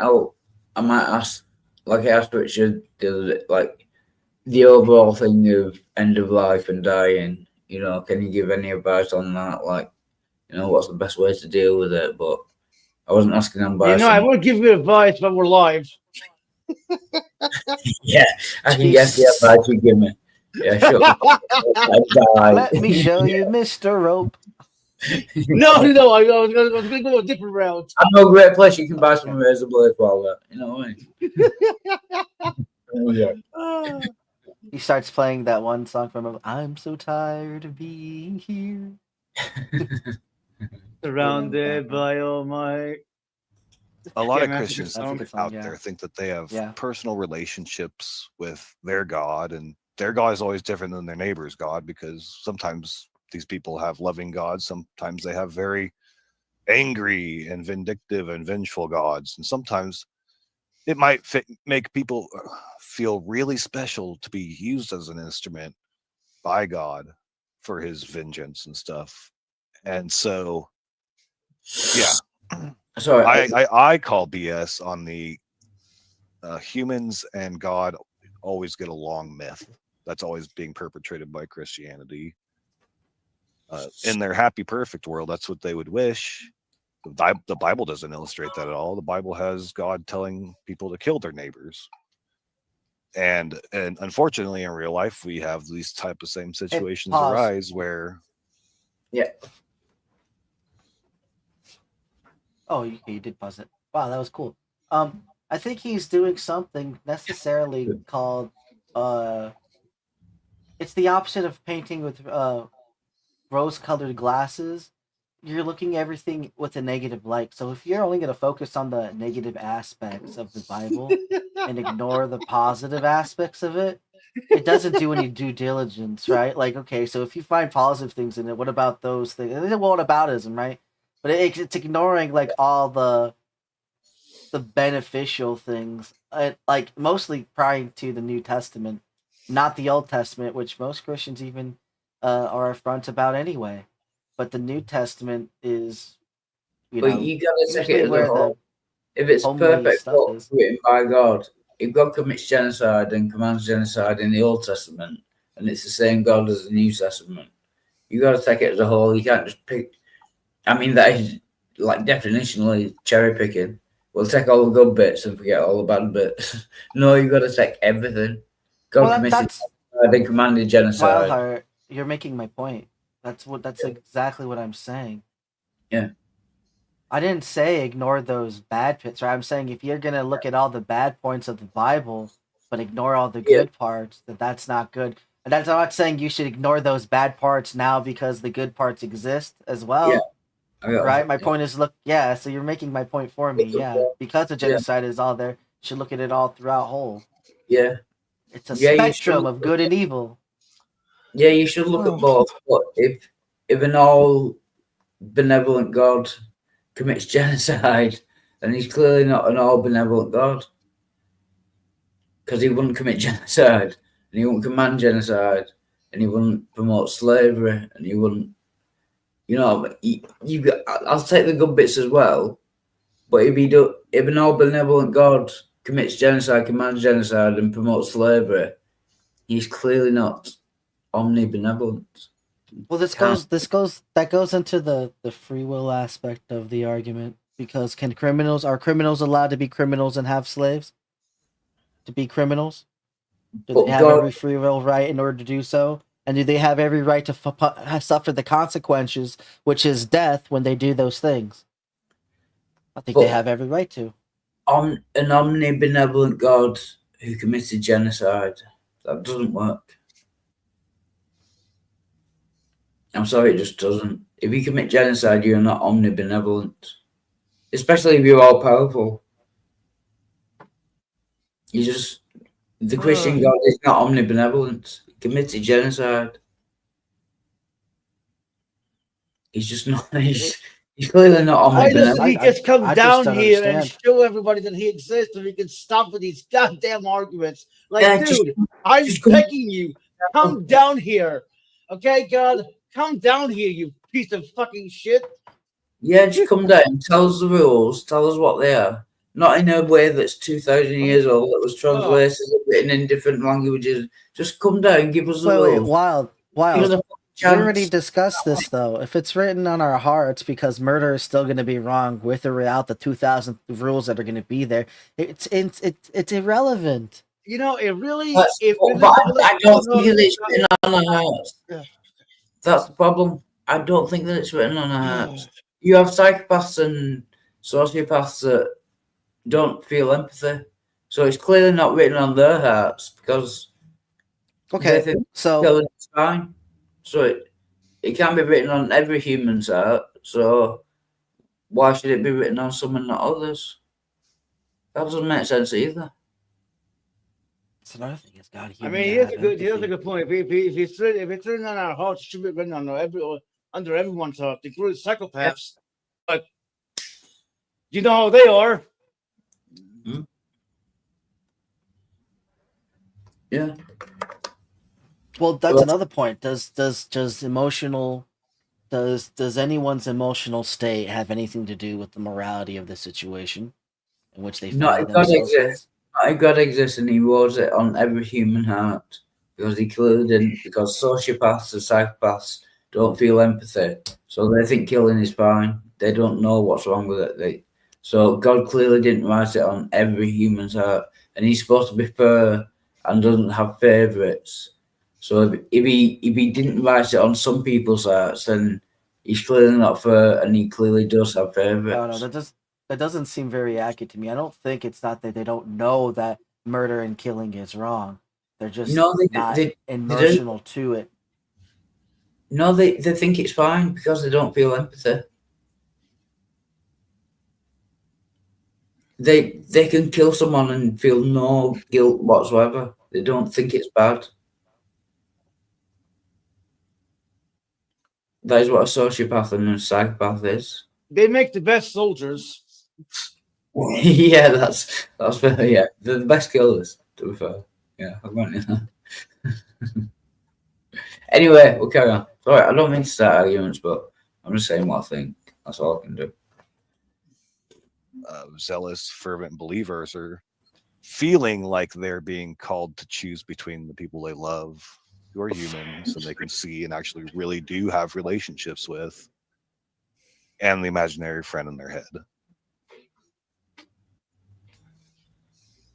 ask, like I asked Richard the other day, like the overall thing of end of life and dying. Can you give any advice on that? Like, what's the best way to deal with it? But I wasn't asking advice. I won't give you advice, but we're live. Yeah, I can guess the advice you give me. Yeah, sure. Let me show you, Mr. Rope. No, I was going to go a different route. I know a great place you can buy some razor blades while that. You know what I mean? Oh, yeah. He starts playing that one song from I'm so tired of being here. Surrounded by all my. a lot of man, Christians that's a good song, out yeah. there think that they have Yeah. personal relationships with their God, and their God is always different than their neighbor's God, because sometimes these people have loving gods, sometimes they have very angry and vindictive and vengeful gods, and sometimes it might make people feel really special to be used as an instrument by God for his vengeance and stuff. And so, yeah. Sorry, I call BS on the humans and God always get along myth. That's always being perpetrated by Christianity. In their happy, perfect world, that's what they would wish. The Bible doesn't illustrate that at all. The Bible has God telling people to kill their neighbors. And unfortunately, in real life, we have these type of same situations pause. arise where. Yeah. Oh, you did pause it. Wow, that was cool. I think he's doing something necessarily called it's the opposite of painting with rose-colored glasses. You're looking at everything with a negative light. So if you're only going to focus on the negative aspects of the Bible and ignore the positive aspects of it, it doesn't do any due diligence, right? Like, okay, so if you find positive things in it, what about those things? It's a whataboutism, right? But it's ignoring like all the beneficial things, like mostly prior to the New Testament, not the Old Testament, which most Christians even are upfront about anyway. But the New Testament is, but you gotta take usually it as where a whole. If it's homely perfect stuff book is. written by God, if God commits genocide and commands genocide in the Old Testament, and it's the same God as the New Testament, you got to take it as a whole. You can't just pick. I mean, that is like definitionally cherry picking. We'll take all the good bits and forget all the bad bits. No, you got to take everything. God Well, committed that's genocide and commanded genocide. Wildheart, you're making my point. That's exactly what I'm saying. Yeah. I didn't say ignore those bad bits, right? I'm saying if you're gonna look at all the bad points of the Bible, but ignore all the good parts, that's not good. And that's I'm not saying you should ignore those bad parts now because the good parts exist as well. Yeah. I got Right? it. My point is so you're making my point for me. Yeah. Because the genocide is all there, you should look at it all throughout whole. Yeah. It's a Yeah, you spectrum should- of good and evil. Yeah, you should look at both. But if an all benevolent God commits genocide, then he's clearly not an all benevolent God, because he wouldn't commit genocide, and he wouldn't command genocide, and he wouldn't promote slavery, and he wouldn't. You know, I'll take the good bits as well. But if an all benevolent God commits genocide, commands genocide, and promotes slavery, he's clearly not omnibenevolent. Well, that goes into the free will aspect of the argument, because are criminals allowed to be criminals and have slaves? To be criminals? Do they have every free will right in order to do so? And do they have every right to suffer the consequences, which is death, when they do those things? I think they have every right to. An omnibenevolent God who committed genocide, that doesn't work. I'm sorry, it just doesn't. If you commit genocide, you're not omnibenevolent. Especially if you're all powerful. The Christian God is not omnibenevolent. He committed genocide. He's just not. He's clearly not Why doesn't omnibenevolent. he just come I just down don't here and understand. show everybody that he exists so we can stop with these goddamn arguments? Like, Yeah, dude, I'm begging you, come down here. Okay, God, come down here, you piece of fucking shit. Yeah, just come down, tell us the rules, tell us what they are. Not in a way that's 2,000 years old, that was translated and written in different languages. Just come down, give us the Wait, rules. Wild. Give us a We chance. already discussed this, though. If it's written on our hearts, because murder is still going to be wrong with or without the 2,000 rules that are going to be there, it's irrelevant. You know, it really. But I don't think that it's written on our hearts. Yeah. That's the problem. I don't think that it's written on our hearts. You have psychopaths and sociopaths that don't feel empathy. So it's clearly not written on their hearts, because they think killing is fine. So it can't be written on every human's heart. So why should it be written on some and not others? That doesn't make sense either. That's another thing. It's God. I mean, here's a good point. If it's written on our hearts, it should be written on under everyone's heart, including psychopaths. But you know how they are. Yeah. Well, that's Well, another point. Does anyone's emotional state have anything to do with the morality of the situation in which they not find if God themselves with? exists. Not if God exists and He wrote it on every human heart, because He clearly didn't. Because sociopaths and psychopaths don't feel empathy, so they think killing is fine. They don't know what's wrong with it. So God clearly didn't write it on every human's heart, and He's supposed to be fair and doesn't have favourites. So if he didn't write it on some people's hearts, then He's clearly not fair, and He clearly does have favourites. No, that doesn't seem very accurate to me. I don't think it's not that they don't know that murder and killing is wrong. They're just No, not they emotional to it. No, they think it's fine because they don't feel empathy. They can kill someone and feel no guilt whatsoever. They don't think it's bad. That is what a sociopath and a psychopath is. They make the best soldiers. Yeah, that's fair. Yeah, they're the best killers. To be fair, yeah, I'm going to. Anyway, we'll carry on. Sorry, I don't mean to start arguments, but I'm just saying what I think. That's all I can do. Zealous, fervent believers are feeling like they're being called to choose between the people they love, who are humans, and they can see and actually really do have relationships with, and the imaginary friend in their head.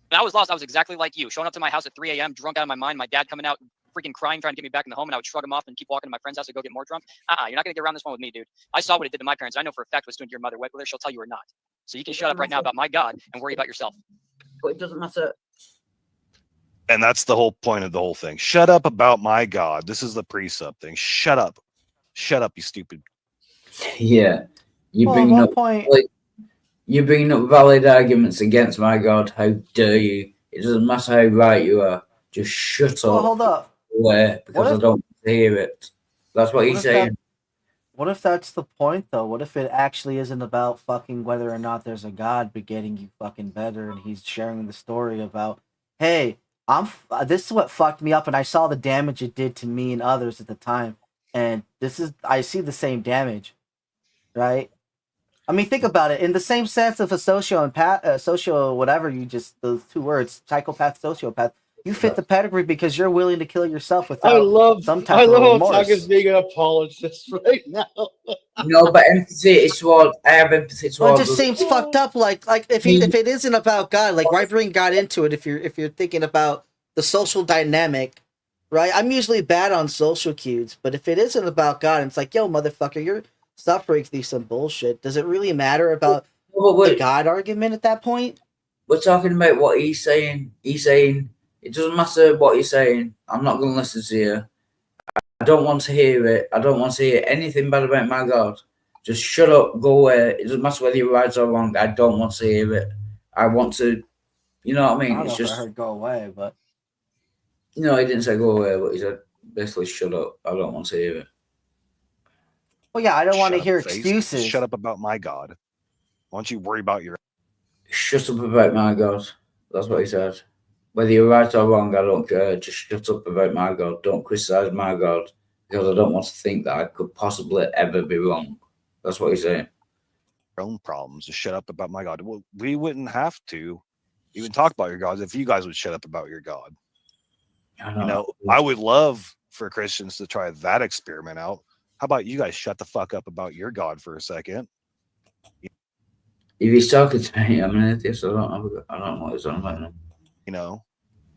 When I was lost, I was exactly like you, showing up to my house at 3 a.m., drunk out of my mind, my dad coming out, freaking crying, trying to get me back in the home, and I would shrug him off and keep walking to my friend's house to go get more drunk. You're not going to get around this one with me, dude. I saw what it did to my parents. I know for a fact what's doing to your mother, whether she'll tell you or not. So you can shut up right now about my God and worry about yourself. But it doesn't matter. And that's the whole point of the whole thing. Shut up about my God. This is the pre-sub thing. Shut up. Shut up, you stupid. Yeah. You're Well, at bringing one up point, you're bringing up valid arguments against my God. How dare you? It doesn't matter how right you are. Just shut well, up. hold up. Away, because What I if- don't want to hear it. That's what he's saying. What if that's the point, though? What if it actually isn't about fucking whether or not there's a God, but getting you fucking better, and he's sharing the story about, hey, this is what fucked me up, and I saw the damage it did to me and others at the time, and I see the same damage, right? I mean, think about it. In the same sense of a socio whatever those two words, psychopath, sociopath, you fit the pedigree because you're willing to kill yourself without some type of how remorse. Tug is being an apologist right now. No, but empathy is toward. I have empathy Well, it towards. just seems fucked up. Like if it isn't about God, like why bring God into it? If you're thinking about the social dynamic, right? I'm usually bad on social cues, but if it isn't about God, it's like, yo, motherfucker, you're suffering through some bullshit. Does it really matter about the God argument at that point? We're talking about what he's saying. He's saying it doesn't matter what he's saying. I'm not going to listen to you. I don't want to hear it. I don't want to hear anything bad about my God. Just shut up, go away. It doesn't matter whether you're right or wrong. I don't want to hear it. I want to, you know what I mean? I don't It's know just, if I heard go away, but no, he didn't say go away, but he said basically shut up. I don't want to hear it. well, yeah, I don't want to Shut up, hear face. excuses. Shut up about my God. Why don't you worry about your... Shut up about my God. That's what he said. Whether you're right or wrong, I don't care. Just shut up about my God. Don't criticize my God because I don't want to think that I could possibly ever be wrong. That's what he's saying. Your own problems. Just shut up about my God. Well, we wouldn't have to even talk about your gods if you guys would shut up about your God. You know, I would love for Christians to try that experiment out. How about you guys shut the fuck up about your God for a second? If he's talking to me, I'm an atheist. I don't know what he's on about now. You know,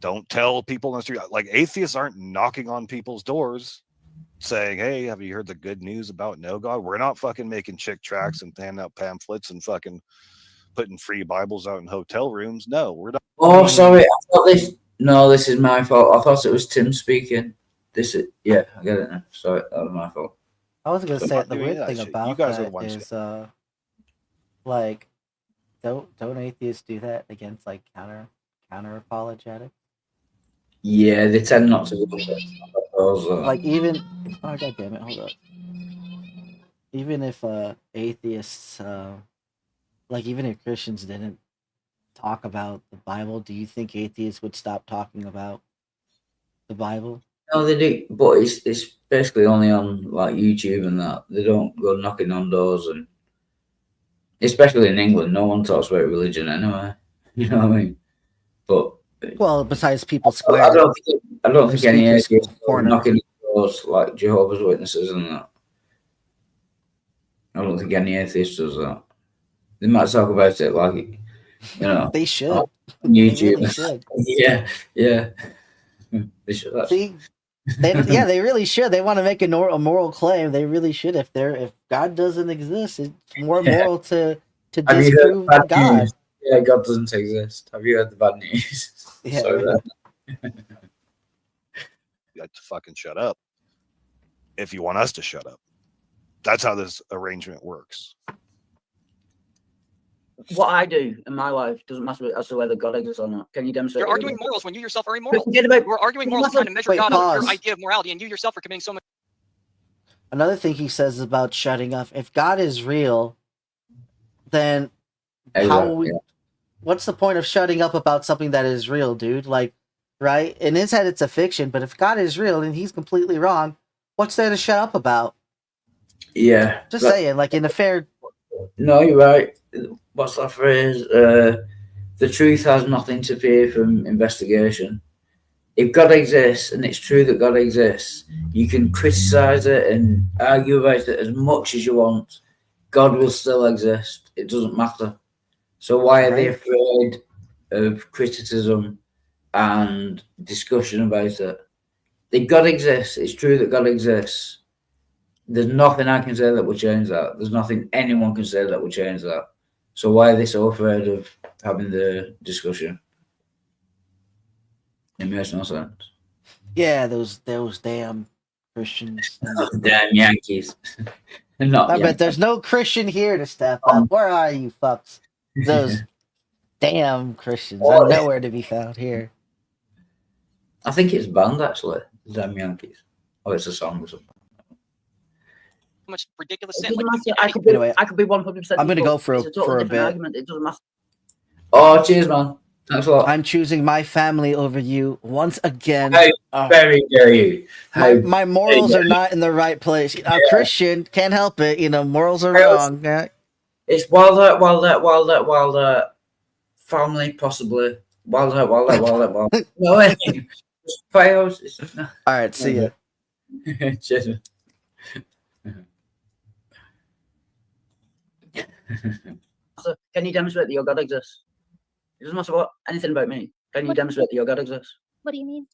don't tell people on the street. Like, atheists aren't knocking on people's doors saying, hey, have you heard the good news about no God? We're not fucking making chick tracts and handing out pamphlets and fucking putting free Bibles out in hotel rooms. No, we're not. Oh, sorry. I thought this is my fault. I thought it was Tim speaking. I get it now. Sorry, that was my fault. I was gonna I'm say not the doing weird that thing shit. about You guys are the that ones is like don't atheists do that against like counter apologetics? Yeah, they tend not to. Like even oh god damn it, hold up. Even if atheists like even if Christians didn't talk about the Bible, do you think atheists would stop talking about the Bible. No, they do, but it's basically only on like YouTube and that. They don't go knocking on doors, and especially in England, no one talks about religion anyway. You know what I mean? But Well, besides People I Square. don't think any Speakers atheists go Corner. knocking on doors like Jehovah's Witnesses and that. I don't think any atheist does that. They might talk about it like, you know, They should. on They YouTube. really should. Yeah. They should. See, they really should. They want to make a moral claim. They really should. If God doesn't exist, it's more Yeah. moral to Have you heard disprove bad God. news? Yeah, God doesn't exist. Have you heard the bad news? Yeah. So, You have to fucking shut up. If you want us to shut up. That's how this arrangement works. what I do in my life doesn't matter as to whether God exists or not. Can you demonstrate? You're it? arguing morals when you yourself are immoral. Forget about- We're arguing morals trying to measure Wait, God on pause. your idea of morality, and you yourself are committing so much. Another thing he says about shutting up. If God is real, then Exactly, yeah. what's the point of shutting up about something that is real, dude? Like, right? In his head, it's a fiction, but if God is real and he's completely wrong, what's there to shut up about? Yeah. Just but- saying, like in a fair. No, you're right. What's that phrase? The truth has nothing to fear from investigation. If God exists and it's true that God exists, you can criticize it and argue about it as much as you want. God will still exist. It doesn't matter. So why are they Right. afraid of criticism and discussion about it? If God exists, it's true that God exists. There's nothing I can say that will change that. There's nothing anyone can say that will change that. So why are they so afraid of having the discussion? It makes no sense. Yeah, those damn Christians. Damn Yankees. Not I bet Yankees. there's no Christian here to step up. Where are you fucks? Those damn Christians are nowhere to be found here. I think it's banned actually. Damn Yankees. Oh, it's a song or something. Much ridiculous It sin. doesn't Like, matter. I could be. Anyway, I could be 100%. I'm gonna go It's a total for a different bit. argument. It doesn't matter. Oh, cheers, man. Thanks a lot. I'm choosing my family over you once again. How Oh, very dare you? How my morals dare are you. not in the right place. I'm Yeah. Christian, can't help it. You know, morals are How- wrong. Yeah. It's Wilder. Family, possibly. Wilder. No way. Fails. No. All right, see ya. Cheers. So, can you demonstrate that your God exists? It doesn't matter anything about me. Can you demonstrate that your God exists? What do you mean?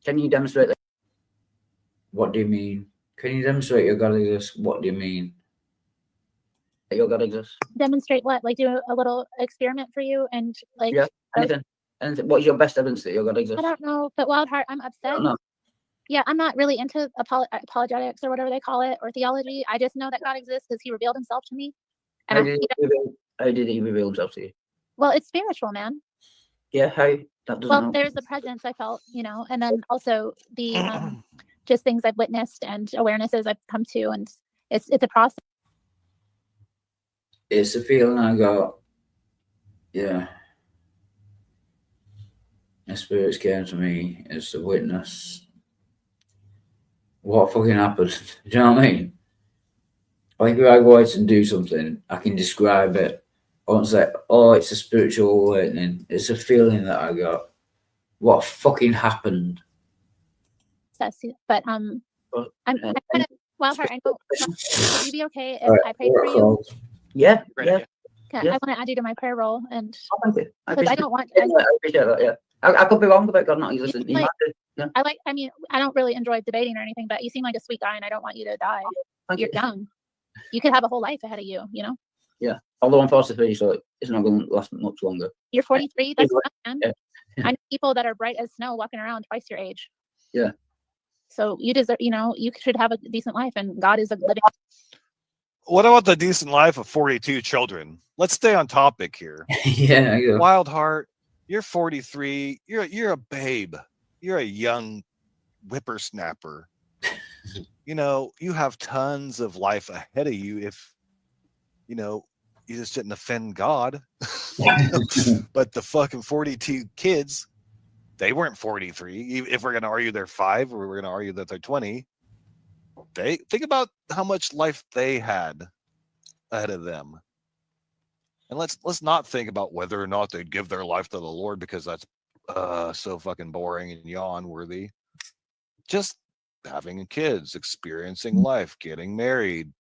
Can you demonstrate that? What do you mean? Can you demonstrate your God exists? What do you mean? That your God exists? Demonstrate what? Like do a little experiment for you and like. Yeah. uh, Anything. Anything. What is your best evidence that your God I exists? don't know, but Wild Heart, I'm upset. don't know. Yeah, I'm not really into apologetics or whatever they call it or theology. I just know that God exists because He revealed Himself to me. And How I, did he reveal himself to you? well, it's spiritual, man. Yeah, how? That doesn't Well, help. there's the presence I felt, and then also the just things I've witnessed and awarenesses I've come to, and it's a process. It's a feeling I got. Yeah. The spirits came to me as a witness. What fucking happened? Do you know what I mean? Like if I go out and do something, I can describe it. I won't say, oh, it's a spiritual awakening. It's a feeling that I got. What fucking happened? But I'm kind of Wild Heart. I know. Would you be okay if Alright, I prayed for you? Yeah, Great yeah. idea. Yeah, Yeah. I want to add you to my prayer roll, and Thank you. I because I appreciate don't want. it. I appreciate that, yeah. I could be wrong about God not existing. He Like- might do. Yeah. I like. I mean, I don't really enjoy debating or anything, but you seem like a sweet guy, and I don't want you to die. Thank You're you. young. You could have a whole life ahead of you. You know, Yeah. Although I'm 43, so it's not going to last much longer. you're 43. That's Anyway, young, man. yeah. I know people that are bright as snow walking around twice your age. Yeah. So you deserve. You should have a decent life, and God is a living. What about the decent life of 42 children? Let's stay on topic here. Yeah. Yeah. Wild Heart, you're 43. You're a babe. You're a young whippersnapper. You have tons of life ahead of you if you just didn't offend God. But the fucking 42 kids, They weren't 43. If we're going to argue they're 5 or we're going to argue that they're 20, they think about how much life they had ahead of them. And let's not think about whether or not they'd give their life to the Lord, because that's so fucking boring and yawn worthy. Just having kids, experiencing life, getting married,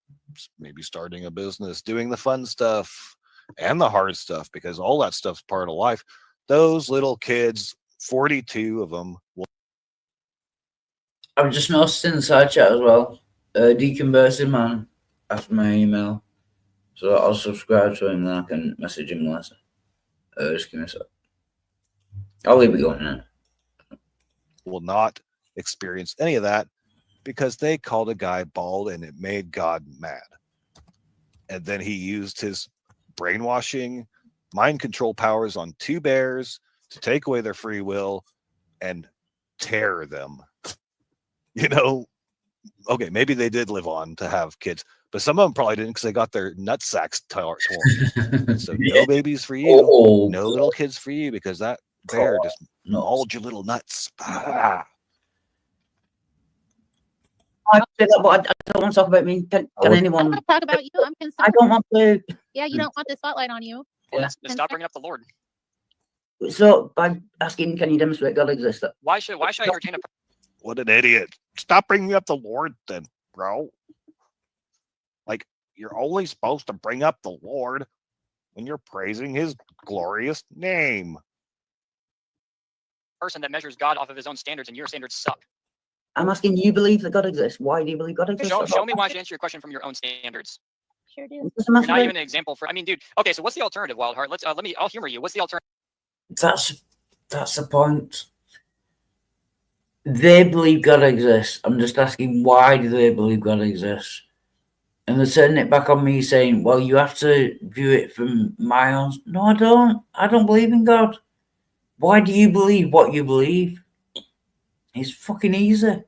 maybe starting a business, doing the fun stuff and the hard stuff, because all that stuff's part of life. Those little kids, 42 of them. I've just noticed in the side chat as well. Deconversing Man asked my email, so I'll subscribe to him. Then I can message him later. Just give me a sec. I'll leave it going now. Will not experience any of that because they called a guy bald and it made God mad. And then he used his brainwashing, mind control powers on 2 bears to take away their free will and tear them. You know, okay, maybe they did live on to have kids, but some of them probably didn't because they got their nut sacks torn. So no babies for you, no little kids for you, because that bear just mauled your little nuts. Ah. I say that, but I don't want to talk about me. Can anyone? I want to talk about you. I'm concerned. I don't want to. Yeah, you don't want the spotlight on you. Well, then stop bringing up the Lord. So by asking, can you demonstrate God exists? Why should I entertain a? What an idiot! Stop bringing up the Lord, then, bro. Like, you're only supposed to bring up the Lord when you're praising His glorious name. Person that measures God off of his own standards, and your standards suck. I'm asking, you believe that God exists? Why do you believe God exists? Show me why I should answer your question from your own standards. Sure do. You're not even an example for. I mean, dude. Okay, so what's the alternative, Wildheart? I'll humor you. What's the alternative? That's the point. They believe God exists. I'm just asking, why do they believe God exists? And they're turning it back on me, saying, well, you have to view it from my own. No, I don't. I don't believe in God. Why do you believe what you believe? It's fucking easy.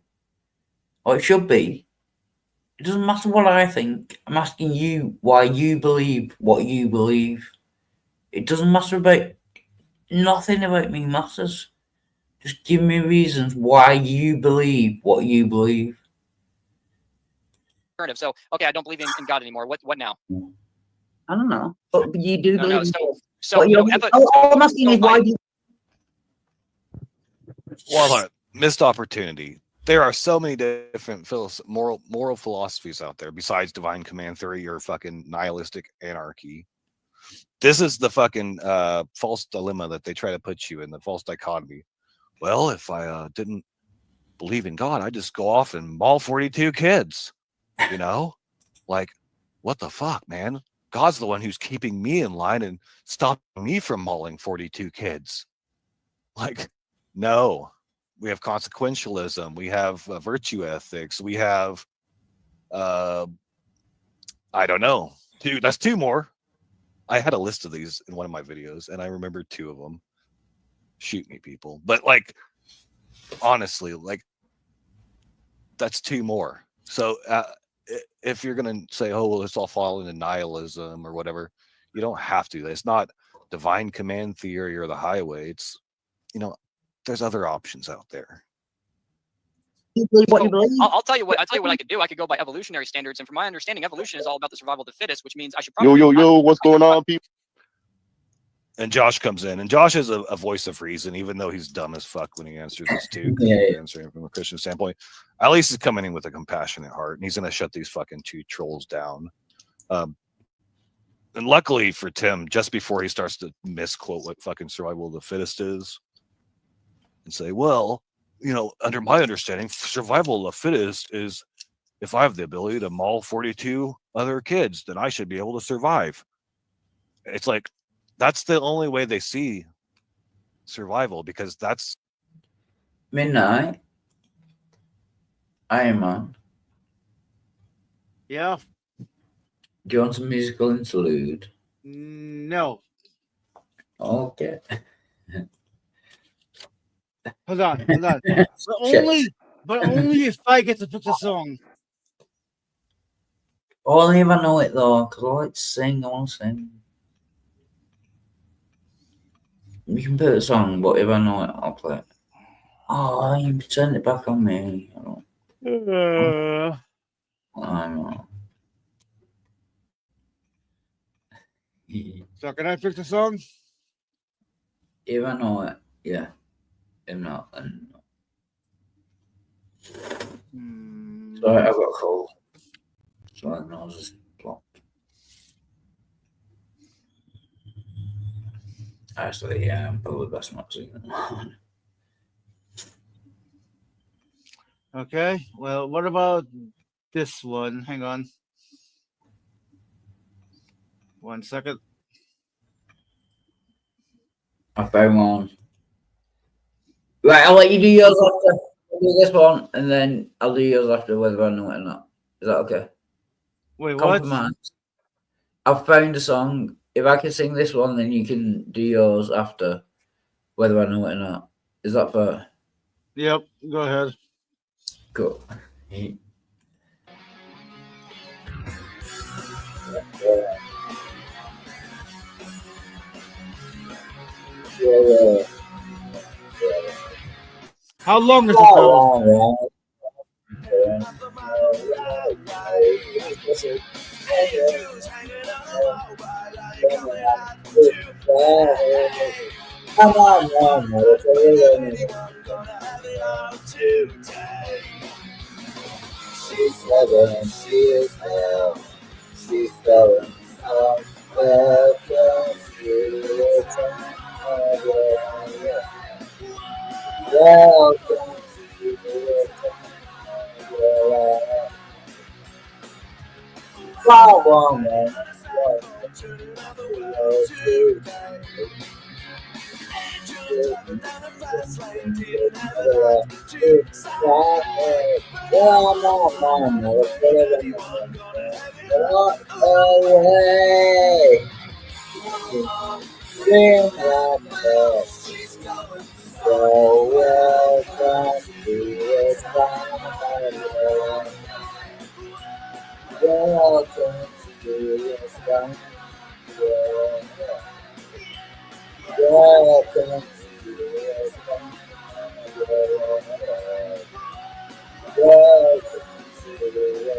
Or it should be. It doesn't matter what I think. I'm asking you why you believe what you believe. It doesn't matter about... Nothing about me matters. Just give me reasons why you believe what you believe. Alternative. So, okay, I don't believe in God anymore. What now? I don't know. But you do believe in God. So all I'm asking is why do you... Well, missed opportunity. There are so many different moral philosophies out there besides divine command theory or fucking nihilistic anarchy. This is the fucking false dilemma that they try to put you in, the false dichotomy. Well, if I didn't believe in God, I'd just go off and maul 42 kids. You know? Like, what the fuck, man? God's the one who's keeping me in line and stopping me from mauling 42 kids. Like, no. We have consequentialism. We have virtue ethics. We have, I don't know. Dude, that's 2 more. I had a list of these in one of my videos, and I remember 2 of them. Shoot me, people. But, like, honestly, like, that's 2 more. So, if you're going to say, oh, well, it's all falling into nihilism or whatever, you don't have to. It's not divine command theory or the highway. It's, you know, there's other options out there. You believe what you believe. I'll tell you what I could do. I could go by evolutionary standards, and from my understanding, evolution is all about the survival of the fittest, which means I should probably. Yo, what's going on, people? And Josh comes in, and Josh is a voice of reason, even though he's dumb as fuck when he answers this too. Yeah. Answering from a Christian standpoint, at least he's coming in with a compassionate heart, and he's going to shut these fucking 2 trolls down. And luckily for Tim, just before he starts to misquote what fucking survival of the fittest is, and say, well, you know, under my understanding, survival of the fittest is if I have the ability to maul 42 other kids, then I should be able to survive. It's like, that's the only way they see survival, because that's Midnight. Iron Man. Yeah. Do you want a musical interlude? No. Okay. Hold on. But only if I get to pick the song. Only if I know it though, because I like to sing. I want to sing. You can put a song, but if I know it, I'll play it. Oh, you turned it back on me. I don't know. So can I pick the song? If I know it, yeah. If not, then no. Sorry, I've got a cold. So my nose is blocked. Actually, yeah, I'm probably best not singing it. Okay. Well, what about this one? Hang on. 1 second. I found one. Right, I'll let you do yours after. I'll do this one, and then I'll do yours after, whether I know it or not. Is that okay? Wait, what? Compromise. I've found a song. If I can sing this one, then you can do yours after, whether I know it or not. Is that fair? Yep. Go ahead. Cool. Yeah. How long is it though? Come on, she's 7, she is hell. She's 7. Welcome to the time. Welcome to the time. Wow, woman. Away. So welcome to the sky. Welcome to the sky. Welcome to the sky. Welcome to the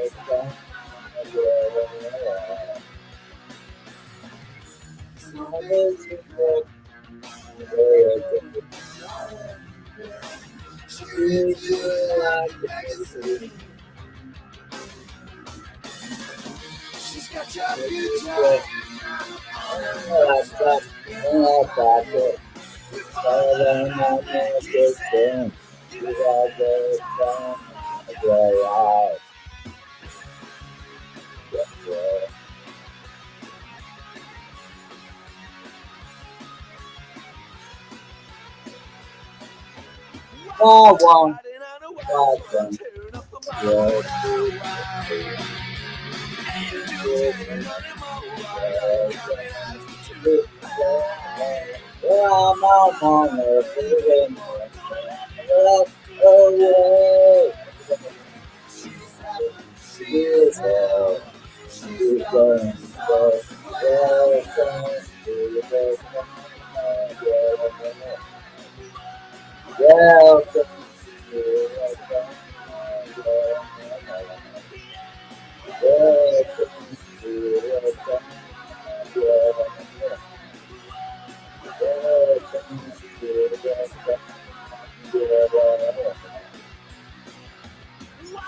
sky. She's got your future. Oh, one.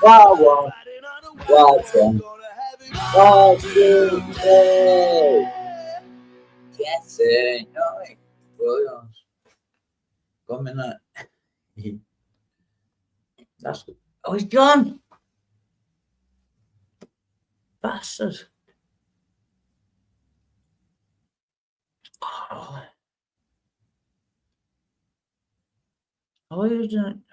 Wow, welcome. Yes, no, Williams. Come in that. That's good. Oh, he's gone. Bastard. Oh. How are you doing?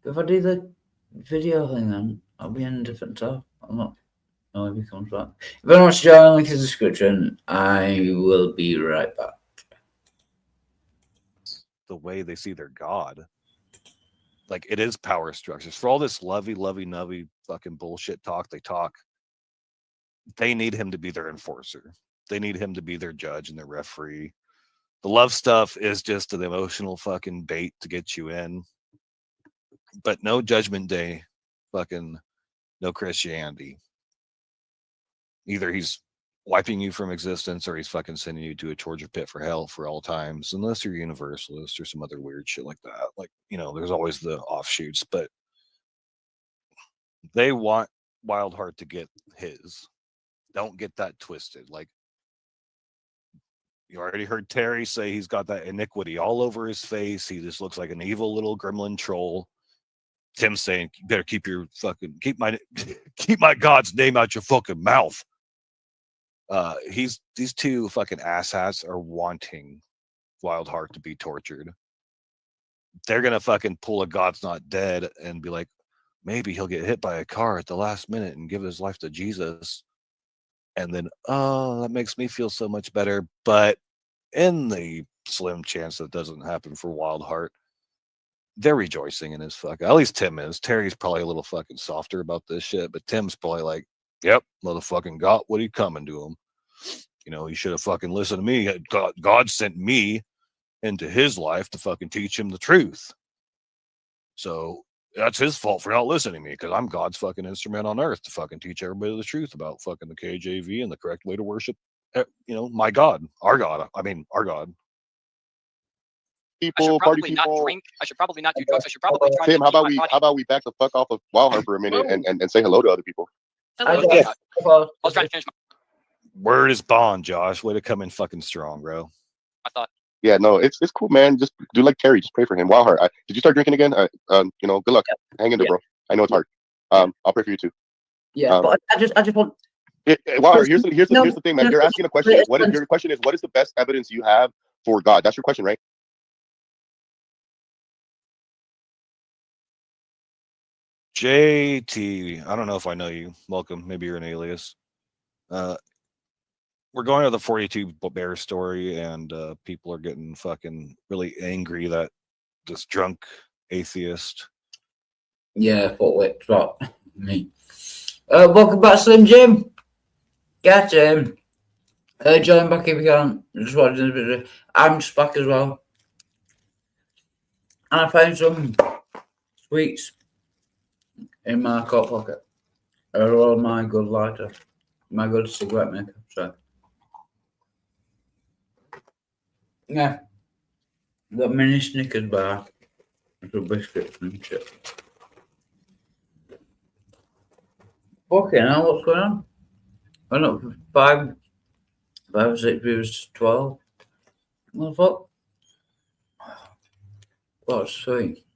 If I do the video thing, then I'll be in a different tab. I'm not. No, if he comes back. If anyone wants to join, link in the description. I will be right back. The way they see their God. Like, it is power structures. For all this lovey-novey fucking bullshit talk they talk, they need him to be their enforcer. They need him to be their judge and their referee. The love stuff is just an emotional fucking bait to get you in. But no Judgment Day, fucking no Christianity. Either he's wiping you from existence or he's fucking sending you to a torture pit for hell for all times, unless you're universalist or some other weird shit like that. Like, you know, there's always the offshoots, but they want Wildheart to get his. Don't get that twisted. Like, you already heard Terry say he's got that iniquity all over his face. He just looks like an evil little gremlin troll. Tim saying, you better keep keep my God's name out your fucking mouth. These two fucking asshats are wanting Wildheart to be tortured. They're gonna fucking pull a God's Not Dead and be like, maybe he'll get hit by a car at the last minute and give his life to Jesus. And then, oh, that makes me feel so much better. But in the slim chance that doesn't happen for Wildheart, they're rejoicing in his fucking. At least Tim is. Terry's probably a little fucking softer about this shit, but Tim's probably like, yep, motherfucking got what he coming to him. You know, he should have fucking listened to me. God sent me into his life to fucking teach him the truth. So that's his fault for not listening to me, because I'm God's fucking instrument on earth to fucking teach everybody the truth about fucking the KJV and the correct way to worship, you know, my God, our God. I mean, our God. I should People, party probably not people. drink. I should probably not do drugs. I should probably try Tim, to how keep about my we body. how about we back the fuck off of Wildheart for a minute and say hello to other people? I was trying to finish my. Word is bond, Josh. Way to come in fucking strong, bro. I thought. Yeah, no, it's cool, man. Just do like Terry. Just pray for him. Wildheart, did you start drinking again? You know, good luck. Hang in there, bro. I know it's hard. I'll pray for you too. Yeah, but I just want. Wildheart, here's the thing, man. You're asking a question. Your question is, what is the best evidence you have for God? That's your question, right? JT, I don't know if I know you. Welcome. Maybe you're an alias. We're going to the 42 Bear story, and people are getting fucking really angry that this drunk atheist. Yeah, but wait, drop me. Welcome back, Slim Jim. Get him. Join back if you can. Just watching this video. I'm just back as well. And I found some sweets in my coat pocket. All my good lighter. My good cigarette maker. So. Yeah. Got mini Snickers bar. Little biscuits and shit. Okay, now what's going on? Went up from 5 or 6 viewers to 12. What the fuck? What's sweet?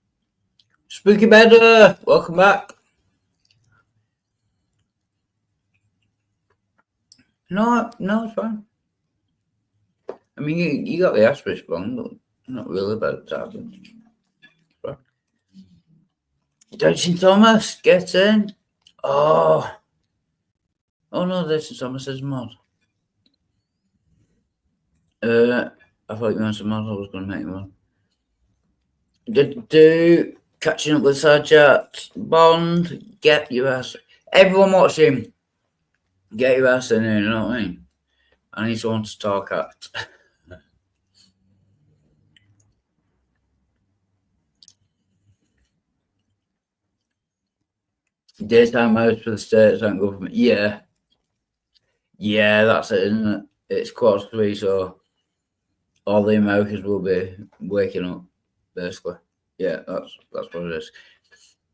Spooky Bedder, welcome back. No, it's fine. I mean, you got the asterisk wrong, but not really bad typing. Right. Dancing Thomas, get in. Oh no, Dancing Thomas is mod. I thought you wanted some mod. I was going to make one. Do catching up with Sajat Bond. Get your ass. Everyone watching. Get your ass in here. You know what I mean? I need someone to talk at. Daytime house for the states and government. Yeah, that's it, isn't it? It's 3:15, so all the Americans will be waking up, basically. Yeah, that's what it is.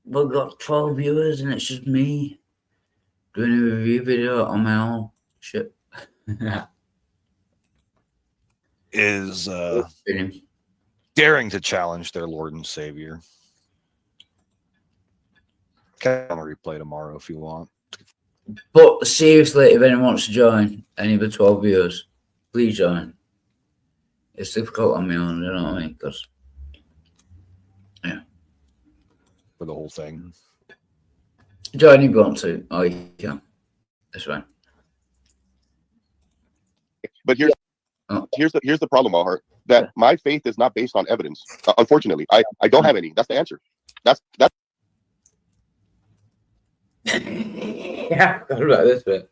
We've got 12 viewers and it's just me doing a review video on my own shit. Is daring to challenge their Lord and Savior. On a replay tomorrow if you want. But seriously, if anyone wants to join, any of the 12 viewers, please join. It's difficult on my own, you know what I mean? Because, yeah. For the whole thing. Join if you want to, or you can. That's fine. But here's the problem, Wildheart. That my faith is not based on evidence. Unfortunately, I don't have any. That's the answer. That's. Yeah, I forgot about this bit.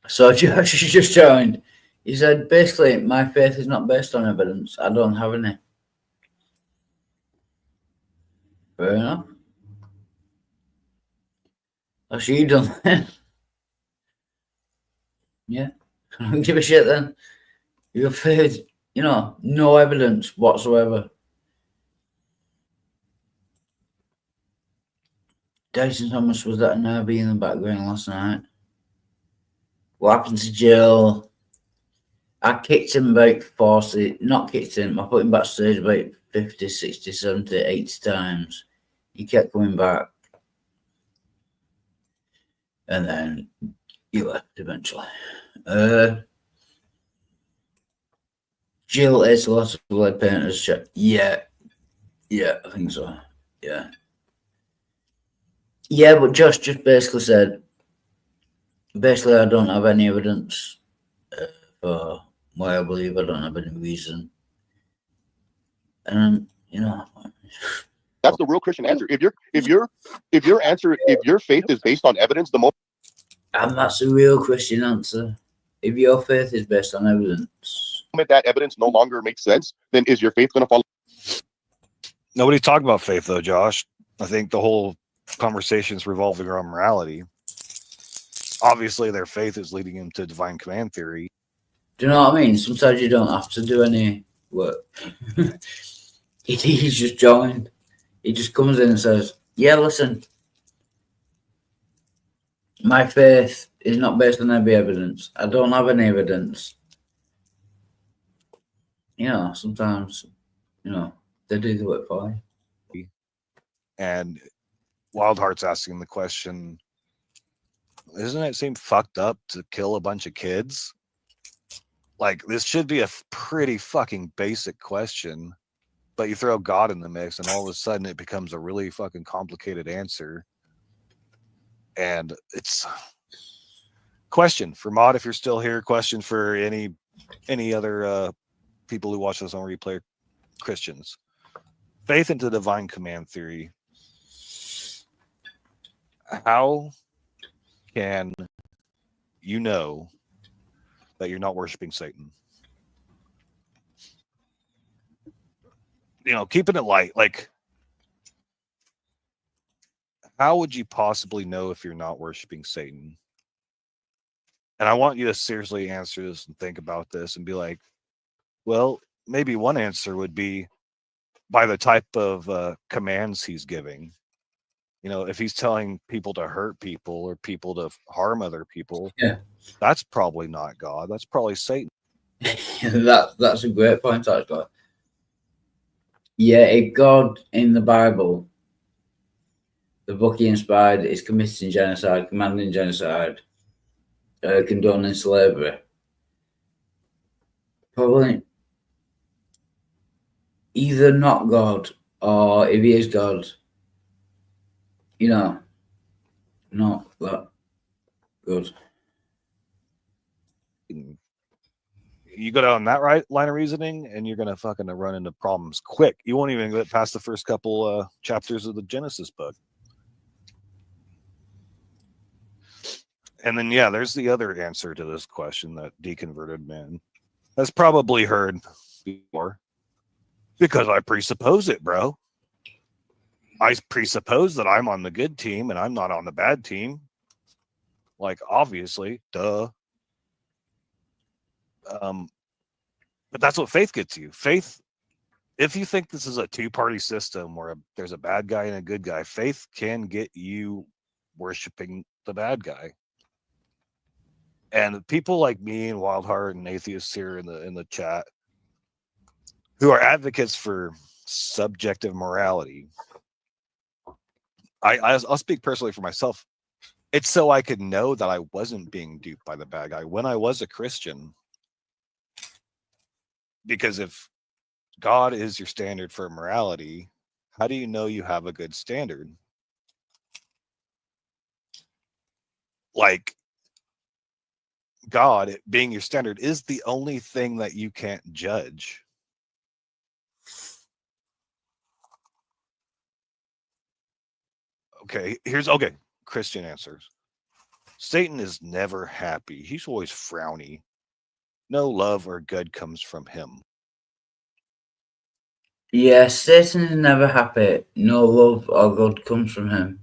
So Josh, you just joined. He said, basically, my faith is not based on evidence. I don't have any. Fair enough. That's you done then. Yeah. I don't give a shit then. Your faith, you know, no evidence whatsoever. Dyson Thomas was that nervy in the background last night. What happened to Jill? I kicked him about 40, not kicked him, I put him backstage about 50, 60, 70, 80 times. He kept coming back. And then he left eventually. Jill ate a lot of lead painters. Yeah. Yeah, I think so. Yeah. Yeah, but Josh just basically said, I don't have any evidence for why I believe. I don't have any reason. And, you know. That's the real Christian answer. If your answer, if your faith is based on evidence, the moment. And that's the real Christian answer. If your faith is based on evidence. That evidence no longer makes sense, then is your faith going to fall? Nobody's talking about faith, though, Josh. I think the whole conversation's revolving around morality. Obviously, their faith is leading them to divine command theory. Do you know what I mean? Sometimes you don't have to do any work. He's just joined. He just comes in and says, yeah, listen, my faith is not based on any evidence. I don't have any evidence. You know, sometimes, you know, they do the work for you. And Wildheart's asking the question, doesn't it seem fucked up to kill a bunch of kids? Like, this should be a pretty fucking basic question, but you throw God in the mix and all of a sudden it becomes a really fucking complicated answer. And it's question for Mod, if you're still here, question for any other people who watch this on replay, Christians. Faith into divine command theory. How can you know that you're not worshiping Satan? You know, keeping it light, like, how would you possibly know if you're not worshiping Satan? And I want you to seriously answer this and think about this and be like, well, maybe one answer would be by the type of commands he's giving. You know, if he's telling people to hurt people or people to harm other people, yeah, that's probably not God. That's probably Satan. That's a great point, actually. Yeah, if God in the Bible, the book he inspired, is committing genocide, commanding genocide, condoning slavery, probably either not God, or if he is God, you know, not that good. You go down that line of reasoning and you're going to fucking run into problems quick. You won't even get past the first couple chapters of the Genesis book. And then, yeah, there's the other answer to this question that deconverted man has probably heard before. Because I presuppose it, bro. I presuppose that I'm on the good team and I'm not on the bad team. Like, obviously, duh. But that's what faith gets you. Faith, if you think this is a two-party system where there's a bad guy and a good guy, faith can get you worshiping the bad guy. And people like me and Wildheart and atheists here in the chat who are advocates for subjective morality, I'll speak personally for myself. It's so I could know that I wasn't being duped by the bad guy when I was a Christian. Because if God is your standard for morality, how do you know you have a good standard? Like, God being your standard is the only thing that you can't judge. Okay, Christian answers. Satan is never happy. He's always frowny. no love or good comes from him. Yeah, Satan is never happy. No love or good comes from him.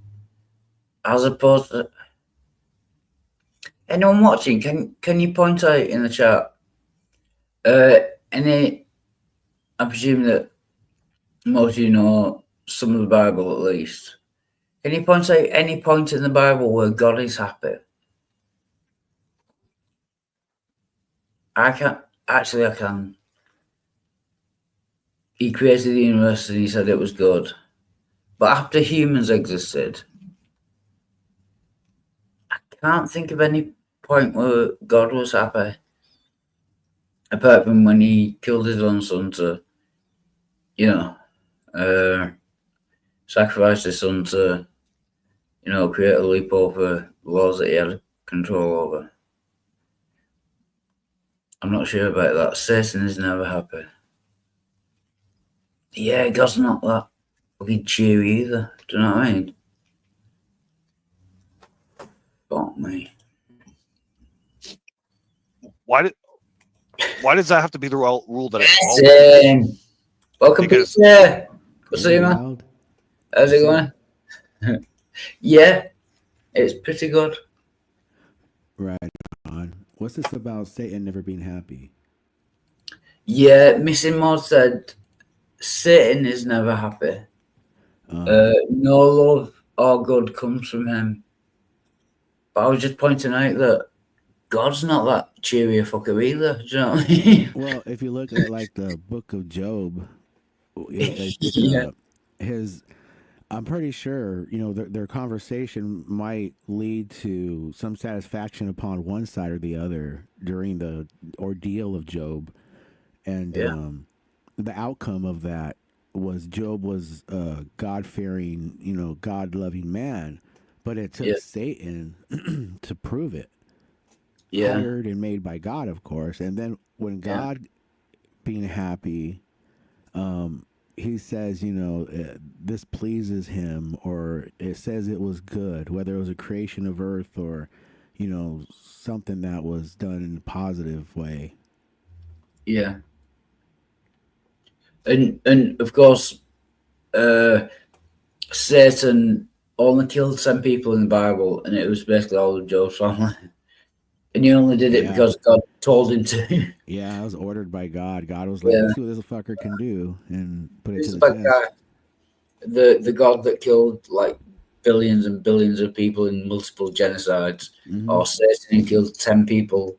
As opposed to anyone watching, can you point out in the chat any? I presume that most of you know some of the Bible at least. Can you point out any point in the Bible where God is happy? I can't. Actually, I can. He created the universe and he said it was good. But after humans existed, I can't think of any point where God was happy. Apart from when he killed his own son to, sacrifice his son to, create a loophole for laws that he had control over. I'm not sure about that. Satan is never happy. Yeah, God's not that fucking cheery either. Do you know what I mean? Fuck me. Why does that have to be the rule that it's always? Welcome, Peter. What's up, man? How's it going? Yeah, it's pretty good. Right on. What's this about Satan never being happy? Yeah, Missing Mod said Satan is never happy. No love or good comes from him. But I was just pointing out that God's not that cheery a fucker either. Do you know what I mean? Well, if you look at like the book of Job, I'm pretty sure, their conversation might lead to some satisfaction upon one side or the other during the ordeal of Job. And the outcome of that was Job was a God-fearing, God-loving man, but it took Satan to prove it. Yeah. Hired and made by God, of course. And then when God being happy, he says, this pleases him, or it says it was good, whether it was a creation of earth or, something that was done in a positive way. Yeah. And of course, Satan only killed 10 people in the Bible, and it was basically all of Job's family. And he only did it because God told him to. Yeah, I was ordered by God. God was like, let's see what this fucker can do, and put it He's to the the bad test. guy. The God that killed like billions and billions of people in multiple genocides, or Satan who killed 10 people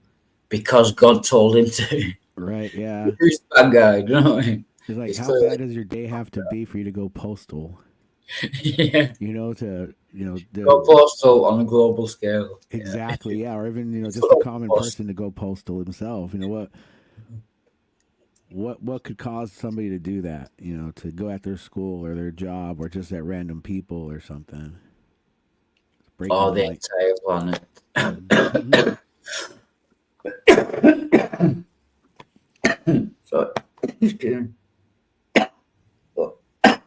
because God told him to. Right, yeah. Who's the bad guy? Do you know what I mean? He's like, It's how clearly- bad does your day have to be for you to go postal? Yeah. Go postal on a global scale. Exactly, yeah. Or even, just a common person to go postal himself. What could cause somebody to do that? To go at their school or their job or just at random people or something. Oh, the entire planet. Sorry. Just kidding.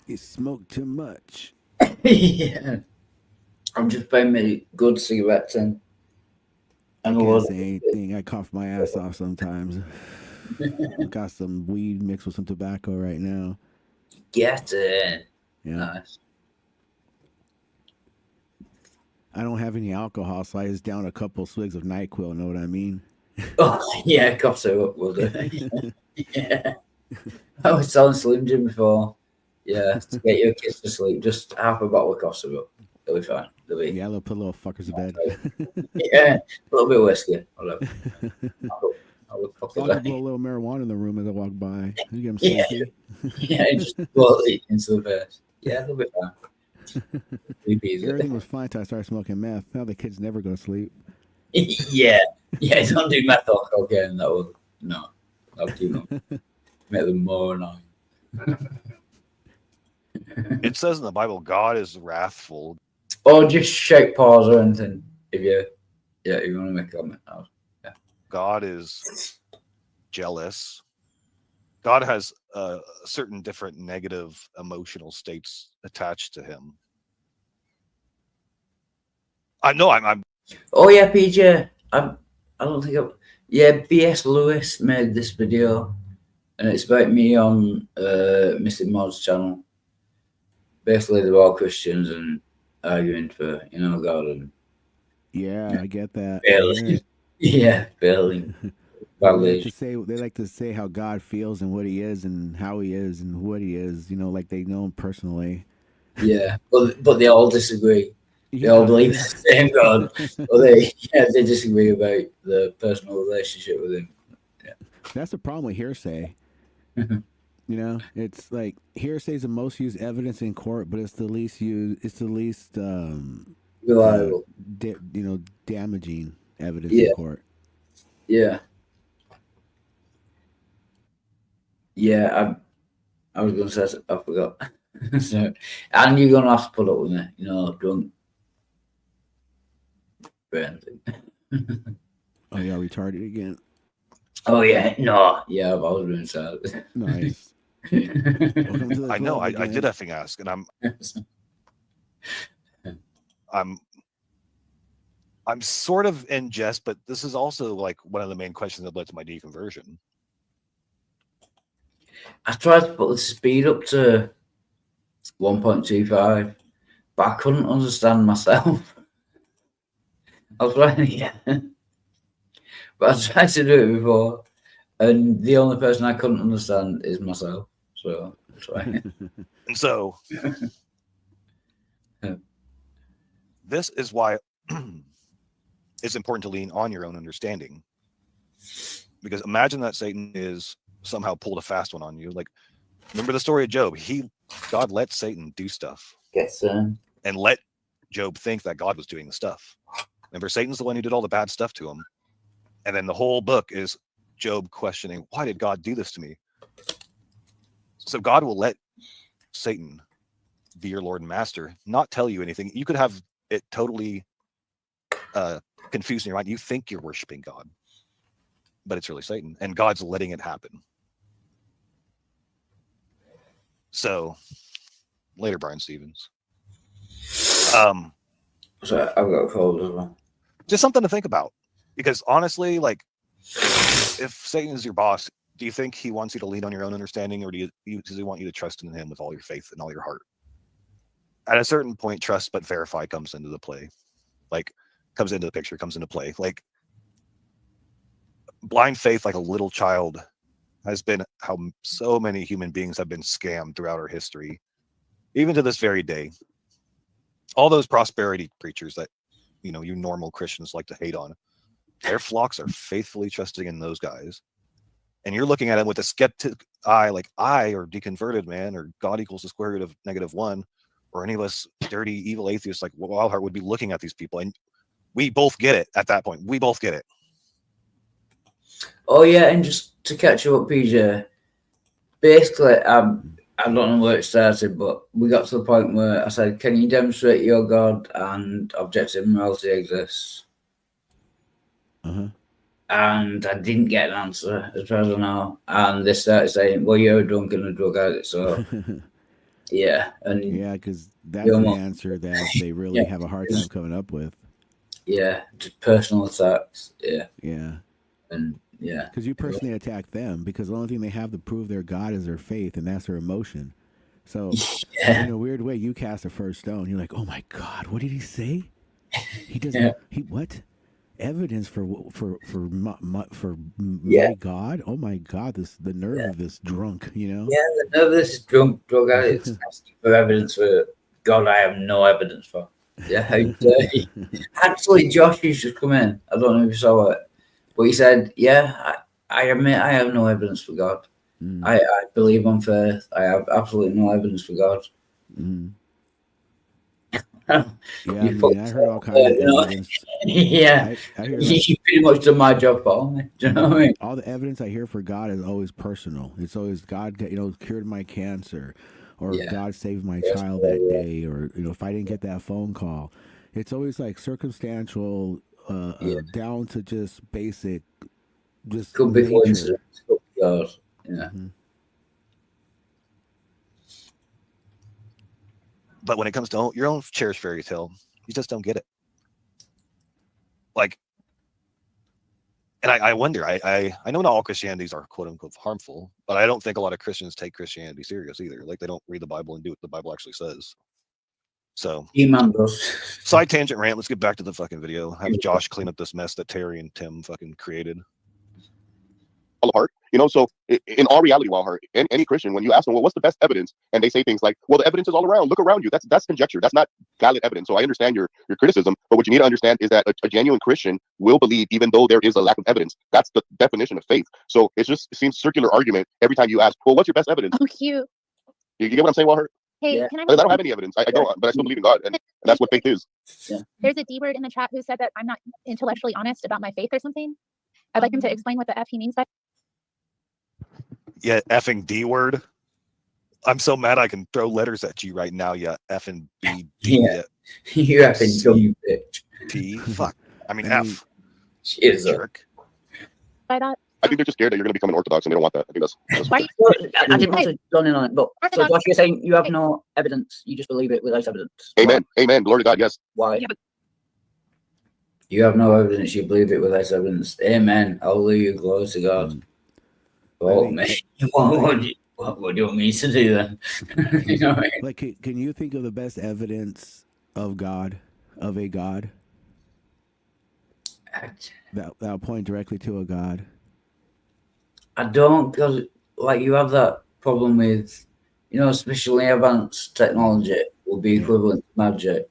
You smoke too much. Yeah. I'm just buying me good cigarettes and I a can't lot. say anything. I cough my ass off sometimes. Got some weed mixed with some tobacco right now. Get it. Yeah. Nice. I don't have any alcohol, so I just down a couple swigs of NyQuil. Know what I mean? Oh, yeah, cough syrup will do. Yeah. I was telling Slim Jim before. Yeah, to get your kids to sleep, just half a bottle of cough syrup. They'll be fine. Yeah, they'll put little fuckers to bed. Yeah, a little bit of whiskey. Whatever. I'll look As long as I blow a little marijuana in the room as I walk by. You get them Yeah. sleepy. Yeah, just blow it into the face. Yeah, they'll be fine. Everything was fine until I started smoking meth. Now the kids never go to sleep. Yeah, don't do meth or cocaine. That will that'll keep them, make them more annoying. It says in the Bible, God is wrathful. Or just shake pause or anything if you want to make a comment. Yeah. God is jealous. God has certain different negative emotional states attached to him. I know I'm Oh yeah, PJ. I don't think Yeah, B.S. Lewis made this video, and it's about me on Mystic Mod's channel. Basically, they're all Christians and arguing for, God and Yeah, I get that. I hear failing. it. Yeah, failing. They Badly. like to say how God feels and what He is and how He is and what He is. Like they know Him personally. Yeah, but they all disagree. They Yeah, all believe yeah. the same God, but they disagree about the personal relationship with Him. That's the problem with hearsay. It's like hearsay is the most used evidence in court, but it's the least used. It's the least Reliable. Damaging evidence Yeah. in court. Yeah. Yeah, I was going to say, I forgot. So, and you're going to have to put up with me, drunk. Brain thing. Oh yeah, retarded again. Oh yeah, no, yeah, I've always been sad. Nice. Welcome to the I know. club I again. did effing ask, and I'm sort of in jest, but this is also like one of the main questions that led to my deconversion. I tried to put the speed up to 1.25, but I couldn't understand myself. I was trying, yeah. But I tried to do it before, and the only person I couldn't understand is myself. So that's right. And so this is why it's important to lean on your own understanding. Because imagine that Satan is somehow pulled a fast one on you. Like, remember the story of Job? God let Satan do stuff. Yes, and let Job think that God was doing the stuff. Remember, Satan's the one who did all the bad stuff to him. And then the whole book is Job questioning, why did God do this to me? So God will let Satan be your Lord and Master, not tell you anything. You could have it totally confused in your mind. You think you're worshiping God, but it's really Satan, and God's letting it happen. So later, Brian Stevens. So I've got a cold as well. Just something to think about, because honestly, like, if Satan is your boss, do you think he wants you to lean on your own understanding, or does he want you to trust in him with all your faith and all your heart? At a certain point, trust but verify comes into the play, comes into the picture, comes into play. Like, blind faith, like a little child, has been how so many human beings have been scammed throughout our history, even to this very day. All those prosperity preachers that you normal Christians like to hate on, their flocks are faithfully trusting in those guys. And you're looking at it with a skeptic eye, like I, or deconverted man, or God equals the square root of -1, or any of us dirty, evil atheists like Wildheart would be looking at these people. And we both get it at that point. We both get it. Oh yeah, and just to catch you up, PJ, basically, I don't know where it started, but we got to the point where I said, can you demonstrate your God and objective morality exists? And I didn't get an answer, as far as I know. And they started saying, well, you're a drunk and a drug addict, so yeah. And yeah, because that's the answer that they really have a hard time coming up with. Yeah, just personal attacks. Yeah. Yeah. And yeah. Because you personally attack them, because the only thing they have to prove their God is their faith, and that's their emotion. So in a weird way, you cast the first stone. You're like, oh my God, what did he say? He doesn't. He what? Evidence for my God? Oh my God! The nerve of this drunk. Yeah, the nerve of this drunk drug addict asking for evidence for God. I have no evidence for. Yeah, how dare he? Actually, Josh used to come in. I don't know if you saw it, but he said, "Yeah, I admit I have no evidence for God. I believe on faith. I have absolutely no evidence for God." Yeah, I heard all kinds of evidence. Yeah, I hear you pretty much done my job for me. Do you know what I mean? All the evidence I hear for God is always personal. It's always God, cured my cancer, or God saved my child that day, or if I didn't get that phone call. It's always like circumstantial, down to just basic, just could be nature. coincidence. Could be God. Yeah. But when it comes to your own cherished fairy tale, you just don't get it. Like, And I wonder, I know not all Christianities are quote unquote harmful, but I don't think a lot of Christians take Christianity serious either. Like they don't read the Bible and do what the Bible actually says. So He-Man does. side tangent rant. Let's get back to the fucking video. Have Josh clean up this mess that Terry and Tim fucking created. Heart, you know. So in all reality, Walhart, any Christian, when you ask them, well, what's the best evidence, and they say things like, well, the evidence is all around. Look around you. That's conjecture. That's not valid evidence. So I understand your criticism, but what you need to understand is that a genuine Christian will believe even though there is a lack of evidence. That's the definition of faith. So it seems circular argument every time you ask, well, what's your best evidence? Oh, cute. You get what I'm saying, Walhart? Hey, can I? I don't have any evidence. I don't, but I still believe in God, and that's what faith is. There's a D word in the chat who said that I'm not intellectually honest about my faith or something. I'd like him to explain what the F he means by. Yeah, effing D word. I'm so mad I can throw letters at you right now. Yeah, effing B. Yeah. You effing dumb bitch. P. Fuck. I mean F. She is a jerk. By that. I think they're just scared that you're going to become an Orthodox, and they don't want that. I think that's I didn't want to join in on it, but so Josh, you're saying you have no evidence, you just believe it without evidence. Amen. Amen. Glory to God. Yes. Why? You have no evidence, you believe it without evidence. Amen. Hallelujah. Glory to God. Oh, man. What do you want me to do then? You know what I mean? Like, can you think of the best evidence of God, of a God? That'll point directly to a God. I don't, because like you have that problem with, you know, especially advanced technology will be equivalent to magic.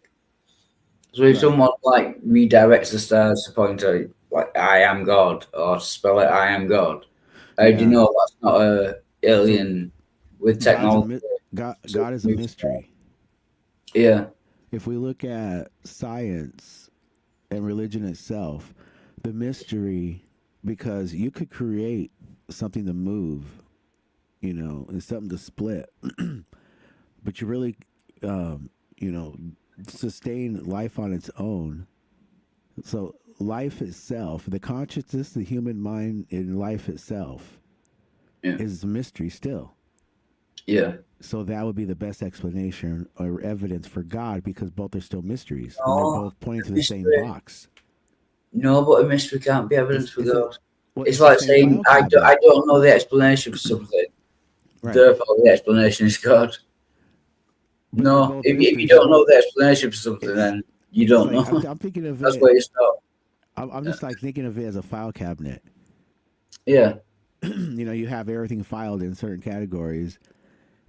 So if someone like redirects the stars to point to like I am God or spell it I am God, how do you know that's not a alien with technology? God is a mystery. Yeah. If we look at science and religion itself, the mystery, because you could create something to move, you know, and something to split, but you really, you know, sustain life on its own. So life itself, the consciousness, the human mind in life itself is a mystery still. Yeah. So that would be the best explanation or evidence for God, because both are still mysteries. And Oh, they're both pointing to the same mystery. box. No, but a mystery can't be evidence for God. It's it's like the same saying file I don't know the explanation for something. Right. Therefore, the explanation is God. No, if you don't know the explanation for something, then you don't It's like, know. I'm thinking of That's it. where you stop. I'm just like thinking of it as a file cabinet. Yeah. You know, you have everything filed in certain categories,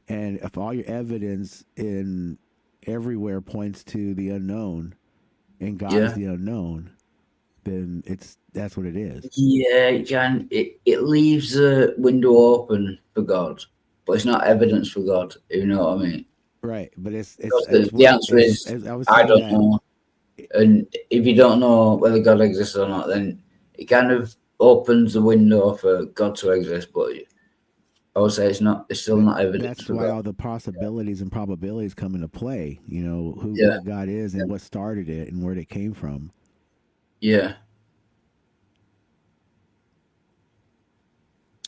and if all your evidence in everywhere points to the unknown, and God is the unknown, then that's what it is. Yeah, it can. It leaves a window open for God, but it's not evidence for God. If you know what I mean. Right, but it's The answer is I don't know. And if you don't know whether God exists or not, then it kind of opens the window for God to exist. But I would say it's still not evidence That's for why God. all the possibilities and probabilities come into play. You know, what God is and what started it and where it came from. Yeah.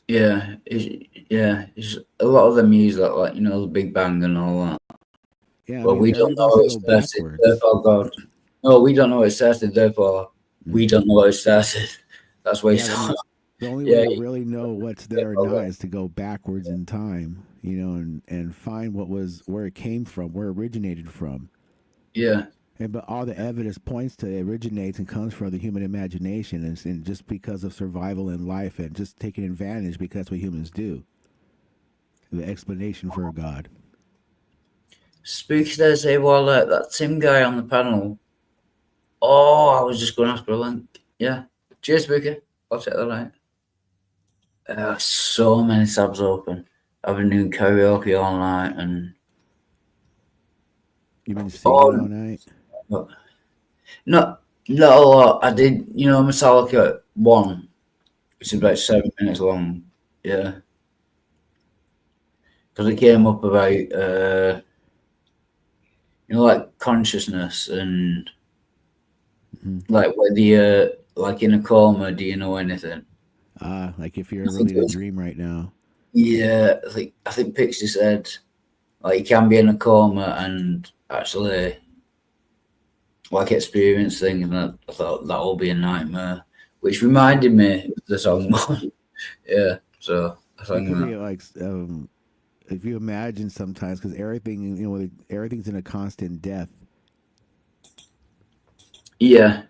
Yeah, it's a lot of them use that, like, you know, the Big Bang and all that. Yeah, But we don't know it started, therefore God. No, we don't know it started, therefore we don't know it started. That's where Yeah, it's I mean, the only way to really know what's there or not is to go backwards in time, you know, and find where it came from, where it originated from. Yeah. But all the evidence points to it originates and comes from the human imagination, and just because of survival in life and just taking advantage, because that's what humans do. The explanation for a God. Spooky Thursday, well, that Tim guy on the panel. Oh, I was just going to ask for a link. Yeah. Cheers, Spooky. I'll check that out. So many tabs open. I've been doing karaoke all night and. You've been singing all night? Not a lot. I did, you know, Metallica 1, which is about 7 minutes long. Yeah. Because it came up about, you know, like consciousness and like whether you're like in a coma, do you know anything? Like if you're really in a dream right now. Yeah, I think Pixie said like you can be in a coma and actually like experience things, and I thought that will be a nightmare. which reminded me of the song more. Yeah, so I It sang could be that. like if you imagine sometimes, because everything, everything's in a constant death. Yeah,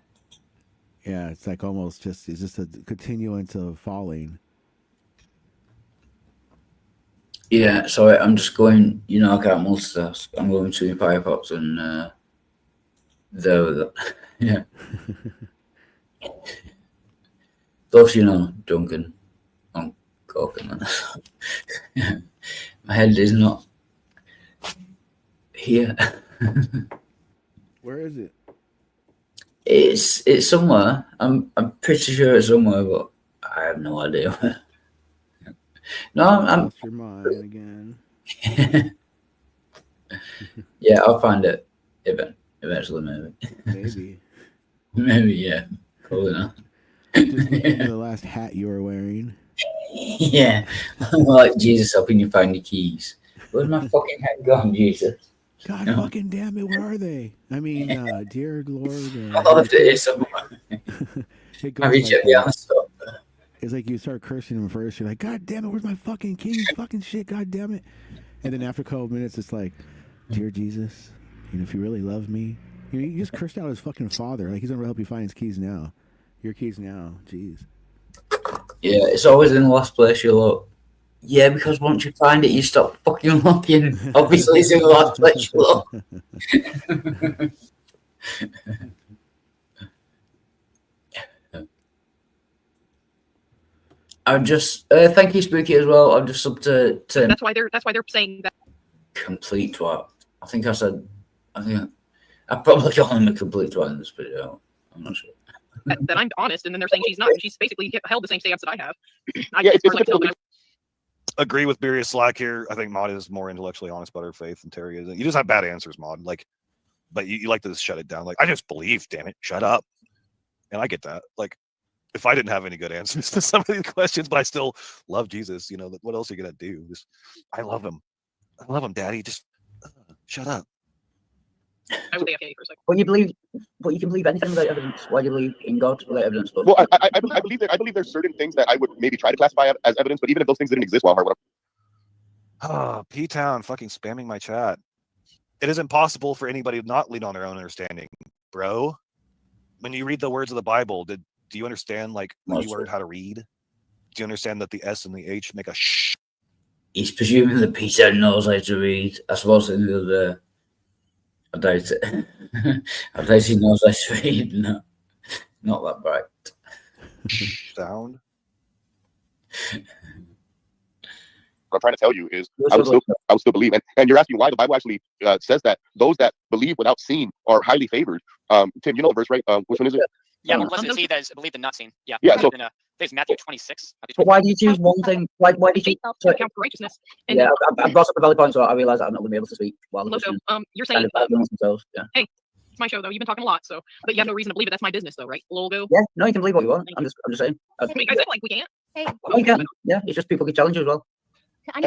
Yeah, it's like almost it's just a continuance of falling. yeah. So I'm just going. You know, I can't multitask. I'm going between Firefox and there with it. Yeah. Those, you know, Duncan on coke and that. My head is not here. Where is it? It's somewhere. I'm pretty sure it's somewhere, but I have no idea where. No, I'm Lost your mind again. yeah, I'll find it eventually, maybe. Maybe. Maybe, yeah. Probably not. Just looking for the last hat you were wearing. Yeah. Like Jesus helping you find your keys. Where's my fucking head gone, Jesus? God No. fucking damn it, where are they? I mean, dear Lord. I left it here somewhere. It Have goes you like checked the that. answer? It's like you start cursing him first. You're like, God damn it, where's my fucking keys? Fucking shit, God damn it. And then after a couple of minutes, it's like, dear Jesus, if you really love me, you just cursed out his fucking father. Like, he's gonna help you find his keys now. Your keys now. Jeez. Yeah, it's always in the last place you look. Yeah, because once you find it, you stop fucking looking. Obviously, it's in the last place you look. I'm just thank you, Spooky, as well. I'm just up to That's why they're saying that. complete twat. I think I probably call him a complete twat in this video. I'm not sure. that I'm honest, and then they're saying she's not. She's basically held the same stance that I have. I Yeah, it's hard to tell, but Agree with Beerus Slack here. I think Maud is more intellectually honest about her faith than Terry is. You just have bad answers, Maud. Like, but you like to shut it down. Like, I just believe, damn it, shut up. And I get that. Like, if I didn't have any good answers to some of these questions, but I still love Jesus, what else are you gonna do? Just, I love him. I love him, Daddy. Just shut up. I was AFK for a second. Well, you can believe anything without evidence. Why do you believe in God without evidence? But Well, I believe there's certain things that I would maybe try to classify as evidence, but even if those things didn't exist, Wildheart, P-Town fucking spamming my chat. It is impossible for anybody to not lean on their own understanding, bro. When you read the words of the Bible, do you understand when you learned how to read? Do you understand that the S and the H make a shh? he's presuming that Peter knows how to read. I suppose in the other. I doubt it. I doubt he knows how to read. No, not that bright. Sound. What I'm trying to tell you is I would still believe. And you're asking why the Bible actually says that those that believe without seeing are highly favored. Tim, you know the verse, right? Which one is it? Yeah, well, blessed is he that is believed and not seen. Yeah. Yeah, so- in, I think it's Matthew 26. But why do you choose one thing? Why do you choose? Count for righteousness. And Yeah, I brought up a valid point, so I realised that I'm not going to be able to speak while the Logo, listeners you're kind saying, of amongst themselves. Yeah. hey, it's my show though. You've been talking a lot, so but you have no reason to believe it. That's my business though, right? Logo. Yeah, no, you can believe what you want. I'm just saying. I mean, I said like we can't. Hey, No, you can. Yeah, it's just people can challenge you as well. I'm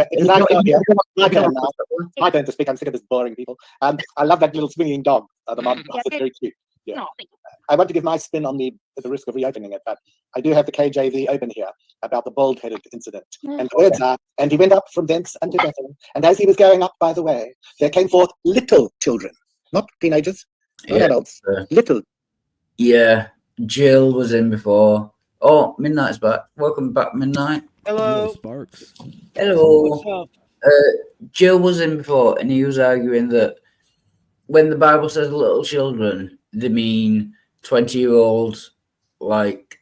My turn to speak. I'm sick of this boring people. I love that little swinging dog. The mom. Yeah. It's very cute. Yeah. No, thank you. I want to give my spin on the risk of reopening it, but I do have the KJV open here about the bald-headed incident. And the words are, and he went up from thence unto Bethel, and as he was going up by the way, there came forth little children, not teenagers, not Yeah, adults, little. Yeah, Jill was in before. Oh, Midnight's back. Welcome back, Midnight. Hello. Sparks. Hello. What's up? Jill was in before, and he was arguing that when the Bible says little children, they mean 20-year-olds like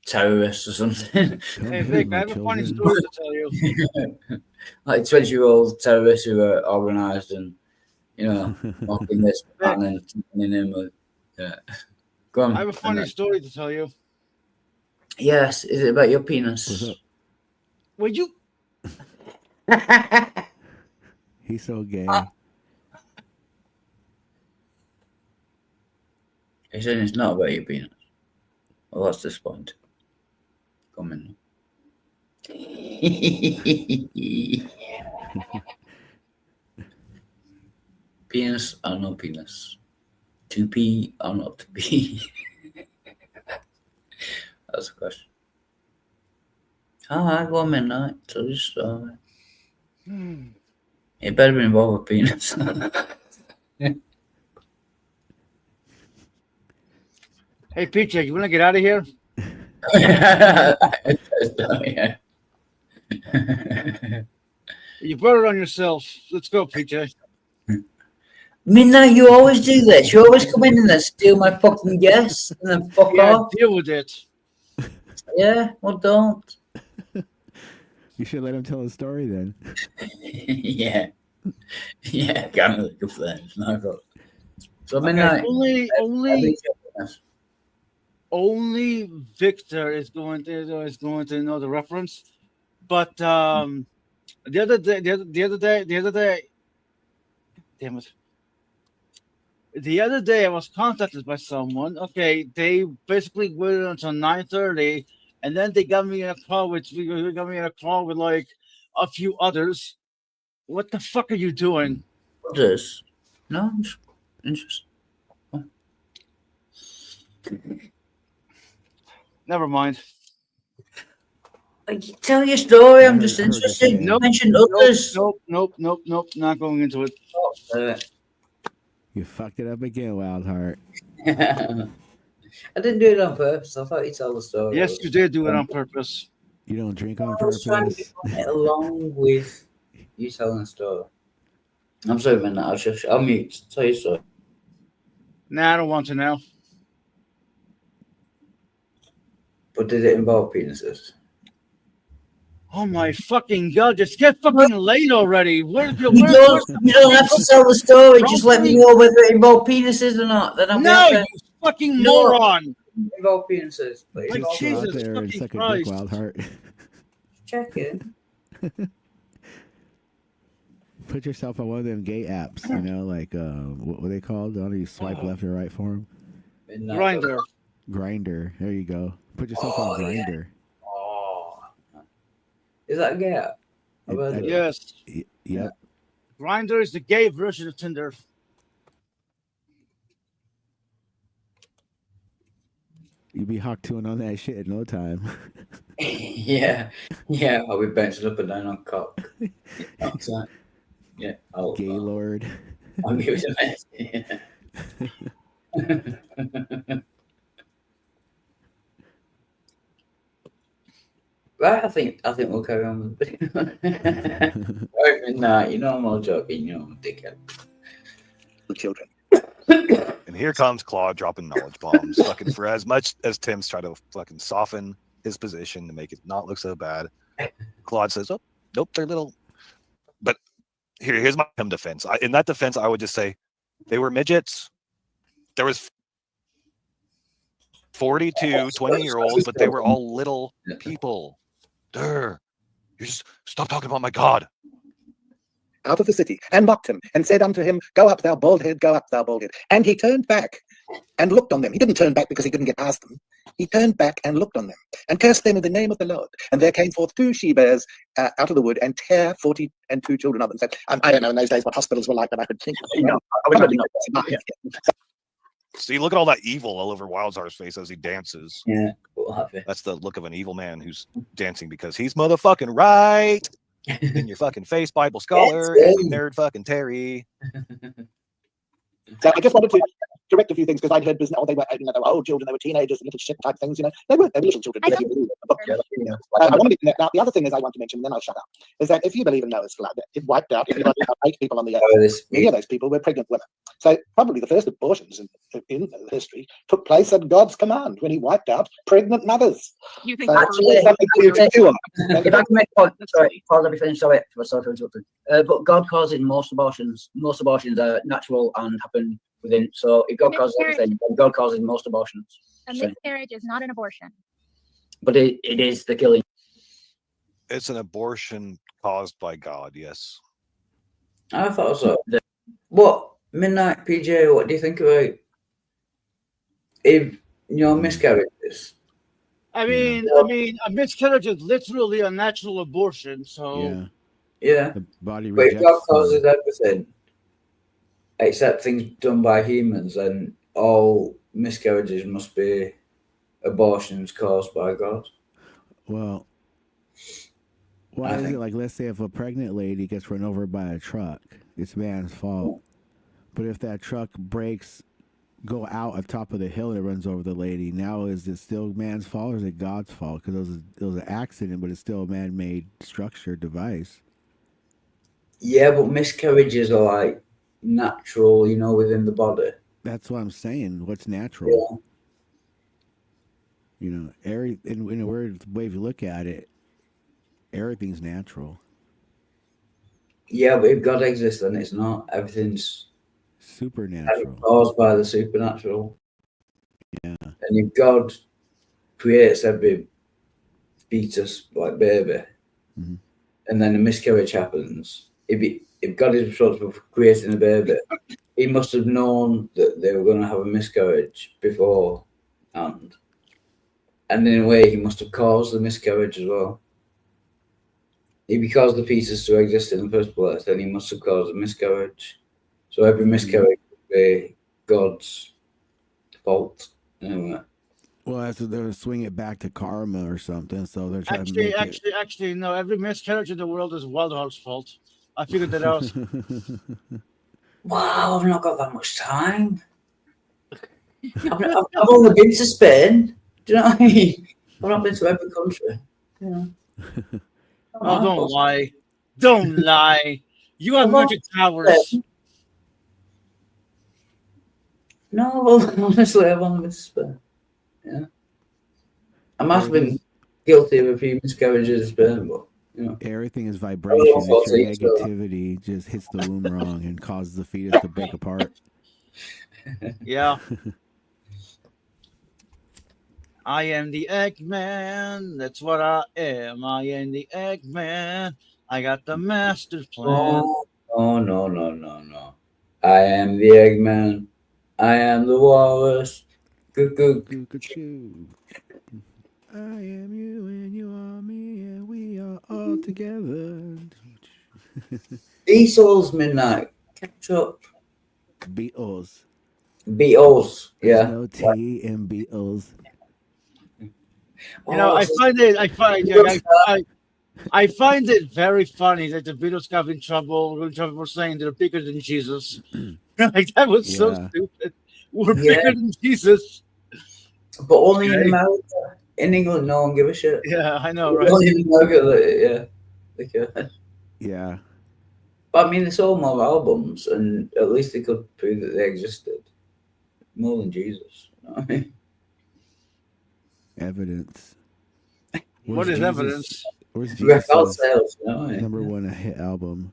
terrorists or something. Hey Vic, I have a funny story to tell you. Like 20-year-old terrorists who are organised and, mocking this and then keeping him with. Yeah. Go on. I have a funny story to tell you. Yes, is it about your penis? Would you? He's so gay. He's saying it's not about your penis. Well, that's disappointing. Come in. Penis or no penis? 2P or not 2P? That's the question. Alright, go on midnight. Tell your story. It better be involved with penis. Hey, PJ, you want to get out of here? Yeah. You brought it on yourself. Let's go, PJ. Midnight, you always do this. You always come in and then steal my fucking guess and then fuck off. Deal with it. Yeah, well, don't. You should let him tell his story then. Yeah. Yeah, kind of good friends. No problem. So Okay, midnight. only Victor is going to know the reference. But the other day, damn it. The other day, I was contacted by someone. Okay, they basically waited until 9:30, and then they got me in a call with like a few others. What the fuck are you doing? What's this? No, I'm just interested. Never mind. Tell your story. I'm just interested. You mentioned others. Nope. Not going into it. You fucked it up again, Wildheart. I didn't do it on purpose. I thought you'd tell the story. Yes, you did do it on purpose. You don't drink on I purpose. was trying to be funny along with you telling the story. I'm sorry, man. I'll mute. Tell your story. Nah, I don't want to now. But did it involve penises? Oh my fucking god! Just get fucking late already. Where's your? You don't have to tell the story. Just let me know whether it involved penises or not. Then I'll be No, okay. you fucking moron! It involved penises. But it Like, involved Jesus Out there and fucking suck a dick, Christ. Wildheart. Check it. Put yourself on one of them gay apps, you know, like what were they called? Don't you swipe left or right for them? Grinder. Grinder. There you go. Put yourself on Grinder. Is that a gay app? I've heard of it. Yes. Yep. Grinder is the gay version of Tinder. You'd be hawk tuning on that shit in no time. Yeah. I'll be bouncing up and down on cock. Yeah. Gaylord. I'll give it a mess. Right, I think we'll carry on with the video. Right, nah, you know I'm all joking. You know I'm a dickhead. The children. And here comes Claude dropping knowledge bombs. Fucking for as much as Tim's trying to fucking soften his position to make it not look so bad, Claude says, "Oh, nope, they're little." But here's my defense. In that defense, I would just say they were midgets. There was 42 20-year-olds, but they were all little people. You just stop talking about my God. Out of the city, and mocked him, and said unto him, Go up, thou bald head, go up, thou bald head. And he turned back and looked on them. He didn't turn back because he couldn't get past them. He turned back and looked on them, and cursed them in the name of the Lord. And there came forth 2 she-bears out of the wood, and tare 42 children of them. So, I don't know in those days what hospitals were like, but I could think. See, look at all that evil all over Wildsar's face as he dances. Yeah, that's the look of an evil man who's dancing because he's motherfucking right in your fucking face, Bible scholar, and you nerd fucking Terry. So I just wanted to correct a few things because I'd heard business. They were, they were old children, they were teenagers, little shit type things. They weren't. They were little children. I want to, now, the other thing is I want to mention, and then I'll shut up, is that if you believe in Noah's flood, it wiped out about 8 people on the earth. Many of those people were pregnant women. So probably the first abortions in history took place at God's command when He wiped out pregnant mothers. You think So Actually, it's something to them. if I can make a point, sorry, pause, let me finish. Sorry for interrupting. But God causes most abortions are natural and happen within. So if God causes everything, then God causes most abortions. A So- miscarriage is not an abortion. but it is the killing. It's an abortion caused by God, yes. I thought so. What Midnight PJ? What do you think about if miscarriages? I mean, a miscarriage is literally a natural abortion. So Yeah. The body But if rejects. God causes everything, except things done by humans, then all miscarriages must be abortions caused by God. Well, why I is think- it like, let's say if a pregnant lady gets run over by a truck, it's man's fault. But if that truck breaks, go out on top of the hill and it runs over the lady, now is it still man's fault or is it God's fault? Because it was an accident, but it's still a man-made structure device. Yeah, but miscarriages are like natural, you know, within the body. That's what I'm saying. What's natural? Yeah. You know, in a weird way, if you look at it, everything's natural. Yeah, but if God exists, then it's not. Everything's Supernatural. caused by the supernatural. Yeah. And if God creates every fetus like baby, Mm-hmm. and then a miscarriage happens, if God is responsible for creating a baby, he must have known that they were going to have a miscarriage before, and in a way, he must have caused the miscarriage as well. If he caused the fetus to exist in the first place, then he must have caused a miscarriage. So every miscarriage would be God's fault. Anyway. Well, that's they're swing it back to karma or something. So they're trying to make Actually, no. Every miscarriage in the world is Waldorf's fault. I figured that out. Wow, I've not got that much time. I've only been to Spain. Do you know what I mean? I've not been to every country. Yeah. Oh, don't lie. Don't lie. You have magic powers. No, well, honestly, I've only been to Spain. Yeah. I must have been guilty of a few miscarriages in Spain, but, you know. Everything is vibration. It's your negativity just hits the womb wrong and causes the fetus to break apart. Yeah. I am the Eggman. That's what I am. I am the Eggman. I got the master plan. Oh, no. I am the Eggman. I am the walrus. Cuckoo. I am you and you are me and we are all together. Beatles Midnight. Catch up. Beatles. Yeah. There's no T in Beatles. You know, I find it very funny that the Beatles got in trouble for saying they're bigger than Jesus. Like that was so stupid. We're bigger than Jesus. But only in America. In England, no one give a shit. Yeah, I know, right? Only in America, yeah. Yeah. But I mean, they sold more albums, and at least they could prove that they existed. More than Jesus. You know what I mean? Evidence. What is evidence? Where's Record Jesus' sales, you know what I mean? number one hit album?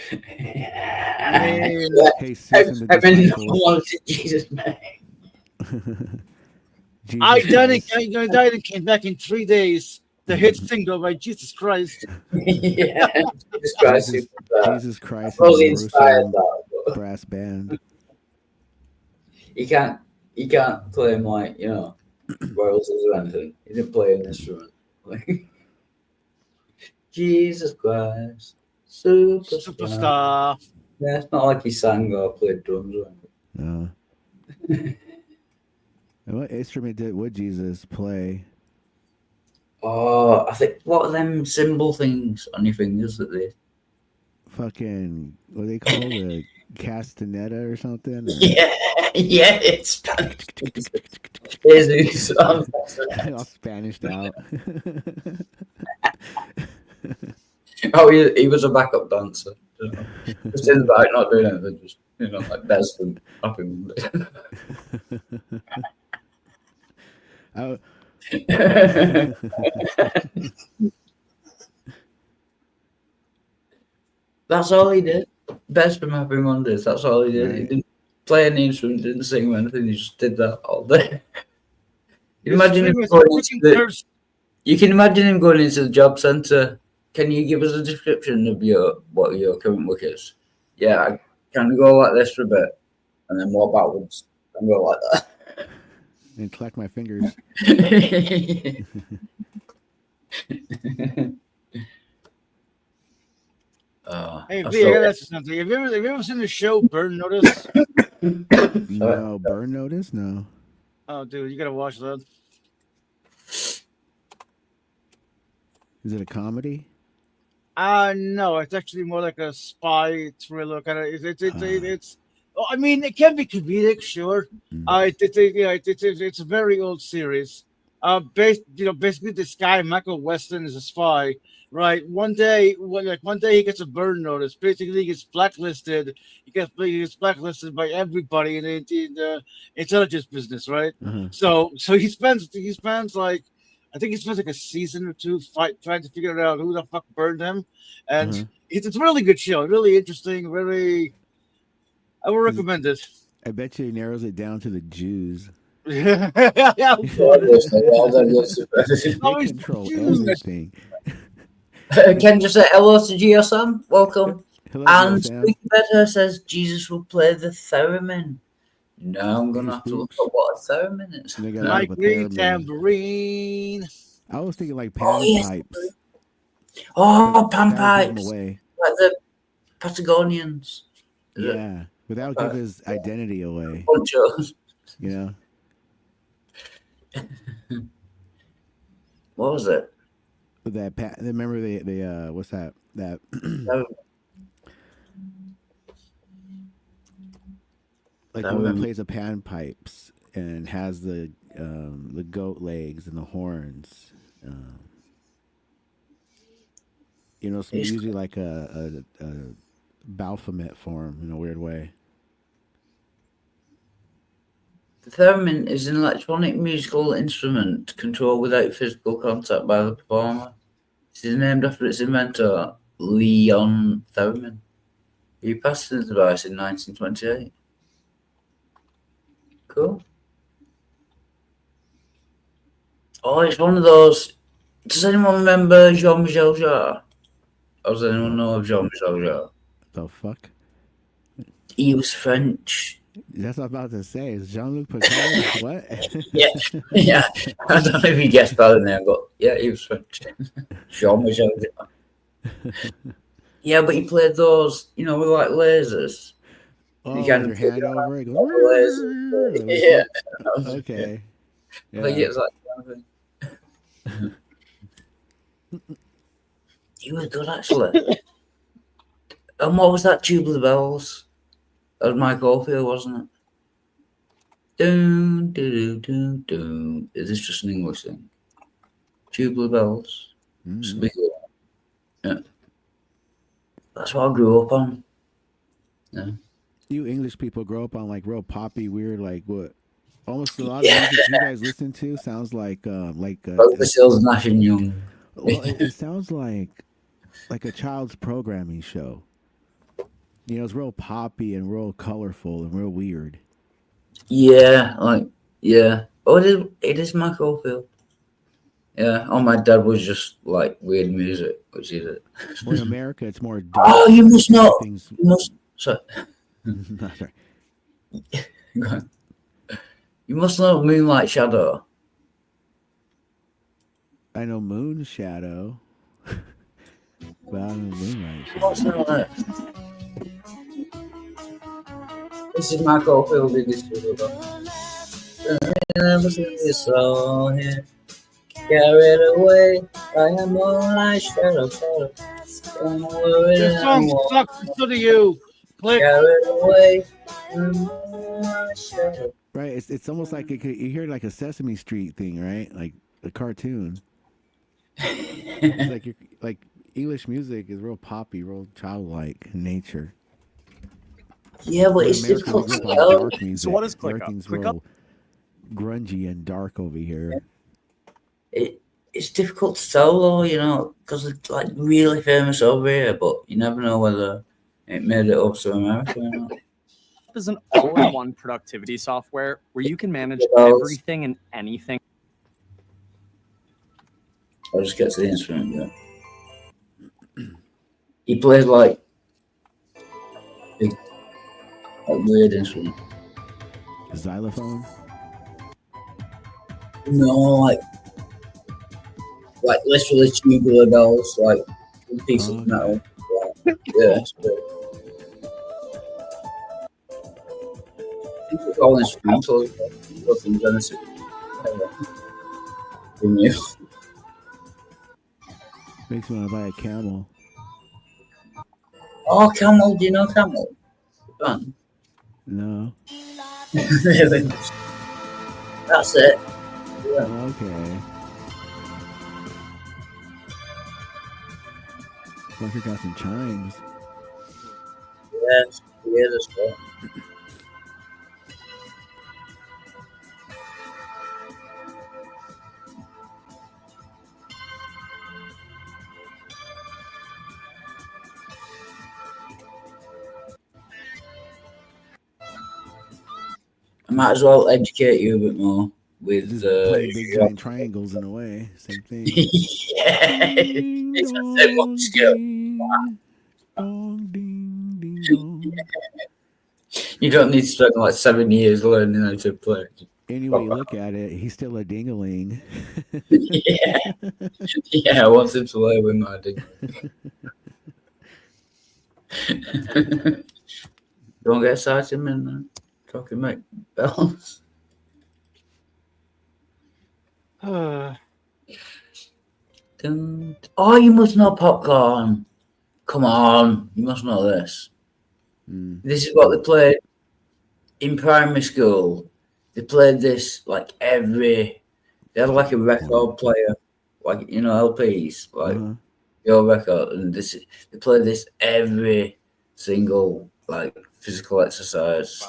Hey, Susan, I mean, no Disciples. one wanted Jesus' name. I died and came back in 3 days. The hit single by Jesus Christ. Yeah, Jesus Christ. Jesus Christ. Totally and inspired Jerusalem that. brass band. You can't claim like, you know, royalties or anything. He didn't play an instrument. Like, Jesus Christ, superstar. Yeah, it's not like he sang or played drums or anything. No. And what instrument would Jesus play? Oh, I think what are them symbol things on your fingers that they Fucking what do they call it? Castaneta or something? Or? Yeah, it's Spanish. Jesus, all Spanished out. Oh, he was a backup dancer. You know? Just in the back, not doing anything, just, you know, like Desmond up in Oh. That's all he did. Best from Happy Mondays. That's all he did. He didn't play any instrument, didn't sing or anything. He just did that all day. You imagine him going into the, you can imagine him going into the job centre. Can you give us a description of what your current work is? Yeah, I can go like this for a bit, and then walk backwards and go like that. And clack my fingers. Hey, V, I gotta ask you something. Have you ever seen the show Burn Notice? No, Burn Notice? No. Oh, dude, you gotta watch that. Is it a comedy? No, it's actually more like a spy thriller kind of. It's. Oh, I mean, it can be comedic, sure. It's a very old series. Basically, this guy Michael Weston is a spy, right? One day he gets a burn notice. Basically, he gets blacklisted. He gets blacklisted by everybody in the intelligence business, right? So he spends like. I think he spends like a season or two trying to figure out who the fuck burned him, and it's a really good show, really interesting, very. I would recommend it. I bet you he narrows it down to the Jews. Yeah, They control everything. Ken just said hello to GeoSam. Welcome. Hello, And GeoSam. Squeaky Better says Jesus will play the theremin. Now I'm gonna have to look at what a theremin is. They got Like a the theremin. tambourine. I was thinking like Oh, pan yes. pipes. Oh, pan That would give him pipes. away. Like the Patagonians. Is it? Yeah, without give his identity away. Ponchos. You know. What was it? That remember the what's that like the one that plays the panpipes and has the goat legs and the horns. It's usually like a Baphomet form in a weird way. The theremin is an electronic musical instrument controlled without physical contact by the performer. It is named after its inventor, Leon Theremin. He patented the device in 1928. Cool. Oh, it's one of those. Does anyone remember Jean-Michel Jarre? Or does anyone know of Jean-Michel Jarre? The fuck? He was French. That's what I'm about to say. Is Jean-Luc Picard? What? Yeah. I don't know if you guessed that name, but yeah, he was French. Jean-Michel Jarre. Yeah, but he played those, with like lasers. Oh, You with can your hand over it. lasers. Yeah. Okay. I think it's like kind of thing. He was good, actually. And what was that? Tubular Bells? That was Mike Oldfield, wasn't it? Doom, doo, doo, doo. Is this just an English thing? Tubular Bells. Yeah. That's what I grew up on. Yeah. You English people grow up on like real poppy, weird, like what? Almost a lot of music you guys listen to sounds like Sills, Nash and Young. Well, it sounds like a child's programming show. It's real poppy and real colorful and real weird. Yeah, yeah. Oh, it is Mike Oldfield. Yeah. Oh, my dad was just like weird music, which is it. Well, in America, it's more. Oh, you must know. Things. You must. Sorry. Sorry. Go on. You must know Moonlight Shadow. I know Moon Shadow, but I don't know Moonlight Shadow. What's that? This is Mike Oldfield in this video. Never seen this song here. Carried away by a moonlight shadow. Don't worry, This song sucks. So do you. Click. Carried away by a moonlight shadow. Right, it's almost like you hear like a Sesame Street thing, right? Like a cartoon. It's like English music is real poppy, real childlike in nature. Yeah, but In it's America, difficult we to grew up on tell. dark music. So what is Click Up? Everything's Click real Up? grungy and dark over here. It's difficult to tell though, because it's like really famous over here, but you never know whether it made it up to America or not. Is an all-in-one productivity software where you can manage Well, everything and anything. I'll just get to the instrument, yeah. He plays like big, like weird instrument. Xylophone? No, like literally tubular bells, like a piece of metal. Yeah, it's great. I think it's all instrumental. fucking Genesis. From you. Makes me want to buy a camel. Oh, Camel, do you know Camel? Fun. No. Really? That's it. Yeah. Okay. Fletcher got some chimes. Yes, he is as well. I might as well educate you a bit more with Playing big giant triangles in a way. Same thing. yeah, it's the same one skill. You don't need to spend like 7 years learning how to play. Any way you look at it, he's still a dingaling. Yeah, yeah, I want him to play with my ding. Don't get excited, man. Talking about bells. Oh, you must know Popcorn. Come on, you must know this. This is what they played in primary school. They played this like they had like a record player, like, you know, LPs, like your record, and they played this every single like physical exercise.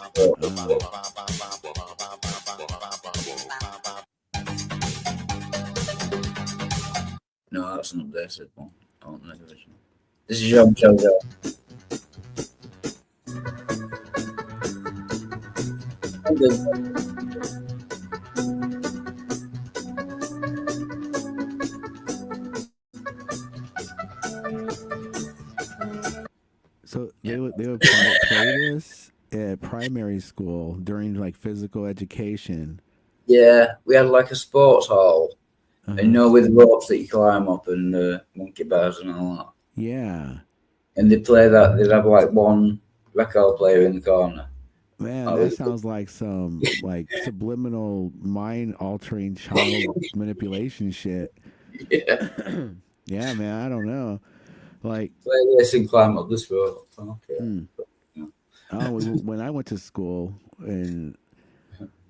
No, that's not this one. Oh, no, original. This is Jean Jojo. So they would play this at primary school during like physical education. Yeah, we had like a sports hall, and you know, with ropes that you climb up and monkey bars and all that. Yeah. And they play that. They'd have like one record player in the corner. Man, that sounds like some like subliminal mind altering child manipulation shit. Yeah. Yeah, man, I don't know. Like play this and climb up this rope. Okay. Oh, when I went to school in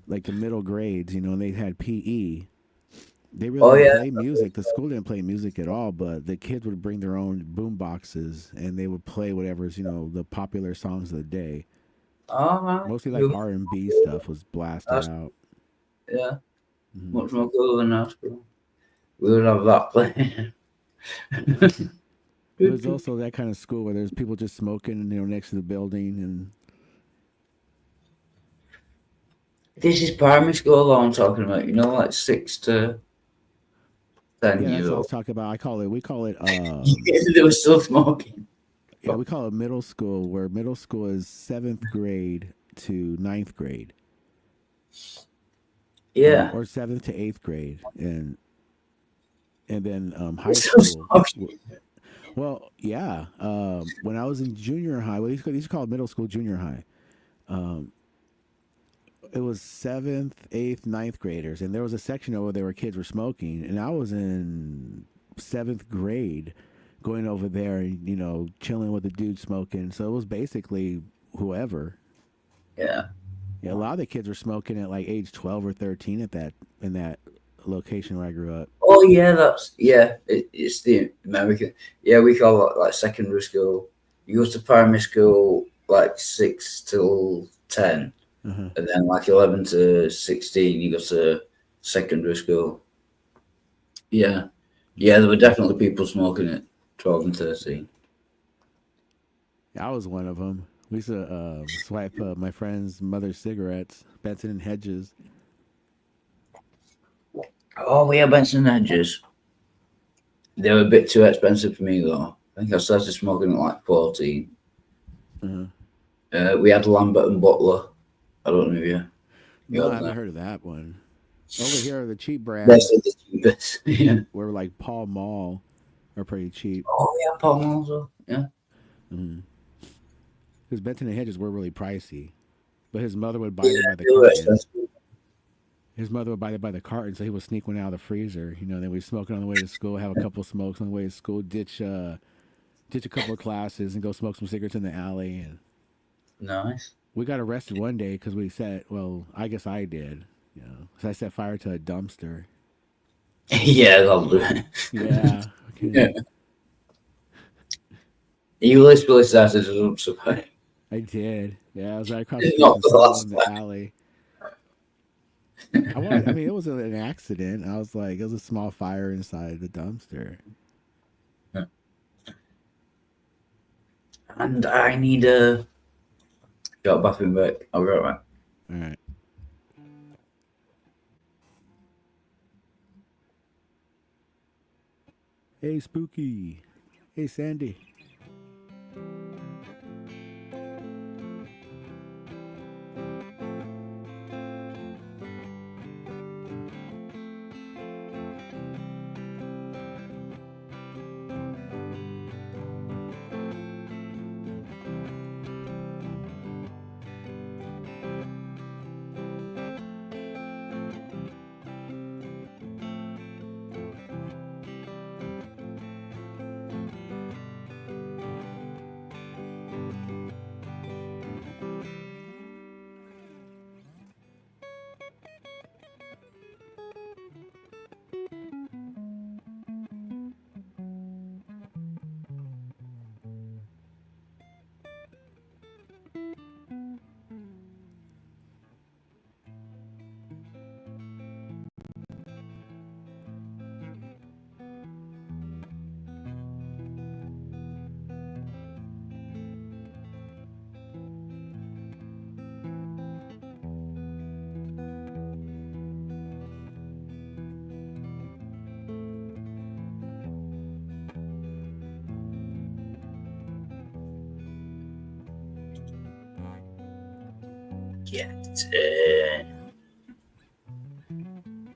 like the middle grades, you know, and they had PE. They really didn't play music. The school didn't play music at all, but the kids would bring their own boom boxes and they would play whatever's, you know, the popular songs of the day. Mostly like R&B stuff was blasted out. Yeah. Much more cool than our school. We would have that playing. It was also that kind of school where there's people just smoking, you know, next to the building. And this is primary school though I'm talking about, you know, like 6 to 10 yeah, years that's what I old. was talking about. We call it They were still smoking. Yeah, we call it middle school, where middle school is 7th grade to 9th grade. Yeah. Or 7th to 8th grade. And then high Still school. smoking. Well, yeah. When I was in junior high, they used to call it middle school, junior high. It was 7th, 8th, 9th graders, and there was a section over there where kids were smoking, and I was in 7th grade, going over there and, you know, chilling with the dude smoking. So it was basically whoever. Yeah. Yeah, a lot of the kids were smoking at like age 12 or 13 in that location where I grew up. Oh yeah, it's the American. Yeah, we call it like secondary school. You go to primary school like 6 till 10, and then like 11 to 16 you go to secondary school. Yeah, there were definitely people smoking at 12 and 13. I was one of them. We used to swipe my friend's mother's cigarettes, Benson and Hedges. Oh, we had Benson and Hedges. They were a bit too expensive for me though. I think I started smoking at like 14. We had Lambert and Butler. I don't know if you. No, I haven't heard of that one. Over here, the cheap brands. That's the cheapest. Yeah. Were like Pall Mall are pretty cheap. Oh yeah, Pall Mall as well. Yeah. Because Benson and Hedges were really pricey, but his mother would buy them by the carton. his mother would buy it by the carton, so he would sneak one out of the freezer. You know, then we'd smoke it on the way to school, have a couple smokes on the way to school, ditch a couple of classes, and go smoke some cigarettes in the alley. And Nice. we got arrested one day because we set. Well, I guess I did. You know, because I set fire to a dumpster. Yeah, that'll do it. Yeah. Okay. Yeah. You literally started to jump somewhere. I did. Yeah, I was right across It's the not street the from last in the alley. I mean, it was an accident. I was like, it was a small fire inside the dumpster. And I need a got bathroom break. I'll be right back. All right. Hey, Spooky. Hey, Sandy.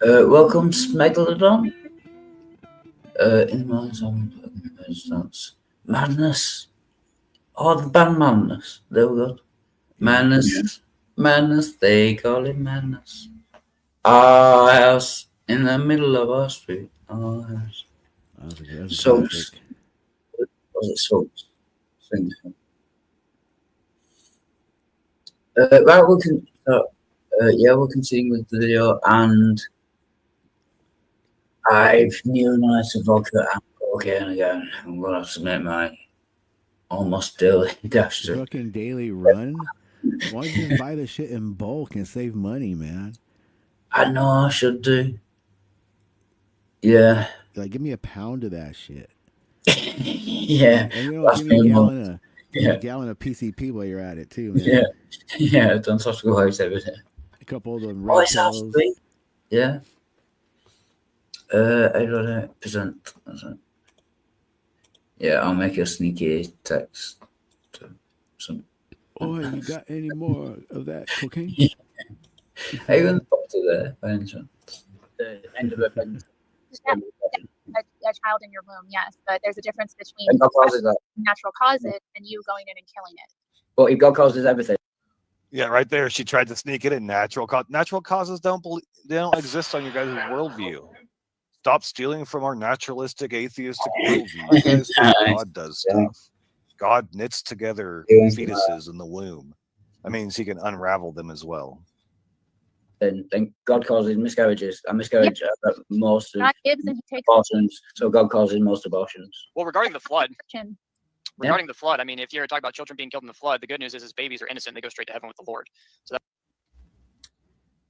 Welcome, Smegalodon. In my response, Madness. Oh, the band Madness. There we go. Madness. Madness. They call it Madness. Our house in the middle of our street. Our house. Soaps. Was it Soaps? Sing. Right, we can. We'll continue with the video, and I've new nights of vodka and cocaine again. I'm gonna have to make my almost daily dash. Fucking daily run. Why don't you just buy the shit in bulk and save money, man? I know I should do. Yeah. Like, give me a pound of that shit. Yeah. And you know, That's give me a me, gallon Mum. of a gallon of PCP while you're at it too, man. Yeah. Yeah, don't have to go out every day. A couple of them Oh, red it's half pills. sweet. Yeah. 8%. Yeah, I'll make a sneaky text to some. Oh, you got any more of that cocaine? Are you in the doctor there by any chance? The end of a A child in your womb, yes, but there's a difference between And God causes that. natural causes and you going in and killing it. Well, if God causes everything. Yeah, right there. She tried to sneak it in. Natural causes don't exist on your guys' worldview. Stop stealing from our naturalistic, atheistic worldview. You guys think God does stuff. God knits together fetuses in the womb. That means he can unravel them as well. Then God causes miscarriages. And miscarriage are most of God gives and he takes. abortions. So God causes most abortions. Well, regarding the flood, Christian. regarding the flood, I mean, if you're talking about children being killed in the flood, the good news is babies are innocent; they go straight to heaven with the Lord. So that,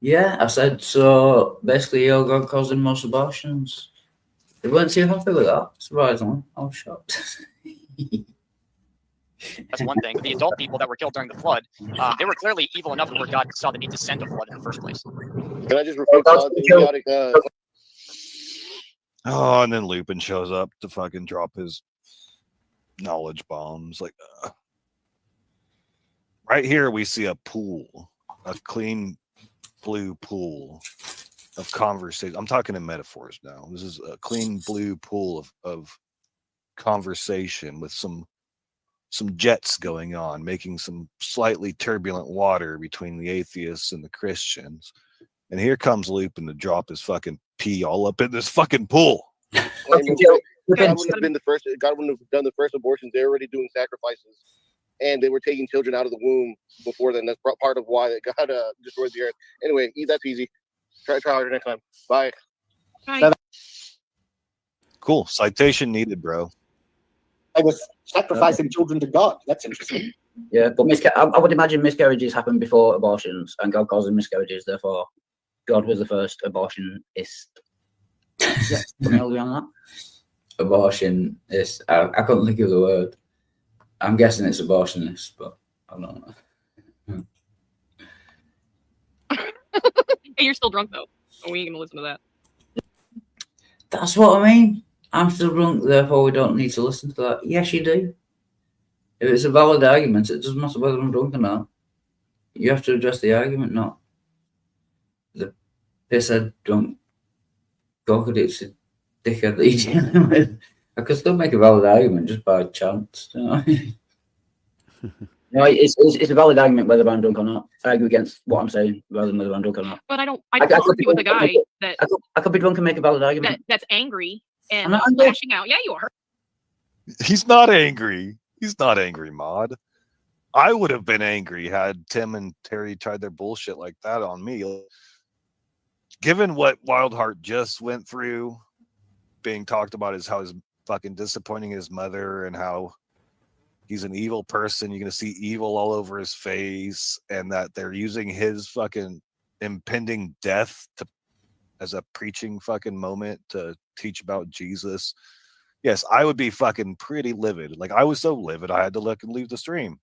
Yeah, I said so. Basically, God causing most abortions. They weren't too happy with that. Surprisingly, I was shocked. that's one thing. The adult people that were killed during the flood, they were clearly evil enough where God saw the need to send a flood in the first place. Can I just refute the idiotic? Oh, and then Lupin shows up to fucking drop his knowledge bombs. Like, right here, we see a pool, a clean blue pool of conversation. I'm talking in metaphors now. This is a clean blue pool of conversation with some jets going on, making some slightly turbulent water between the atheists and the Christians. And here comes Lupin to drop his fucking pee all up in this fucking pool. God wouldn't have been the first. God wouldn't have done the first abortions. They're already doing sacrifices, and they were taking children out of the womb before then. That's part of why God destroyed the earth. Anyway, that's easy. Try harder next time. Bye. Bye. Cool. Citation needed, bro. I was sacrificing children to God. That's interesting. Yeah, but I would imagine miscarriages happen before abortions, and God causing miscarriages. Therefore, God was the first abortionist. Yeah, something else on that. Abortionist. I couldn't think of the word. I'm guessing it's abortionist, but I don't know. Hey, you're still drunk though. So we ain't gonna listen to that. That's what I mean. I'm still drunk, therefore we don't need to listen to that. Yes, you do. If it's a valid argument, it doesn't matter whether I'm drunk or not. You have to address the argument, not the pisshead drunk coke addicted dickhead that you're dealing with. I could still make a valid argument just by chance. You know what I mean? No, it's a valid argument whether I'm drunk or not. I argue against what I'm saying rather than whether I'm drunk or not. But I don't argue with a guy that I could be drunk and make a valid argument. that's angry and I'm not angry. lashing out. Yeah, you are. He's not angry. He's not angry, Mod. I would have been angry had Tim and Terry tried their bullshit like that on me. Given what Wildheart just went through, being talked about is how he's fucking disappointing his mother and how he's an evil person. You're going to see evil all over his face, and that they're using his fucking impending death as a preaching fucking moment to teach about Jesus. Yes, I would be fucking pretty livid. Like, I was so livid, I had to look and leave the stream.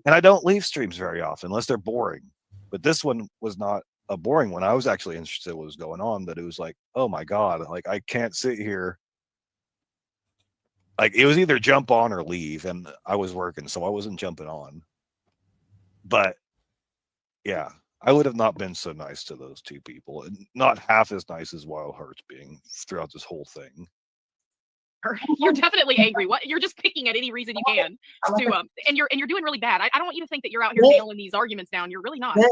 And I don't leave streams very often unless they're boring. But this one was not a boring one. I was actually interested in what was going on, but it was like, oh my God, like I can't sit here. Like, it was either jump on or leave, and I was working, so I wasn't jumping on. But yeah, I would have not been so nice to those two people, and not half as nice as Wildheart's being throughout this whole thing. You're definitely angry. What? You're just picking at any reason you can to and you're doing really bad. I don't want you to think that you're out here nailing these arguments down. You're really not. Yeah,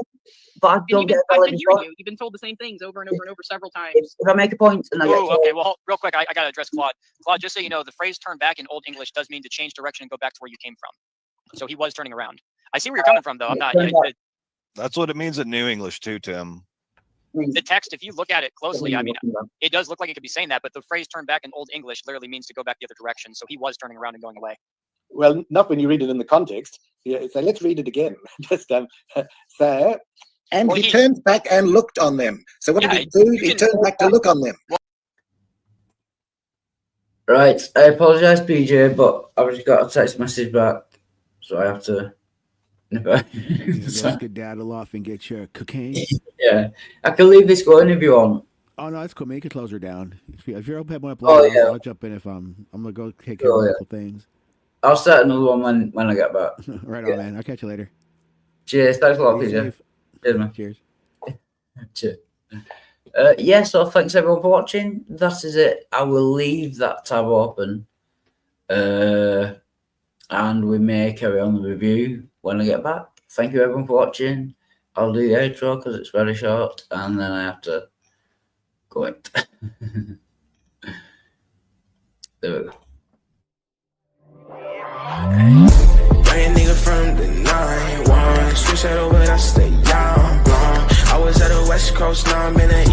but I don't get I've valid been hearing response. you. You've been told the same things over and over and over several times. If I make a point and I get Oh, okay. Well, real quick, I got to address Claude. Claude, just so you know, the phrase turn back in Old English does mean to change direction and go back to where you came from. So he was turning around. I see where you're coming from, though. I'm not. That's what it means in New English too, Tim. The text, if you look at it closely, I mean, it does look like it could be saying that, but the phrase turn back in Old English literally means to go back the other direction. So he was turning around and going away. Well, not when you read it in the context. Yeah, so let's read it again. Just so, and Well, he he- turned back and looked on them. So what Yeah, did he do? you He can- turned back to look on them. Right, I apologise, PJ, but I've just got a text message back, so I have to nip out. Let's skedaddle off and get your cocaine. Yeah, I can leave this going if you want. Oh no, that's cool. Man, you can close her down. If you're open up, Oh, yeah. I'll jump in if I'm gonna go take care Oh, of a yeah. couple things. I'll start another one when I get back. Right Yeah. on, man. I'll catch you later. Cheers, thanks a lot, Be PJ. safe. Cheers, man. Cheers. Cheers. Yeah, so thanks everyone for watching. That is it. I will leave that tab open. And we may carry on the review when I get back. Thank you everyone for watching. I'll do the outro because it's very short, and then I have to go it. There we go. Young nigga from the 9-1. Switch that over, I stay young. I was at the West Coast, now I'm in the